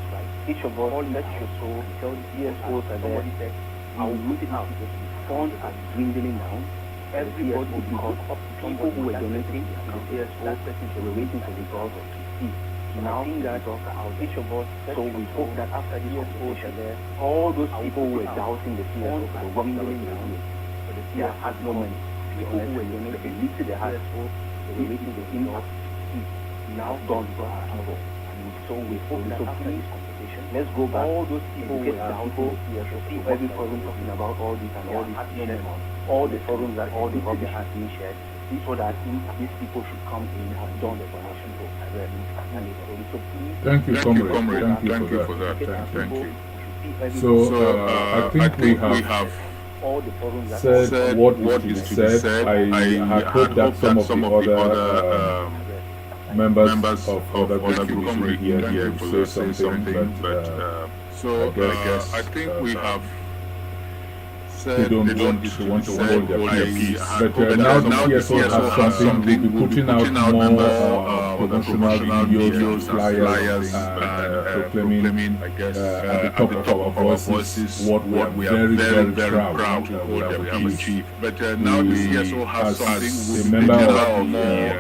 each of us, let your soul tell the CSOs are there. Somebody said, I will put it out. Funds are dwindling down. Everybody will look up to people who were donating to the CSO. That person were waiting for results to see. Now, I think that each of us, so we hope that after this conversation there, all those people who were doubting the CSO for the dwindling down, they had no money. People who were donating, they believed the CSO, they were waiting to see now gone because of people. And so we hope that after this conversation, let's go back. All those people who were doubting the CSO, see every forum talking about all this and all this, all the forums that all the rubbish has been shared, so that these people should come in and have done the donation.
Thank you, comrade. Thank you for that. Thank you. So I think we have said what is to be said. I had hoped that some of the other members of other groups were here to say something, but
so I think we have
they don't want to hold their peace. But now the CSO has something, we'll be putting out more promotional videos, flyers, proclaiming, I guess, at the top of our voices what we are very proud to hold that we have achieved.
But now the CSO has something,
a member of the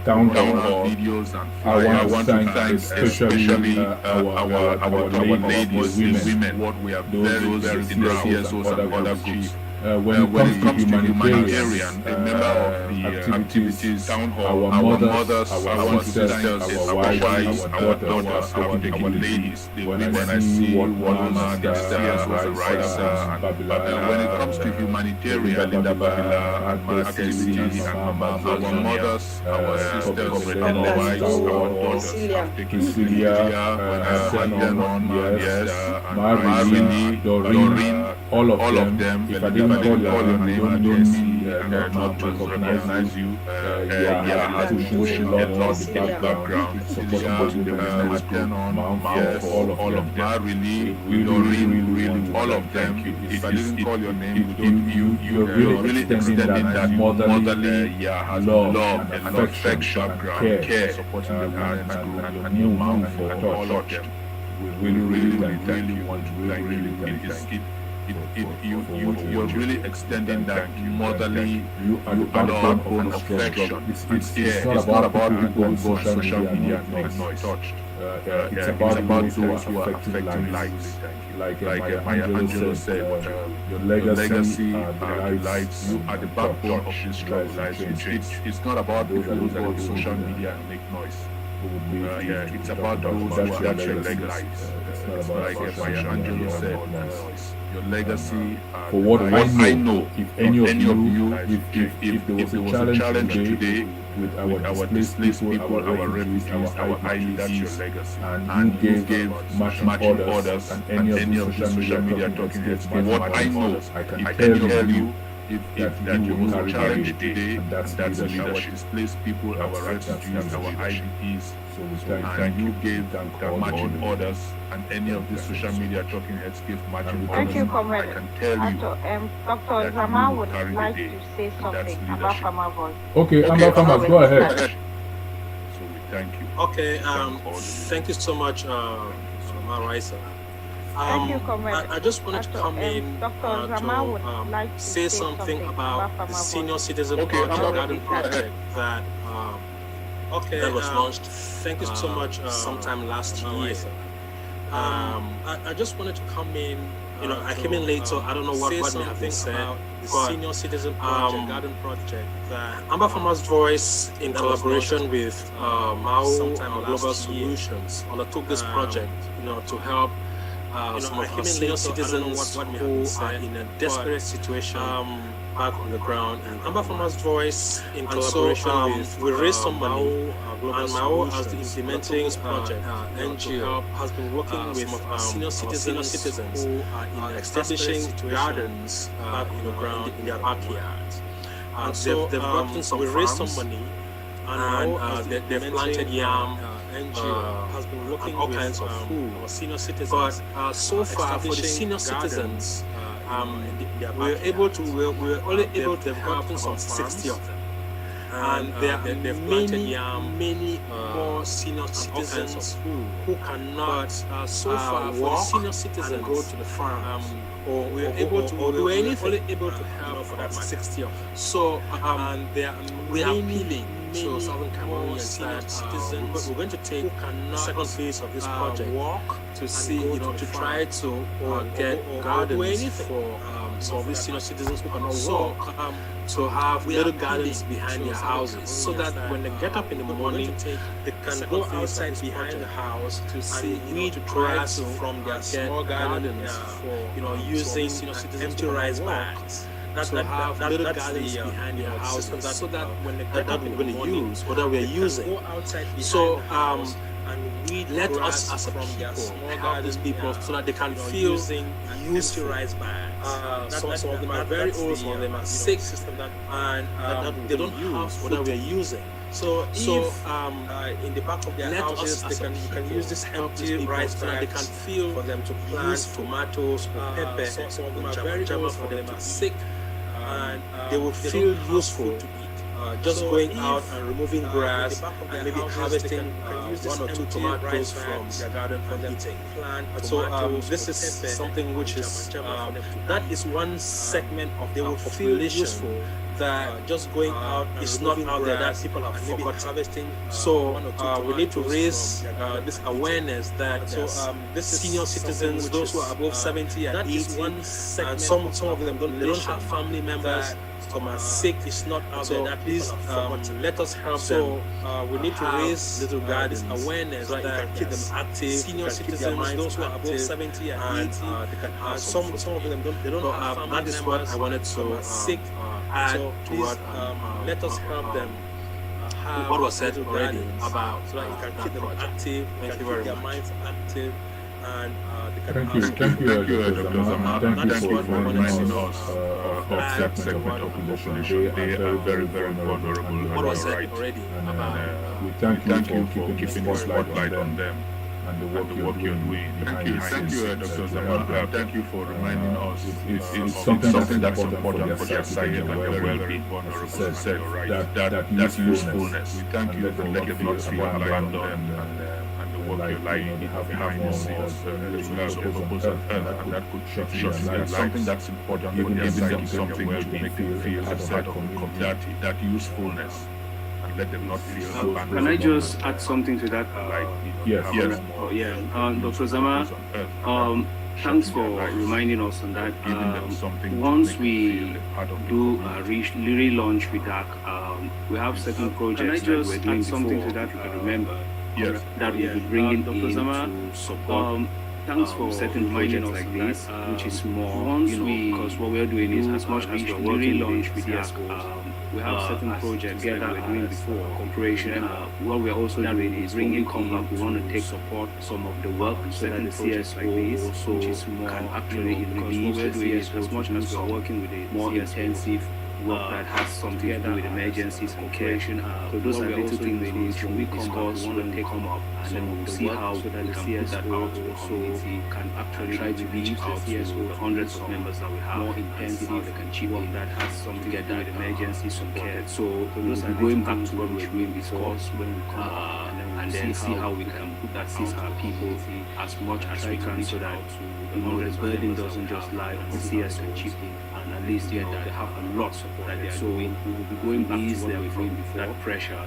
town hall videos and I want to thank especially our ladies, women, what we have very CSOs and other groups. When it comes to humanitarian, a member of the activities, town hall, our mothers, our sisters, our wives, our daughters, our ladies, when I see what woman the CSOs rights and when it comes to humanitarian, activities, our mothers, our sisters, our wives, our daughters, Cecilia, Marini, Doreen, all of them, if I didn't call your name, I don't mean not to recognize you. Pushing a lot of the background, supporting the business group, all of them. We really, all of them. If I didn't call your name, you're really extending that motherly love and affection, care, supporting the business group, and your mouth for all of them. We really want to thank you. You're really extending that motherly love and affection. It's not about people who go on social media and make noise. It's about those who are affecting lives. Like Maya Angelou said, your legacy are the lives, you are the backbone of this struggle. It's not about people who go on social media and make noise. It's about those who are actually legacies. Like Maya Angelou said, your legacy. For what I know, if any of you, if there was a challenge today with our displaced people, our refugees, our IDPs, and you gave matching orders and any of the social media talking heads, what I know, I can tell you that you will challenge today, and that's our displaced people, our refugees, our IDPs, and you gave matching orders, and any of these social media talking heads give matching orders.
Thank you, Comrade.
I can tell you
Dr. Zama would like to say something about Farmer Voice.
Okay, Amber Farmers, go ahead.
So we thank you.
Okay, thank you so much, Marisa.
Thank you, Comrade.
I just wanted to come in
to
say something about the Senior Citizen Garden Project that that was launched. Thank you so much. Sometime last year. I just wanted to come in. I came in late, so I don't know what may have been said. The Senior Citizen Project, Garden Project, Amber Farmer's Voice, in collaboration with Mao Global Solutions, undertook this project, to help some of our senior citizens who are in a desperate situation back on the ground. And Amber Farmer's Voice, in collaboration with we raised some money, and Mao, as the implementing project NGO, has been working with some of our senior citizens who are establishing gardens back on the ground in their backyards. And so they've gotten some, we raised some money, and they've planted yam. NGO has been working working all kinds of our senior citizens. But so far, for the senior citizens, we're only able to help some 60 of them. And there are many more senior citizens who cannot so far for the senior citizens and go to the farm. Or we're able to do anything. Only able to help for that 60 of them. So and we are appealing to Southern Cameroonians senior citizens. We're going to take the second phase of this project to see, to try to get gardens for some of these senior citizens who cannot walk. To have little gardens behind their houses, so that when they get up in the morning, they can go outside behind the house to see, to grass from their small gardens for, using empty rice bags. To have little gardens behind their houses, so that when they get up in the morning, whether we are using. So and let us as a people help these people so that they can feel useful. Some of them are very old, some of them are sick, and they don't have what we are using. So if in the back of their houses they can use this empty rice bags, they can feel for them to plant tomatoes or pepper. Some of them are very old, some of them are sick, and they will feel useful to eat. Just going out and removing grass and maybe harvesting one or two tomatoes from their garden for them eating. So this is something which is that is one segment of the population that just going out is not out there, that people have forgotten. Harvesting. So we need to raise this awareness that this senior citizens, those who are above 70 and 80, and some of them don't have family members. Some are sick, it's not out there, that please let us help them. We need to raise little gardens awareness so that you can keep them active. Senior citizens, those who are above 70 and 80, they can have some of them don't have family members. That is what I wanted to sick add to what let us help them. What was said already about so that you can keep them active, you can keep their minds active. And
thank you, Dr. Zama. Thank you for reminding us of that segment of the population. They are very, very vulnerable.
What was said already about
we thank you for keeping the spotlight on them and the work you're doing.
Thank you, Dr. Zama. Thank you for reminding us.
It's something that's important for their psyche and well-being. As you said, that usefulness.
We thank you for letting them not feel abandoned and what they have more purpose on earth, and that could shock their lives. Something that's important for their psyche, something which will make them feel a part of the community, that usefulness, and let them not feel abandoned.
Can I just add something to that?
Yes.
Dr. Zama, thanks for reminding us on that. Once we do relaunch with that, we have certain projects that we're doing something to that, if you can remember.
Yes.
That we'll be bringing in to support thanks for certain projects like this, which is more, once because what we're doing is as much as we're working launch with the we have certain projects that we're doing before cooperation. What we're also doing is bringing come we want to take support some of the work so that the CSO like this, also which is more can actually release what we're doing is as much as we're working with a more intensive work that has something to do with emergencies and operation. So those are little things we need to discuss when they come up, and then we'll see how so that the CSO also can actually try to reach out to the hundreds of members that we have more intensity that can achieve work that has something to do with emergencies and care. So those are going back to what we were doing before when we come up, and then see how we can put that assist our people as much as we can so that the burden doesn't just lie on the CSO chiefly. And at least that they have a lot that they are doing. We will be going back to what we were doing before, that pressure,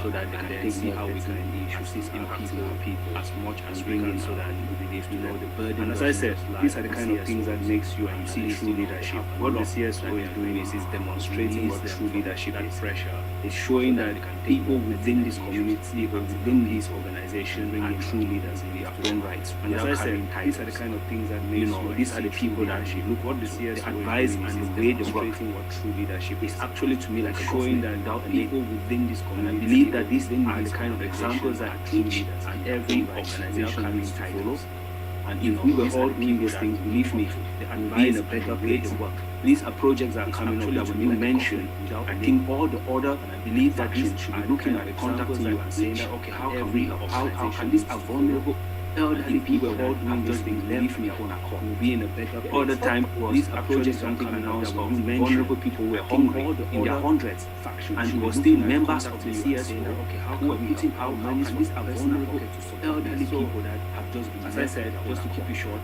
so that they can then see how we can assist our people as much as we can, so that we believe to know the burden. And as I said, these are the kind of things that makes you and you see true leadership. What the CSO is doing is demonstrating what true leadership is. Pressure is showing that people within this community or within this organization are true leaders in their own rights. And as I said, these are the kind of things that make these are the people that actually look what the CSO advice and the way they work what true leadership is actually to me like showing that people within this community. And I believe that these are the kind of examples that each and every organization needs to follow. And if we were all doing these things, believe me, they would be in a better place to work.
these are projects that are coming up that when you mention, I think all the other believe that should be looking at contacting you and saying that, okay, how can we help? How can these are vulnerable elderly people all doing just being left on their own accord? We'll be in a better place. All the time, these are projects something announced of vulnerable people were hungry in their hundreds, and were still members of the CSO who were putting out money. So these are vulnerable elderly people that have just been, as I said, just to keep it short,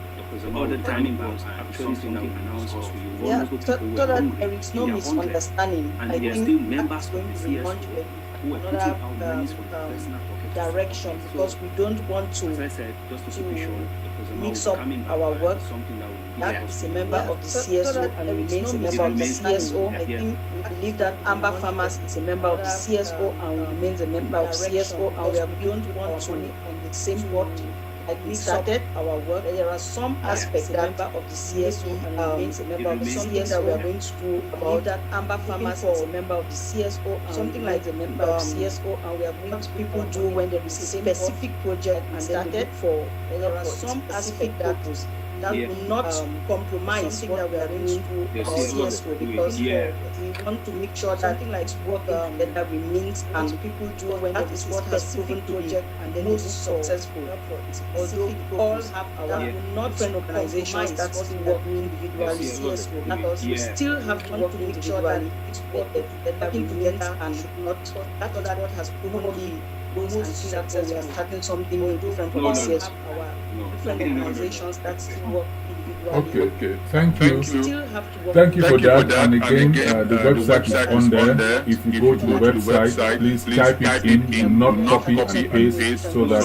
all the time was actually something announced of vulnerable people who were hungry
there is no
in their hundreds,
misunderstanding.
and
I
they are
think
still members of
going
the
to be
CSO who were putting out money from their personal pocket
direction, because we don't want to,
as I said, just to keep it short,
mix up our work. That is a member of the CSO and remains a member of the CSO. I think we believe that Amber Farmers is a member of the CSO and remains a member of CSO, and we don't want to on the same boat. Like we started our work, there are some aspects that member of the CSO and remains a member of the CSO that we are going to do about that. Amber Farmers is a member of the CSO, and something like a member of CSO, and we are going to people do when there is a specific project and started for. There are some aspects that will not compromise what we are doing through our CSO, because we want to make sure that something like work that remains and people do when there is what has proven project and then most successful. Although we all have our not different organizations that still work individually, CSO, because we still have to work individually, working together and not that is what has proven goals and success. We are starting something new, different from CSO. Different organizations that still work individually.
Okay. Thank you. Thank you for that. And again, the website is on there. If you go to the website, please type it in and not copy and paste, so that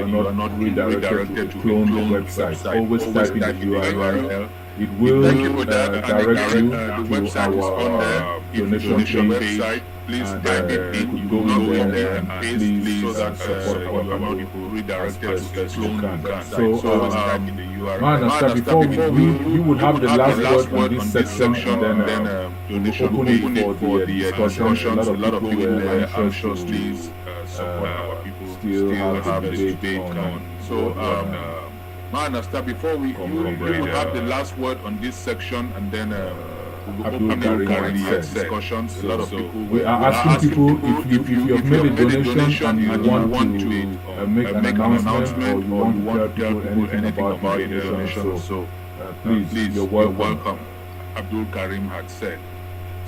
you are not redirected to clone the website. Always type in the URL. It will direct you to our donation page. Please type it in, you go there and please so that support our people redirected as you can. So, Master, before you will have the last word on this section, and then we'll open it for the discussion. A lot of people were anxious to support our people, still have the debate on. So, Master, before you will have the last word on this section, and then we'll open the discussions. A lot of people we are asking people if you have made a donation and you want to make an announcement, or you want to tell people anything about the donation. So please, you're welcome. Abdul Karim had said.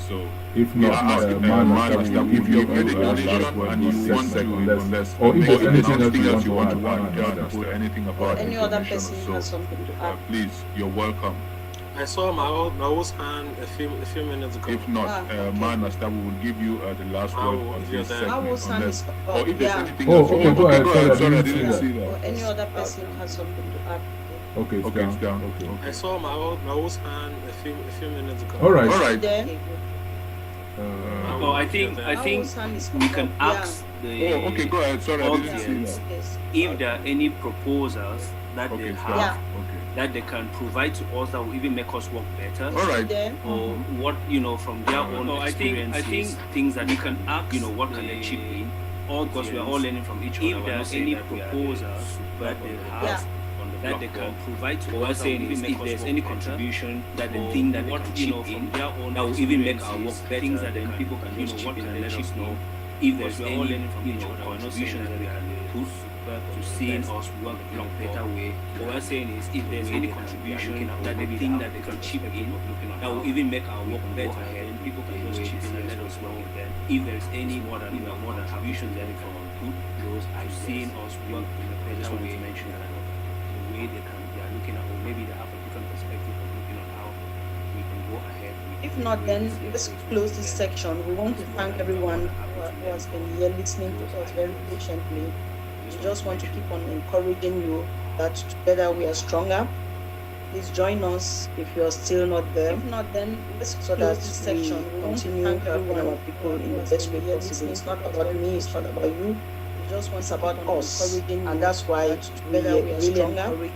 So if not, if you have made a donation and you want to, or if there's anything else you want to add, anything about
any other person has something to add,
please, you're welcome.
I saw Mao's hand a few minutes ago.
If not, Master, we will give you the last word on this segment. Or if there's anything else you want to add. Sorry, I didn't see that.
Or any other person has something to add.
Okay, it's down. Okay.
I saw Mao's hand a few minutes ago.
All right.
I think we can ask the
okay, go ahead. Sorry,
audience if there are any proposals that they have that they can provide to us that will even make us work better.
All right.
Or what from their own experiences. I think things that they can ask. What can they chip in? Because we are all learning from each other. If there are any proposals that they have. That they can provide to us, saying if there's any contribution that they think that they can chip in, that will even make our work better. Things that then people can chip in and let us know if there's any contributions that we can put to seeing us work in a better way. What we're saying is if there's any contribution that they think that they can chip in, that will even make our work better, and people can just chip in and let us know if there's any more than contributions that they can put those to seeing us work in a better way. To mention that. They are looking at, or maybe they have a different perspective of looking at how we can go ahead.
If not, then let's close this section. We want to thank everyone who has been here listening to us very patiently. We just want to keep on encouraging you that together we are stronger. Please join us if you are still not there. If not, then let's close this section. We continue helping our people in the best way possible. It's not about me, it's not about you. Just wants about us, and that's why together we are really stronger.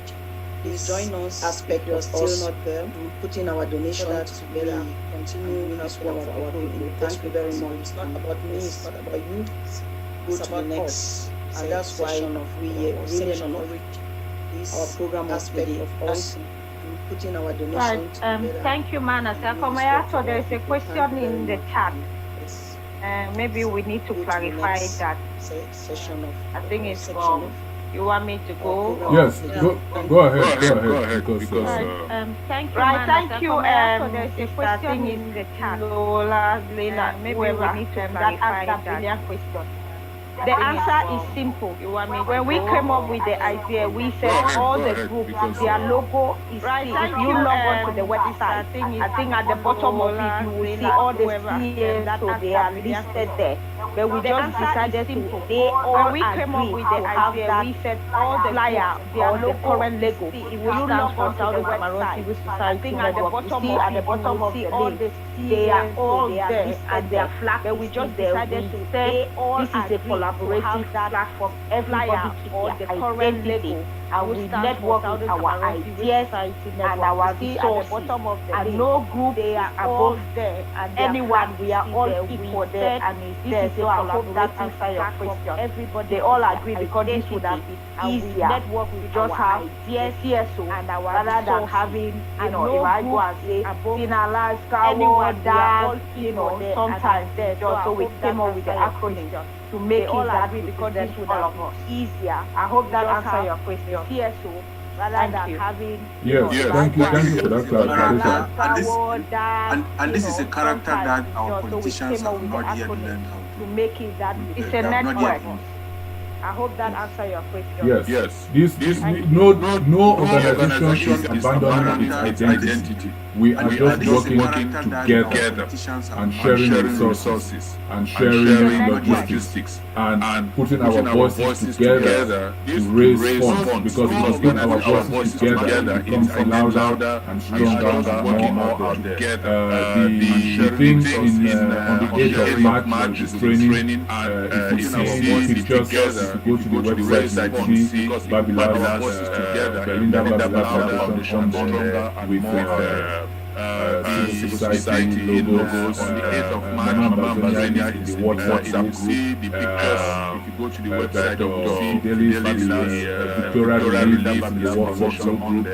Please join us. Aspect you are still not there. We put in our donations together. Continue helping our people. Thank you very much. It's not about me. It's not about you. Go to the next, and that's why we really encourage our program aspect of us. putting our
Right.
donations together.
Thank you, Mana. So there is a question in the chat. Maybe we need to clarify that.
Session of,
I think it's from. You want me to go?
Yes, go ahead.
Because, thank you, Mana. Thank you. So there is a question in the chat. Lola, Lena, maybe we need to clarify that brilliant question. The answer is simple. When we came up with the idea, we said all the groups, their logo is if you log on to the website, I think at the bottom of it, you will see all the CAs, so they are listed there. But we just decided to, they all agree to have that we said all the flyer, their logo, current logo. If you log on to the website, Civil Society Network, you see at the bottom of the link, they are all there and their flag. But we just decided to say this is a collaborative platform. Everybody keep their identity, and we network with our ideas and our resources. And no group is above there, and anyone. We are all equal there, and it's there. So I hope that answers your question. Everybody, they all agree because this would have been easier. Network with just have ideas, CSO, and our rather than having, if I go and say, finalize, anyone, that, sometimes there. So we came up with the acronym to make it that because this would have been easier. I hope that answers your question. CSO, rather than having.
Yes. Thank you for that clarification.
And this is a character that our politicians have not yet learned how
to make it that it's a network. I hope that answers your question.
Yes. This no organization is abandoning its identity. We are just working together and sharing resources and sharing logistics and putting our voices together to raise funds, because we must put our voices together. It becomes louder and stronger and more out there. The things on the 8th of March, which is training, if you see pictures, if you go to the website, you see Babila's, Belinda Babila's Foundation stronger with civil society logos on the 8th of March. Mama is in the WhatsApp see the pictures. If you go to the website, you will see Victoria Relief in the WhatsApp group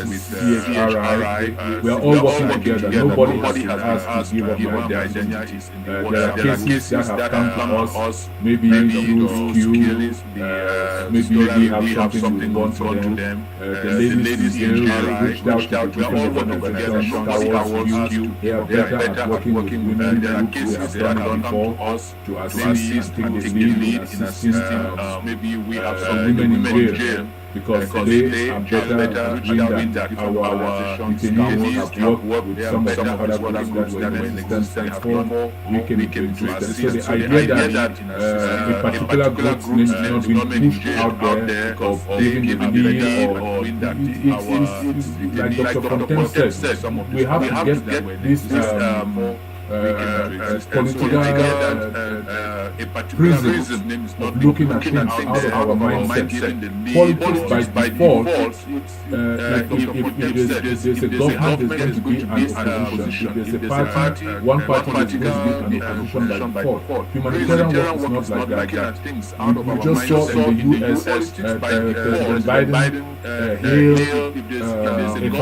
with CHRI. We are all working together. Nobody has been asked to give up their identities. There are cases that have come to us, maybe through skills, maybe we have something we want for them. The ladies in jail reached out to different organizations. They are better at working with women. There are cases that have come to us to assist, take the lead in assisting maybe we have some women in jail, because they are better doing that. Our detainees have worked with some of the other groups that were in existence for. We came to assist. So the idea that a particular group's name is not being pushed out there of giving the lead or it's like Dr. Fontaine said, we have to get this political prism of looking at things out of our mindset. Politics by default, if there's a government, there's going to be an opposition. If there's a party, one party is going to be an opposition by default. Humanitarian work is not like that. We just saw in the US, President Biden hailed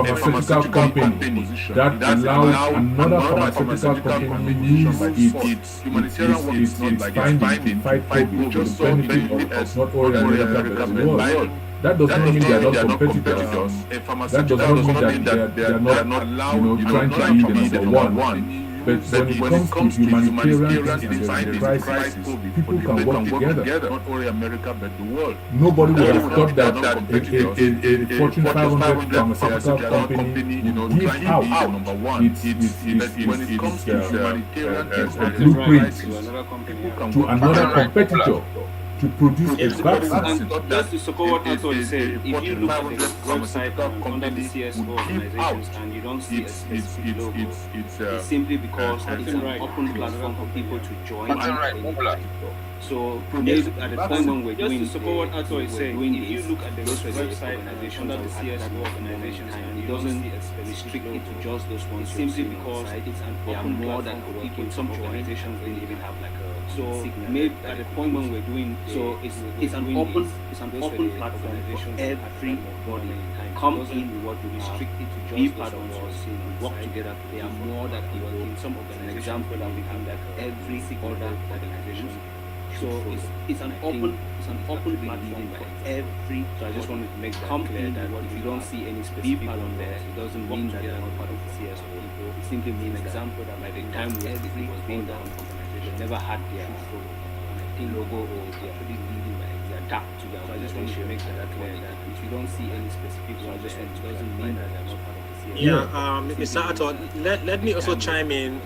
a pharmaceutical company that allowed another pharmaceutical company use its findings to fight COVID for the benefit of not only America but the world. That does not mean they are not competitors. That does not mean that they are not trying to be the number one. But when it comes to humanitarian things and crisis, people can work together. Not only America, but the world. Nobody would have thought that a Fortune 500 pharmaceutical company would give out its blueprint to another competitor to produce a vaccine.
Just to support what Anthony said, if you look at the website under the CSO organizations and you don't see a specific logo, it's simply because it's an open platform for people to join. So maybe at the point when we're doing to support what Arthur is saying, if you look at the website under the CSO organizations, and it doesn't restrict it to just those ones. Simply because it's an open more than people. Some organizations don't even have like a maybe at the point when we're doing it's an open platform for everybody. Come in, what we restrict it to just be part of us and work together. They are more than people. Some organizations, example that we have like every other organization. So it's an open platform for every. So I just wanted to make that clear that if you don't see any specific on there, it doesn't mean that they're not part of the CSO. It simply means example that by the time everything was being done, they never had their logo or they're pretty leading by their tap to their. So I just wanted to make that clear that if you don't see any specific on there, it doesn't mean that they're not part of the CSO.
Yeah, Mr. Ato, let me also chime in,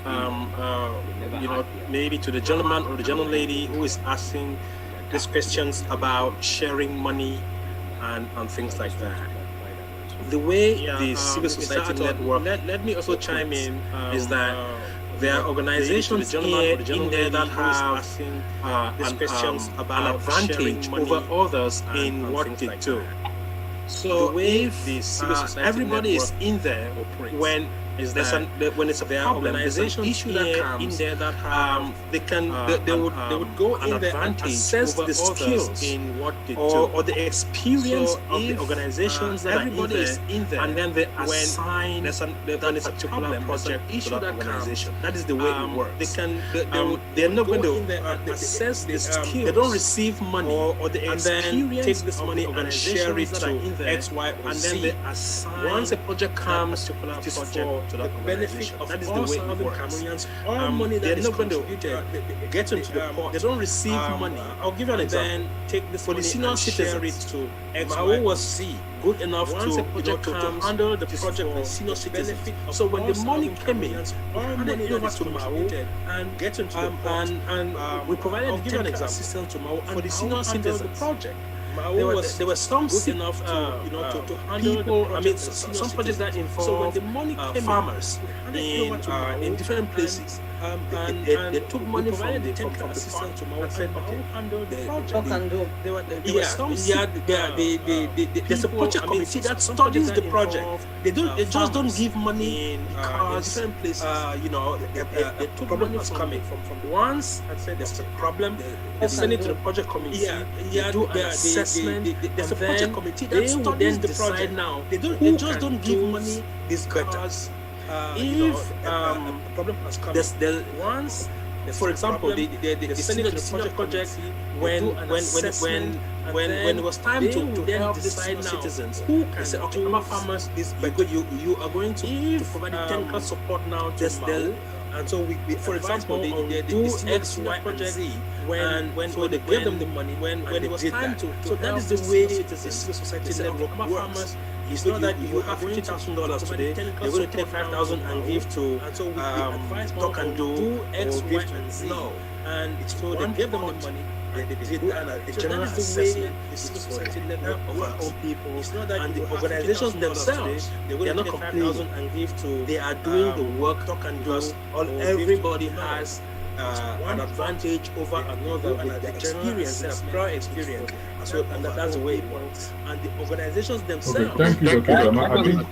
maybe to the gentleman or the gentlelady who is asking these questions about sharing money and things like that. The way the civil society network, let me also chime in, is that there are organizations here in there that have these questions about an advantage over others in what they do. So if the civil society everybody is in there when it's a problem, there's an issue that comes in there that they would go in there and assess the skills in what they do or the experience of the organizations that everybody is in there, and then they assign when it's a particular project issue that organization. That is the way it works. They're not going to assess the skills. They don't receive money or the experience, take this money and share it to X, Y, or Z. And then they assign once a project comes to the benefit of that is the way it works. Cameroonians, all money that is contributed get into the pot. They don't receive money. I'll give you an example. Then take this for the senior citizens to X, Y, or Z. Good enough to handle the project for senior citizens. So when the money came in, we handed it over to Mao and get into the pot. And we provided, give an example, assistance to Mao for the senior citizens. The project. There were some enough to handle people. I mean, some projects that involve so when the money came farmers in different places. They took money from the assistance to Mao and said, "Okay, handle the project." There were some. There's a project committee that studies the project. They just don't give money in different places. They took money from the ones and said there's a problem. They send it to the project committee. They do an assessment. There's a project committee that studies the project. Now they just don't give money. This because. If a problem has come, there's once, for example, they send it to the project when it was time to help the senior citizens who can say, okay, our farmers, you are going to provide technical support now to Mao. And so for example, they do X, Y, project when so they gave them the money when it was time to. So that is the way the civil society network works. It's not that you have $50,000 today, you're going to take 5,000 and give to Talk and Do X, Y, and Z. No. And so they gave them the money. They did a general assessment. The civil society network of our own people. It's not that and the organizations themselves, they are not complaining and give to. They are doing the work. Talk and Do. Everybody has an advantage over another with their experience, their prior experience. So, and that's the way it works. And the organizations themselves.
Okay, thank you, Dr. Dama. I think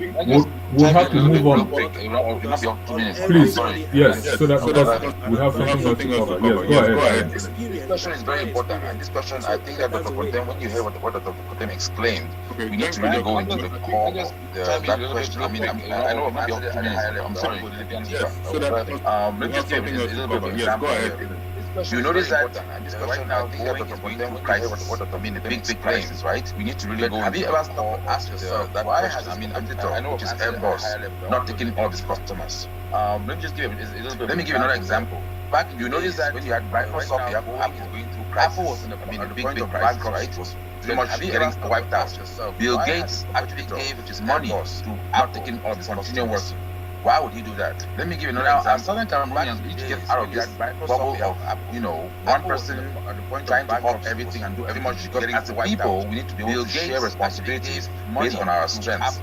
we'll have to move on. Please, yes, so that we have something else to cover. Yes, go ahead.
This question is very important, and this question, I think that Dr. Kotem, when you hear what Dr. Kotem explained, we need to really go into the core of that question. I mean, I know I'm not the 2 minutes. I'm sorry. Let me just give a little bit of an example here. You notice that discussion now, I think that Dr. Kotem crisis, what Dr. mean, the big claims, right? We need to really go. Have you ever asked yourself that question? I mean, I know which is Airbus not taking all of its customers. Let me just give let me give another example. Back, you notice that when you had Microsoft, Apple is going through crisis. Apple was in the big crisis, right? Was pretty much getting wiped out. Bill Gates actually gave money to not taking all of its continuing working. Why would he do that? Let me give you another example. Southern Cameroonians need to get out of this bubble of, one person trying to hawk everything and do everything much. Because as a people, we need to be able to share responsibilities based on our strengths.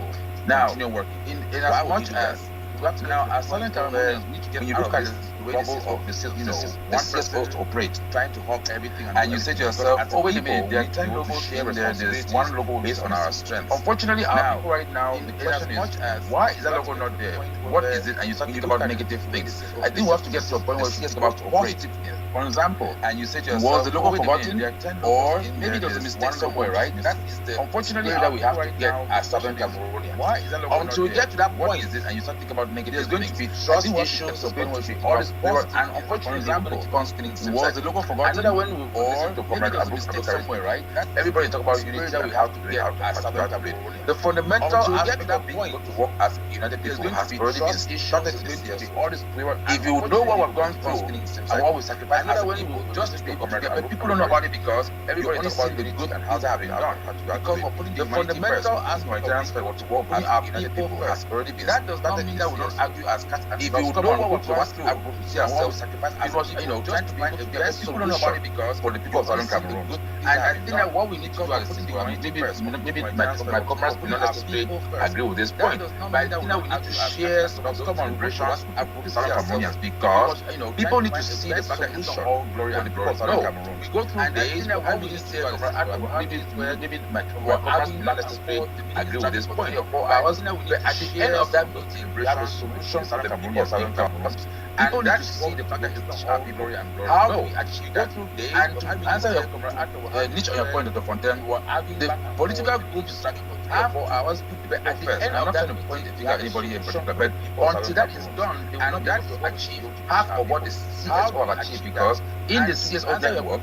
Now, in as much as have to now, as Southern Cameroonians, we need to get when you look at the bubble of the CSOs to operate, trying to hawk everything, and you say to yourself, oh wait a minute, there are 10 logos share there's one logo based on our strength. Unfortunately, our people right now, the question is, why is that logo not there? What is it? And you start thinking about negative things. I think we have to get to a point where we think about positive things. For example, and you say to yourself, was the logo forgotten? Or maybe there was a mistake somewhere, right? That is the unfortunately that we have to get as Southern Cameroonians. Why is that logo until we get to that point, is it? And you start thinking about negative things. There's going to be trust issues. There's going to be all this positive. And unfortunately, we're going to keep on spinning. Was the logo forgotten? Another when we listen to Comrade Abu somewhere, right? Everybody talk about unity that we have to get as Southern Cameroonians. The fundamental aspect of being able to work as united people has already been started to be all this. If you know what we've gone through and what we sacrificed as a people, just to be able to get, but people don't know about it because everybody talks about the good and how that have been done. Because we're putting the fundamental aspect of to work as our people has already been. That does not mean that we don't argue as cats and dogs. If you know what we've gone through and see ourselves sacrifice as trying to find a best people don't know about it because for the people of Southern Cameroon. And I think that what we need to do as a city, maybe my comrades will not necessarily agree with this point, but I think that we need to share some celebrations with Southern Cameroonians because people need to see the fact that it's not all glory and the people of Southern Cameroon. We go through days where how we just say maybe my comrades will not necessarily agree with this point. But at the end of that meeting, we have a solution for the people of Southern Cameroon. People need to see the fact that it's not our glory and glory. How do we achieve that? And to answer your niche on your point, Dr. Fontaine, the political groups have 4 hours, but at the end of that, point the finger at anybody in particular. But until that is done, and that is achieved, half of what the CSO have achieved, because in the CSO network,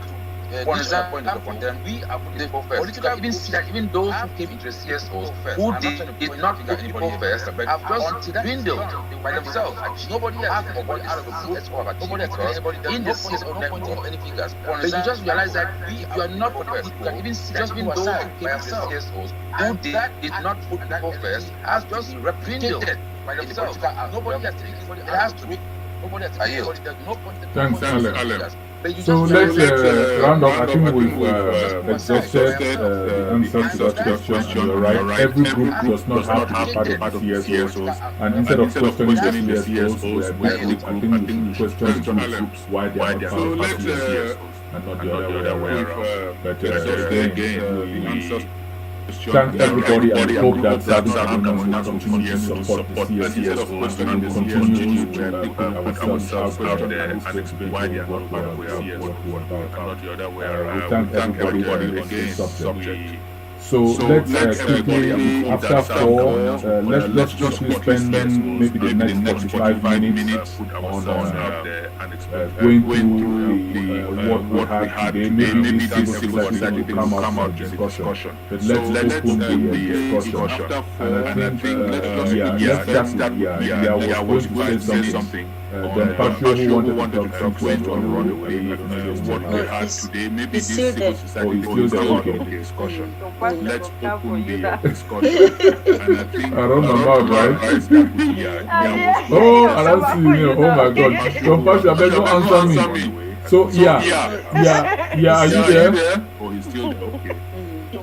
for example, we are putting people first. You can even see that even those who came into the CSOs who did not put people first, but have just dwindled by themselves. Nobody has forgotten out of the CSO have achieved because in the CSO network of any figures. But you just realize that you are not put first. You can even see just even those who came into the CSOs who did not put people first has just dwindled by themselves. Nobody has taken it. It has to be. Nobody has taken it.
Thanks, Alan. So let's round up. I think we've exhausted the answer to that question. You're right. Every group does not have to be part of the CSOs. And instead of questioning the CSOs, I think we should question the groups why they are not part of the CSOs and not the other way around. But again, thank everybody and hope that Southern Cameroonians will continue to support the CSOs and will continue to put ourselves out there and explain why they are not part of the CSOs and not the other way around. We thank everybody on this subject. So let's quickly, after 4, let's just spend maybe the next 45 minutes on going through what we had today. Maybe this civil society will come out in discussion. But let's open the discussion. And I think, let's start. Yeah, was going to say something. Then Patrick, who wanted to talk to run away. What we had today, maybe this civil society will come out of the discussion. Let's open the discussion. And I think I run my mouth, right? Oh, I don't see you. Oh my God. Don't Patrick, I beg you answer me. So yeah. Are you there? Oh, he's still there. Okay.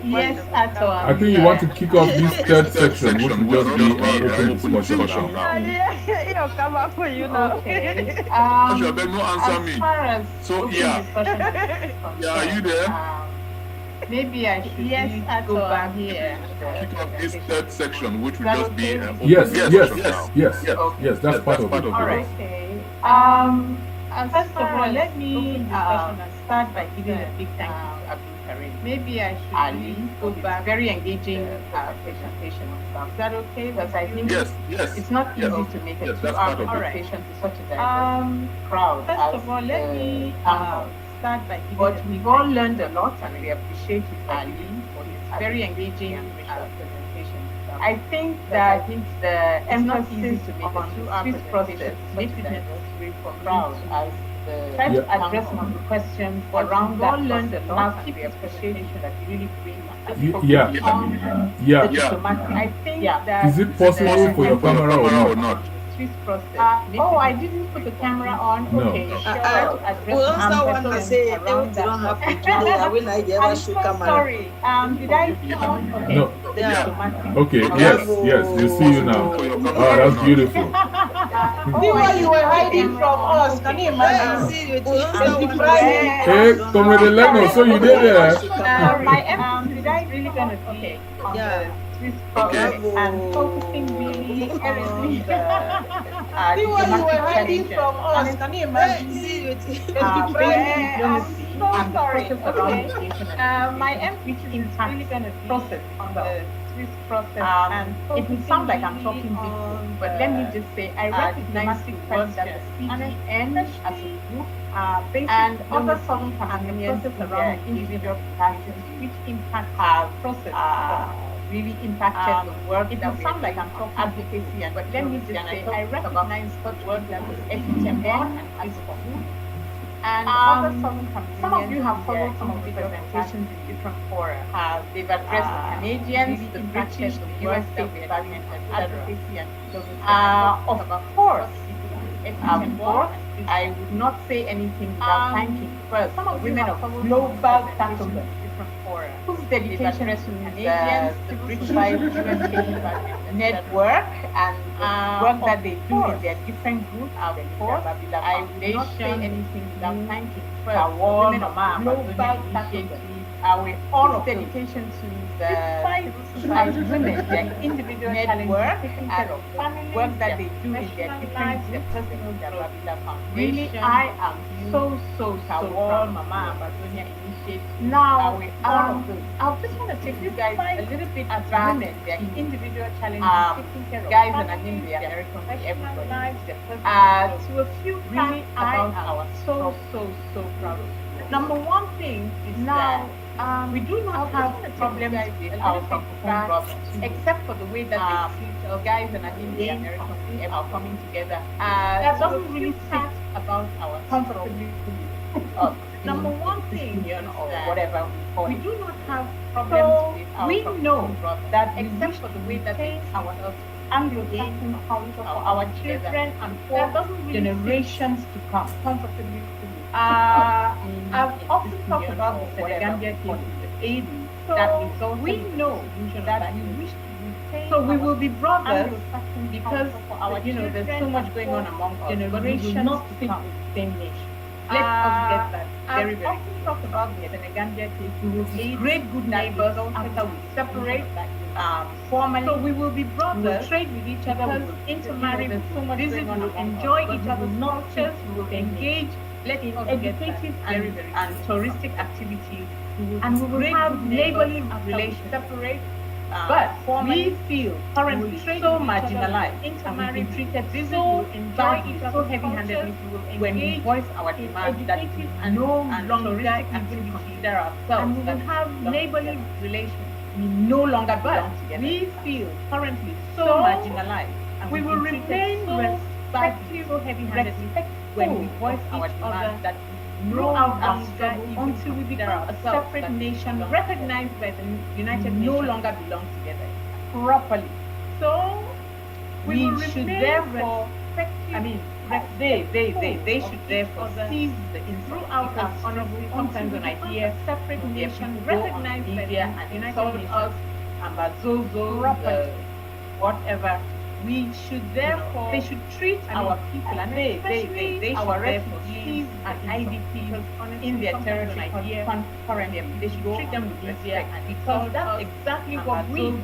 Yes, at all.
I think you want to kick off this third section, which will just be an open discussion now.
He'll come up for you now.
Okay.
No answer me.
As far as
so are you there?
Maybe I should go back here.
Kick off this third section, which will just be an open
Yes. That's part of it.
All right. Okay. First of all, let me start by giving a big thank you to Abdul Karim. Maybe I should Ali go back. Very engaging presentation. Is that okay? Because I think it's not easy to make a 2-hour presentation to such a diverse crowd. First of all, let me start by giving but we've all learned a lot and we appreciate you Ali for this very engaging presentation. I think that the emphasis on the Swiss process makes it necessary for crowd as try to address some of the questions around that process. Now keep the appreciation that you really bring.
Yeah.
I think that
is it possible for your camera or not?
Swiss process. Oh, I didn't put the camera on.
No.
Okay, sure.
We also want to say what don't happen today. I will like ever show camera.
Sorry. Did I sound okay?
No.
Yeah.
Okay, yes, we see you now. Oh, that's beautiful.
See why you were hiding from us. Can you imagine?
Hey, Comrade Leno, so you did there.
My emphasis is really going to be on the Swiss process and focusing really on the
See why you were
hiding from us. Can you imagine? Basic diplomacy and the process around mediation. My emphasis is really going to be process on the Swiss process, and it will sound like I'm talking big, but let me just say I recognize the work that the CGN as a group and other Southern Cameroonians process around individual capacities, which impact our process really impacted the work. It will sound like I'm talking advocacy, but let me just say I recognize the work that was FTM and as a group. And other Southern Cameroonians, some of you have followed some of the presentations in different fora. They've addressed the Canadians, the British, the US State Department, advocacy, and of course, I would not say anything without thanking first some of women of global settlement whose dedication to Canadians, the British network, and the work that they do in their different groups. Of course, I would not say anything without thanking first women of global settlement. All dedication to the women, their individual network, and family work that they do in their different personal development. Really, I am so proud Mama Amazonia initiative. Now, I just want to take you guys a little bit as women, their individual challenges, taking care of guys and I mean the American everybody. To a few really, I am so proud of you. Number one thing is now. We do not have problems with our Francophone brothers, except for the way that they treat guys and I think the Americans are coming together. That doesn't really speak about our comfortability. Number one thing, or whatever we call it, we do not have problems with our we know that except for the way that they ourselves Anglo-Saxon culture for our children and for generations to come comfortably. I've often talked about the Senegambia case in the 80s. So we know that we wish to retain. So we will be brothers because there's so much going on among us. Generations not to come the same nation. Let us get that very, very often talk about the Senegambia case. We will be great good neighbors after we separate. Formally, so we will be brothers. We will trade with each other. We will intermarry. There's so much going on. We will enjoy each other's cultures. We will engage. Let in educative and touristic activities, and we will have neighborly relations. Separate, but we feel currently so marginalized and we've been treated so badly, so heavy-handedly when we voice our demand that it is no longer activity consider ourselves. And we will have neighborly relations. We no longer belong together. We feel currently so marginalized, and we will remain respectful, so heavy-handedly when we voice our demand that throughout our struggle until we become a separate nation recognized by the United Nations no longer belong together properly. So we should therefore, they should therefore seize the throughout our honorable sometimes when I hear separate nation recognized by the United Nations and Bazozo, whatever. We should therefore, they should treat our people and especially our refugees and IDPs in their territory currently. They should treat them with respect because that's exactly what we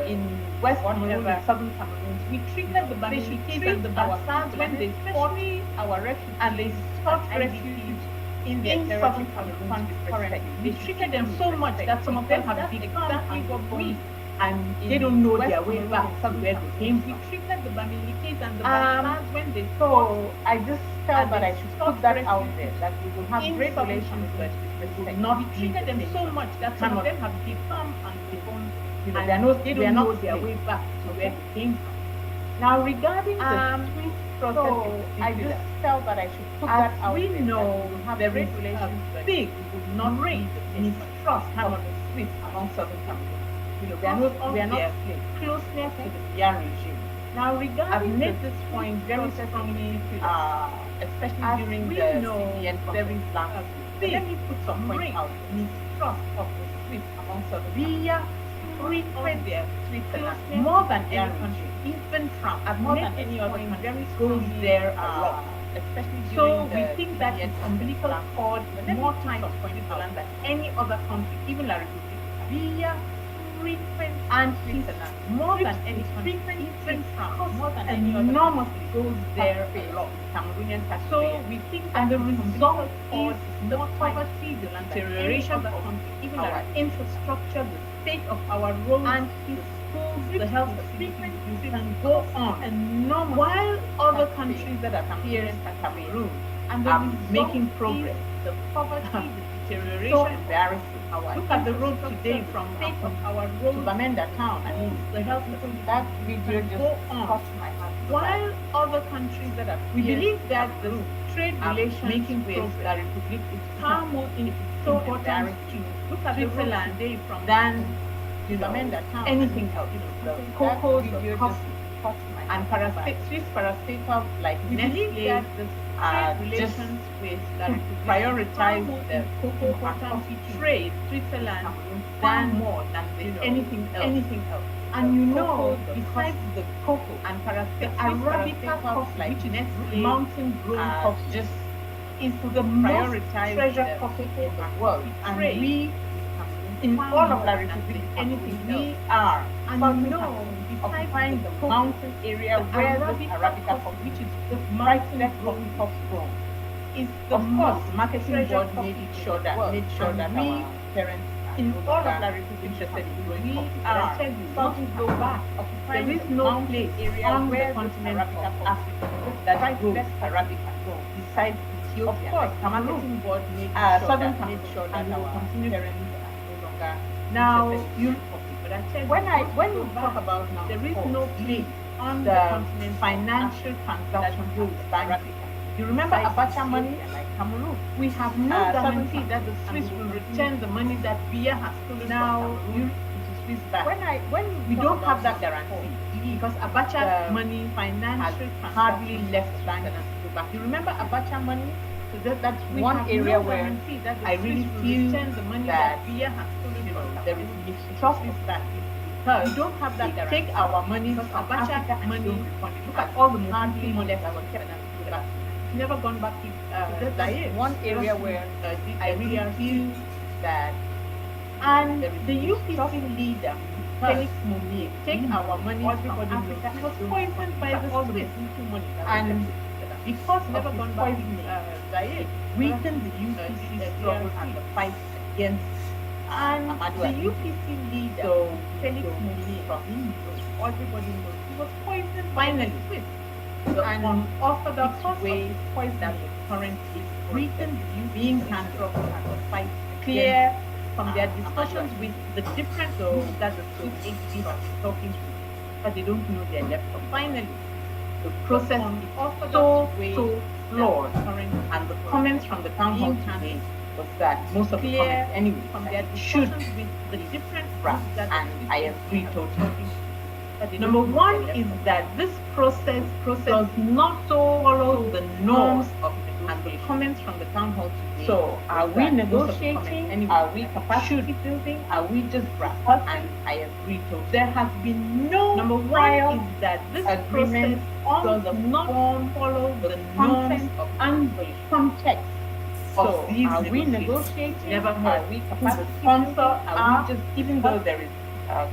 in West Cameroon, Southern Cameroon, we treated the Bamilikis and the Bassans when they fought our refugees and they sought refuge in their Southern Cameroon currently. We treated them so much that some of them have become exactly what we and they don't know their way back somewhere they came from. We treated the Bamilikis and the Bassans when they so I just felt that I should put that out there, that we will have great relations, but we will not treated them so much that some of them have become and they don't know their way back to where they came from. Now regarding the Swiss process, I just felt that I should put that out there. We know we have great relations, but big, we would not raise the mistrust among the Swiss among Southern Cameroon. We are not closeness to the BR regime. Now, I've made this point very strongly, especially during the CBN conference last week. Let me put some points out. Mistrust of the Swiss amongst us via frequent Switzerland, more than any country, even France, more than any other country, goes there a lot. Especially during we think that its umbilical cord is more tight of Switzerland than any other country, even La Republic, via frequent and Switzerland, more than any country, even France, more than any other enormously goes there a lot. Cameroonian taxpayers. So we think that the result is the poverty, the deterioration of the country, even our infrastructure, the state of our roads and his schools, the health facilities. You can go on enormous, while other countries that are peers at Cameroon and are making progress. The poverty, the deterioration, so embarrassing. Look at the road today from state of our road to Bamenda town. I mean, the health facility. That video just crossed my heart. While other countries that are we believe that the trade relations making with La Republic is far more important to look at Switzerland from than Bamenda town. Anything else, the cocoa, the coffee, and Swiss parastatals like Nestle just with prioritize the cocoa and coffee trade Switzerland than more than anything else. And besides the cocoa and Arabica coffee, like Nestle, mountain grown coffee, just is the prioritized treasure coffee in the world. And we, in all of La Republic, anything we are, and occupying the mountain area where the Arabica coffee, which is the brightest coffee grown, is of course the marketing board made sure that our parents in all of La Republic interested in growing coffee. I tell you, something go back. There is no place on the continent of Africa that grows Arabica besides Ethiopia. Of course, the marketing board made sure that our parents. Now, when you talk about now, there is no place on the continent financial transaction rules by Africa. You remember Abacha money like Cameroon? We have no guarantee that the Swiss will return the money that Biya has stolen now from Cameroon to Swiss bank. When we don't have that guarantee because Abacha money financial hardly left Ghana to go back. You remember Abacha money? So that's one area where I really feel the money that Biya has stolen from. There is mistrust of that because we don't have that guarantee. Take our money, Abacha money. Look at all the hardly money that was kept in the never gone back to that's one area where I really feel that and the UPC leader Felix Mumie take our money from Africa was poisoned by the Swiss and because never gone back to weakened the UPC struggle and the fight against and the UPC leader Felix Mumie everybody knows he was poisoned finally Swiss. The unorthodox way that the current is weakened being handled and the fight clear from their discussions with the different groups that the Swiss agencies are talking to, but they don't know their left. So finally, the process is so flawed, and the comments from the town hall today was that most of the comments anyway from their discussions with the different groups that and I agree totally. Number one is that this process does not follow the norms of and the comments from the town hall today. So are we negotiating? Anyway, are we capacity building? Are we just rehearsing? And I agree to. There has been no number one is that this agreement does not follow the norms of and the context. So are we negotiating? Never heard. Are we capacity sponsor? Are we just even though there is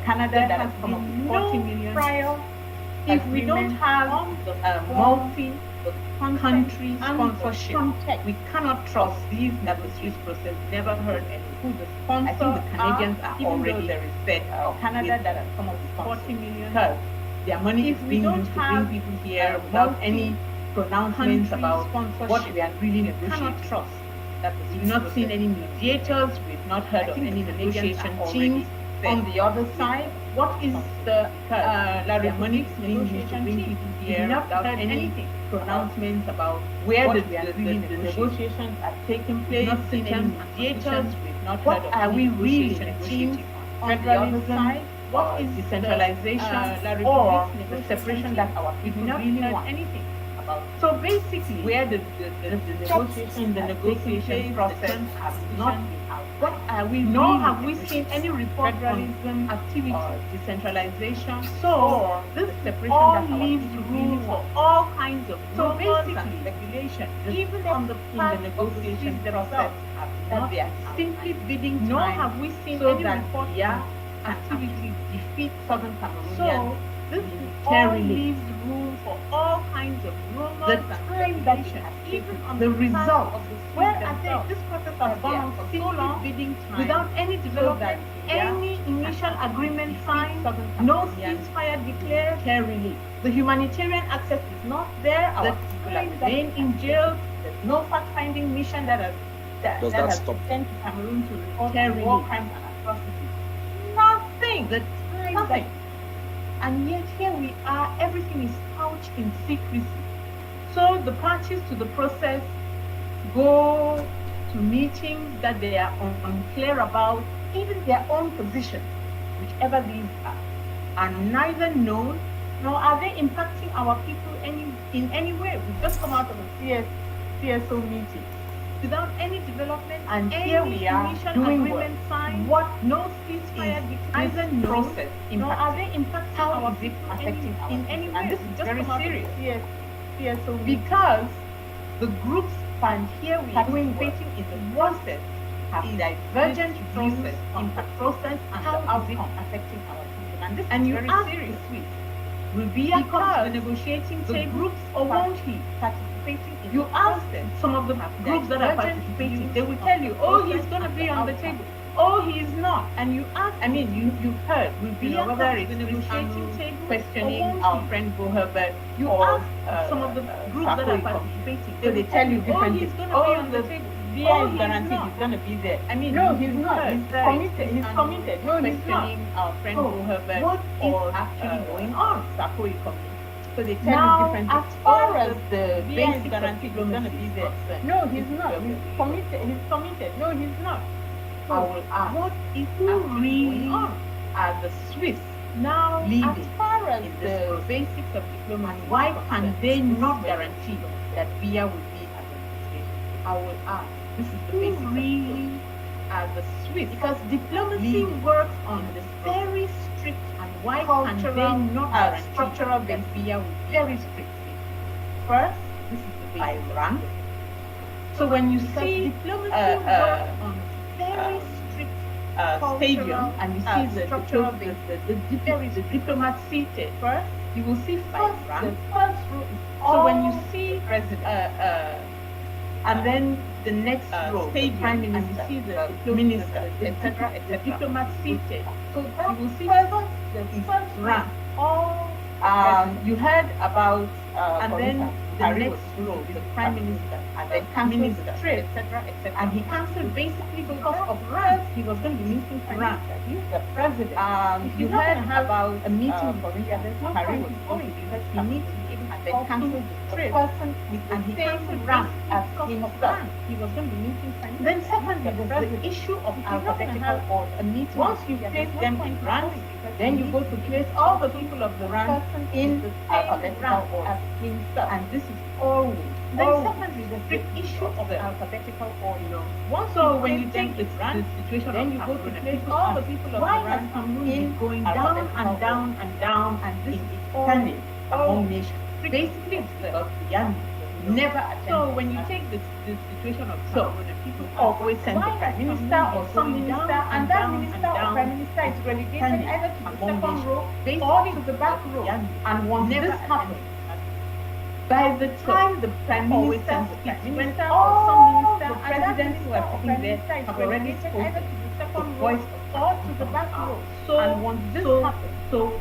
Canada that has come up with 40 million prior. If we don't have multi-country sponsorship, we cannot trust these negotiation process. Never heard any who the sponsor. I think the Canadians are already there is said Canada that has come up with 40 million because their money is being used to bring people here without any pronouncements about what we are really negotiating. Cannot trust. We've not seen any mediators. We've not heard of any negotiation teams. On the other side, what is the La Republic's negotiation team here without any pronouncements about where the negotiations are taking place? Not seen any mediators. We've not heard of any negotiation teams on the other side. what is decentralization or the separation that our people really want. Anything about. So basically, where the negotiation process has not been out. What are we? Nor have we seen any report federalism activity, decentralization. So this separation that leaves room for all kinds of rumors and speculation, even on the part of the negotiation process, that they are simply bidding time. Nor have we seen any report activity defeat Southern Cameroonians. So this all leaves room for all kinds of rumors and speculation, even on the result of the where I think this process has gone on for so long without any development, any initial agreement signed, no ceasefire declared, terribly. The humanitarian access is not there. Our people are remain in jail. There's no fact-finding mission that has sent to Cameroon to report war crimes and atrocities. Nothing. Nothing. And yet here we are, everything is couched in secrecy. So the parties to the process go to meetings that they are unclear about, even their own positions, whichever these are neither known nor are they impacting our people in any way. We've just come out of a CSO meeting without any development, and here we are doing agreement signed. What no ceasefire neither process nor are they impacting our people affecting in any way. And this is just very serious. CSO because the groups and here we are participating in the process have divergent views on the process and the outcome affecting our people. And this is very serious. Will be because the negotiating table groups or won't he participating in you ask some of the groups that are participating, they will tell you, oh, he's going to be on the table. Oh, he is not. And you ask, I mean, you've heard, will be whether it's the negotiating table questioning our friend Bo Herbert, you ask some of the groups that are participating, they tell you different things. Oh, he's going to be on the table. Oh, he's guaranteed he's going to be there. I mean, no, he's not. He's committed. He's committed. No, he's not. Our friend Bo Herbert, what is actually going on? Sako is committed. So they tell you different things. As far as the basic guarantee is going to be there. No, he's not. He's committed. He's committed. No, he's not. I will ask, what is really are the Swiss now leading as far as the basics of diplomacy? Why can they not guarantee that BIA will be at the negotiation? I will ask, this is the basics really are the Swiss, because diplomacy works on this very strict, and why can they not guarantee structural that BIA will be very strict? First, this is the by rank. So when you see diplomacy works on very strict stadium, and you see the diplomats seated first, you will see five ranks. So when you see president, and then the next row, the prime minister, you see the minister, etc., etc., diplomats seated. So you will see the first rank. All you heard about, and then the next row, the prime minister, and then cancelled the trade, etc., etc. And he cancelled basically because of rank. He was going to be meeting rank. He's the president. You heard about a meeting for Harry was going because he needs to be able to then cancel the trade. And he cancelled rank as himself. He was going to be meeting rank. Then secondly, there's the issue of alphabetical order. A meeting. Once you place them in ranks, then you go to place all the people of the rank in alphabetical order as himself. And this is always. Then secondly, the issue of the alphabetical order. So when you take the situation, then you go to place all the people of the rank in going down and down and down, and this is standing among nations. Basically, it's because the never attend. So when you take the situation of people always send the prime minister or some minister, and that minister or prime minister is relegated either to the second row or to the back row. And once this happens, by the time the prime minister speaks, when all some minister, the presidents who are sitting there have already spoken either to the second voice or to the back row. So and once this happens, so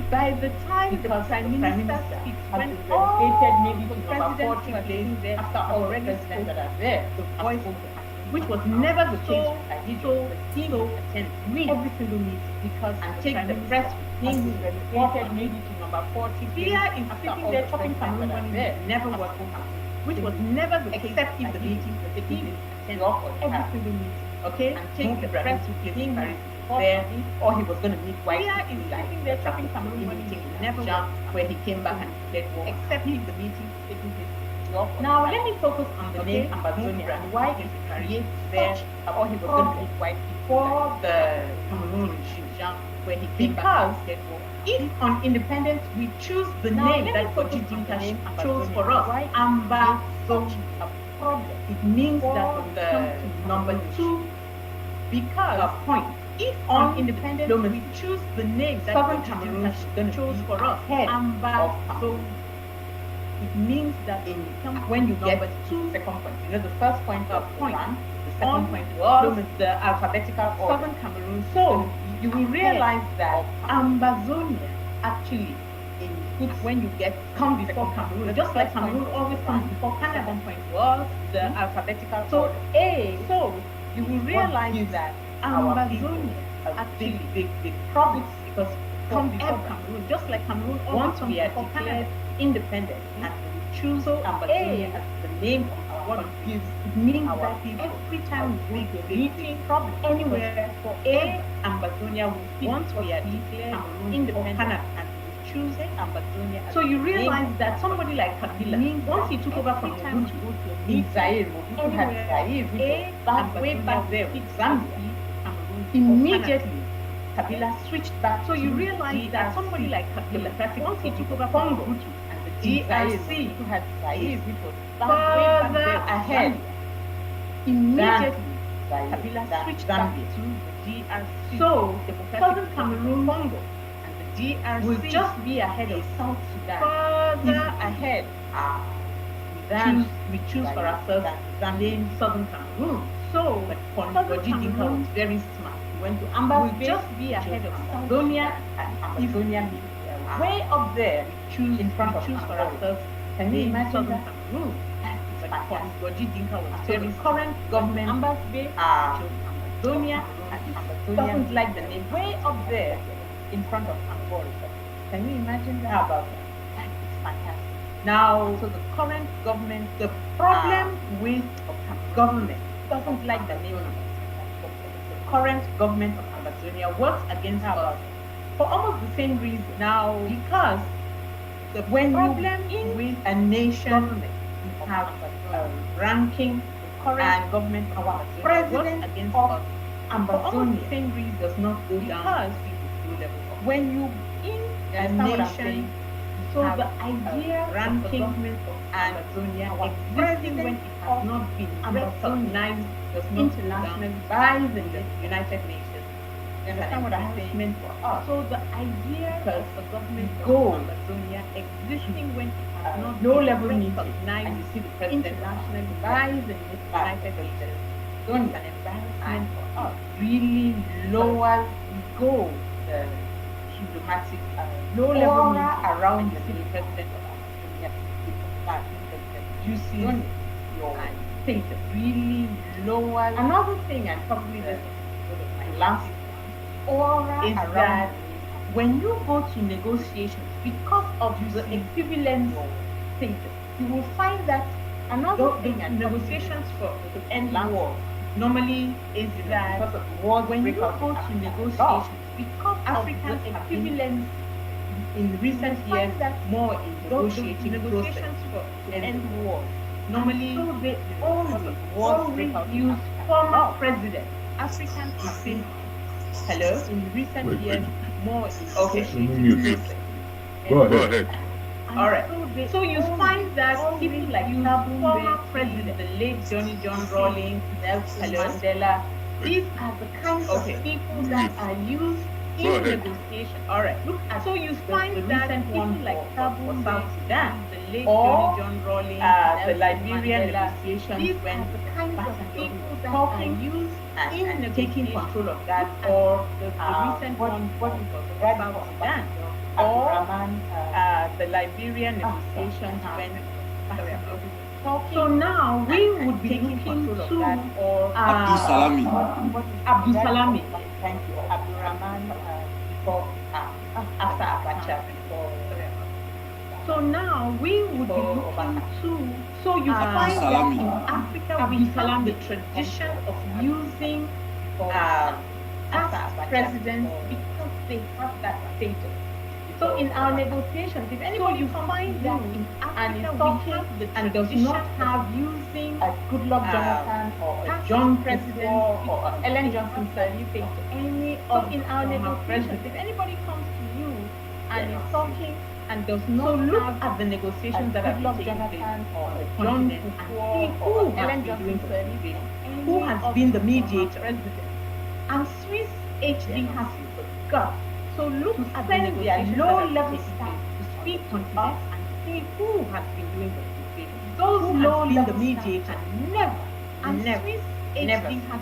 by the time the prime minister speaks, when relegated maybe to number 40 place after already presidents that are there, the voice of the which was never the case. So attend every single meeting because and take the press being relegated maybe to number 40. Here is sitting there talking Cameroon money there, never worked which was never the case except if the meeting was taking attend every single meeting. Okay? And take the press being there, or he was going to meet white people like the traffic in meeting in Abidjan, where he came back and declared war, except if the meeting taking place. Now let me focus on the name Ambazonia and why it creates there, or he was going to meet white people for the Cameroon regime, where he came back and declared war. If on independence we choose the name that Goji Dinka chose for us, Ambazonia, it means that the number 2, because point. If on independence we choose the name that Southern Cameroon chose for us, Ambazonia, it means that when you get 2 second points, you know the first point of point, the second point was the alphabetical order. Southern Cameroon. So you will realize that Ambazonia actually when you come before Cameroon, just like Cameroon always comes before Canada. Second point was the alphabetical order. So you will realize that Ambazonia actually big problem because come before Cameroon, just like Cameroon once we are declared independent and we choose Ambazonia as the name of what it gives, it means that every time we go to a meeting problem anywhere for Ambazonia, once we are declared independent and we choose Ambazonia. So you realize that somebody like Kabila, once he took over from Mobutu in Zaire, Mobutu had Zaire, way back there with Zambia, immediately Kabila switched back. So you realize that somebody like Kabila, once he took over from Mobutu, the DRC who had Zaire, which was further ahead. Immediately, Kabila switched back to the DRC. So, the Southern Cameroon, Congo, and the DRC will just be ahead of South Sudan. Further ahead. We choose for ourselves the name Southern Cameroon. So, but Goji Dinka was very smart. He went to Ambazonia. Will just be ahead of Amazonia, and Amazonia means way up there. Choose in front of for ourselves. Can you imagine Southern Cameroon? But Goji Dinka was very current government. Amazonia doesn't like the name way up there in front of Angola. Can you imagine that? How about that? It's fantastic. Now, so the current government, the problem with government doesn't like the name. The current government of Amazonia works against us for almost the same reason. Now, because when problem with a nation government, you have a ranking current government of Amazonia president works against us. Amazonia, the same reason does not go down because when you in a nation, so the idea ranking of Amazonia existing when it has not been recognized internationally by the United Nations. You understand what I'm saying? For us. So the idea of the government goal of Amazonia existing when it has not no level recognized and you see the president internationally by the United Nations. So it's an embarrassment for us. Really lowers goal the diplomatic low level around the president of Amazonia. You see your state really lowers. Another thing, and probably the last aura is that when you go to negotiations, because of the equivalence status, you will find that another thing and negotiations for to end war normally is that when you go to negotiations, because African equivalence in recent years more in negotiating negotiations for to end war. Normally, they always use former president. African is in hello in recent years more in
Go ahead.
All right. So you find that people like former president, the late Johnny John Rawlings, Nelson Mandela, these are the kinds of people that are used in negotiation. All right. Look at so you find that people like for South Sudan, the late Johnny John Rawlings, the Liberian negotiations when the kinds of people that are used in taking control of that, or the recent one for South Sudan, or the Liberian negotiations when. So now we would be looking to or
Abdul Salami.
Abdul Salami. Thank you. Abdul Rahman before after Abacha before. So now we would be looking to. So you find that in Africa we have the tradition of using as presidents because they have that status. So in our negotiations, if anybody finds that in and is talking and does not have using a Goodluck Jonathan or a John President or a Ellen Johnson Sirleaf to any of in our negotiations, if anybody comes to you and is talking and does not look at the negotiations that have Goodluck Jonathan or a John Kufuor or Ellen Johnson Sirleaf, who has been the mediator, and Swiss HD has got. So look at their low-level staff to speak to us and see who has been doing the negotiations. Those low-level mediators never, Swiss HD has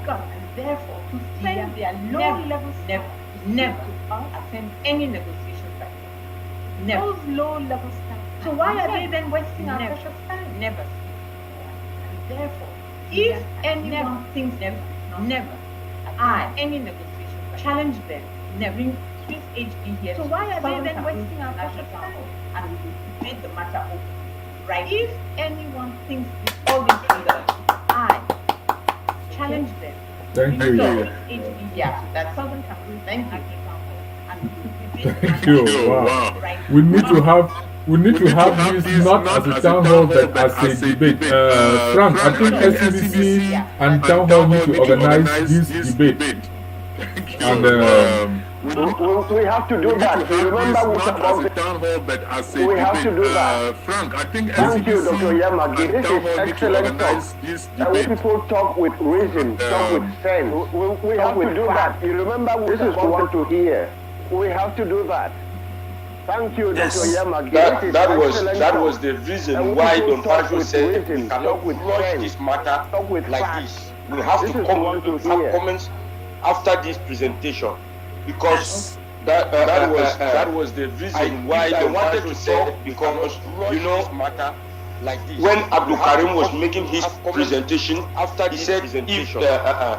got, and therefore to send their low-level staff never attend any negotiations like that. Never. Those low-level staff. So why are they then wasting our precious time? Never. And therefore, if anyone thinks never, any negotiation, challenge them. Never bring Swiss HB here. So why are they then wasting our precious time? And we will debate the matter open. Right? If anyone thinks this all these things, I challenge them.
Thank you.
HB here. That's Southern Cameroon. Thank you. And we will debate
Thank you. Wow.
Right.
We need to have this not as a town hall but as a debate. Frank, I think SCDC and town hall need to organize this debate. And
we have to do that. Remember, we
not as a town hall, but as a
we have to do that.
Frank, I think
Thank you, Dr. Yamagi. This is excellent talk. When people talk with reason, talk with sense, we have to do that. You remember, this is what to hear. We have to do that. Thank you, Dr. Yamagi.
That was the reason why Don Pancho said we cannot flush this matter like this. We have to have comments after this presentation, because that was the reason why I wanted to say, because matter like this. When Abdul Karim was making his presentation, after he said if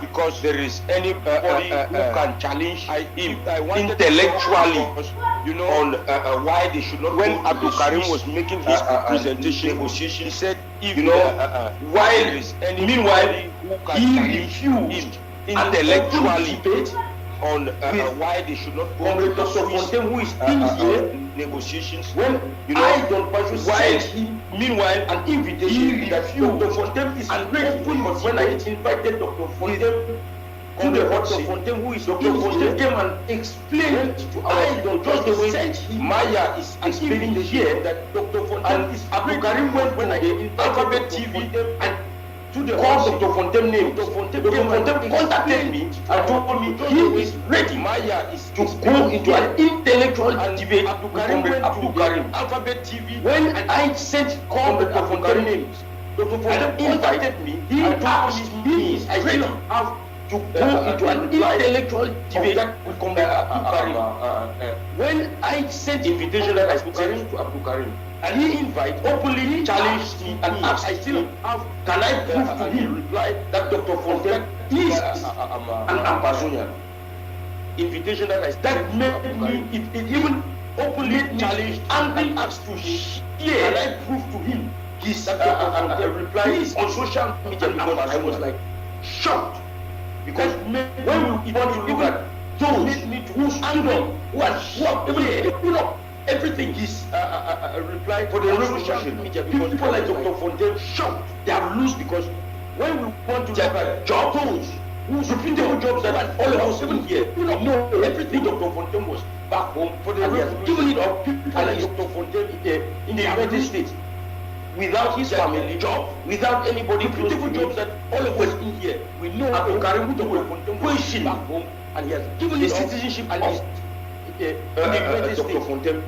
because there is anybody who can challenge him intellectually, on why they should not. When Abdul Karim was making his presentation, he said if while there is any he refused intellectually on why they should not go. Dr. Fontaine, who is still here negotiations, when I don't why meanwhile an invitation that Dr. Fontaine is grateful, but when I invited Dr. Fontaine to the Dr. Fontaine, who is Dr. Fontaine, came and explained to I don't just the way Maya is explaining here that Dr. Fontaine is Abdul Karim went when I Alphabet TV and to the call Dr. Fontaine name. Dr. Fontaine contacted me and told me he is ready. Maya is to go into an intellectual debate with Abdul Karim. Alphabet TV. When I sent call Dr. Fontaine names, Dr. Fontaine invited me. He asked me, I still have to go into an intellectual debate with Abdul Karim. When I sent invitation that I sent to Abdul Karim, and he openly challenged me and asked, I still have, can I prove to him, reply that Dr. Fontaine is an Amazonian. Invitation that made me, it even openly challenged and asked to hear, can I prove to him his reply on social media, because I was like shocked. Because when we want to look at those who stood up, who are even everything is reply for the social media, because people like Dr. Fontaine shocked. They are loose, because when we want to look at jobs, those whose reputable jobs that all of us even here, we don't know everything. Dr. Fontaine was back home for the giving it up, people like Dr. Fontaine in the United States, without his family job, without anybody reputable jobs that all of us in here, we know Dr. Karim Dr. Fontaine was back home, and he has given his citizenship and his Dr. Fontaine.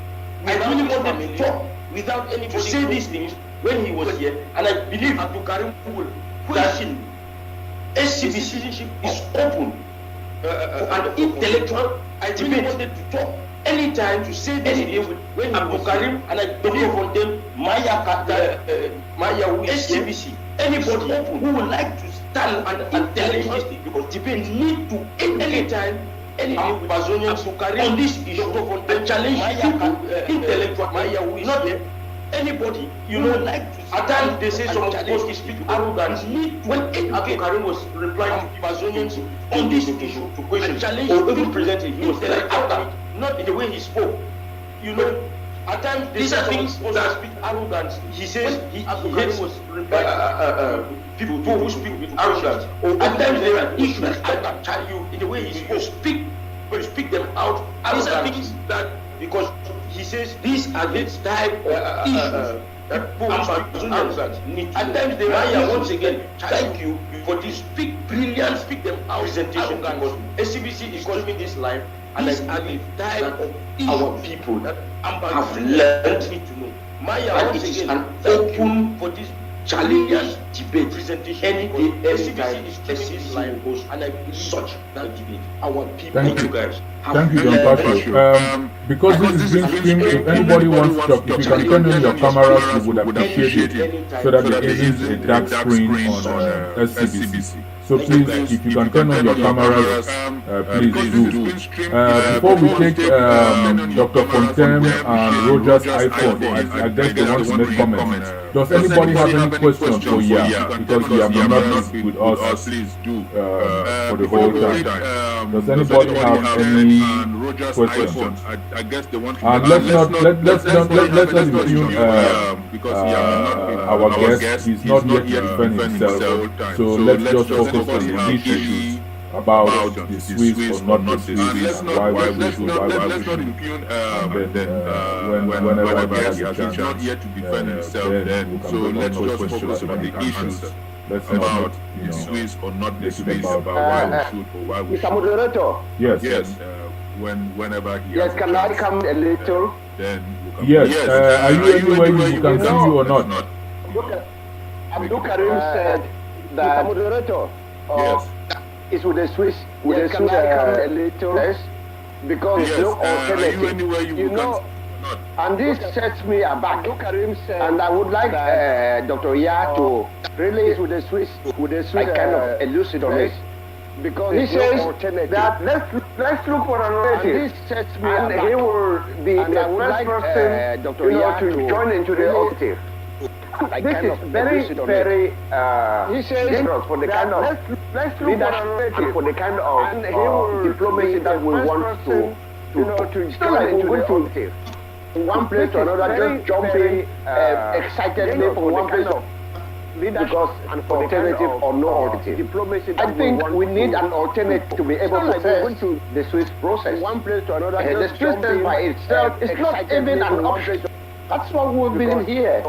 I really wanted to talk without anybody to say these things when he was here, and I believe Abdul Karim will question. SCB citizenship is open for an intellectual. I really wanted to talk anytime to say this thing when Abdul Karim and I believe Fontaine, Maya, who is SCBC, anybody who would like to stand and intellectual because debate need to anytime. Any Amazonians on this issue and challenge people, intellectual Maya who is not here, anybody, at times they say some supposed to speak arrogantly. When Abu Karim was replying to Amazonians on this issue, to questions, or even presented, he was like after, not in the way he spoke. At times these are things that speak arrogance. He says he hates people who speak with arrogance. Or at times there are issues that tell you in the way he speak, but speak them out. These are things that, because he says these are the type of issues that Amazonians need to. At times they are, once again, thank you for this brilliant, speak them out presentation, because SCBC is calling this live, and these are the type of our people that have learned need to know. And it is an open for this challenge debate presentation. Any day, anytime, SCBC goes, and I believe such that debate. Our people,
Thank you
guys.
Thank you, John Patrick. Because this is being streamed, if anybody wants to talk, if you can turn on your cameras, we would appreciate it, so that there isn't a dark screen on SCBC. So please, if you can turn on your cameras, please do. Before we take Dr. Fontaine and Roger's iPhone, I guess they want to make comments. Does anybody have any questions for Yam? Because Yam will not be with us for the whole time. Does anybody have any questions?
I guess they want to.
And let's not impugn our guest. He's not here to defend himself. So let's just focus on the issues about the Swiss or not the Swiss, and why we should, why we shouldn't. Whenever he has a chance,
not here to defend himself. Then so let's just focus on the issues.
Let's
about the Swiss or not the Swiss, about why we should or why we
Mr. Moderator.
Yes.
Whenever he
yes,
has
can I come a little?
Then
yes. Are you anywhere you can see you or not?
Abdul Karim said that Mr. Moderator.
Yes.
It's with the Swiss. With the Swiss, come a little. Yes. Because
yes.
no alternative.
Are you anywhere you
know, and this sets me aback. And I would like Dr. Ya to really with the Swiss, kind of elucidate on this. Because he says that let's look for an alternative. And this sets me aback. And he will be the first person, Dr. Ya, to join into the alternative. This is very, very dangerous for the kind of leadership and for the kind of diplomacy that we want to join into the alternative. From one place to another, just jumping excitedly from one place of because an alternative or no alternative. I think we need an alternative to be able to face the Swiss process. One place to another, the Swiss by itself is not even an option. That's what we've been here.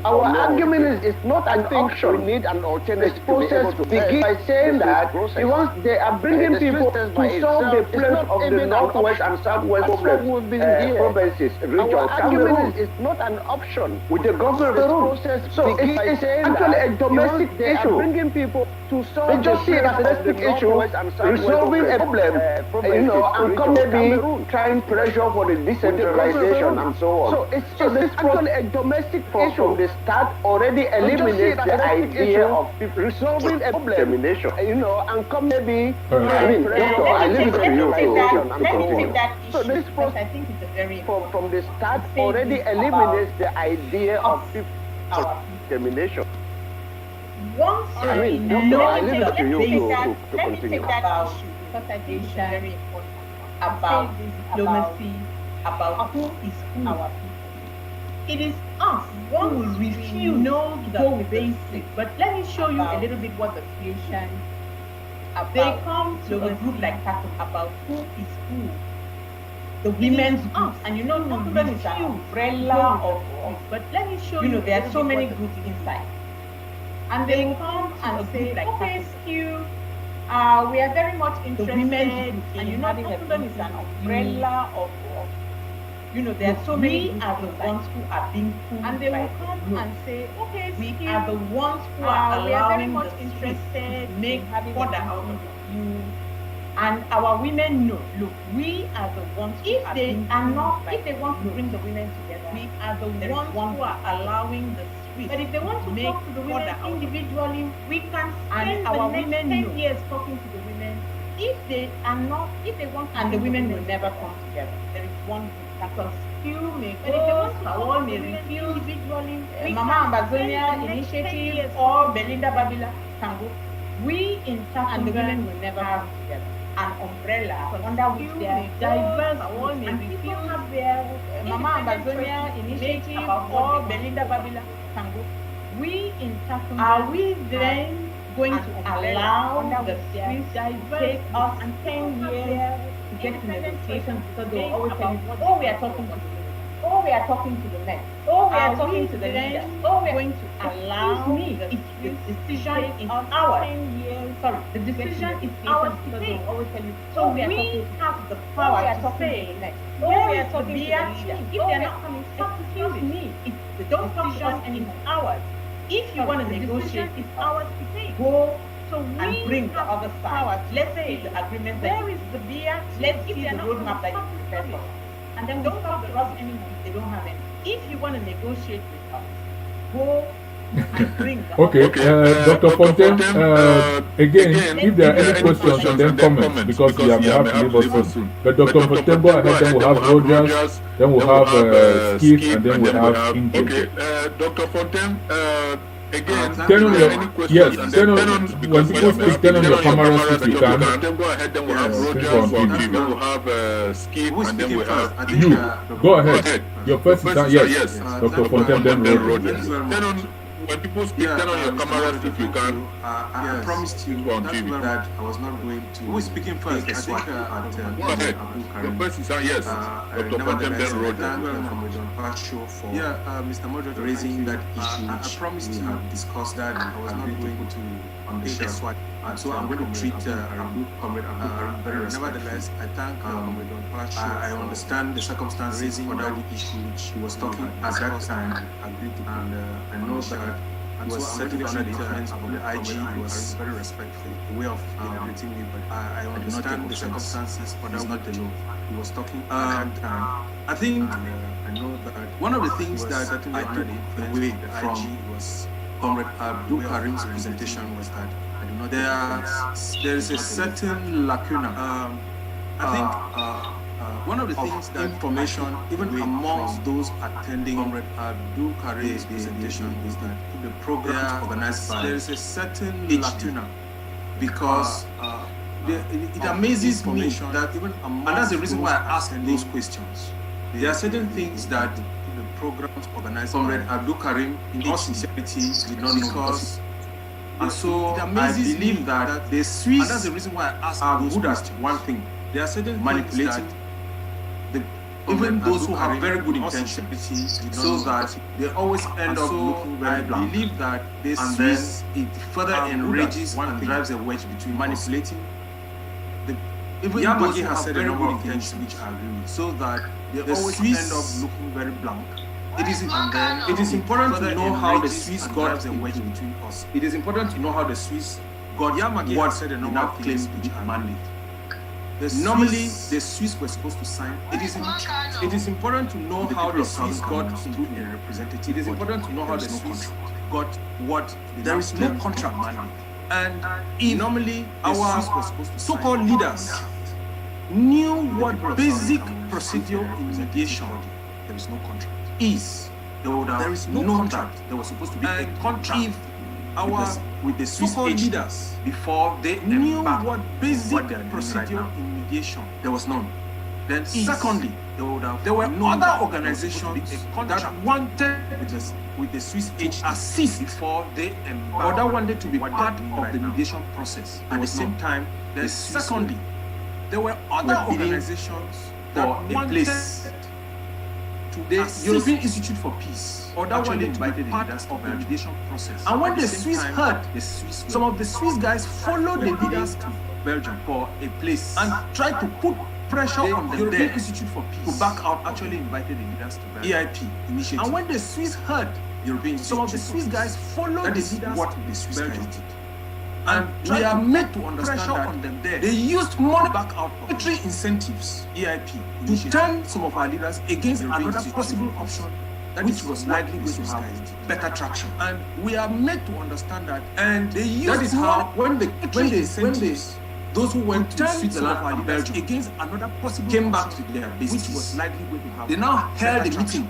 Our argument is not an option. We need an alternative. This process begins by saying that they are bringing people to solve the problems of the northwest and southwest provinces. Our argument is not an option. With the government process, so it's actually a domestic issue. They are bringing people to solve. They just see it as a domestic issue, resolving a problem, and come maybe trying pressure for the decentralization and so on. So it's this actually a domestic issue. From the start, already eliminates the idea of resolving a problem, and come maybe. Doctor, I leave it to you to continue. So this process, I think it's a very from the start, already eliminates the idea of determination.
Once
Doctor, I leave it to you to continue.
Because I think it's very important about diplomacy, about who is who. Our people. It is us who refuse to go basic. But let me show you a little bit what the situation about. They come to a group like that about who is who. The women's group, and Taliban is an umbrella of. But let me show you. There are so many groups inside, and they will come and say like, okay, we are very much interested. The women's group, and Taliban is an umbrella of. There are so many are the ones who are being pulled, and they will come and say, okay, we are the ones who are allowing the interested to make further out of you. And our women know, look, we are the ones who if they want to bring the women together, we are the ones who are allowing the Swiss. But if they want to talk to the women individually, we can spend our the next 10 years talking to the women. If they want to, and the women will never come together. There is one group. Because few may go, Sawol may refuse, Mama Ambazonia Initiative or Belinda Babila can go. We in and the women will never come together. An umbrella under which there are diverse groups and people have their Mama Ambazonia Initiative or Belinda Babila can go. We in Takumba, are we then going to allow the Swiss take us and 10 years to get to negotiations because they will always tell you, oh, we are talking to the women, oh, we are talking to the men, oh, we are talking to the leaders, oh, we are going to allow me, the decision is ours. Sorry, the decision is ours because they will always tell you, so we have the power to say, oh, we are talking to the leaders, if they are not coming, excuse me, don't come to us anymore, ours. If you want to negotiate, it's ours to take. Go and bring the other side. Let's see the agreement. Where is the beer? Let's see the roadmap that you prepare for. And then don't come to us anymore if they don't have any. If you want to negotiate with us, go and bring the
Okay, Dr. Fontaine,
again,
if there are any questions and then comments, because we have to leave us soon. But Dr. Fontaine, go ahead, then we'll have Rogers, then we'll have Skip, and then we'll have Ingrid.
Okay, Dr. Fontaine, again,
turn on your, yes, turn on, when people speak, turn on your cameras if you can.
Then go ahead, then we'll have Rogers, then we'll have Skip, and then we'll have
you. Go ahead. Your first is yes, Dr. Fontaine, then Rogers.
Turn on. When people speak, turn on your cameras if you can.
I promised you that I was not going to. Who is speaking first? I think
go ahead. Your first is yes. Dr. Fontaine, then Rogers.
Mr. Moderator, raising that issue. I promised you have discussed that. I was not going to on the show. So I'm going to treat Comrade Abdul very respectfully. Nevertheless, I thank Comrade I understand the circumstances for that issue which he was talking at that time, and I know that he was certainly under the influence of the IG. He was very respectful, the way of treating me, but I understand the circumstances for that not alone. He was talking at that time. I think I know that one of the things that I took away from was Comrade Abdul Karim's presentation was that there is a certain lacuna. I think one of the things that information, even amongst those attending Comrade Abdul Karim's presentation, is that the programs organized by there is a certain lacuna because it amazes me that even and that's the reason why I ask those questions. There are certain things that the programs organized Comrade Abdul Karim, in all sincerity, did not know because. And so I believe that the Swiss, and that's the reason why I ask are good at one thing. There are certain manipulating even those who have very good intentions, so that they always end up looking very blank. I believe that the Swiss, it further enrages and drives a wedge between manipulating. Even Yamagi has said a number of things which I agree with, so that they always end up looking very blank. It is important to know how the Swiss got a wedge between us. It is important to know how the Swiss got what said a number of things which are mandate. Normally, the Swiss were supposed to sign. It is important to know how the Swiss got into a representative. It is important to know how the Swiss got what there is no contract mandate. And normally, our so-called leaders knew what basic procedure in mediation. There is no contract. There is no contract. There was supposed to be a contract with the Swiss leaders before they knew what basic procedure in mediation. There was none. Then secondly, there were other organizations that wanted with the Swiss to assist before they embarked, or that wanted to be part of the mediation process. At the same time, then secondly, there were other organizations that wanted the European Institute for Peace, or that one invited part of the mediation process. And when the Swiss heard, some of the Swiss guys followed the leaders to Belgium for a place and tried to put pressure on the European Institute for Peace to back out. Actually invited the leaders to Belgium. EIP initiative. And when the Swiss heard, some of the Swiss guys followed the leaders what the Swiss guys did. And we are made to understand that on them there. They used money back out of military incentives, EIP, to turn some of our leaders against another possible option that which was likely going to have better traction. And we are made to understand that. And they used that is how when the those who went to Switzerland and Belgium against another possible came back to their base, which was likely going to happen. They now held a meeting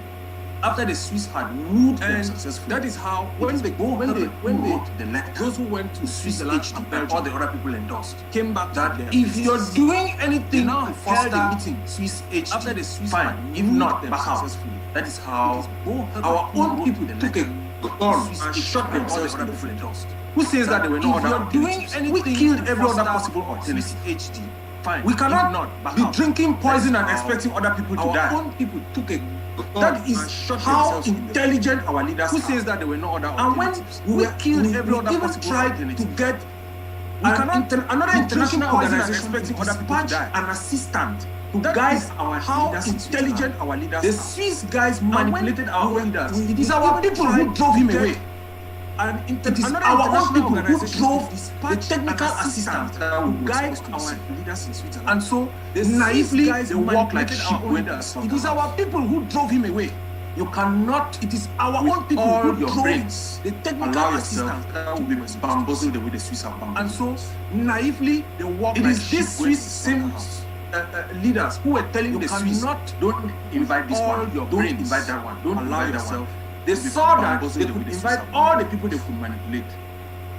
after the Swiss had wooed them successfully. That is how when they the letter, those who went to Switzerland and Belgium, all the other people endorsed, came back that if you're doing anything now to foster the meeting, Swiss HD, after the Swiss fine, if not back successfully. That is how our own people took a gun and shot themselves and people endorsed. Who says that they were not other doing anything? We killed every other possible alternative. HD. Fine. We cannot be drinking poison and expecting other people to die. Our own people took a that is how intelligent our leaders are. Who says that there were no other alternatives? And when we killed every other possible tried to get another international organization expecting other people to die, an assistant to guide our how intelligent our leaders are. The Swiss guys manipulated our leaders. It is our people who drove him away. And it is our own people who drove the technical assistants that will guide our leaders in Switzerland. And so, naively, they walk like sheep when they are. It is our people who drove him away. You cannot, it is our own people who drove the technical assistants that will be bamboozled the way the Swiss are bamboozled. And so, naively, they walk like sheep. It is these Swiss same leaders who were telling the Swiss, don't invite this one, don't invite that one, don't allow yourself. They saw that they could invite all the people they could manipulate.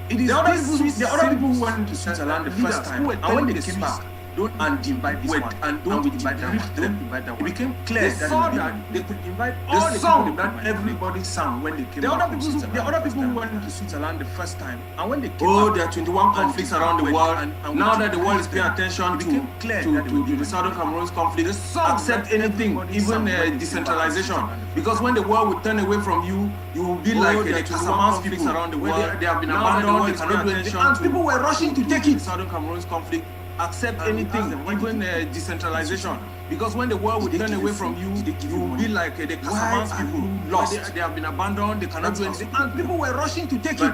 It is the other people who went to Switzerland the first time, and when they came back, don't invite this one, and don't invite that one, don't invite that one. It became clear they saw that they could invite all the people that everybody sang when they came back from Switzerland. The other people who went to Switzerland the first time, and when they came back, there are 21 conflicts around the world, and now that the world is paying attention to the Southern Cameroons conflict, they accept anything, even decentralization. Because when the world will turn away from you, you will be like the Casamance people around the world. They have been abandoned, they cannot do anything. And people were rushing to take it. Southern Cameroon's conflict, accept anything, even decentralization. Because when the world will turn away from you, you will be like the Casamance people, lost. They have been abandoned, they cannot do anything. And people were rushing to take it.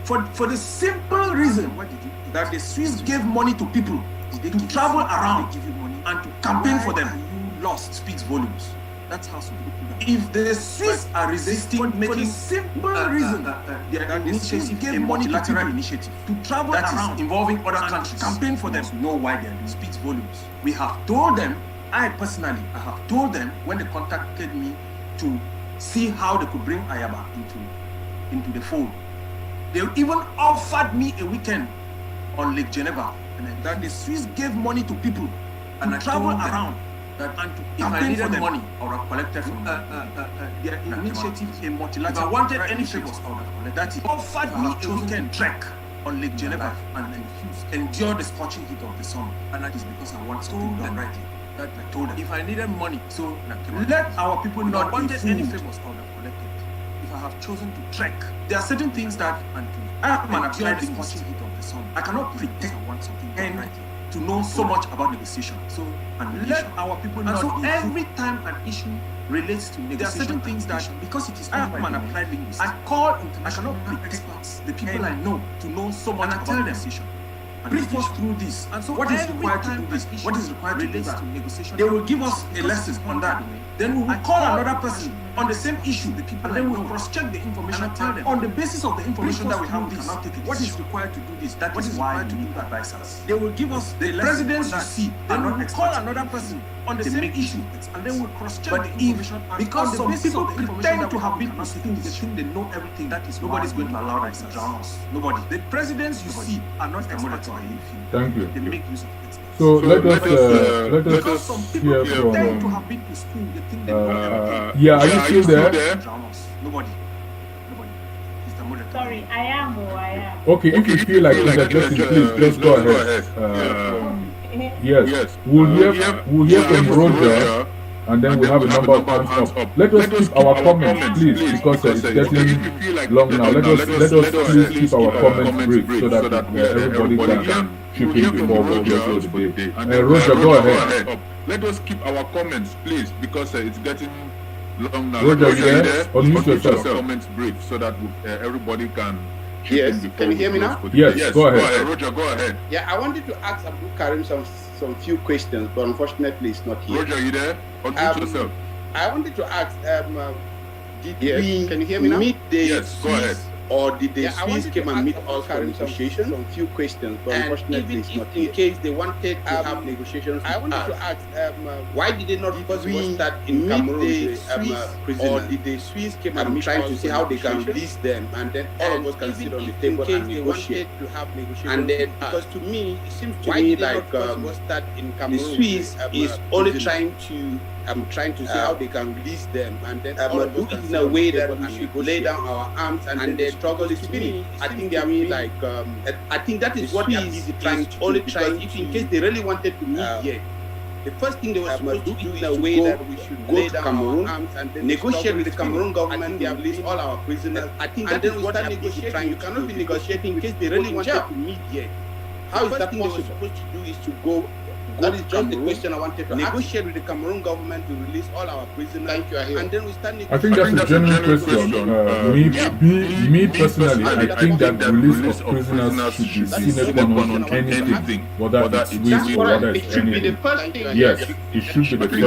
For the simple reason that the Swiss gave money to people to travel around and to campaign for them. Lost speaks volumes. That's how some people do that. If the Swiss are resisting making the simple reason that the Swiss gave multilateral initiative to travel around involving other countries, campaign for them, know why they are doing speaks volumes. We have told them, I have told them when they contacted me to see how they could bring Ayaba into the fold. They even offered me a weekend on Lake Geneva, and that the Swiss gave money to people and travel around. And to campaign for them money, I would have collected from their initiative, a multilateral. If I wanted any favors, I would have collected. That is offered me a weekend trek on Lake Geneva and refused. Endure the scorching heat of the sun, and that is because I want something done rightly. That I told them. If I needed money, so let our people know. If I wanted any favors, I would have collected. If I have chosen to trek, there are certain things that I am an applied the scorching heat of the sun. I cannot pretend I want something done rightly to know so much about negotiation. So and let our people know. And so every time an issue relates to negotiation, there are certain things that because it is I'm an applied linguist, I call international experts, the people I know, to know so much about negotiation. Brief us through this. And so what is required to do this? What is required to do that? They will give us a lesson on that. Then we will call another person on the same issue, and then we will cross-check the information and tell them on the basis of the information that we have this. What is required to do this? That is required to do advisors. They will give us the presidents you see. Then we will call another person on the same issue, and then we will cross-check the information. Because some people pretend to have been to school, they think they know everything. That is nobody's going to allow them to drown us. Nobody. The presidents you see are not experts.
Thank you.
They make use of it.
So let us hear from. Yeah, are you still there?
Nobody.
Sorry, I am.
Okay, if you feel like interjecting, please just go ahead. Yes, we'll hear from Roger, and then we'll have a number of hands up. Let us keep our comments, please, because it's getting long now. Let us please keep our comments brief so that everybody can chip in before we go to the day. Roger, go ahead.
Let us keep our comments, please, because it's getting long now.
Roger, yes. Unmute yourself.
Comments brief so that everybody can.
Yes. Can you hear me now?
Yes. Go ahead.
Roger, go ahead.
Yeah, I wanted to ask Abdul Karim some few questions, but unfortunately, he's not here.
Roger, you there? Unmute yourself.
I wanted to ask, can you hear me now? Meet the
go ahead.
or did the Swiss came and meet us for negotiations? Some few questions, but unfortunately it's not in case they wanted to have negotiations with us, I wanted to ask, why did they not first start in Cameroon, the prisoners, or did the Swiss came and meet trying to see how they can release them, and then all of us can sit on the table and negotiate to have negotiations? And then, because to me, it seems to me like the Swiss is only trying to see how they can release them, and then do it in a way that we should lay down our arms and then the struggle is finished. I think they are really like I think that is what they are busy trying to do, because if in case they really wanted to meet here, the first thing they were supposed to do in a way that we should go to Cameroon and then negotiate with the Cameroon government. They have released all our prisoners. I think that is what they are busy trying. You cannot be negotiating in case they really wanted to meet here. How is that possible? Supposed to do is to go. That is just the question I wanted to negotiate with the Cameroon government to release all our prisoners. Thank you, and then we start negotiating.
I think that's a genuine question. Me personally, I think that the release of prisoners should be seen upon anything, whether it's Swiss or whether it's anything. Yes, it should be the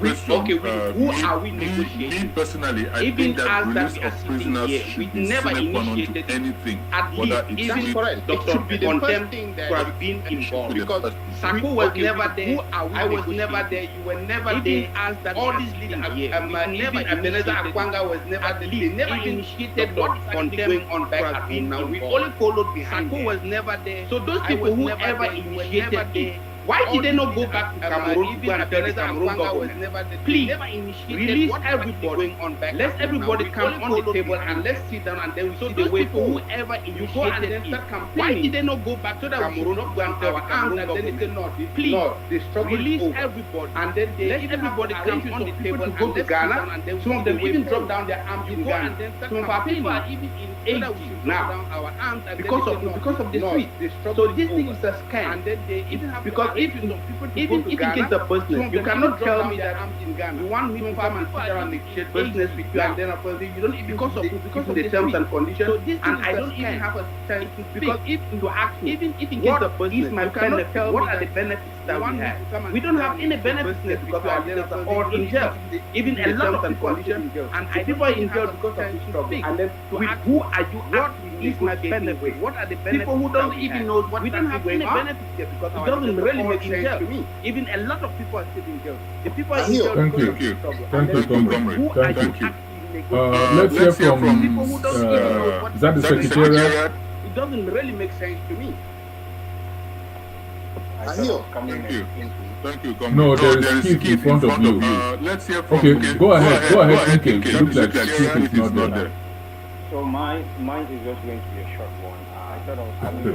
first thing.
Okay, who are we negotiating?
Me personally, I think that release of prisoners should be seen upon anything, whether it's
even correct. Dr. Condemned to have been involved, because Sako was never there. I was never there. You were never there. All these leaders, even Ebenezer Akwanga was never there. They never initiated what is going on back at home now. We only followed behind. Sako was never there. So those people who ever initiated it, why did they not go back to Cameroon to go and tell the Cameroon government, please release everybody, let everybody come on the table and let's sit down and then we see the way for whoever initiated it. Why did they not go back to the Cameroon to go and tell the Cameroon government, please release everybody and then let everybody come on the table and go to Ghana, and some of them even drop down their arms in Ghana. Some of our people are even in 80 now because of the Swiss. So this thing is a scam, and then they even have because even if it is a business, you cannot tell me that you want me to come and sit down and negotiate business with you, and then you don't even because of the terms and conditions, and I don't even have a chance to because if to ask me, even if it is a business, my benefits, what are the benefits that we have? We don't have any benefits because our leaders are all in jail. Even a lot of people are in jail, and people are in jail because of this struggle. And then with who are you? What is my benefit? What are the benefits? People who don't even know what we don't have any benefits here because it doesn't really make sense to me. Even a lot of people are still in jail. The people are in jail because of this struggle.
Thank you, comrade. Thank you. Let's hear from
people who don't even know what
is that the secretariat?
It doesn't really make sense to me.
Thank you.
No, there is Keith in front of you.
Let's hear from.
Okay, go ahead. Go ahead. Okay, it looks like Keith is not there.
So mine is just going to be a short one. I thought I was coming to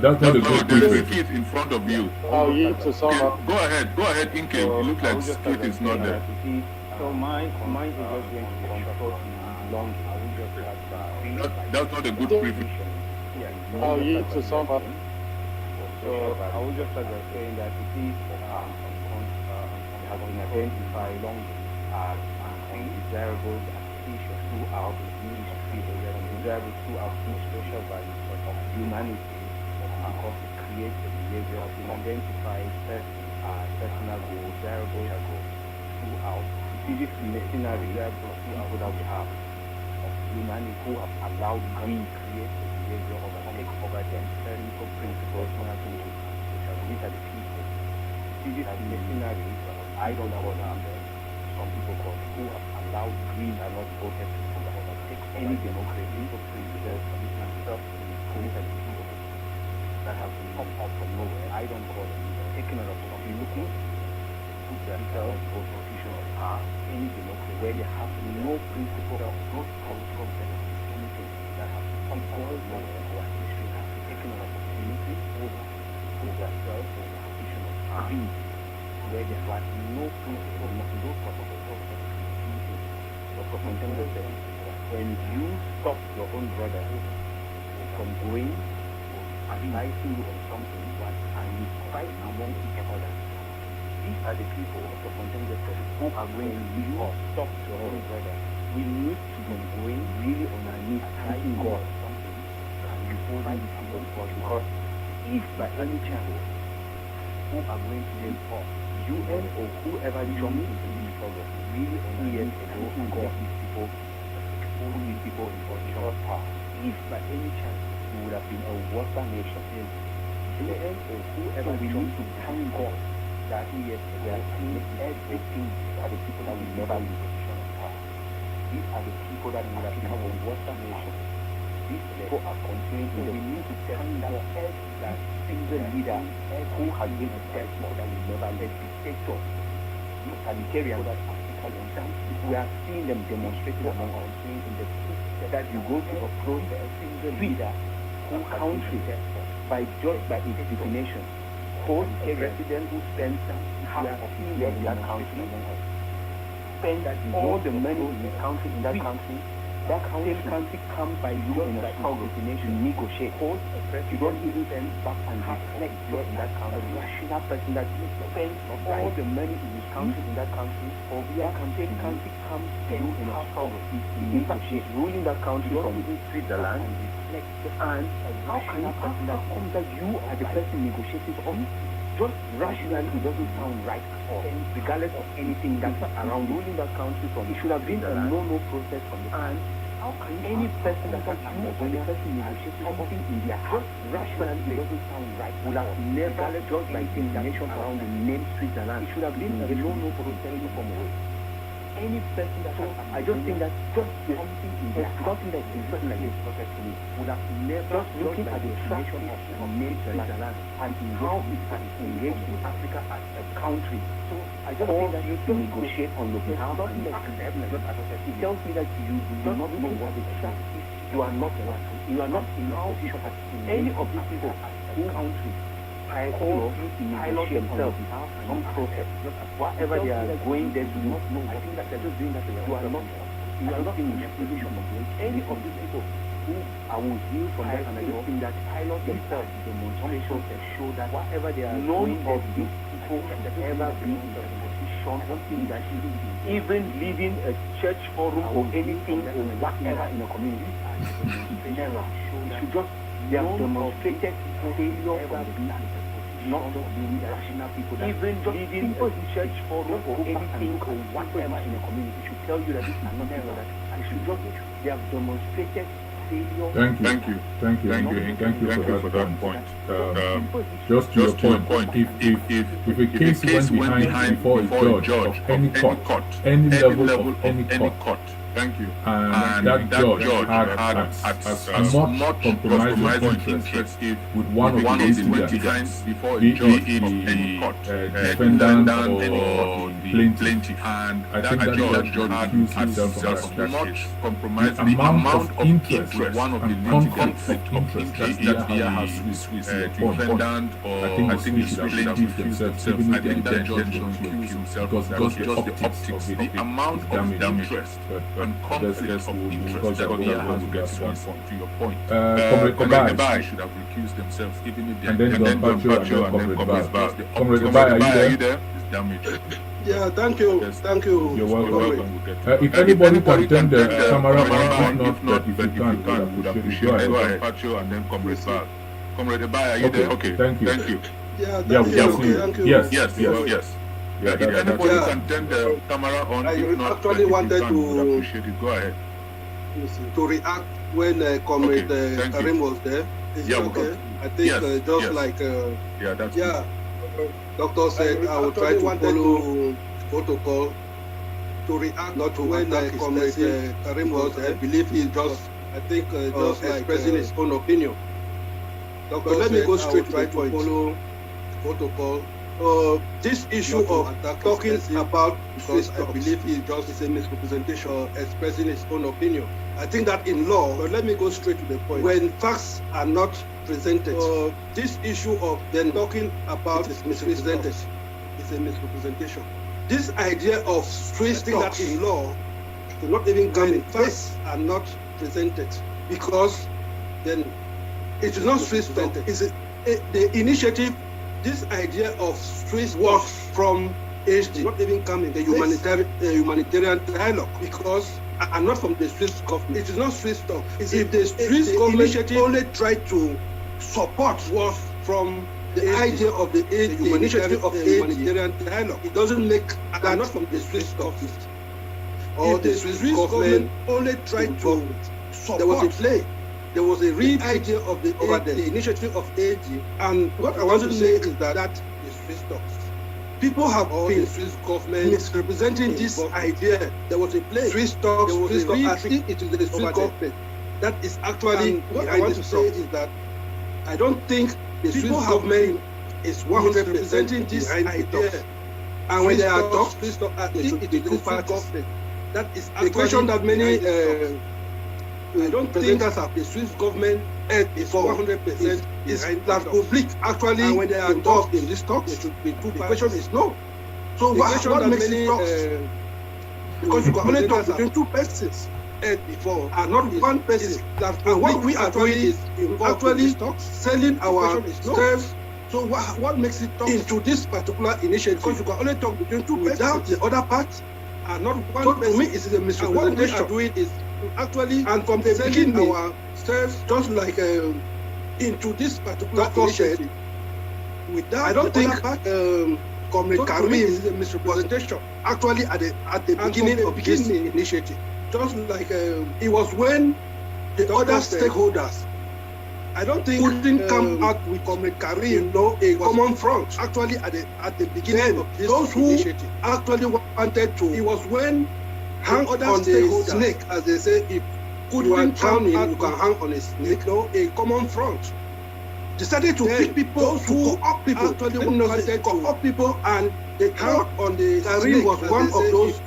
that's not a good
briefing. Keith in front of you.
Oh, yeah, to sum up.
Go ahead, Inke.
So,
it looks like Keith is not there.
So mine is just going to be a short long. I will just
that's not a good briefing.
Oh, yeah, to sum up. So I will just start by saying that it is has been identified long as undesirable application throughout the industry, undesirable throughout the social values of humanity, because it creates a behavior of identified personal goals, desirable throughout. It is mercenary desirable throughout that we have of humanity who have allowed greed create a behavior of over the empirical principles which are these are the people. It is mercenary, I don't know what some people call who have allowed greed and not voted to overtake any democracy for principles themselves these are the people that have come up from nowhere. I don't call them taking an opportunity to put themselves for position of power any democracy where they have no principle of no cultural benefit, anything that has come out of nowhere or history has taken an opportunity over put themselves for position of power where they have no principle, nothing, those sort of anything. Dr. Fontaine said, when you stop your own brother from going advising you on something and you fight among each other, these are the people of the Fontaine who are going to you stop your own brother. We need to be going really on our knees thanking God or something and you hold these people because if by any chance who are going to them off, UN or whoever jumped into this struggle really on years ago and got these people putting these people in position of power. If by any chance we would have been a Western nation, JN or whoever, we need to thank God that we are seeing everything are the people that will never be in position of power. These are the people that would have become a Western nation. These people are continuing to we need to thank God that single leader who has been the best that will never let dictator, totalitarian that we are seeing them demonstrating among us in the that you go to approach a single leader who country by just by its definition holds a president who spends half of his year in that country among us, spends all the money in the country in that country. That same country comes by you in a struggle to negotiate. You don't even spend back and reflect in that country. A rational person that spends all the money in his country in that country, or that same country comes to you in a struggle to negotiate. Ruling that country from Switzerland, and how can you person that comes that you are the person negotiating on? Just rationally, it doesn't sound right at all. Regardless of anything that's around ruling that country from, it should have been a no process from the and how can any person that has you or the person negotiating something in their house, rationally, it doesn't sound right. Would have never just like the nation around the name Switzerland. It should have been a no process from away. Any person that I just think that just something in there, something that is something like this process to me would have never just looking at the nation of Switzerland and how it can engage in Africa as a country. So I just think that you to negotiate on the behalf of the African. It tells me that you do not know what it is. You are not in a position as any of these people who country call you to negotiate themselves some process. Whatever they are going there to not know. I think that they're just doing that. You are not in a position of any of these people who I will hear from them, and I just think that pilot themselves demonstration to show that whatever they are doing, of these people can ever be in a position of that even leading a church forum or anything or whatever in a community. It should just they have demonstrated failure from the beginning. Not being rational people that even just leading a church forum or anything or whatever in a community should tell you that this is not error. That it should just they have demonstrated failure.
Thank you for that point. Just to your point, if a case went behind before a judge of any court, any level of any court, thank you. And that judge had as much compromising interest with one of the litigants, before a judge of any court, defendant or the plaintiff. And I think that judge had as much compromising the amount of interest one of the litigants of interest that the defendant or I think the plaintiff themselves. I think that judge should accuse himself because just the optics, the amount of interest and conflict of interest that they have to get to your point. Comrade should have recused themselves even if they and then Pacho and then Comrade Bar. Comrade Bar, are you there? It's damaged.
Yeah, thank you.
You're welcome. If anybody can turn the camera on, if not, if you can, I would appreciate it.
Go ahead, Pacho and then Comrade Bar. Comrade Bar, are you there? Okay, thank you.
Yeah, thank you.
Yes.
Yeah, if anybody can turn the camera on, if not,
actually wanted
to appreciate it. Go ahead.
To react when Comrade Karim was there. Is it okay? I think Doctor said I will try to follow protocol to react not to when Comrade Karim was there. I believe he just expressing his own opinion. Doctor, let me go straight to the point. Follow protocol. This issue of talking about Swiss, I believe he just is a misrepresentation, expressing his own opinion. I think that in law, but let me go straight to the point. When facts are not presented, this issue of then talking about is misrepresented. It's a misrepresentation. This idea of Swiss that in law do not even come in. Facts are not presented because then it is not Swiss presented. It's the initiative. This idea of Swiss works from HD, not even coming the humanitarian dialogue, because I'm not from the Swiss government. It is not Swiss talk. If the Swiss government only try to support works from the idea of the humanitarian dialogue, it doesn't make. I'm not from the Swiss government. or the Swiss government only tried to support. There was a play. There was a real idea of the initiative of AG, and what I want to say is that the Swiss talks. People have been Swiss government misrepresenting this idea. There was a play. Swiss talks. There was a real. I think it is the Swiss government that is actually. What I want to say is that I don't think the Swiss government is 100% representing this idea. And when they are talks, Swiss talks, I think it is the Swiss government. That is the question that many. I don't think that the Swiss government is 100% is that public actually and when they are involved in this talk, there should be two. The question is no. So what makes it talks? Because you can only talk between two persons before and not one person. And what we are doing is actually selling our stuff. So what makes it talk into this particular initiative? Because you can only talk between two without the other part and not one person. To me, it is a misrepresentation. And what we are doing is actually, and from the beginning, our self just like into this particular initiative. Without I don't think Comrade Karim is a misrepresentation. Actually, at the beginning of this initiative, just like it was when the other stakeholders, I don't think couldn't come out with Comrade Karim, a common front. Actually, at the beginning of this those initiative, actually wanted to. It was when hang on the snake, as they say, if you are drowning, you can hang on a snake. A common front decided to pick people to co-op people. Actually, wanted to co-op people, and they hang on the snake was one of those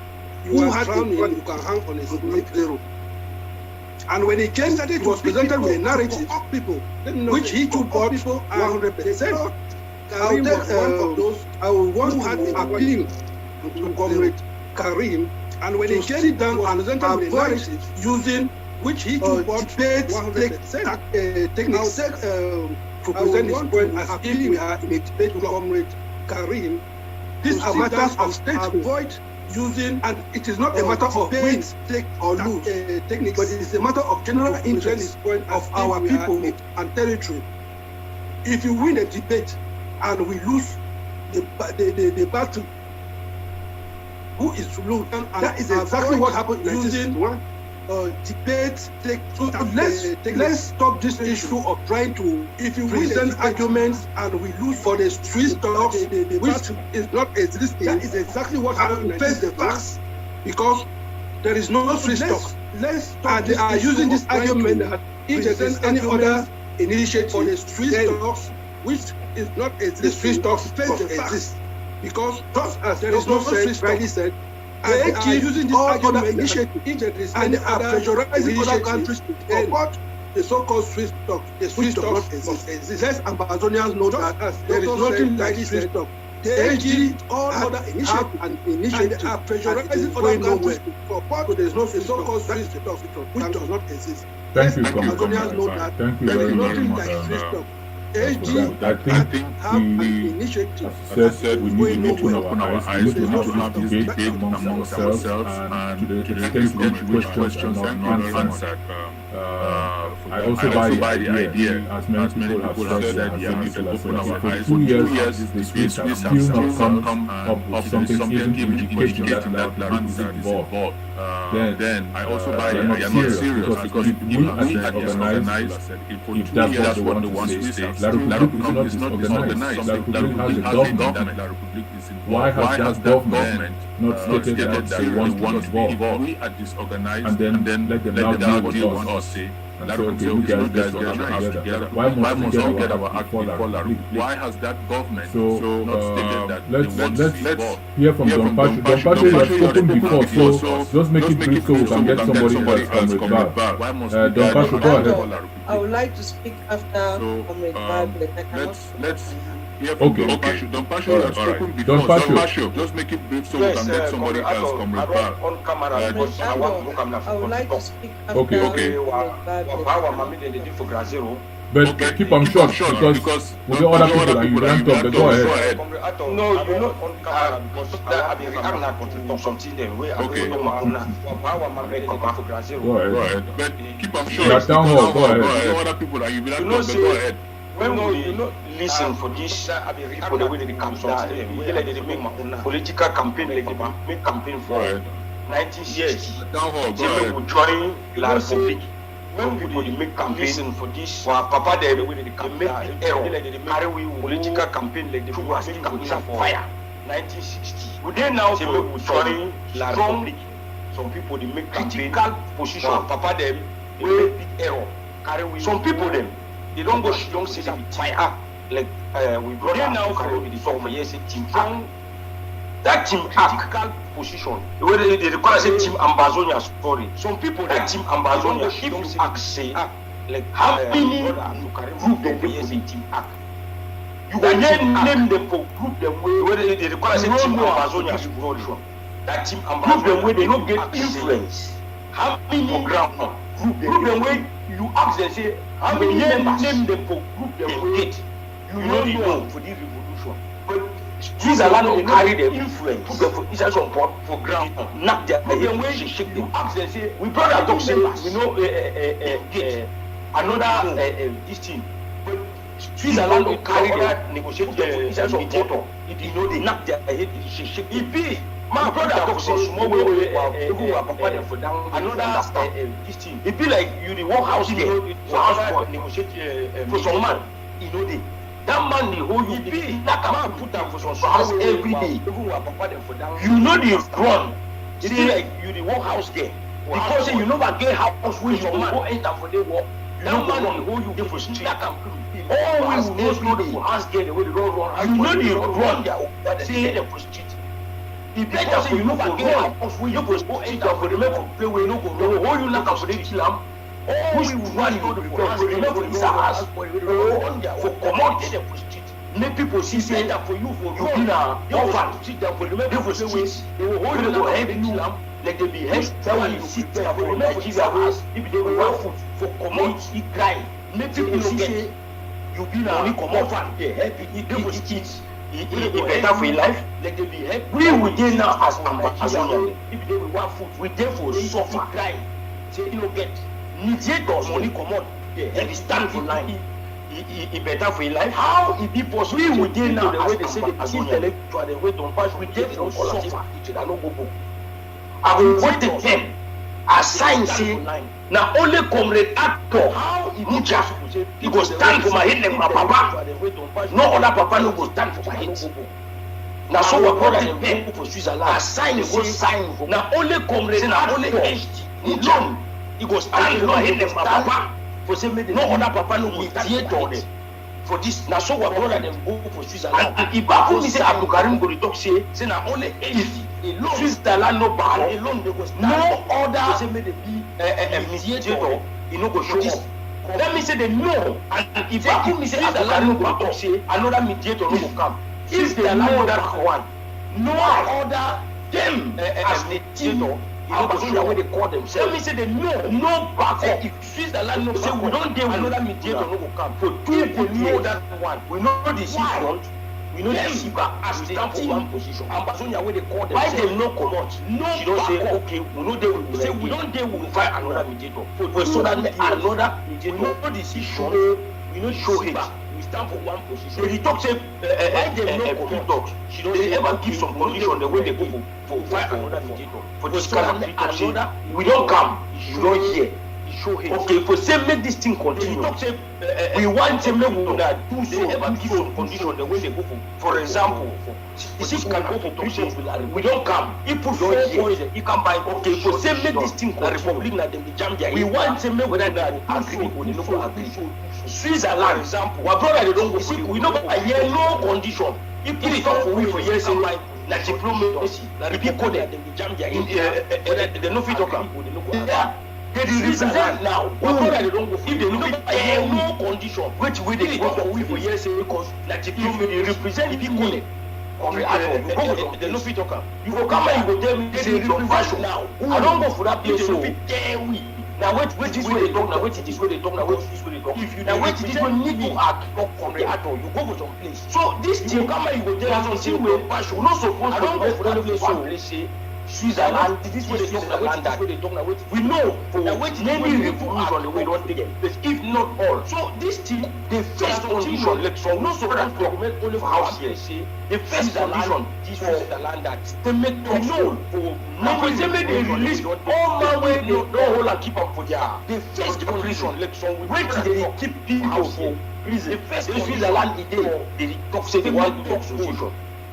who had drowning, you can hang on a snake. Zero. And when he came, it was presented with a narrative of people, which he took bought people 100%. I will want to have appeal to Comrade Karim. And when he came down and presented with a narrative using which he took bought techniques to present his point as if we are in a debate with Comrade Karim. These are matters of state avoid using, and it is not a matter of win, take or lose techniques, but it is a matter of general interest of our people and territory. If you win a debate and we lose the battle, who is to lose? And that is exactly what happened using debate. So let's stop this issue of trying to, if you present arguments and we lose for the Swiss talks, which is not existing. That is exactly what happened. Face the facts, because there is no Swiss talks. And they are using this argument that if there is any other initiative for the Swiss talks, which is not the Swiss talks does exist, because just as there is no Swiss talks. They are using this argument initiative, and they are pressurizing other countries to support the so-called Swiss talk. The Swiss talk must exist. Let Ambazonians know that there is nothing like Swiss talk. They give all other initiatives and they are pressurizing other countries to support. So there is no so-called Swiss talk, which does not exist.
Thank you,
Ambazonians know that
Thank you
there
very
is
much.
nothing like Swiss talk.
I think as said, we need to open our eyes. We need to have this debate amongst ourselves, and to the extent which questions are not answered. I also buy the idea, as many people have said, we need to open our eyes. For 2 years, the Swiss have still not come up with something even indicating that Larry is involved. Then I also buy the idea, not serious, because if we as organized, if that's what they want to say, La République is not disorganized. La République has a government. Why has that government not stated that they want to be involved? We are disorganized, and then let them now deal with us. And so, okay, you guys get your act together. Why must we get our act before La République? Why has that government not stated that let's hear from Don Pacho. Don Pacho, you have spoken before, so just make it brief so we can get somebody else from the back. Don Pacho, go ahead.
I would like to speak after Comrade Bible.
Let's hear from Don Pacho, you have spoken before. Don Pacho, just make it brief so we can get somebody else, Comrade Bible.
I would like to speak after
But keep them short because we got other people and you don't talk. But go ahead.
No, you know, I'm not going to talk something there. Okay.
Go ahead.
But keep them short.
You're down hall. Go ahead.
Other people and you will not talk. But go ahead.
When we listen for this people, the way they come something, we like they make political campaign, like they make campaign for. 1960.
Down hall, go
ahead. We join La Republique.
When people they make campaign
for this,
for Papa they make
error, carry we political campaign like the people are still for fire. 1960. We then now for join La Republique. Some people they make critical position. Papa them they make big error. Carry we. Some people them they don't go don't say them fire like we brought now carry with the song for years team from that team critical position. Where they require say team Ambazonia story. Some people that team Ambazonia if you ask say like how many group them they put in team act. You can name them for group them where they require say team Ambazonia story. That team Ambazonia them where they don't get influence. How many ground group them where you ask them say how many members name them for group them where you know for this revolution. But these are not carry the influence. Put them for inside some pot for ground. Knock their head. Shake them. Ask them say we brought our talk say we know another this thing. But Switzerland don't carry them. Negotiate them for inside some pot. If you know they knock their head. Shake. It be my brother talk say small way. Papa them for down another this thing. It be like you the workhouse there. For house negotiate for some man. You know they. That man the whole you be that man put down for some house every day. You know the run. It be like you the workhouse there. Because you know that get house where some man go enter for the work. That man the whole you give for street. All we know the house there the way they don't run. You know the run there. See them for street. The better you know that get house where you go enter for the make of play where you no go run. All you knock for the kill am. All we want to do is ask for commodity. Make people see say that for you for you now. You want to sit down for the make for streets. They will hold you to help you like they be help. That you sit there for the make for give us. If they want food for commodity grind. Make people see say you be now only commodity fan. They help you eat. They will eat. It better for your life. Like they be help. We will dey now as Amazonian. If they want food, we dey for suffer grind. Say you no get. Mediators money come out, they stand for line. It better for your life. How it be possible? We within now the way they say the intellectual, the way to pass, we get from suffer. It no go. I will vote them. Assign say now only comrade actor. How Mucha he go stand for my head like my papa. No other papa no go stand for my head. Now so what brother them for Switzerland. Assign say sign for now only comrade now only HD. Mucha. He goes stand for my head like my papa. For say no other papa no go stand for it. For this, now so what brother them go for Switzerland. And if Babu say Abdul Karim go talk say now only 80 alone Switzerland no ban alone they go stand. No other say make they be mediator. He no go show up. Let me say they know. And if Babu say Abdul Karim go talk say another mediator no go come. If they know that one, no other them as mediator. Ambazonia where they call themselves. Let me say they no back up. If Switzerland no say we don't deal with another mediator no go come. For people know that one. We know the front. We know the back. As they stand for one position. Ambazonia where they call themselves. Why they no come out? No she don't say okay. We know they will say we don't deal with find another mediator. For so that another mediator. We know the decision. We know show it. We stand for one position. They talk say why they no come out? She don't ever give some condition the way they go for find another mediator. For this kind of another, we don't come. You don't hear. Okay, for say make this thing continue. We want to make we do so. Ever give some condition the way they go for example, if you can go for patients we don't come. If put 4 points, you can buy. Okay, for say make this thing continue. We want to make we agree or they no agree. Switzerland example, our brother they don't go. See, we know a year no condition. If it is not for we for years in life. Like diplomacy, like people there, they no fit talk am. They represent now. They don't go. If they no condition, which way they go for we for years because like diplomacy, they represent the people there. They no fit talk am. You go come and you go tell me say represent now. I don't go for that place. So tell we. Now wait this way they talk. Now wait this way they talk. Now wait this way they talk. If you now wait this way need to act from the actor, you go some place. So this thing come and you go tell us say we passion. We not supposed to go for that place. So let's say Switzerland, this way they talk now, we know for many revolution the way don't take place, if not all. So this thing, the first condition, like some no supposed to make only for house here. The first condition is for Switzerland that they make to know for now they make they release all my way no hold and keep up for their the first condition, like some wait they keep people for prison. The first Switzerland they talk say they want to association.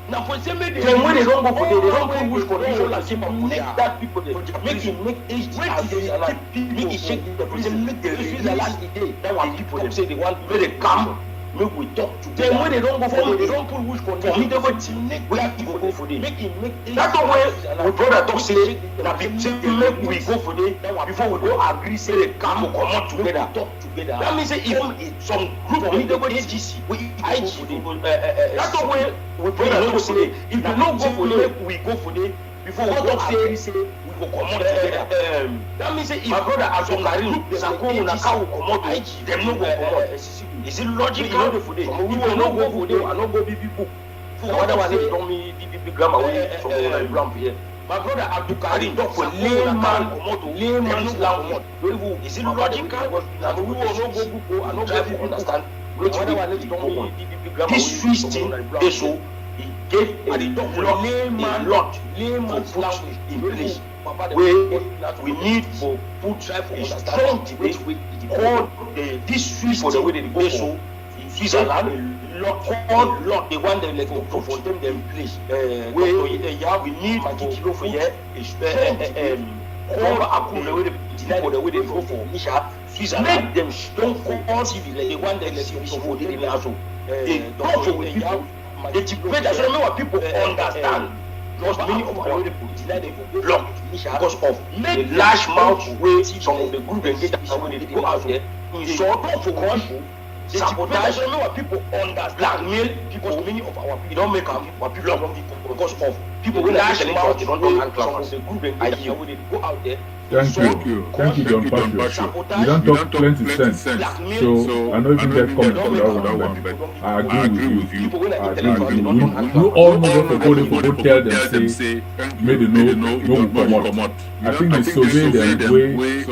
Now, for example, when they don't go for they don't put which condition and keep make that people they make it make age make it shake the prison, make the Switzerland today. That one people say they want to make come, make we talk to them. When they don't go for they don't put which condition, they go to make black people go for them. Make it make that's the way we brother talk say that make we go for them before we go agree say they come out together, talk together. That means if some group of people go AGC, we IG. That's the way we brother talk say if you no go for them, we go for them before we go agree say we go come out together. That means if my brother as on Karim, Sanko na ka will come out, them no go come out. Is it logical for them? We will not go for them and not go be people. For other one they don't me big grammar way from the ramp here. My brother Abdul Karim talk for layman's language. Is it logical? And we will not go people and not try to understand. This Swiss thing, so he gave a lot layman's language in place. We need for put a strong debate with all this Swiss for the way they go so Switzerland lot the one they for them them place we need to for here all the way they go for Misha make them strong TV like the one they for the also they talk for with people the debate as well people understand. Because many of our people they block because of the large mouth way some of the group and data when they go out there in short for people sabotage people understand blackmail because many of our people don't make our people because of people with large mouth they don't handle some of the group and data when they go out there.
Thank you, John Patrick. You don't talk plenty sense, so I know you get comment on that one, but I agree with you. You all know what to go tell them, say, may they know, no come out. I think they survey the way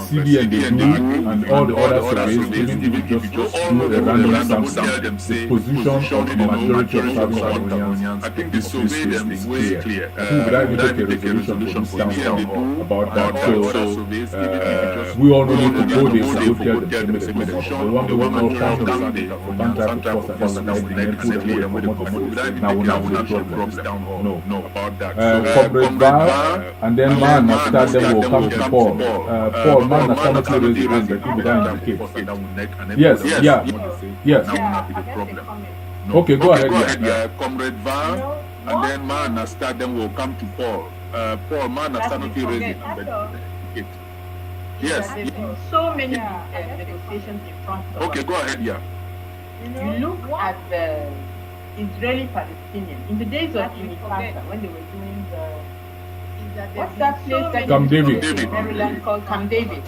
CBN they do, and all the other surveys, even if you just do a random sample, the position of the majority of Southern Cameroonians, I think the survey them is way clear. I think without even take a resolution for this about that. So we all need to go there to tell them to make the position. The one we want to count for Banter for force and then put them with the promote. Now we have the problem. No, about that. Corporate bar and then man after them will come to Paul. Paul man after to raise the hand, but people down in the case. Yes. Now will not be the problem. Okay, go ahead. Comrade Var and then man after them will come to Paul. Paul man after not raising it. Yes.
There have been so many negotiations in front of us.
Okay, go ahead.
You look at the Israeli-Palestinian in the days of Unifasa when they were doing what's that place that
Camp David
in Maryland called Camp David.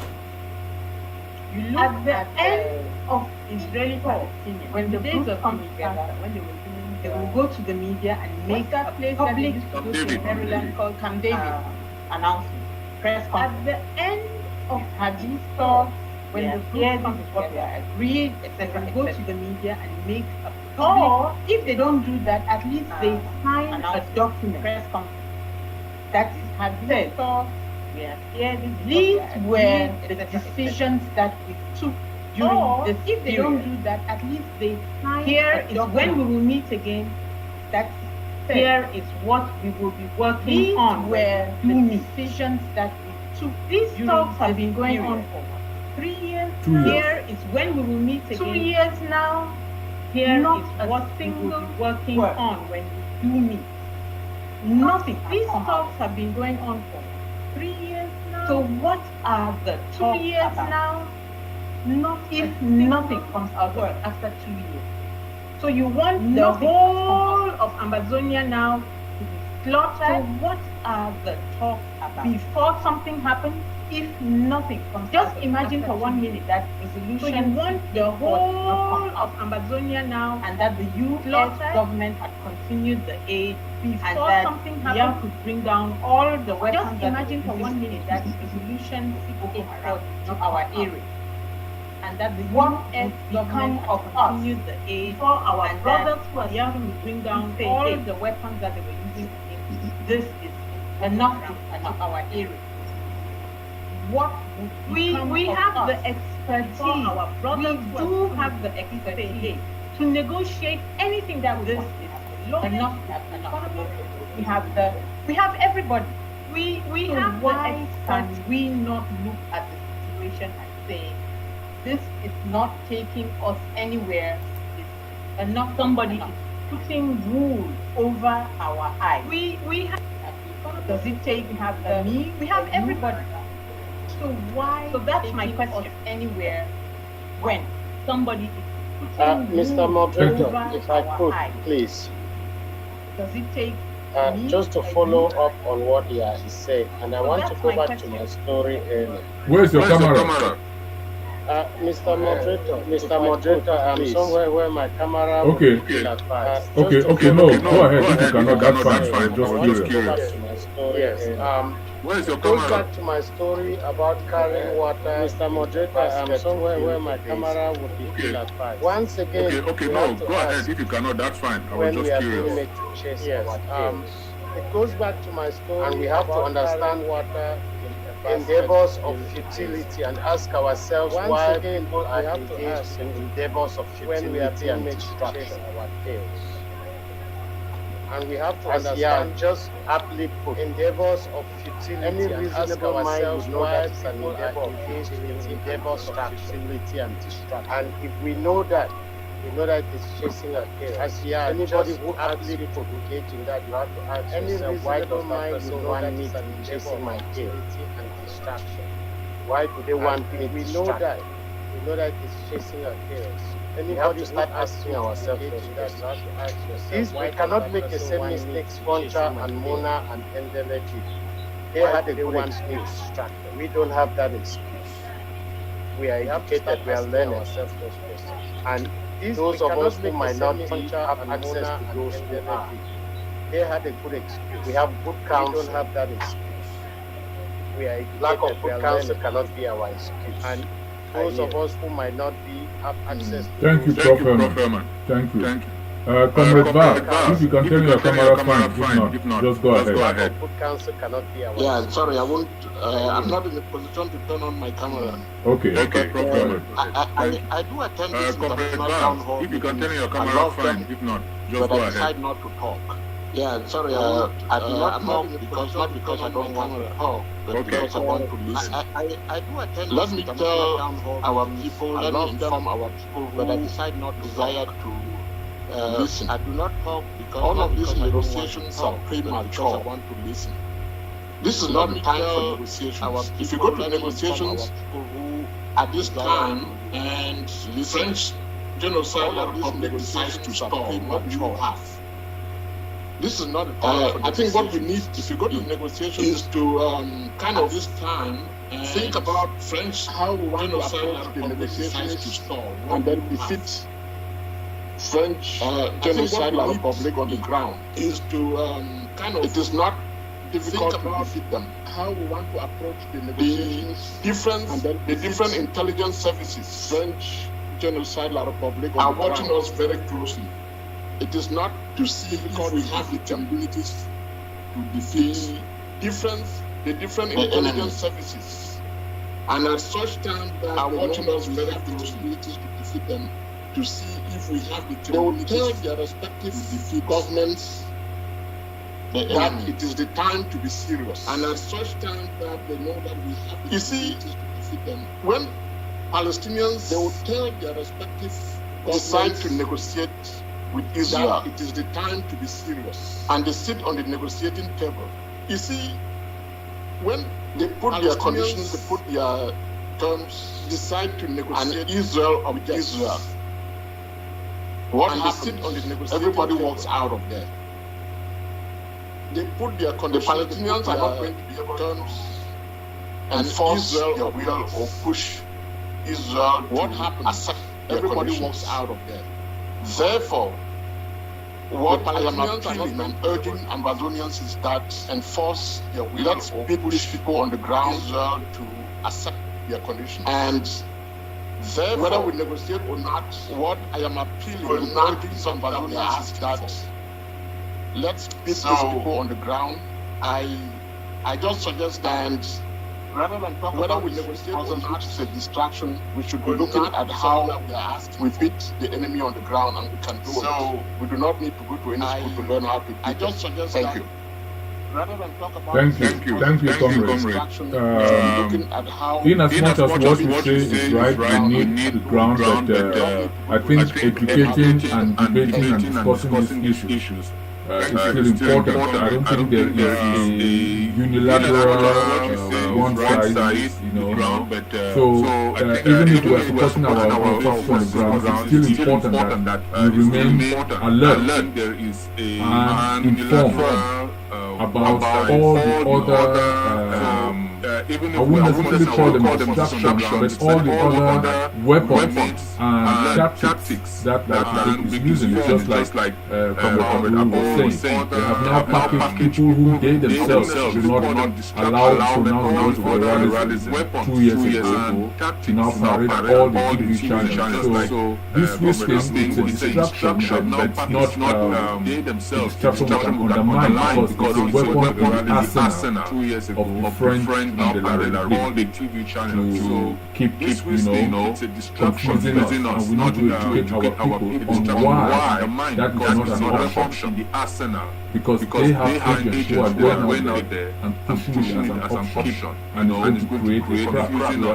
You look at the end of Israeli-Palestinian when the days of Unifasa when they were doing they will go to the media and make that place that they used to go to in Maryland called Camp David announcement press conference. At the end of having talks when the group comes together, agreed, etc., go to the media and make a public. Or if they don't do that, at least they sign a document, press conference. That is having talks. These were the decisions that we took during this. If they don't do that, at least they sign. Here is when we will meet again. That here is what we will be working on. Where the decisions that we took. These talks have been going on for 3 years. 2 years. Here is when we will meet again. 2 years now. Here is what we will be working on when we do meet. Nothing. These talks have been going on for 3 years now. So what are the 2 years now? If nothing comes out of it after 2 years. So you want the whole of Amazonia now to be slaughtered. So what are the talks about? Before something happens, if nothing comes. Just imagine for 1 minute that resolution. So you want the whole of Ambazonia now, and that the U.S. government had continued the aid before and that something happened could bring down all the weapons. Just imagine for 1 minute that resolution 684 to our area, and that the U.S. government had continued the aid before our brothers who are here to bring down all the weapons that they were using against. This is enough to our area. What we have the expertise. Our brothers we do have the expertise to negotiate anything that this is enough. We have everybody. We so have why can we not look at the situation and say this is not taking us anywhere? It's enough. Somebody is putting wool over our eyes. We have. Does it take? We have the me. We have everybody. So why? So that's my question. Anywhere, when somebody is putting
Mr. Moderator,
over
if I could,
eyes.
please.
Does it take?
Just to follow up on what he said, and I want to go back to my story earlier.
Where's your camera?
Mr. Moderator, I'm somewhere where my camera
okay.
Will be at five.
Okay, no, go ahead. If you cannot, that's fine. Just curious.
Yes.
Where's your
camera?
camera?
Back to my story about carrying water. Mr. Moderator, I'm somewhere where my camera would be still at 5. Once again,
okay, no, go ahead. If you cannot, that's fine. I was just curious.
It goes back to my story, and we have to understand water endeavors of futility and ask ourselves why people are engaged in endeavors of futility and destruction. And we have to understand, just aptly put, endeavors of futility. Any reasonable mind would know that it's an endeavor of futility, endeavors of futility and destruction. And if we know that, it's chasing a tail. As anybody who aptly put engage in that, you have to ask yourself, why does that person want me to be chasing my tail and distraction? Why do they want me to be distracted? We know that it's chasing a tail. We have to start asking ourselves those questions. We cannot make the same mistakes Foncha and Mona and Endele did. They had a good excuse. We don't have that excuse. We are educated, we are learning ourselves those questions. And those of us who might not have access to those who are, they had a good excuse. We have good counsel. We don't have that excuse. We are educated, lack of good counsel cannot be our excuse. And those of us who might not have access to
Thank you, Prof. Herman. Thank you. Comrade Bar, if you can turn your camera fine. If not, just go ahead.
Good counsel cannot be our
Yeah, sorry, I won't. I'm not in a position to turn on my camera.
Okay, Prof. Herman.
I do attend this international town hall.
If you can turn your camera fine. If not, just go ahead.
But I decide not to talk. Yeah, sorry, I do not talk not because I don't want to talk, but because I want to listen. I do attend. Let me tell our people, let me inform our people but I decide not to desire to listen. I do not talk because all of these negotiations are premature. I want to listen. This is not the time for negotiations. If you go to negotiations at this time and the French genocide republic decides to stop, what do you have? This is not the time. I think what we need, if you go to negotiations, is to kind of this time think about French how we want to approach the negotiations to stall, and then defeat French genocide republic on the ground. Is to kind of. It is not difficult to defeat them. How we want to approach the negotiations. The different intelligence services, French genocide republic are watching us very closely. It is not to see because we have the capabilities to defeat the different intelligence services, and at such time that are watching us very closely to defeat them, to see if we have the capabilities. They will tell their respective governments that it is the time to be serious, and at such time that they know that we have the capabilities to defeat them. When Palestinians, they will tell their respective decide to negotiate with Israel, it is the time to be serious, and they sit on the negotiating table. You see, when they put their conditions, they put their terms, decide to negotiate, and Israel of Israel. What and happens? They sit on the negotiating everybody table. Walks out of there. They put their conditions. The Palestinians are not going to be able terms. enforce your will or push Israel. What happens? Everybody walks out of there. Therefore, what I am appealing and urging Ambazonians is that enforce your will. Let's push people on the ground Israel to accept their conditions. And therefore, whether we negotiate or not, what I am appealing and urging some Ambazonians is that let's beat these people on the ground. I just suggest that rather than talk whether we negotiate or not is a distraction, we should be looking at how we beat the enemy on the ground, and we can do it. We do not need to go to any school to learn how to do it. I just suggest Thank you. Rather than talk about
Thank you, comrade. In as much as what you say is right, we need the ground, but I think educating and debating and discussing these issues is still important. I don't think there is a unilateral one size, So even if we are supporting our forces on the ground, it's still important that we remain alert and informed about all the other, I wouldn't necessarily call them distractions, but all the other weapons and tactics that is using. It's just like Comrade Abu was saying, they have now packaged people who they themselves do not allow to now go to the rallies 2 years ago to now parade all the TV channels. So this risking is a distraction, but it's not a distraction that can undermine, because it's a weapon in the arsenal of the French and the Larry to keep confusing us, and we need to educate our people on why that is not an option. Because they have agents who are going out there and pushing it as an option, and going to create a crack.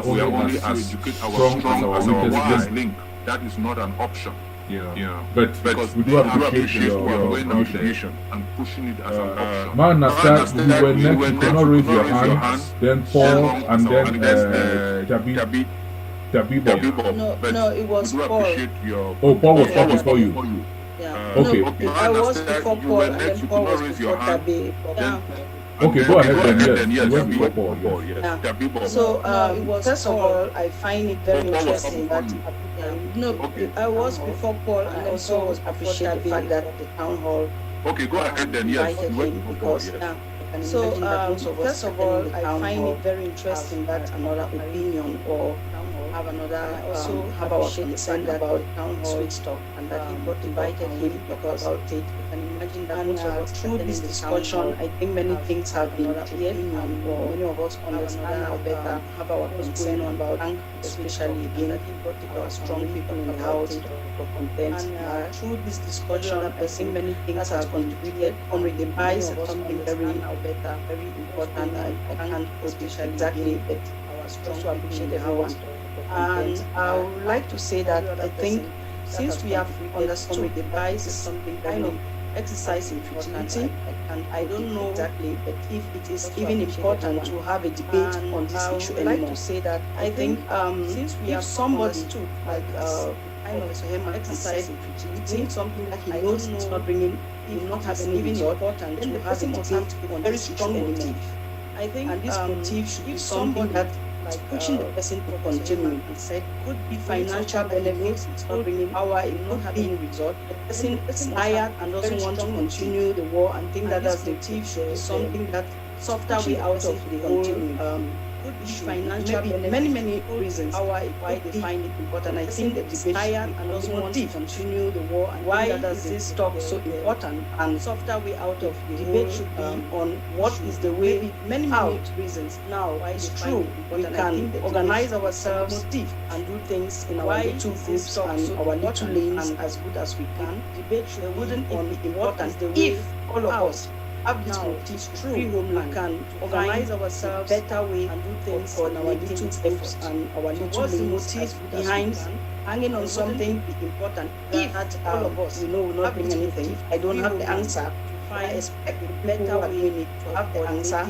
We are only as strong as our weakest link.
That is not an option.
But we do appreciate your contribution
and pushing it as an option.
Man, Nastat, you were next. You cannot raise your hands. Then Paul, and then Dabibo.
No, it was Paul.
Oh, Paul was up before you.
Yeah.
Okay.
No, I was before Paul, and then Paul was before Tabi.
Okay, go ahead then. Yes, you went before Paul.
Yes. So, first of all, I find it very interesting that I was before Paul, and also appreciate the fact that the town hall.
Okay, go ahead then. Yes, you went before.
So, first of all, I find it very interesting that another opinion or have another also have our concern about town hall switch talk, and that he got invited him because about it. You can imagine that and through this discussion, I think many things have been cleared, and many of us understand now better, have our concern about bank, especially again our strong people in the house for content. And through this discussion, I think many things have contributed. On the buys something very better, very important. I can't especially exactly, but our strong people in the house. And I would like to say that I think since we have understood the bias is something kind of exercise in futility, and I don't know exactly but if it is even important to have a debate on this issue anymore. I would like to say that I think since we have somebody to like kind of exercise in futility, something that he knows it's not bringing, he will not have any even important to have a debate on very strong motive. I think and this motive should be something that like pushing the person to continue. He said could be financial benefits, it's not bringing power, it not having result. The person is tired and doesn't want to continue the war and think that that's the motive should be something that softer way out of the whole could be financial benefits. Many reasons why they find it important. I think that it's tired and doesn't want to continue the war, and why is this talk so important, and softer way out of the debate should be on what is the way many reasons. Now it's true we can organize ourselves and do things in our little groups and our little lanes as good as we can. Debate should wouldn't be important if all of us have this motive free homeland, can organize ourselves better way and do things for our little groups and our little motive behind hanging on something important. If all of us we know will not bring anything, I don't have the answer. I expect a better way to have the answer,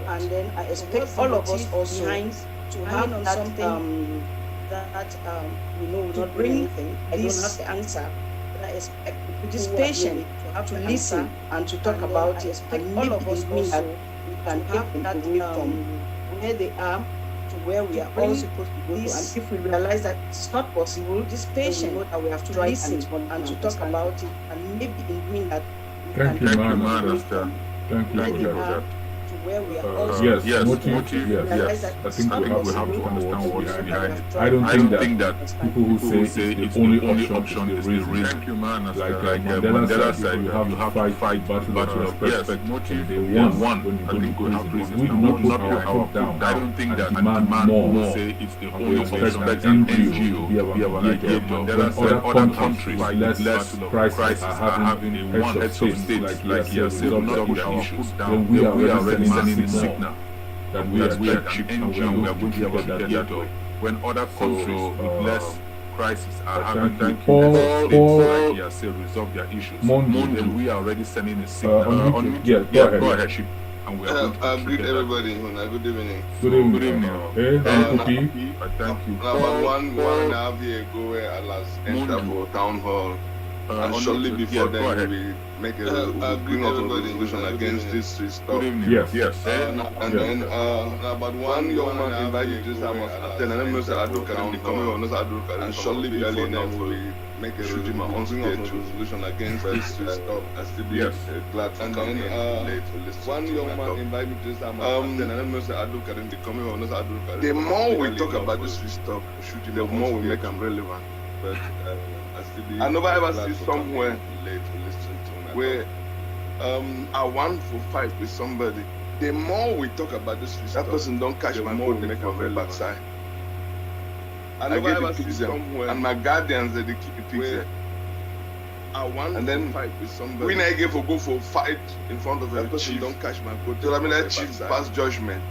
and then I expect all of us also to have on something that we know will not bring anything. I don't have the answer. I expect this patient to listen and to talk about it. And all of us also we can take that away from where they are to where we are all supposed to go to. And if we realize that it's not possible, this patient, we know that we have to listen and to talk about it, and maybe in doing that,
Thank you, man. Thank you for that.
To where we are all
Yes, motive, yes. I think we have to understand what's behind it. I don't think that people who say it's the only option is the reason.
Thank you, man.
Like Mandela said, you have to fight battle of respect. Motive, they won when you go have reasons. We do not put our foot down. I don't think that demand more. Say it's the only expect NGO be evaluated. When other countries less crisis are having a one heads of state like here, say not push our foot down. We are already sending a signal that we expect cheap and we are going to be able to get that. When other countries with less crisis are having states like here say resolve their issues, then we are already sending a signal. Go ahead, cheap. And we are going to
greet everybody. Good evening.
Good evening. Hey, thank you.
About one and a half year ago, where I last entered for town hall, and shortly before then we make a bring out a resolution against this stuff.
Yes.
And then about one young man invited this time was attend, and then Mr. Adul Karim becoming one Adul, and shortly before then we make a resolution against this stuff. I still be glad to come in late to listen. One young man invited me this time and then Mr. Adul Karim becoming one Adul. The more we talk about this stuff, the more we make them relevant. But I never ever see somewhere where I want to fight with somebody. The more we talk about this, that person don't catch my more we make a very backside. I never ever see somewhere, and my guardians they keep the picture. I want and then to fight with somebody. When I go for fight in front of a chief, don't catch my foot. So I mean that chief pass judgment.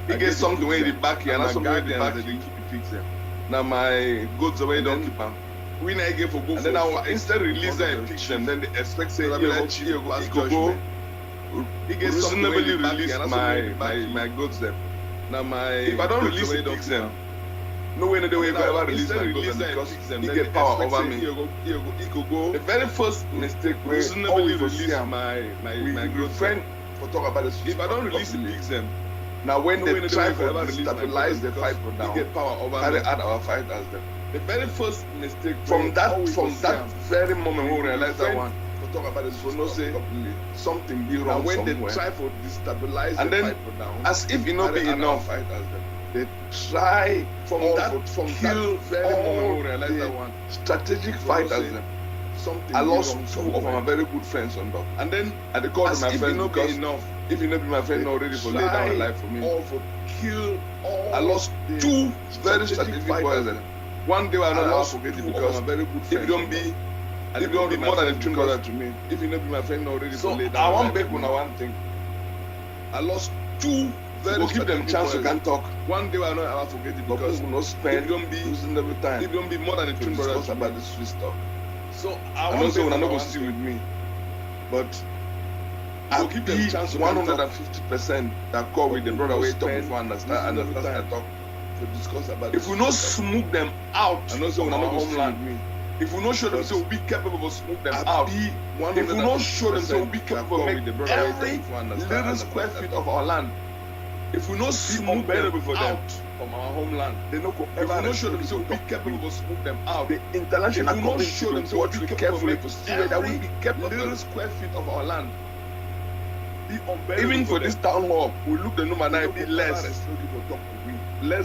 He gets something way in the back here, and my guardians they keep the picture. Now my goods away don't keep them. When I get for go, and then I will instead release them and pick them. Then they expect say he go. He gets reasonably release my goods them. Now if I don't release it, pick them. No way, no way, if I ever release my goods them because he get power over me. He could go. The very first mistake we reasonably release my goods. Friend for talk about this. If I don't release it, pick them. Now when they try to stabilize the fight for now, get power over carry out our fight as them. The very first mistake from that very moment we realize that one to talk about this, we know say something be wrong when somewhere. They try to destabilize and the then fight for now, as if it not be enough, fight as them. They try from that very moment we realize that one strategic fight as them. I lost two of my very good friends on top. And then I called my friends because if you not be my friend not ready for lay down a life for me. I lost two very strategic boys. One day I lost forget it because I'm very good friend. If you don't be more than a twin brother to me, if you not be my friend not ready for lay down. I want back on one thing. I lost two very give them chance to can talk. One day I know I forget it because we not spend losing every time. If you don't be more than a twin brother about this free stuff. So I don't say when I'm not going to still with me, but I'll give them chance 150% that call with the brother we talk before understand and talk to discuss about. If we not smoke them out, I know say when I'm not homeland. If we not show them say we'll be capable of smoke them out, if we not show them say we'll be capable of make every little square feet of our land, if we not smoke them out from our homeland, they no go ever. If we not show them say we'll be capable of smoke them out, the international community show them say watch we carefully to see that we be capable little square feet of our land. Even for this town hall, we look the number 9 be less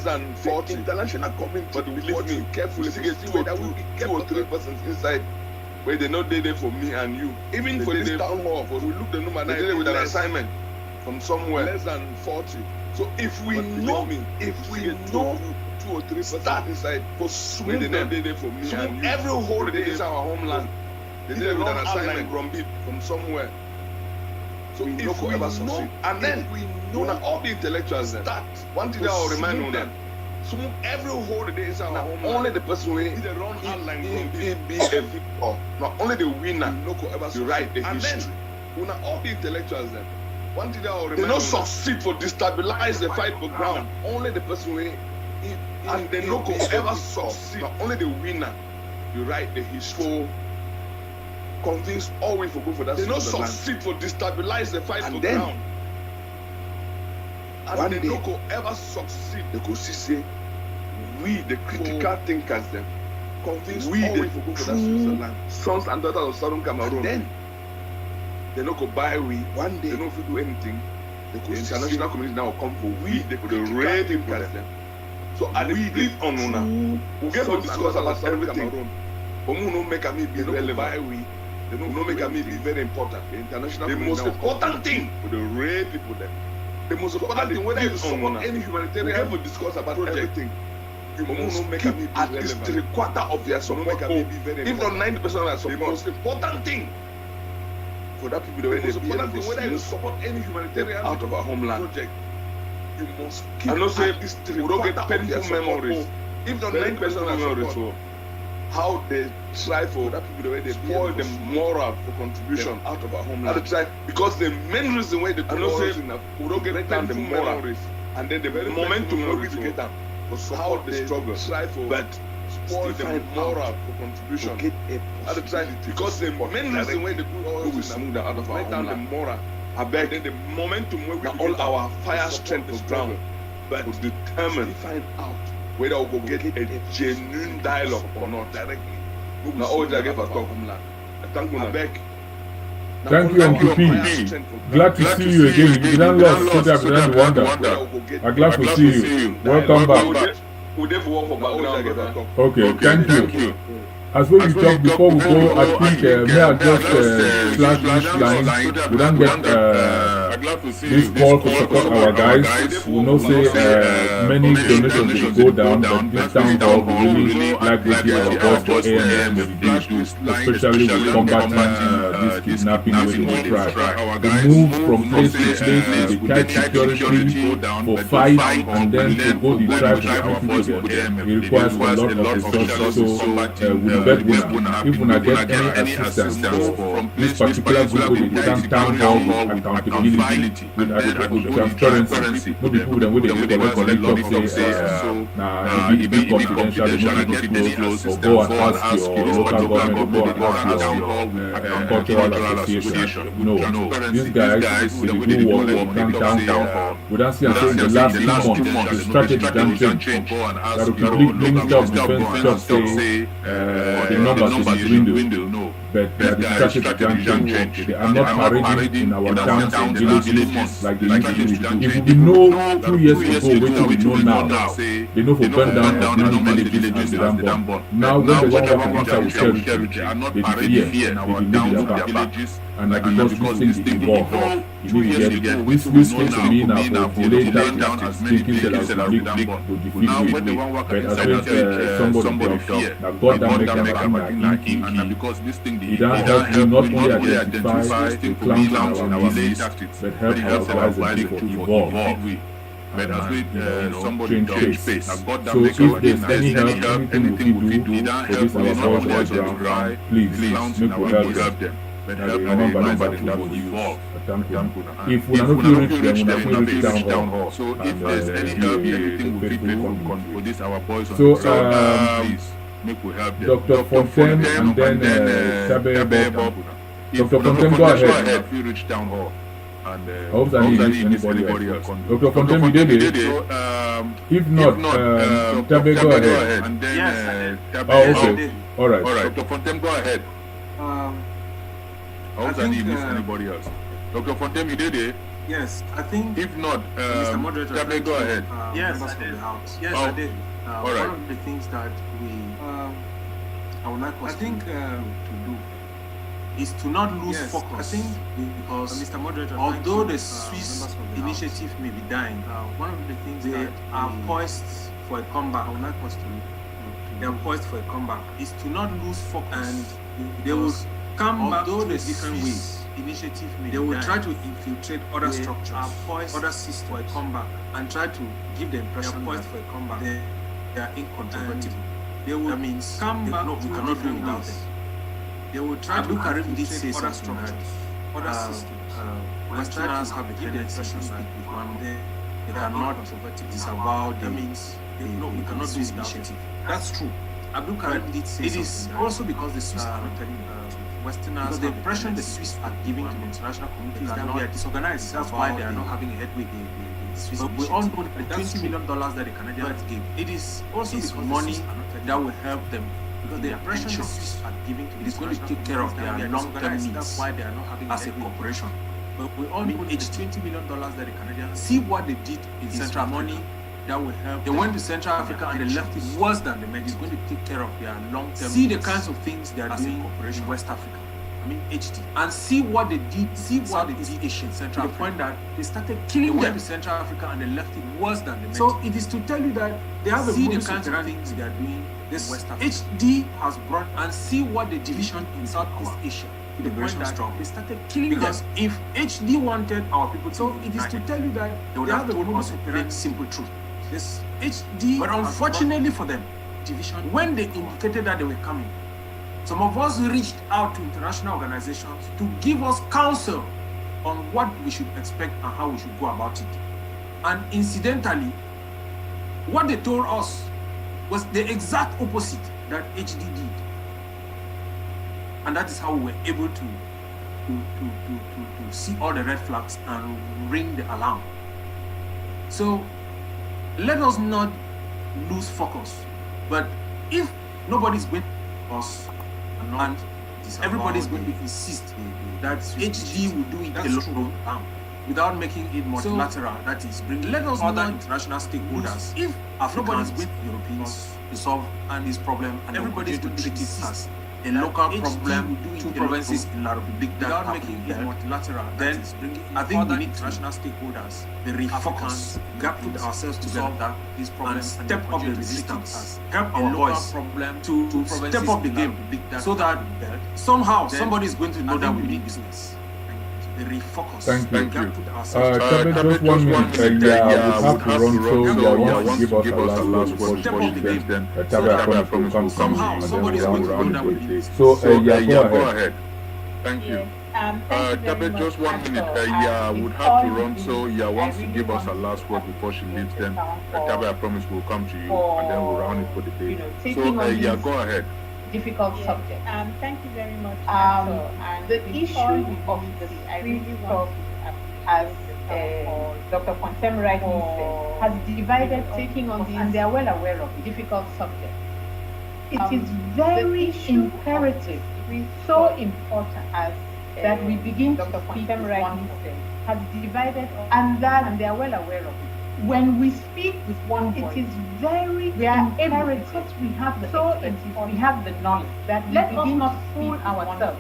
than 40. International community, but believe me, carefully to get 2 or 3 persons inside where they not there for me and you. Even for this town hall, we look the number 9 with an assignment from somewhere less than 40. So if we know 2 or 3 persons inside for swim them, they for me and you. Every whole day is our homeland. They did with an assignment from somewhere. So if we ever succeed, and then we know all the intellectuals that one thing I will remind you that every whole day is our home. Only the person will be a victor, not only the winner. You write the history. All the intellectuals then. One thing I will remind you, they don't succeed for destabilize the fight for ground. Only the person will, and they no ever succeed. Not only the winner. You write the history. Convince all we for go for that. They not succeed for destabilize the fight and for ground. And they no go ever succeed. They go see say we the critical thinkers them convince we the true sons and daughters of Southern Cameroon. And then they no go buy we. One day they no fit do anything. The international community now come for we the real thinkers them. So I plead on una. We get to discuss about everything. But we no make me be relevant. They no make me be very important. The international the most important thing for the real people them. The most important thing whether you support any humanitarian, we have to discuss about everything. You must keep at least 3/4 of their support. If not 90% of their support. The most important thing for that people, the most important thing whether you support any humanitarian out of our homeland project, you must keep at least 3/4 of painful memories. If not 90% of their support, how they try for that people, the way they spoil the moral for contribution out of our homeland. How they try, because the main reason why they put all this in we don't get down the moral, and then the momentum we to get down. How they struggle, try for, but spoil the moral for contribution. Get how they try, because the main reason why they put all this in out of our homeland, the moral. I beg, then the momentum where we all our fire strength was ground, but determined find out whether we will get a genuine dialogue or not directly. Now, always I give a talk homeland. I thank you, Beg.
Thank you, Uncle P. Glad to see you again. You didn't lost, so that didn't wonder. I'm glad to see you. Welcome back. Okay, thank you. As we talked before we go, I think may I just slash this line. We don't get this call to support our guys. We know say many donations will go down, but this town hall we really like to hear our voice for ANM especially with combating this kidnapping within the tribe. They move from place to place with the tight security for fight and then to go the tribe to together. It requires a lot of resources, so we beg una, if una get any assistance from this particular group with the town hall with accountability, with transparency, no be people that wey dey collect say na e be confidential, they no fit disclose, or go and ask your local government, or go and ask your cultural association. No, these guys dey do work in town hall. We don see am say in the last 2 months the strategy don change. That the public minister of defence just say the numbers is dwindle, no. But the strategy can change. They are not parading in our towns and villages like they used to do. If we know 2 years ago what we know now, they know for burn down of many villages and they don't burn. Now when they want to enter with territory, they fear, they delay their villages, and because these things they evolve, you need to get this case to me now for delay tactics, thinking that I will big to defeat with me. But as when somebody fear, now God don't make them king, and because this thing it does help you not only identify the clowns in our tactics, but help our guys to evolve. But as we somebody change face. So if there's any help, anything we do for this our voice on the ground, please make we help them. But remember that will evolve. If we are not reach them, we are not reach down hall. So if there's any help, anything we do for this our boys on the ground, please. Dr. Fontaine and then Bob. Dr. Fontaine, go ahead. If you reach down hall. And I hope that he needs anybody else. Dr. Fontaine, you did it. If not, Tabe, go ahead. And then, yes, okay. All right. Dr. Fontaine, go ahead. I hope that he needs anybody else. Dr. Fontaine, you did it.
Yes, I think.
If not,
Mr. Moderator,
Tabe, go ahead.
Yes, I did. Yes, I did.
All right.
One of the things that I would like us to do is to not lose focus. I think because Mr. Moderator, although the Swiss initiative may be dying, one of the things they are poised for a comeback. I would like us to they are poised for a comeback is to not lose focus, and they will come back to the different ways. Initiative they will try to infiltrate other structures, other systems for a comeback, and try to give the impression that for a comeback they are incontrovertible. They will come back. We cannot do without them. They will try to infiltrate other structures, other systems. Westerners have a tendency to speak with one. They cannot disavow. That means we cannot do this initiative. That's true. Abdul Karim did say it is also because the Swiss are not telling Westerners, because the impression the Swiss are giving to the international community is that we are disorganized. That's why they are not having a headway. The Swiss. But we all know that the $20 million that the Canadians gave, it is also money that will help them. Because the impression the Swiss are giving to it is going to take care of their long-term needs. That's why they are not having as a corporation. But we all know it's $20 million that the Canadians see what they did in Central Africa. That will help. They went to Central Africa and they left it worse than the men. It's going to take care of their long-term. See the kinds of things they are doing in West Africa. I mean HD. And see what they did. See what they did in Central Africa. To the point that they started killing them. They went to Central Africa and they left it worse than the men. So it is to tell you that they have see the kinds of things they are doing in West Africa. HD has brought and see what the division in Southeast Asia. To the point that they started killing because them. If HD wanted our people to so it is to tell you that they would have told us a very simple truth. This HD, but unfortunately for them, division when they indicated that they were coming, some of us reached out to international organizations to give us counsel on what we should expect and how we should go about it. And incidentally, what they told us was the exact opposite that HD did. And that is how we were able to see all the red flags and ring the alarm. So let us not lose focus. But if nobody's going to us and everybody's going to insist that HD will do it alone without making it multilateral, so, that is bringing let us other international stakeholders, if Africans, with Europeans to solve this problem, and everybody's going to treat it as a local problem, two provinces in La Republique without making it multilateral, then I think we need international stakeholders, the refocus, put ourselves together, this problem, and step up the resistance, help our voice to step up the game, so that somehow somebody is going to know that we need business. The refocus.
Thank you. Just 1 minute. Yeah, we have to run, so want to give us a last word before she leaves. Then Tabe, I promise will come and then we'll round it with it. So, go ahead.
Thank you. Tabe, just 1 minute. Would have to run, so wants to give us a last word before she leaves. Then Tabe, I promise will come to you and then we'll round it for the day. So, go ahead.
Difficult subject.
Thank you very much.
And the issue of the really as Dr. Pontem rightly said, has divided taking on and they are well aware of the difficult subject. It is very imperative, so important as that we begin to speak with one voice, has divided and they are well aware of it. When we speak with one voice, it is very imperative because we have the expertise, we have the knowledge that let us not fool ourselves.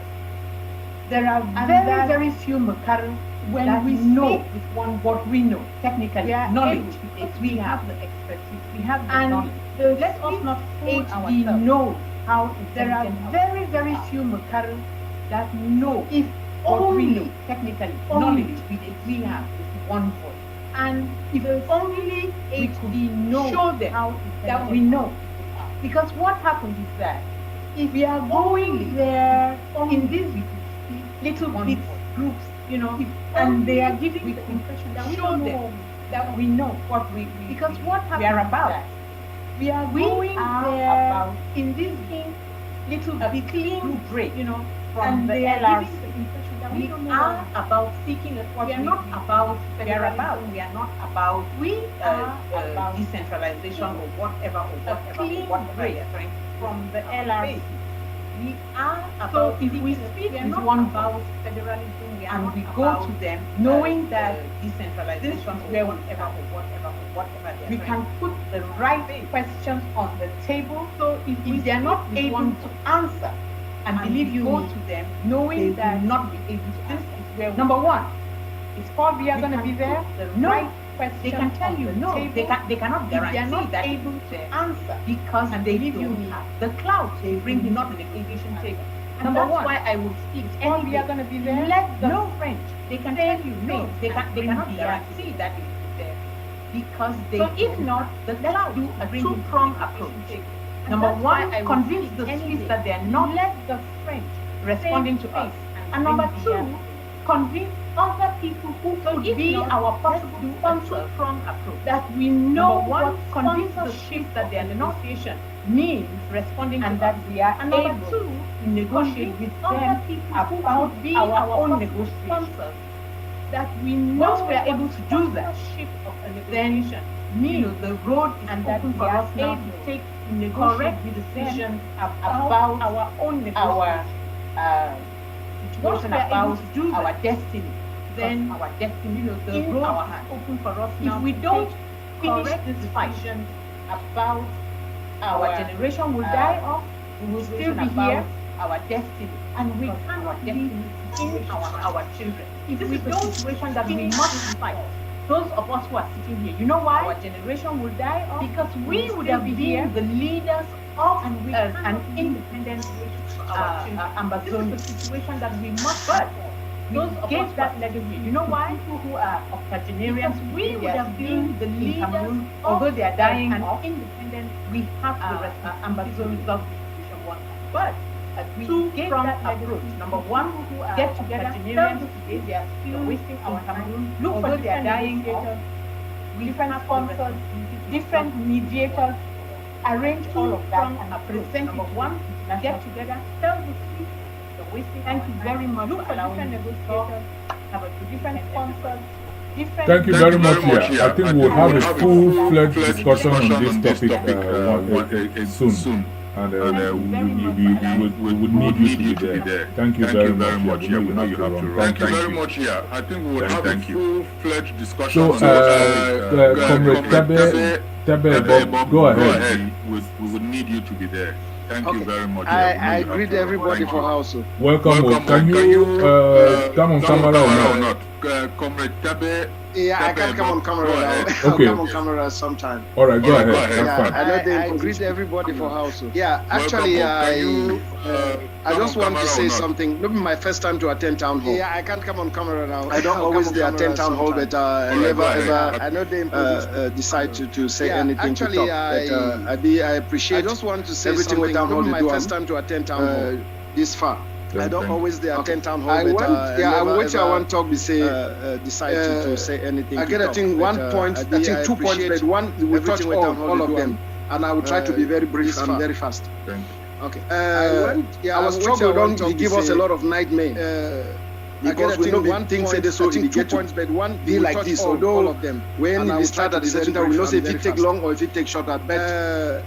There are very, very few Makaru when we know with one what we know, technically, knowledge, we have the expertise, we have the knowledge. Let us not fool ourselves. Know how there are very, very few Makaru that know if what we know, technically, knowledge we have with one voice. And if only we could show them how that we know. Because what happens is that if we are going there in these little bit groups, and they are giving the impression that we don't know that we know what we because what happens we are about. We are going there about in this little bit clean break, from the LRC. We are about seeking what we are not about. We are about. We are not about. We are about decentralization or whatever from the LRC. We are about. So if we speak with one about federalism, and we go to them knowing that decentralization where whatever we can put the right questions on the table. So if they are not able to answer. And believe you go to them knowing they will not be able to. This is where number one, is Paul Biya going to be there? The right question. They can tell you no. They cannot guarantee they are not that able to answer because and they leave you the cloud. They bring you not the negotiation table. And number that's why I would speak. Is Paul Biya going to be there? Let the French. They can tell you no. They cannot guarantee that it is there because they. So if not, the cloud do a two-pronged approach. Number one, convince the Swiss that they are not let the French responding to us. And number two, convince other people who could be our possible two-pronged approach. That we know what convince the Swiss that they are negotiation means responding, and that we are able to negotiate with them about our own negotiations. That we know once we are able to do that, then the road is and open for us now to take correct decisions about our own negotiations, situation about our destiny. Then our destiny, the road is open for us now. If we don't finish this decision about our generation will die off, we will still be here, our destiny, and we cannot live in our children. If we don't situation that we must fight, those of us who are sitting here, you know why? Our generation will die off because we would have been the leaders of an independent Amazon situation that we must fight. Those of us that legacy, you know why? People who are octogenarians, we would have been the leaders, although they are dying of independence, we have the Amazon resolve situation one. But we get that approach. Number one, who are get together, today they are still wasting our Cameroon. Look for they are dying of different sponsors, different mediators, arrange all of that and present. Number one, get together, tell the truth. Thank you very much. Look for different negotiators, different sponsors.
Thank you very much. I think we'll have a full-fledged discussion on this topic soon. And we would need you to be there. Thank you very much.
You know you have to run. Thank you very much. I think we will have a full-fledged discussion.
So, Comrade Tabe, go ahead.
We would need you to be there. Thank you very much.
I greet everybody for house.
Welcome. Can you come on camera or not?
Comrade Tabe.
Yeah, I can come on camera now. I'll come on camera sometime.
All right, go ahead.
Yeah, I greet everybody for house. Yeah, actually, I just want to say something. Not my first time to attend town hall. Yeah, I can't come on camera now. I don't always attend town hall, but I never ever. I know they decide to say anything to talk. But I appreciate. I just want to say everything with town hall. My first time to attend town hall this far. I don't always attend town hall. I want to talk. Decide to say anything. I get 2 points. I think 2 points, but one we touch all of them, and I will try to be very brief and very fast. Okay. Our struggle don't give us a lot of nightmare. Because we know one thing said so in the 2 points, but one be like this. Although all of them, when we start at the certain time, we know if it take long or if it take shorter. But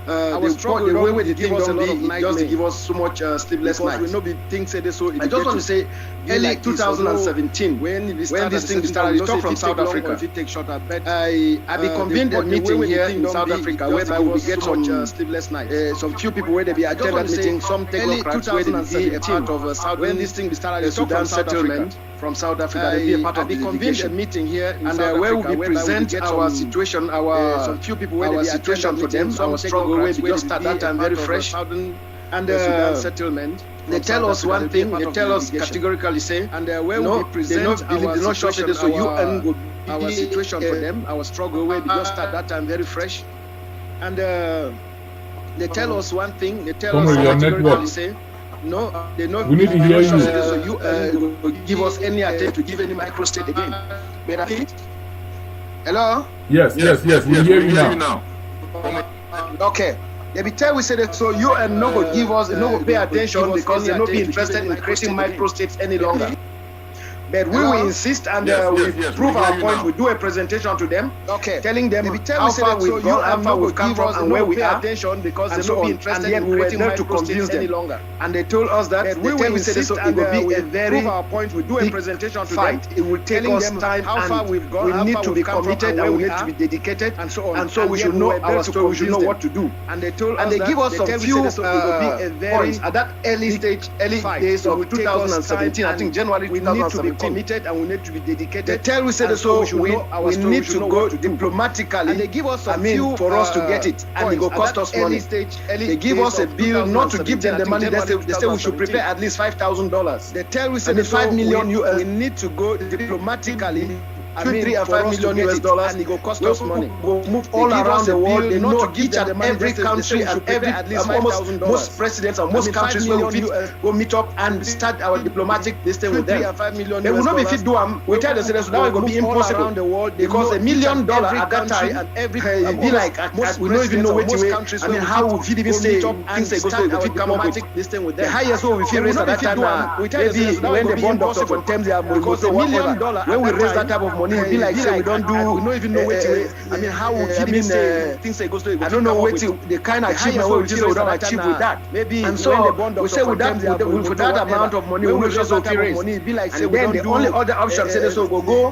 the way the thing don't be, it doesn't give us so much sleepless nights. We know the thing said so. I just want to say, early 2017, when this thing started, we talk from South Africa. If it take shorter, but I be convened a meeting here in South Africa whereby we get some sleepless nights. Some few people where they be attend that meeting, some take early 2017 a part of South. When this thing started, Sudan settlement. From South Africa, they be a part of the convened a meeting here in South Africa, where we present our situation, some few people where our situation for them, our struggle where we just start that time very fresh, and the Sudan settlement. They tell us one thing, they tell us categorically say, and where we present our situation, so UN will be our situation for them, our struggle where we just start that time very fresh, and they tell us one thing, they tell us categorically say. No, they not.
We need to hear you.
So you give us any attempt to give any microstate again. But I think. Hello.
Yes. We hear you now.
Okay. They be tell we say that so you and no go give us, no go pay attention because they not be interested in creating microstates any longer. But we will insist and we prove our point. We do a presentation to them, telling them how far we've gone, how far we've come from, and where we are. Because they not be interested in creating microstates any longer. And they told us that we will insist and it will be a very prove our point. We do a presentation to them. It will take us time, how far we've gone. We need to be committed and we need to be dedicated, and so on. And so we should know our story. We should know what to do. And they told us, and they give us some few points at that early stage, early days of 2017. I think January 2017. Committed and we need to be dedicated. They tell we say the so we need to go diplomatically. And they give us few for us to get it, and it will cost us money. They give us a bill not to give them the money. They say we should prepare at least $5,000. They tell we say the $5 million we need to go diplomatically between $3 and $5 million US, and it will cost us money. We'll move all around the world. They know each and every country and every most presidents and most countries where we go meet up and start our diplomatic system with them. They will not be fit do them. We tell them that now it will be impossible because $1 million at that time it be like we don't even know what to. I mean, how we fit even say things they go so we fit come up with the highest one we feel raise at that time. Maybe when the bond doctor contempt their because $1 million when we raise that type of money, it be like say we don't do. We don't even know what to. I mean, how we fit even say things they go so. I don't know what the kind of achievement we just we don't achieve with that. Maybe and so we say with that amount of money we will just okay raise. And then the only other option say so we go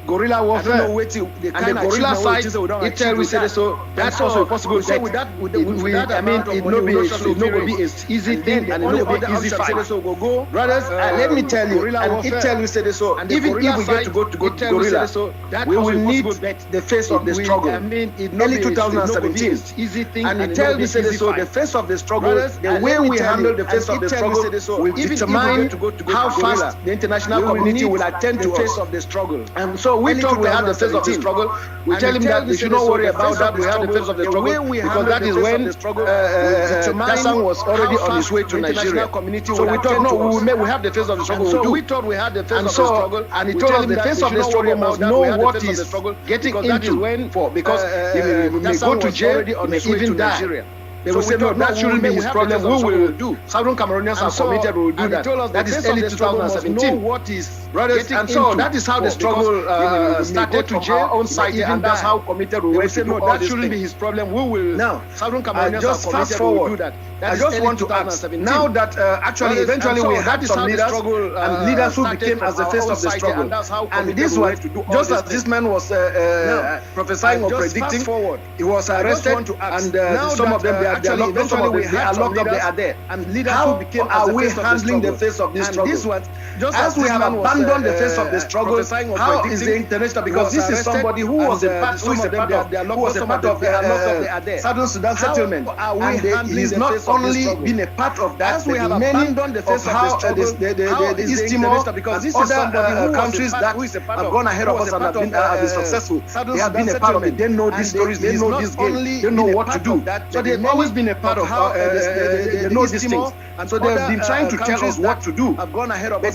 guerrilla warfare. And the guerrilla side it tell we say so that's also possible. Say with that I mean it no be an easy thing and it no be easy fight. Brothers, let me tell you, and it tell you say so. Even if we get to go guerrilla, we will need the face of the struggle. I mean, early 2017, easy thing, and it tell me say so. The face of the struggle, the way we handle the face of the struggle, will determine how fast the international community will attend to the face of the struggle. And so we thought we had the face of the struggle. We tell him that we should not worry about that. We have the face of the struggle because that is when Dassan was already on his way to Nigeria. So we thought no, we have the face of the struggle. So we thought we had the face of the struggle, and he told us the face of the struggle must know what is getting into for because he may go to jail, he may even die. They will say, no, that shouldn't be his problem. We will do. Southern Cameroonians are committed, we will do that. That is early 2017. Brothers, and so that is how the struggle started from our own side, and that's how committed we were. They will say, no, that shouldn't be his problem. We will. Now, Southern Cameroonians are committed, we will do that. I just want to ask, now that actually eventually we had some leaders and leaders who became as the face of the struggle. And this was, just as this man was prophesying or predicting, he was arrested and some of them, they are locked up, they are there. And leaders who became are we handling the face of this struggle? As we have abandoned the face of the struggle, how is the international? Because this is somebody who was a part of the Southern Sudan settlement. And he is not only been a part of that, we have abandoned the face of the struggle. The East Timor, because this is other countries that have gone ahead of us and have been successful. They have been a part of it. They know these stories. They know this game. They know what to do. So they've always been a part of how they know these things. And so they've been trying to tell us what to do. But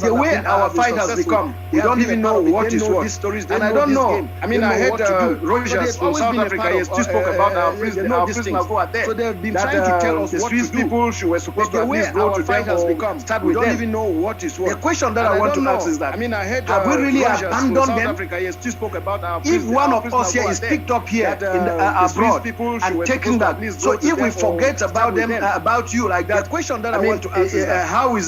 the way our fight has become, we don't even know what is what. And I don't know. I mean, I heard Rogers from South Africa yesterday spoke about our prisoners who are there. So they've been trying to tell us what to do. People were supposed to at least go to them or start with them. We don't even know what is what. The question that I want to ask is that, I mean, I heard have we really abandoned them? If one of us here is picked up here in abroad and taken that, so if we forget about them, about you like that, the question that I want to ask is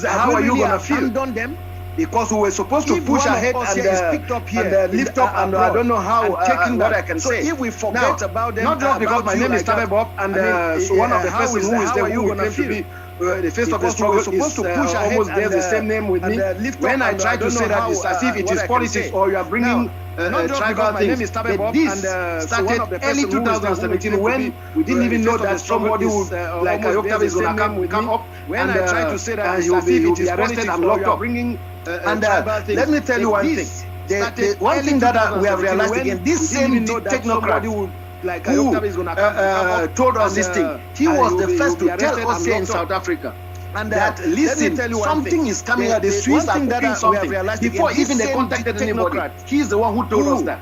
how are you going to feel? Them? Because we were supposed to push ahead and lift up, and I don't know how what I can say. So if we forget about them, not just because my name is Tabeb Bob, and so one of the person who is there who will feel the face of the struggle is supposed to push almost bears the same name with me. When I try to say that, it's as if it is politics or you are bringing tribal things. But this started early 2017 when we didn't even know that somebody would, like Ayokta is going to come up. When I try to say that, it's as if it is politics and locked up. And let me tell you one thing. The one thing that we have realized again, this same technocrat who told us this thing, he was the first to tell us here in South Africa. And that listen, something is coming out. The Swiss are cooking something before even they contacted anybody. He's the one who told us that.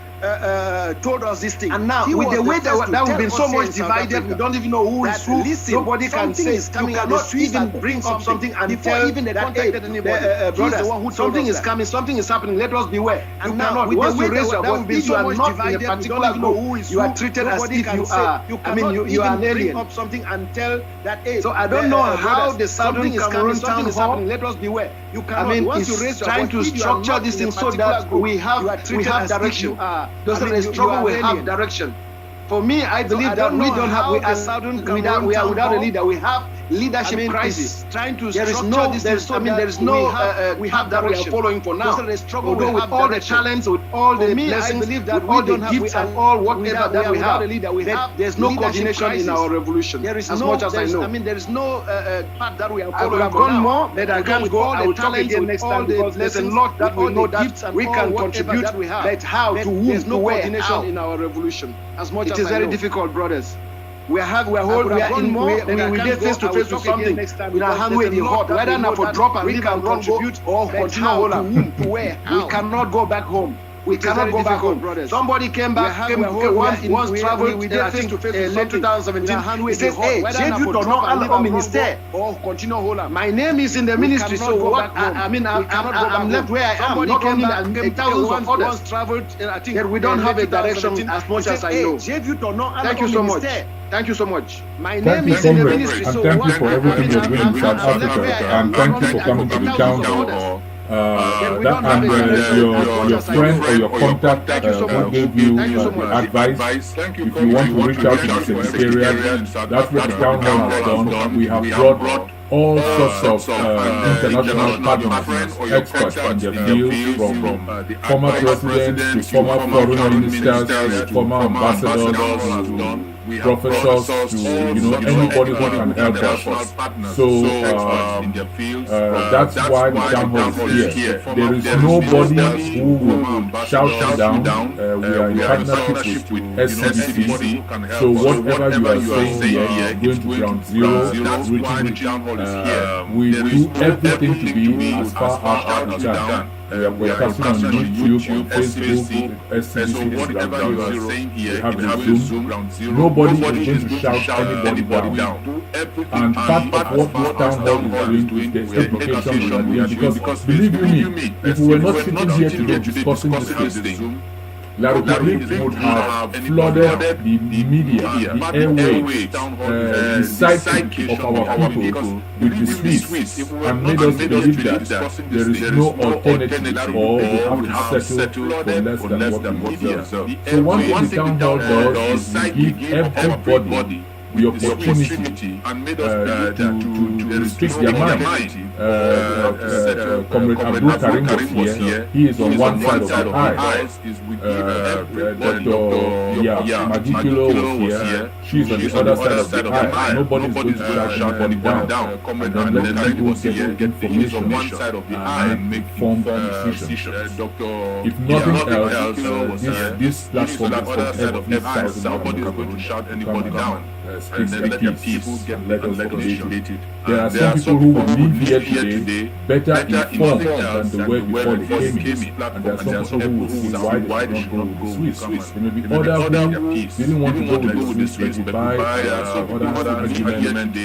Told us this thing. And now with the way that we've been so much divided, we don't even know who is who. Nobody can say it's coming out. The Swiss even bring up something and tell even they contacted anybody. Brothers, something is coming, something is happening. Let us beware. And now with the way that we've been so much divided, we don't even know who is who. You are treated as if you are. I mean, you are an alien. Up something and tell that. So I don't know how the Southern Cameroon town hall. Let us beware. You cannot. I mean, it's trying to structure this thing so that we have direction. Doesn't the struggle will have direction? For me, I believe that we don't have. We are Southern Cameroon. We are without a leader. We have leadership crisis, trying to there is no, we have that we are following for now. Although with all the talents, with all the blessings, with all the gifts and all whatever that we have, there's no coordination in our revolution. There is as much as I know. There is no path that we are following. I would have gone more, but I can't go. I will talk again next time because there's a lot that we know that we can contribute. But how, to whom, to where, how in our revolution? As much as it is very difficult, brothers. We get face to face with something with our hand waving hot, whether not for drop and leave and contribute or continue hold to whom, to where. We cannot go back home. We cannot go back home, brothers. Somebody came back, once traveled, we did face to face late 2017. He says, hey, Jeju Tono Allah minister or continue hold. My name is in the ministry, so what? I'm left where I am. Not only and thousands of others traveled. I think we don't have a direction as much as I know. Thank you so much. Thank you so much. My name is in the ministry, so
thank you for everything you're doing in South Africa, and thank you for coming to the town hall. Your friend or your contact who gave you advice. If you want to reach out to the secretariat, that's what the town hall has done. We have brought all sorts of international partners, experts in their field, from former presidents to former foreign ministers to former ambassadors to professors to anybody who can help us. So that's why the town hall is here. There is nobody who will shout you down. We are in partnership with SCDC. So whatever you are saying here, going to ground zero, we do everything to be as far out as we can. We are broadcasting on YouTube, on Facebook, SCDC, whatever you are saying here, we have the Zoom. Nobody is going to shout anybody down. And part of what this town hall is doing is the education we are doing. Because believe you me, if we were not sitting here today discussing this thing, La Republique would have flooded the media, the airwaves, the psyche of our people with the Swiss and made us believe that there is no alternative or we have to settle for less than what we deserve. So one thing the town hall does is we give everybody the opportunity to restrict their mind. Comrade Abdul Karim was here. He is on one side of the aisle. Dr. Magikilo was here. She is on the other side of the aisle. Nobody is going to shout anybody down. And then let people get information and make informed decisions. If nothing else, this platform is for every somebody is going to shout anybody down. And then let the people get educated. There are some people who will leave here today better informed than they were before they came in. And there are some people who will see why they should not go with the Swiss. There may be other who didn't want to go with the Swiss, but by some other argument,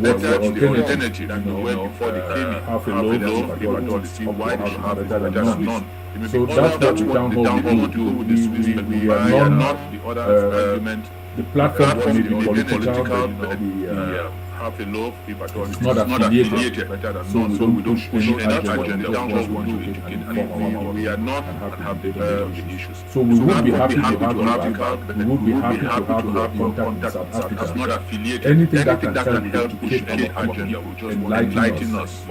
what the alternative than they were before they came in. Half a loaf, if I don't see why they should have better than none. So that's what the town hall will do. We are not the other argument. The platform may be political, but half a loaf, it's not affiliated, so we don't push any agenda. We are not have the issues. So we would be happy to have your contact in South Africa. Not affiliated. Anything that can help to push any agenda will just enlighten us.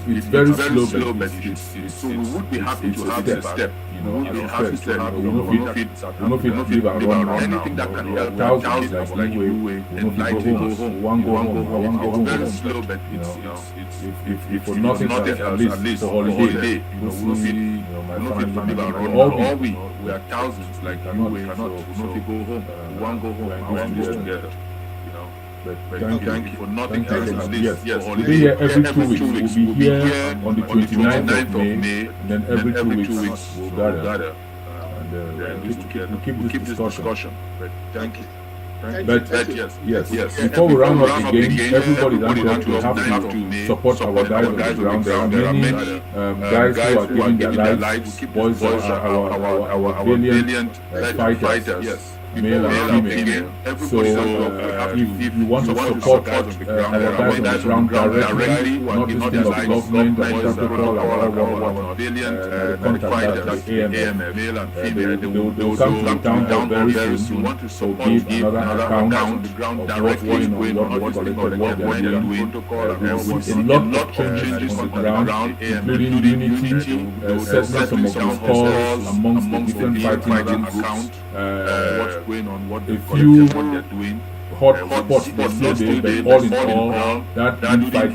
It's very slow, but so we would be happy to have this step. We leave and run anything that can help thousands like you enlighten us. One go home. Very slow, but if for nothing else, at least for holiday, my family all we are thousands like you. We cannot go home. One go home. One go together. But thank you for nothing else at least. Yes, we'll be here every 2 weeks. We'll be here on the 29th of May, and then every 2 weeks we'll gather. And we'll keep this discussion. But thank you. But yes. Before we round up the game, everybody that we have to support our guys on the ground. There are many guys who are giving their lives. Boys are our valiant fighters. male and female. So if you want to support our guys on the ground directly, not this thing of government and protocol and what, contact us at AMF. They will come to the town hall very soon to give another account on the ground directly on what they collected, what they are doing. We see a lot of changes on the ground, including unity, settling some of the scores amongst the different fighting accounts, what's going on, what they're doing. Hot spots yesterday, but all in all, that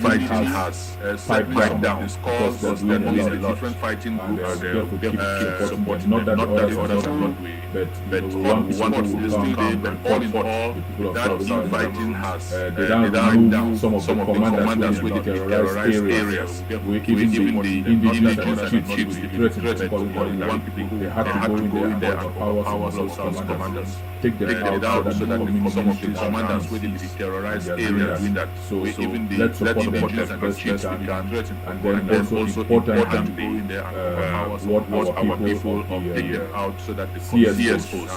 fighting has piped down because there's been a lot of different fighting groups. Therefore, keep supporting. Not that the others are not doing, but we want people to come and all in all, the people of fighting has they don't remove some of the commanders with the terrorized areas. We even the indigenous and chiefs with the threats of calling people. They had to go in there and power some of those commanders. Take them out so that the communities commanders within the terrorized areas doing that. So even let's support the best we can, and then also important to go in there and what our people of the out so that the CSOs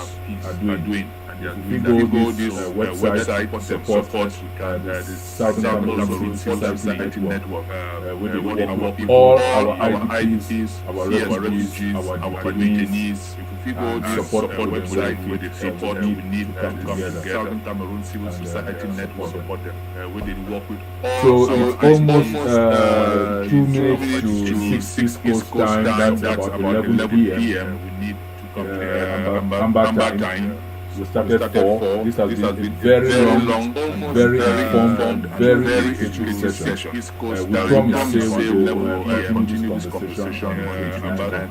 are doing. If we go this website support the Southern Cameroon Society Network, with all our IDPs, our refugees, our detainees. If we go to support the website with the support we need to come together. Southern Cameroon Civil Society Network support them. We did work with all. So it's almost 2 minutes to 6 Coast time. That's about 11 p.m. We need to come Amber time. We started 4. This has been a very long, very informed, and very educated session. We promise we will continue this conversation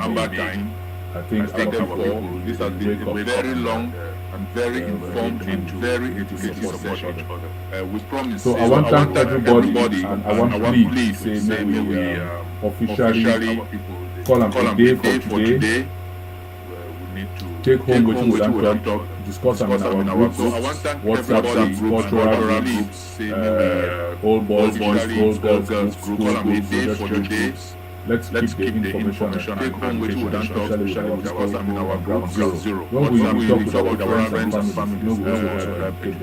about time. I think our people, this has been a very long and very informed and very educated session. We promise. So I want to thank everybody, and I want to please say may we officially call a day for today. Take home with you and talk, discuss them in our groups, WhatsApp groups, cultural groups, old boys, old girls, school groups, church groups. Let's keep the information. Take home with you and talk, discuss them in our ground zero. When we talk with our friends and families,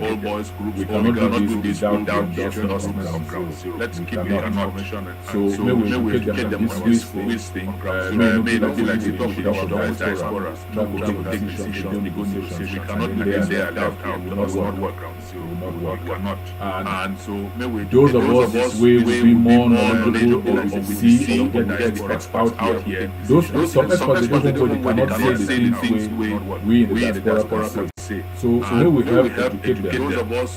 old boys groups, we cannot do this without joining us on ground zero. Let's keep the information. So may we educate them on this thing. May not be like we talk with our diaspora. Not take decisions, negotiations. We cannot do this there left out. It does not work ground zero. We cannot. And so may we those of us will be more knowledgeable of the sea. The experts out here. Those some experts they cannot say the things we in the diaspora can say. So we will help educate them. Those of us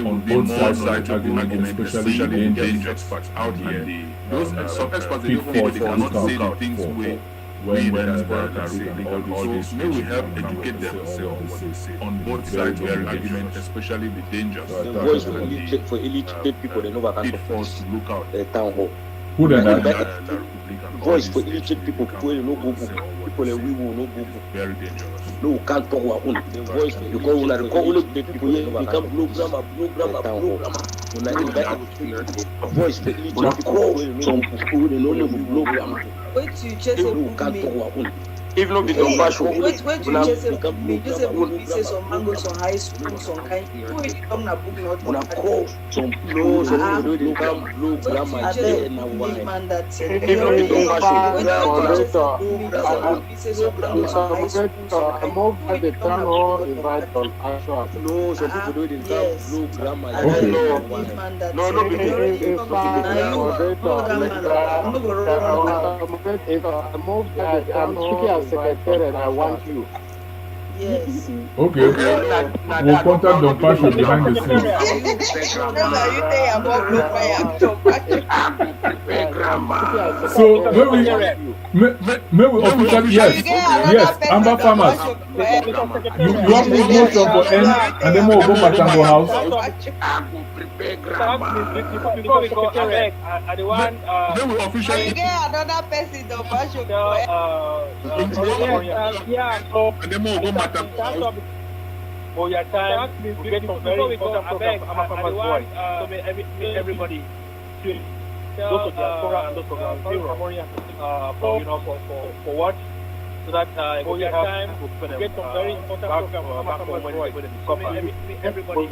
on both sides argument, especially the experts out here. Those some experts they cannot say the things we in the diaspora can say. All this. May we help educate themselves on both sides of the argument, especially the dangers.
The voice for illiterate people they know can
pitfalls to look out.
The town hall.
Who then?
Voice for illiterate people who no go book. People we will no go book.
Very dangerous.
No, can't talk our own. The voice you call only people here become blue grammar. A voice for illiterate people some people they no blue grammar.
Wait to chase
a can't talk our own. Even though they don't bash
wait to chase a me just a book say some mangoes on high school some kind who will come na book not
when I call some blue some they come blue grammar there na why
man that
even though they don't bash
I moved at the town hall invite on actual.
No, some people do it in blue grammar.
If I moved at the town hall secretary and I want you.
Yes.
Okay. We'll contact Don Pasho behind the scenes. So may we officially yes, Amber Farmers. You want to go from the end and then we'll go back to our house.
Before we go,
May we officially
another person Don Pasho.
and then we'll go back.
For your time, we get some very important program for Amafa's voice. So may everybody feel those of diaspora and those of zero for what so that we have time to get some very important program back home when they come back. Everybody,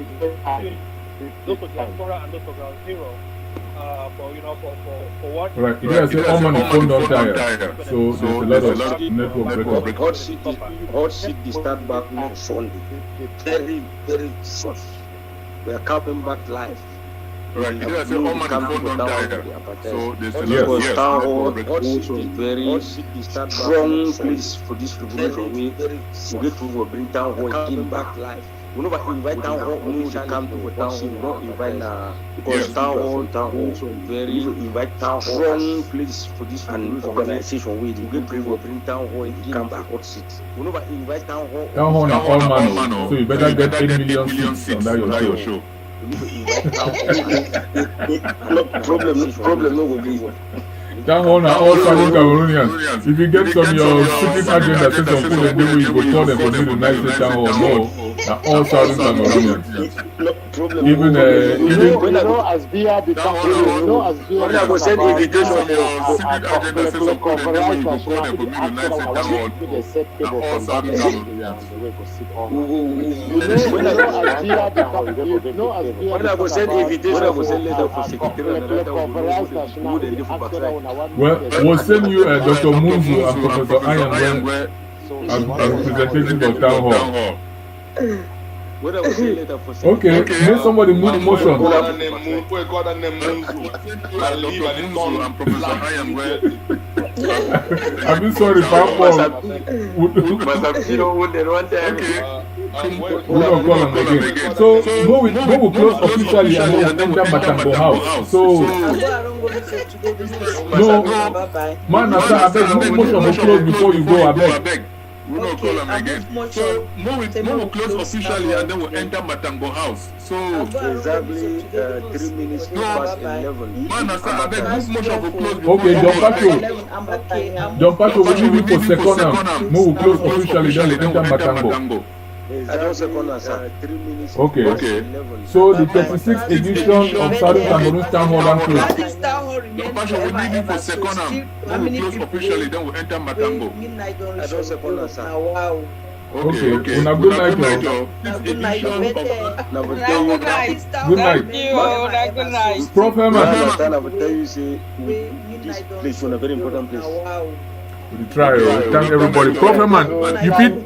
those of diaspora and those of ground zero, for what?
Right, it has all man phone don't tire. So there's a lot of network break.
Hot City start back next Sunday. Very, very soft. We are coming back live.
Right, it has all man phone don't tire. So there's a lot of
Hot City, very strong place for this revolution. We get to bring down hall, came back live. We never invite town hall, we come to town hall, we don't invite because town hall so very invite town hall strong place for this an organization we get to bring town hall and come back Hot City. We never invite town hall.
Town hall na all man, so you better get 8 million seats on that your show.
Problem no go be.
Town hall na all Southern Cameroonians. If you get some your secret agenda, say some food and you go call them for me to nice town hall. No, na all Southern Cameroonians. Even
when as via the as via
when I go send invitation
secret agenda, say some food and you go call them for me to nice town hall. Na all Southern Cameroonians.
When I go send invitation, I go send letter for secretary and letter
well, we'll send you Dr. Munzu and Professor Ayangwe as representatives of Town Hall. Okay, make somebody move the motion. I've been sorry, Paul. We don't call him again. So, go we close officially and then we enter Matambo House. So, no, man, I beg, move motion will close before you go, I beg.
We don't call them again. So, we close officially and then we enter Matambo House. So,
exactly 3 minutes past 11.
Man, I beg, move motion will close.
Okay, John Pacho, we leave you for second now. Move close officially, then we enter Matambo. Okay. So the 36th edition of Southern Cameroon Town Hall and close.
We leave you for second now. Then we close officially, then we enter Matambo. Okay. Una good night, y'all.
Good night.
Good night.
Prof.
I will tell you, say, this place is a very important place.
We try. Thank everybody. Prof. Man, you fit